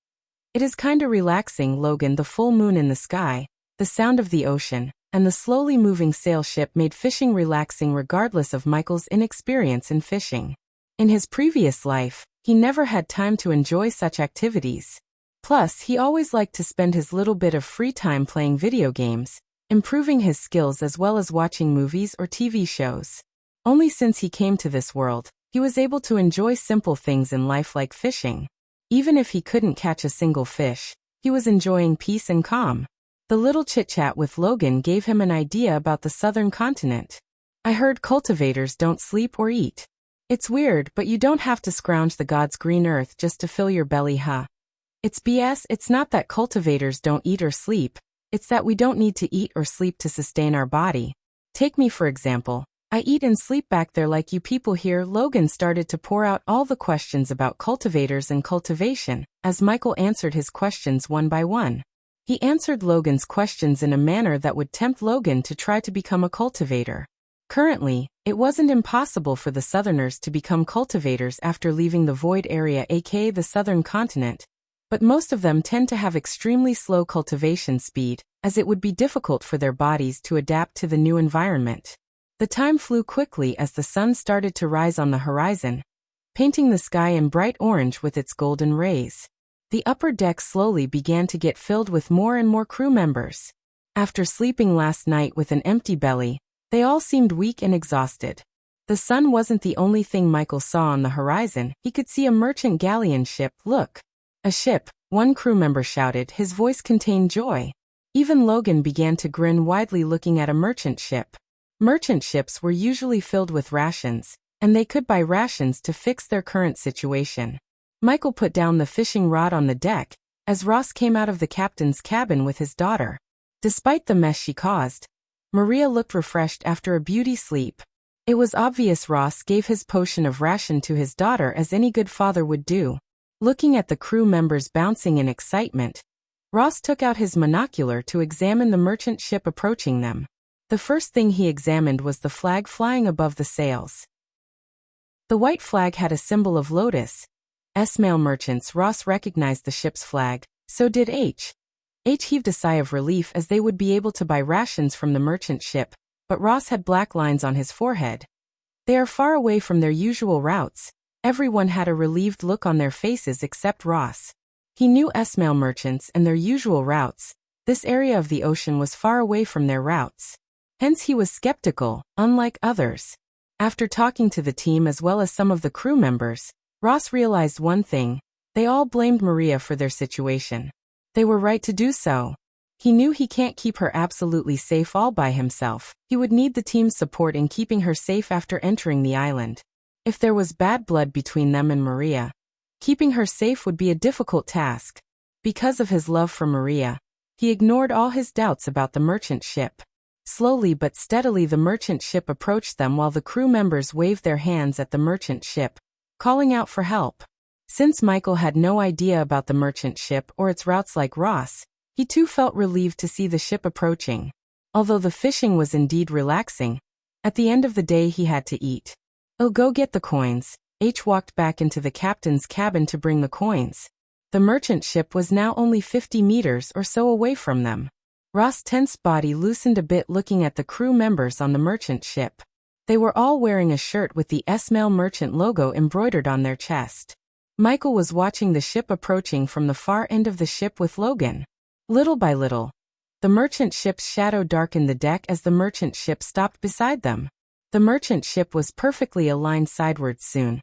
It is kinda relaxing, Logan. The full moon in the sky, the sound of the ocean, and the slowly moving sail ship made fishing relaxing regardless of Michael's inexperience in fishing. In his previous life, he never had time to enjoy such activities. Plus, he always liked to spend his little bit of free time playing video games, improving his skills as well as watching movies or TV shows. Only since he came to this world, he was able to enjoy simple things in life like fishing. Even if he couldn't catch a single fish, he was enjoying peace and calm. The little chit-chat with Logan gave him an idea about the southern continent. I heard cultivators don't sleep or eat. It's weird, but you don't have to scrounge the god's green earth just to fill your belly, huh? It's BS. It's not that cultivators don't eat or sleep. It's that we don't need to eat or sleep to sustain our body. Take me for example. I eat and sleep back there like you people here. Logan started to pour out all the questions about cultivators and cultivation, as Michael answered his questions one by one. He answered Logan's questions in a manner that would tempt Logan to try to become a cultivator. Currently, it wasn't impossible for the Southerners to become cultivators after leaving the void area, aka the southern continent, but most of them tend to have extremely slow cultivation speed, as it would be difficult for their bodies to adapt to the new environment. The time flew quickly as the sun started to rise on the horizon, painting the sky in bright orange with its golden rays. The upper deck slowly began to get filled with more and more crew members. After sleeping last night with an empty belly, They all seemed weak and exhausted. The sun wasn't the only thing Michael saw on the horizon. He could see a merchant galleon ship. Look! A ship, one crew member shouted. His voice contained joy. Even Logan began to grin widely looking at a merchant ship. Merchant ships were usually filled with rations, and they could buy rations to fix their current situation. Michael put down the fishing rod on the deck, as Ross came out of the captain's cabin with his daughter. Despite the mess she caused, Maria looked refreshed after a beauty sleep. It was obvious Ross gave his potion of ration to his daughter as any good father would do. Looking at the crew members bouncing in excitement, Ross took out his monocular to examine the merchant ship approaching them. The first thing he examined was the flag flying above the sails. The white flag had a symbol of lotus. Mail merchants. Ross recognized the ship's flag, so did H. H heaved a sigh of relief as they would be able to buy rations from the merchant ship, but Ross had black lines on his forehead. They are far away from their usual routes. Everyone had a relieved look on their faces except Ross. He knew Mail merchants and their usual routes. This area of the ocean was far away from their routes. Hence he was skeptical, unlike others. After talking to the team as well as some of the crew members, Ross realized one thing: they all blamed Maria for their situation. They were right to do so. He knew he can't keep her absolutely safe all by himself. He would need the team's support in keeping her safe after entering the island. If there was bad blood between them and Maria, keeping her safe would be a difficult task. Because of his love for Maria, he ignored all his doubts about the merchant ship. Slowly but steadily the merchant ship approached them while the crew members waved their hands at the merchant ship, calling out for help. Since Michael had no idea about the merchant ship or its routes like Ross, he too felt relieved to see the ship approaching. Although the fishing was indeed relaxing, at the end of the day he had to eat. "Oh, go get the coins." H walked back into the captain's cabin to bring the coins. The merchant ship was now only 50 meters or so away from them. Ross' tense body loosened a bit looking at the crew members on the merchant ship. They were all wearing a shirt with the Mail merchant logo embroidered on their chest. Michael was watching the ship approaching from the far end of the ship with Logan. Little by little, the merchant ship's shadow darkened the deck as the merchant ship stopped beside them. The merchant ship was perfectly aligned sidewards soon.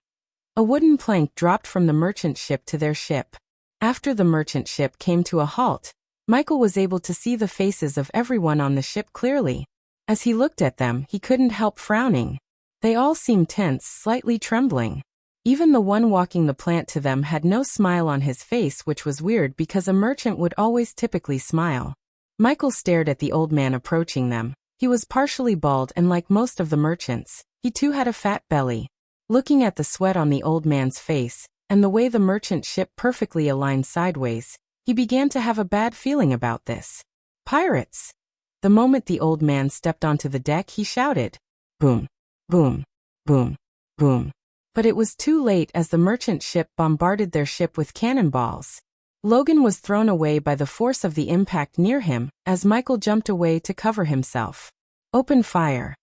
A wooden plank dropped from the merchant ship to their ship. After the merchant ship came to a halt, Michael was able to see the faces of everyone on the ship clearly. As he looked at them, he couldn't help frowning. They all seemed tense, slightly trembling. Even the one walking the plant to them had no smile on his face, which was weird because a merchant would always typically smile. Michael stared at the old man approaching them. He was partially bald and like most of the merchants, he too had a fat belly. Looking at the sweat on the old man's face, and the way the merchant ship perfectly aligned sideways, he began to have a bad feeling about this. "Pirates!" The moment the old man stepped onto the deck he shouted. Boom, boom, boom, boom. But it was too late as the merchant ship bombarded their ship with cannonballs. Logan was thrown away by the force of the impact near him, as Michael jumped away to cover himself. "Open fire."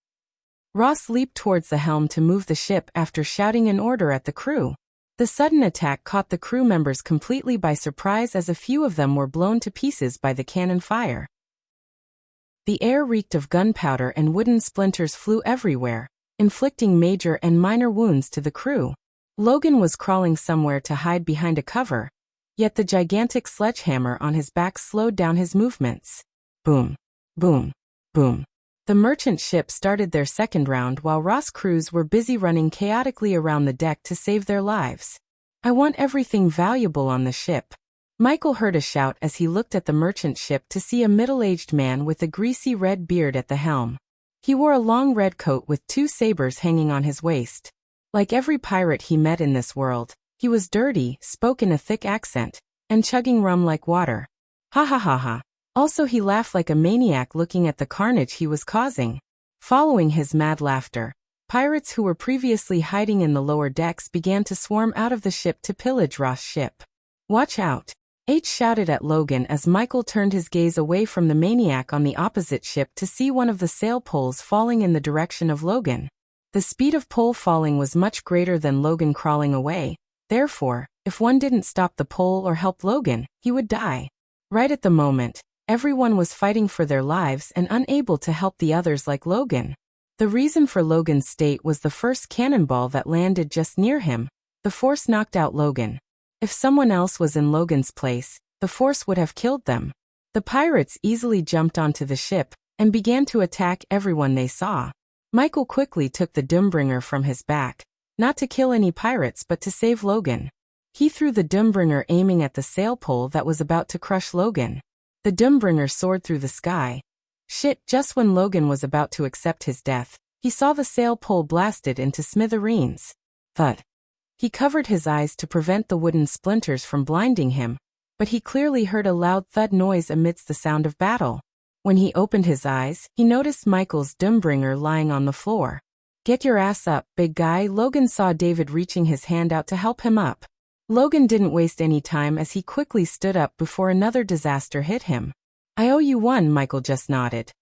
Ross leaped towards the helm to move the ship after shouting an order at the crew. The sudden attack caught the crew members completely by surprise as a few of them were blown to pieces by the cannon fire. The air reeked of gunpowder and wooden splinters flew everywhere, inflicting major and minor wounds to the crew. Logan was crawling somewhere to hide behind a cover, yet the gigantic sledgehammer on his back slowed down his movements. Boom, boom, boom. The merchant ship started their second round while Ross' crews were busy running chaotically around the deck to save their lives. "I want everything valuable on the ship." Michael heard a shout as he looked at the merchant ship to see a middle-aged man with a greasy red beard at the helm. He wore a long red coat with 2 sabers hanging on his waist. Like every pirate he met in this world, he was dirty, spoke in a thick accent, and chugging rum like water. Ha ha ha ha. Also he laughed like a maniac looking at the carnage he was causing. Following his mad laughter, pirates who were previously hiding in the lower decks began to swarm out of the ship to pillage Ross' ship. "Watch out!" H shouted at Logan as Michael turned his gaze away from the maniac on the opposite ship to see one of the sail poles falling in the direction of Logan. The speed of pole falling was much greater than Logan crawling away. Therefore, if one didn't stop the pole or help Logan, he would die. Right at the moment, everyone was fighting for their lives and unable to help the others like Logan. The reason for Logan's state was the first cannonball that landed just near him. The force knocked out Logan. If someone else was in Logan's place, the force would have killed them. The pirates easily jumped onto the ship and began to attack everyone they saw. Michael quickly took the Doombringer from his back, not to kill any pirates but to save Logan. He threw the Doombringer aiming at the sail pole that was about to crush Logan. The Doombringer soared through the sky. Just when Logan was about to accept his death, he saw the sail pole blasted into smithereens. Thud. He covered his eyes to prevent the wooden splinters from blinding him, but he clearly heard a loud thud noise amidst the sound of battle. When he opened his eyes, he noticed Michael's Doombringer lying on the floor. "Get your ass up, big guy." Logan saw David reaching his hand out to help him up. Logan didn't waste any time as he quickly stood up before another disaster hit him. "I owe you one," Michael just nodded.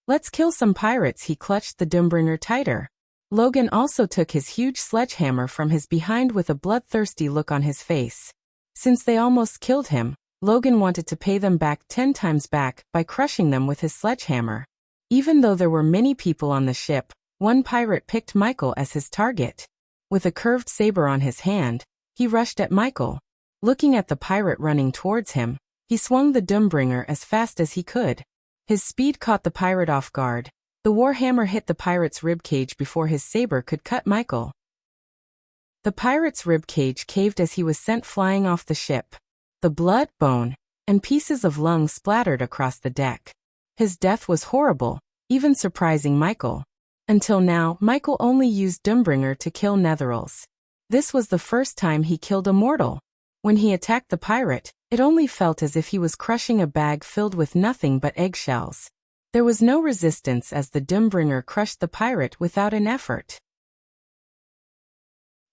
"Let's kill some pirates." He clutched the Doombringer tighter. Logan also took his huge sledgehammer from his behind with a bloodthirsty look on his face. Since they almost killed him, Logan wanted to pay them back 10 times back by crushing them with his sledgehammer. Even though there were many people on the ship, one pirate picked Michael as his target. With a curved saber on his hand, he rushed at Michael. Looking at the pirate running towards him, he swung the Doombringer as fast as he could. His speed caught the pirate off guard. The warhammer hit the pirate's ribcage before his saber could cut Michael. The pirate's ribcage caved as he was sent flying off the ship. The blood, bone, and pieces of lung splattered across the deck. His death was horrible, even surprising Michael. Until now, Michael only used Doombringer to kill Netherils. This was the first time he killed a mortal. When he attacked the pirate, it only felt as if he was crushing a bag filled with nothing but eggshells. There was no resistance as the Doombringer crushed the pirate without an effort.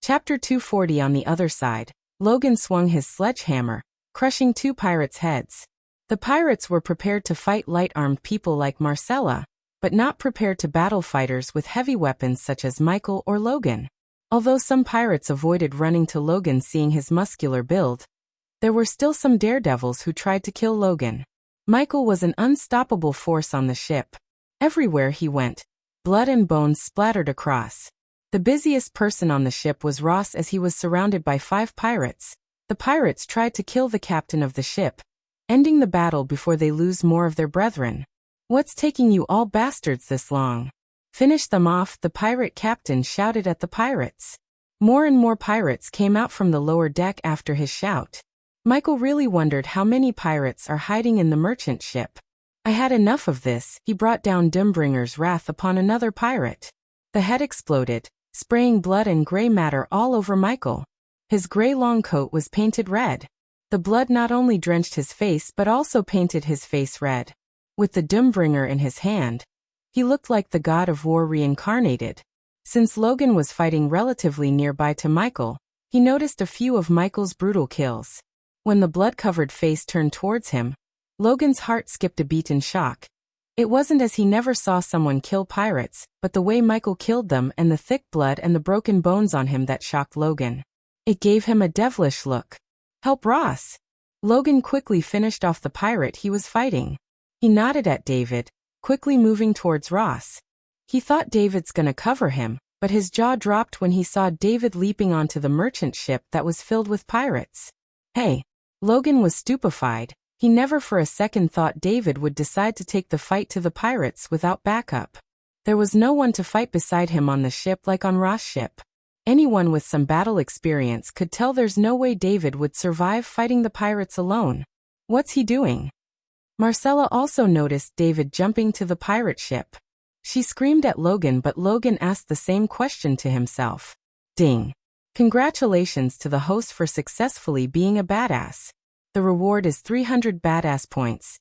Chapter 240. On the other side, Logan swung his sledgehammer, crushing 2 pirates' heads. The pirates were prepared to fight light-armed people like Marcella, but not prepared to battle fighters with heavy weapons such as Michael or Logan. Although some pirates avoided running to Logan seeing his muscular build, there were still some daredevils who tried to kill Logan. Michael was an unstoppable force on the ship. Everywhere he went, blood and bones splattered across. The busiest person on the ship was Ross as he was surrounded by 5 pirates. The pirates tried to kill the captain of the ship, ending the battle before they lose more of their brethren. "What's taking you all bastards this long? Finish them off," the pirate captain shouted at the pirates. More and more pirates came out from the lower deck after his shout. Michael really wondered how many pirates are hiding in the merchant ship. "I had enough of this." He brought down Doombringer's wrath upon another pirate. The head exploded, spraying blood and gray matter all over Michael. His gray long coat was painted red. The blood not only drenched his face but also painted his face red. With the Doombringer in his hand, he looked like the god of war reincarnated. Since Logan was fighting relatively nearby to Michael, he noticed a few of Michael's brutal kills. When the blood-covered face turned towards him, Logan's heart skipped a beat in shock. It wasn't as he never saw someone kill pirates, but the way Michael killed them and the thick blood and the broken bones on him that shocked Logan. It gave him a devilish look. "Help Ross!" Logan quickly finished off the pirate he was fighting. He nodded at David, quickly moving towards Ross. He thought David's gonna cover him, but his jaw dropped when he saw David leaping onto the merchant ship that was filled with pirates. "Hey!" Logan was stupefied. He never for a second thought David would decide to take the fight to the pirates without backup. There was no one to fight beside him on the ship like on Ross' ship. Anyone with some battle experience could tell there's no way David would survive fighting the pirates alone. What's he doing? Marcella also noticed David jumping to the pirate ship. She screamed at Logan, but Logan asked the same question to himself. Ding. Congratulations to the host for successfully being a badass. The reward is 300 badass points.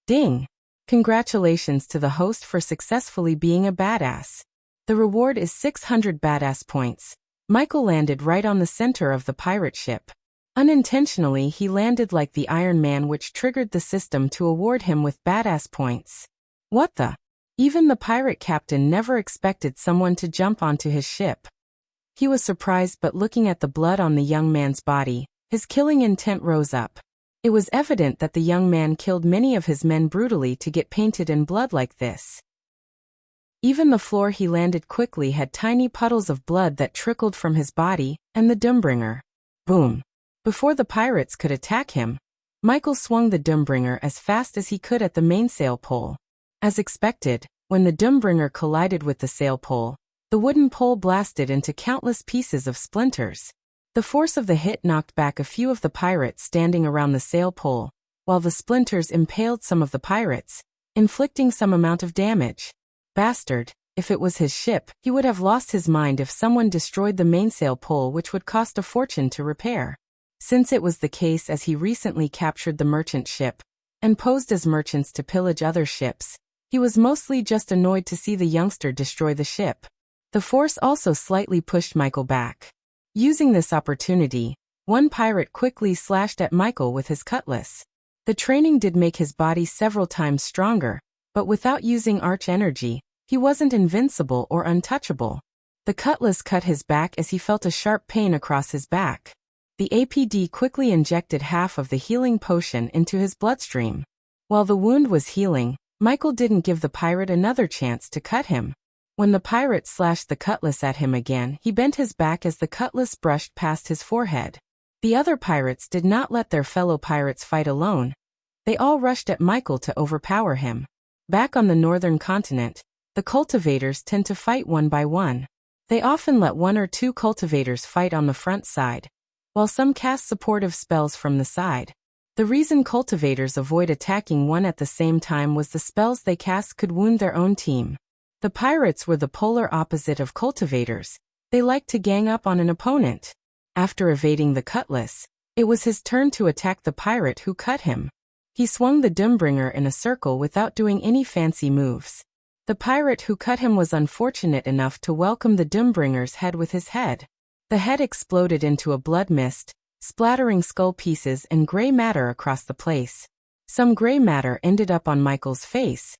Ding. Congratulations to the host for successfully being a badass. The reward is 600 badass points. Michael landed right on the center of the pirate ship. Unintentionally, he landed like the Iron Man, which triggered the system to award him with badass points. What the? Even the pirate captain never expected someone to jump onto his ship. He was surprised, but looking at the blood on the young man's body, his killing intent rose up. It was evident that the young man killed many of his men brutally to get painted in blood like this. Even the floor he landed quickly had tiny puddles of blood that trickled from his body and the Doombringer. Boom! Before the pirates could attack him, Michael swung the Doombringer as fast as he could at the mainsail pole. As expected, when the Doombringer collided with the sail pole, the wooden pole blasted into countless pieces of splinters. The force of the hit knocked back a few of the pirates standing around the sail pole, while the splinters impaled some of the pirates, inflicting some amount of damage. Bastard, if it was his ship, he would have lost his mind if someone destroyed the mainsail pole, which would cost a fortune to repair. Since it was the case, as he recently captured the merchant ship and posed as merchants to pillage other ships, he was mostly just annoyed to see the youngster destroy the ship. The force also slightly pushed Michael back. Using this opportunity, one pirate quickly slashed at Michael with his cutlass. The training did make his body several times stronger, but without using arch energy, he wasn't invincible or untouchable. The cutlass cut his back as he felt a sharp pain across his back. The APD quickly injected half of the healing potion into his bloodstream. While the wound was healing, Michael didn't give the pirate another chance to cut him. When the pirate slashed the cutlass at him again, he bent his back as the cutlass brushed past his forehead. The other pirates did not let their fellow pirates fight alone. They all rushed at Michael to overpower him. Back on the northern continent, the cultivators tend to fight one by one. They often let one or two cultivators fight on the front side, while some cast supportive spells from the side. The reason cultivators avoid attacking one at the same time was the spells they cast could wound their own team. The pirates were the polar opposite of cultivators. They liked to gang up on an opponent. After evading the cutlass, it was his turn to attack the pirate who cut him. He swung the Doombringer in a circle without doing any fancy moves. The pirate who cut him was unfortunate enough to welcome the Doombringer's head with his head. The head exploded into a blood mist, splattering skull pieces and gray matter across the place. Some gray matter ended up on Michael's face,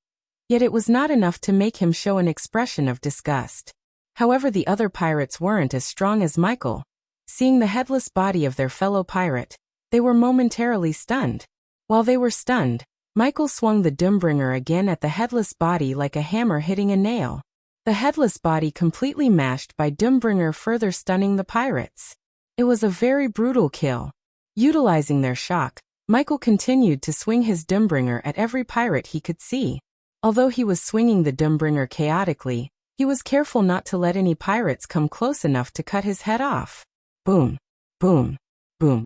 yet it was not enough to make him show an expression of disgust. However, the other pirates weren't as strong as Michael. Seeing the headless body of their fellow pirate, they were momentarily stunned. While they were stunned, Michael swung the Doombringer again at the headless body like a hammer hitting a nail. The headless body completely mashed by Doombringer, further stunning the pirates. It was a very brutal kill. Utilizing their shock, Michael continued to swing his Doombringer at every pirate he could see. Although he was swinging the Doombringer chaotically, he was careful not to let any pirates come close enough to cut his head off. Boom, boom, boom.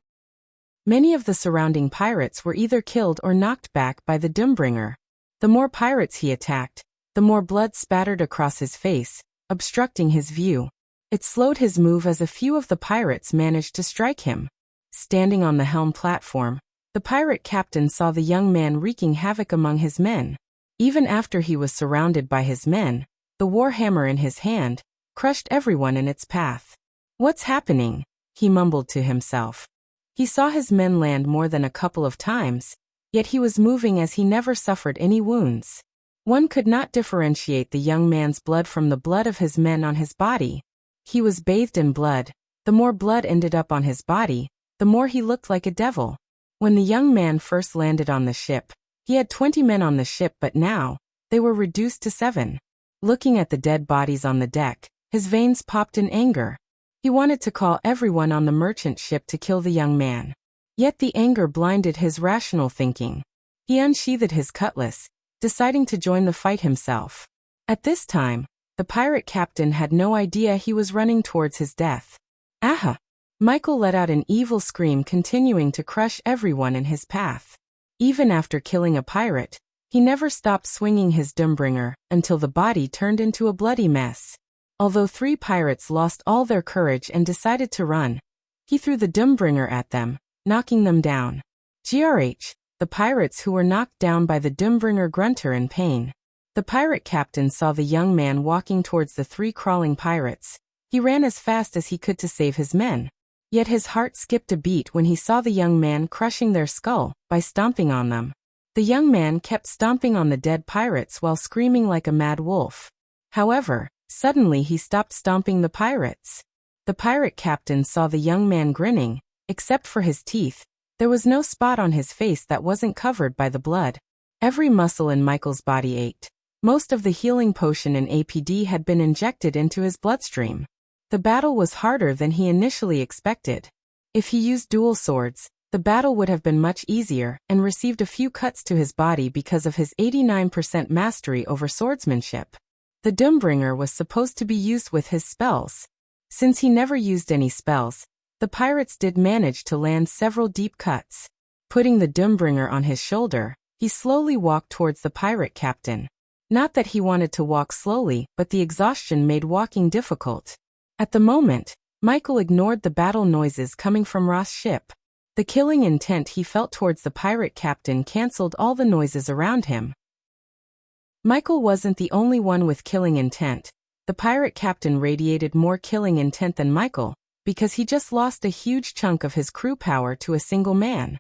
Many of the surrounding pirates were either killed or knocked back by the Doombringer. The more pirates he attacked, the more blood spattered across his face, obstructing his view. It slowed his move as a few of the pirates managed to strike him. Standing on the helm platform, the pirate captain saw the young man wreaking havoc among his men. Even after he was surrounded by his men, the warhammer in his hand crushed everyone in its path. "What's happening?" he mumbled to himself. He saw his men land more than a couple of times, yet he was moving as he never suffered any wounds. One could not differentiate the young man's blood from the blood of his men on his body. He was bathed in blood. The more blood ended up on his body, the more he looked like a devil. When the young man first landed on the ship, he had 20 men on the ship, but now, they were reduced to 7. Looking at the dead bodies on the deck, his veins popped in anger. He wanted to call everyone on the merchant ship to kill the young man. Yet the anger blinded his rational thinking. He unsheathed his cutlass, deciding to join the fight himself. At this time, the pirate captain had no idea he was running towards his death. "Aha!" Michael let out an evil scream, continuing to crush everyone in his path. Even after killing a pirate, he never stopped swinging his Doombringer until the body turned into a bloody mess. Although 3 pirates lost all their courage and decided to run, he threw the Doombringer at them, knocking them down. GRH, the pirates who were knocked down by the Doombringer grunted in pain. The pirate captain saw the young man walking towards the 3 crawling pirates. He ran as fast as he could to save his men. Yet his heart skipped a beat when he saw the young man crushing their skull by stomping on them. The young man kept stomping on the dead pirates while screaming like a mad wolf. However, suddenly he stopped stomping the pirates. The pirate captain saw the young man grinning. Except for his teeth, there was no spot on his face that wasn't covered by the blood. Every muscle in Michael's body ached. Most of the healing potion in APD had been injected into his bloodstream. The battle was harder than he initially expected. If he used dual swords, the battle would have been much easier and received a few cuts to his body because of his 89% mastery over swordsmanship. The Doombringer was supposed to be used with his spells. Since he never used any spells, the pirates did manage to land several deep cuts. Putting the Doombringer on his shoulder, he slowly walked towards the pirate captain. Not that he wanted to walk slowly, but the exhaustion made walking difficult. At the moment, Michael ignored the battle noises coming from Ross's ship. The killing intent he felt towards the pirate captain cancelled all the noises around him. Michael wasn't the only one with killing intent. The pirate captain radiated more killing intent than Michael, because he just lost a huge chunk of his crew power to a single man.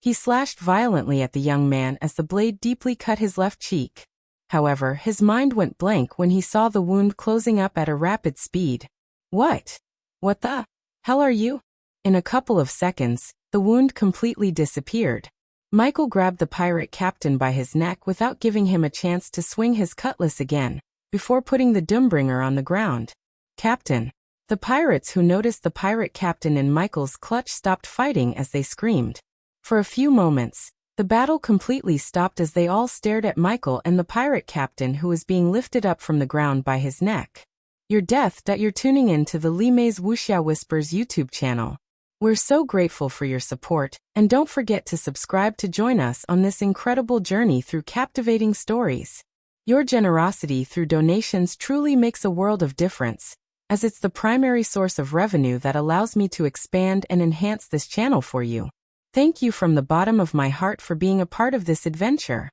He slashed violently at the young man as the blade deeply cut his left cheek. However, his mind went blank when he saw the wound closing up at a rapid speed. What the hell are you? In a couple of seconds, the wound completely disappeared. Michael grabbed the pirate captain by his neck without giving him a chance to swing his cutlass again, before putting the Doombringer on the ground. Captain. The pirates who noticed the pirate captain in Michael's clutch stopped fighting as they screamed. For a few moments, the battle completely stopped as they all stared at Michael and the pirate captain who was being lifted up from the ground by his neck. You're tuning in to the Limei's Wuxia Whispers YouTube channel. We're so grateful for your support, and don't forget to subscribe to join us on this incredible journey through captivating stories. Your generosity through donations truly makes a world of difference, as it's the primary source of revenue that allows me to expand and enhance this channel for you. Thank you from the bottom of my heart for being a part of this adventure.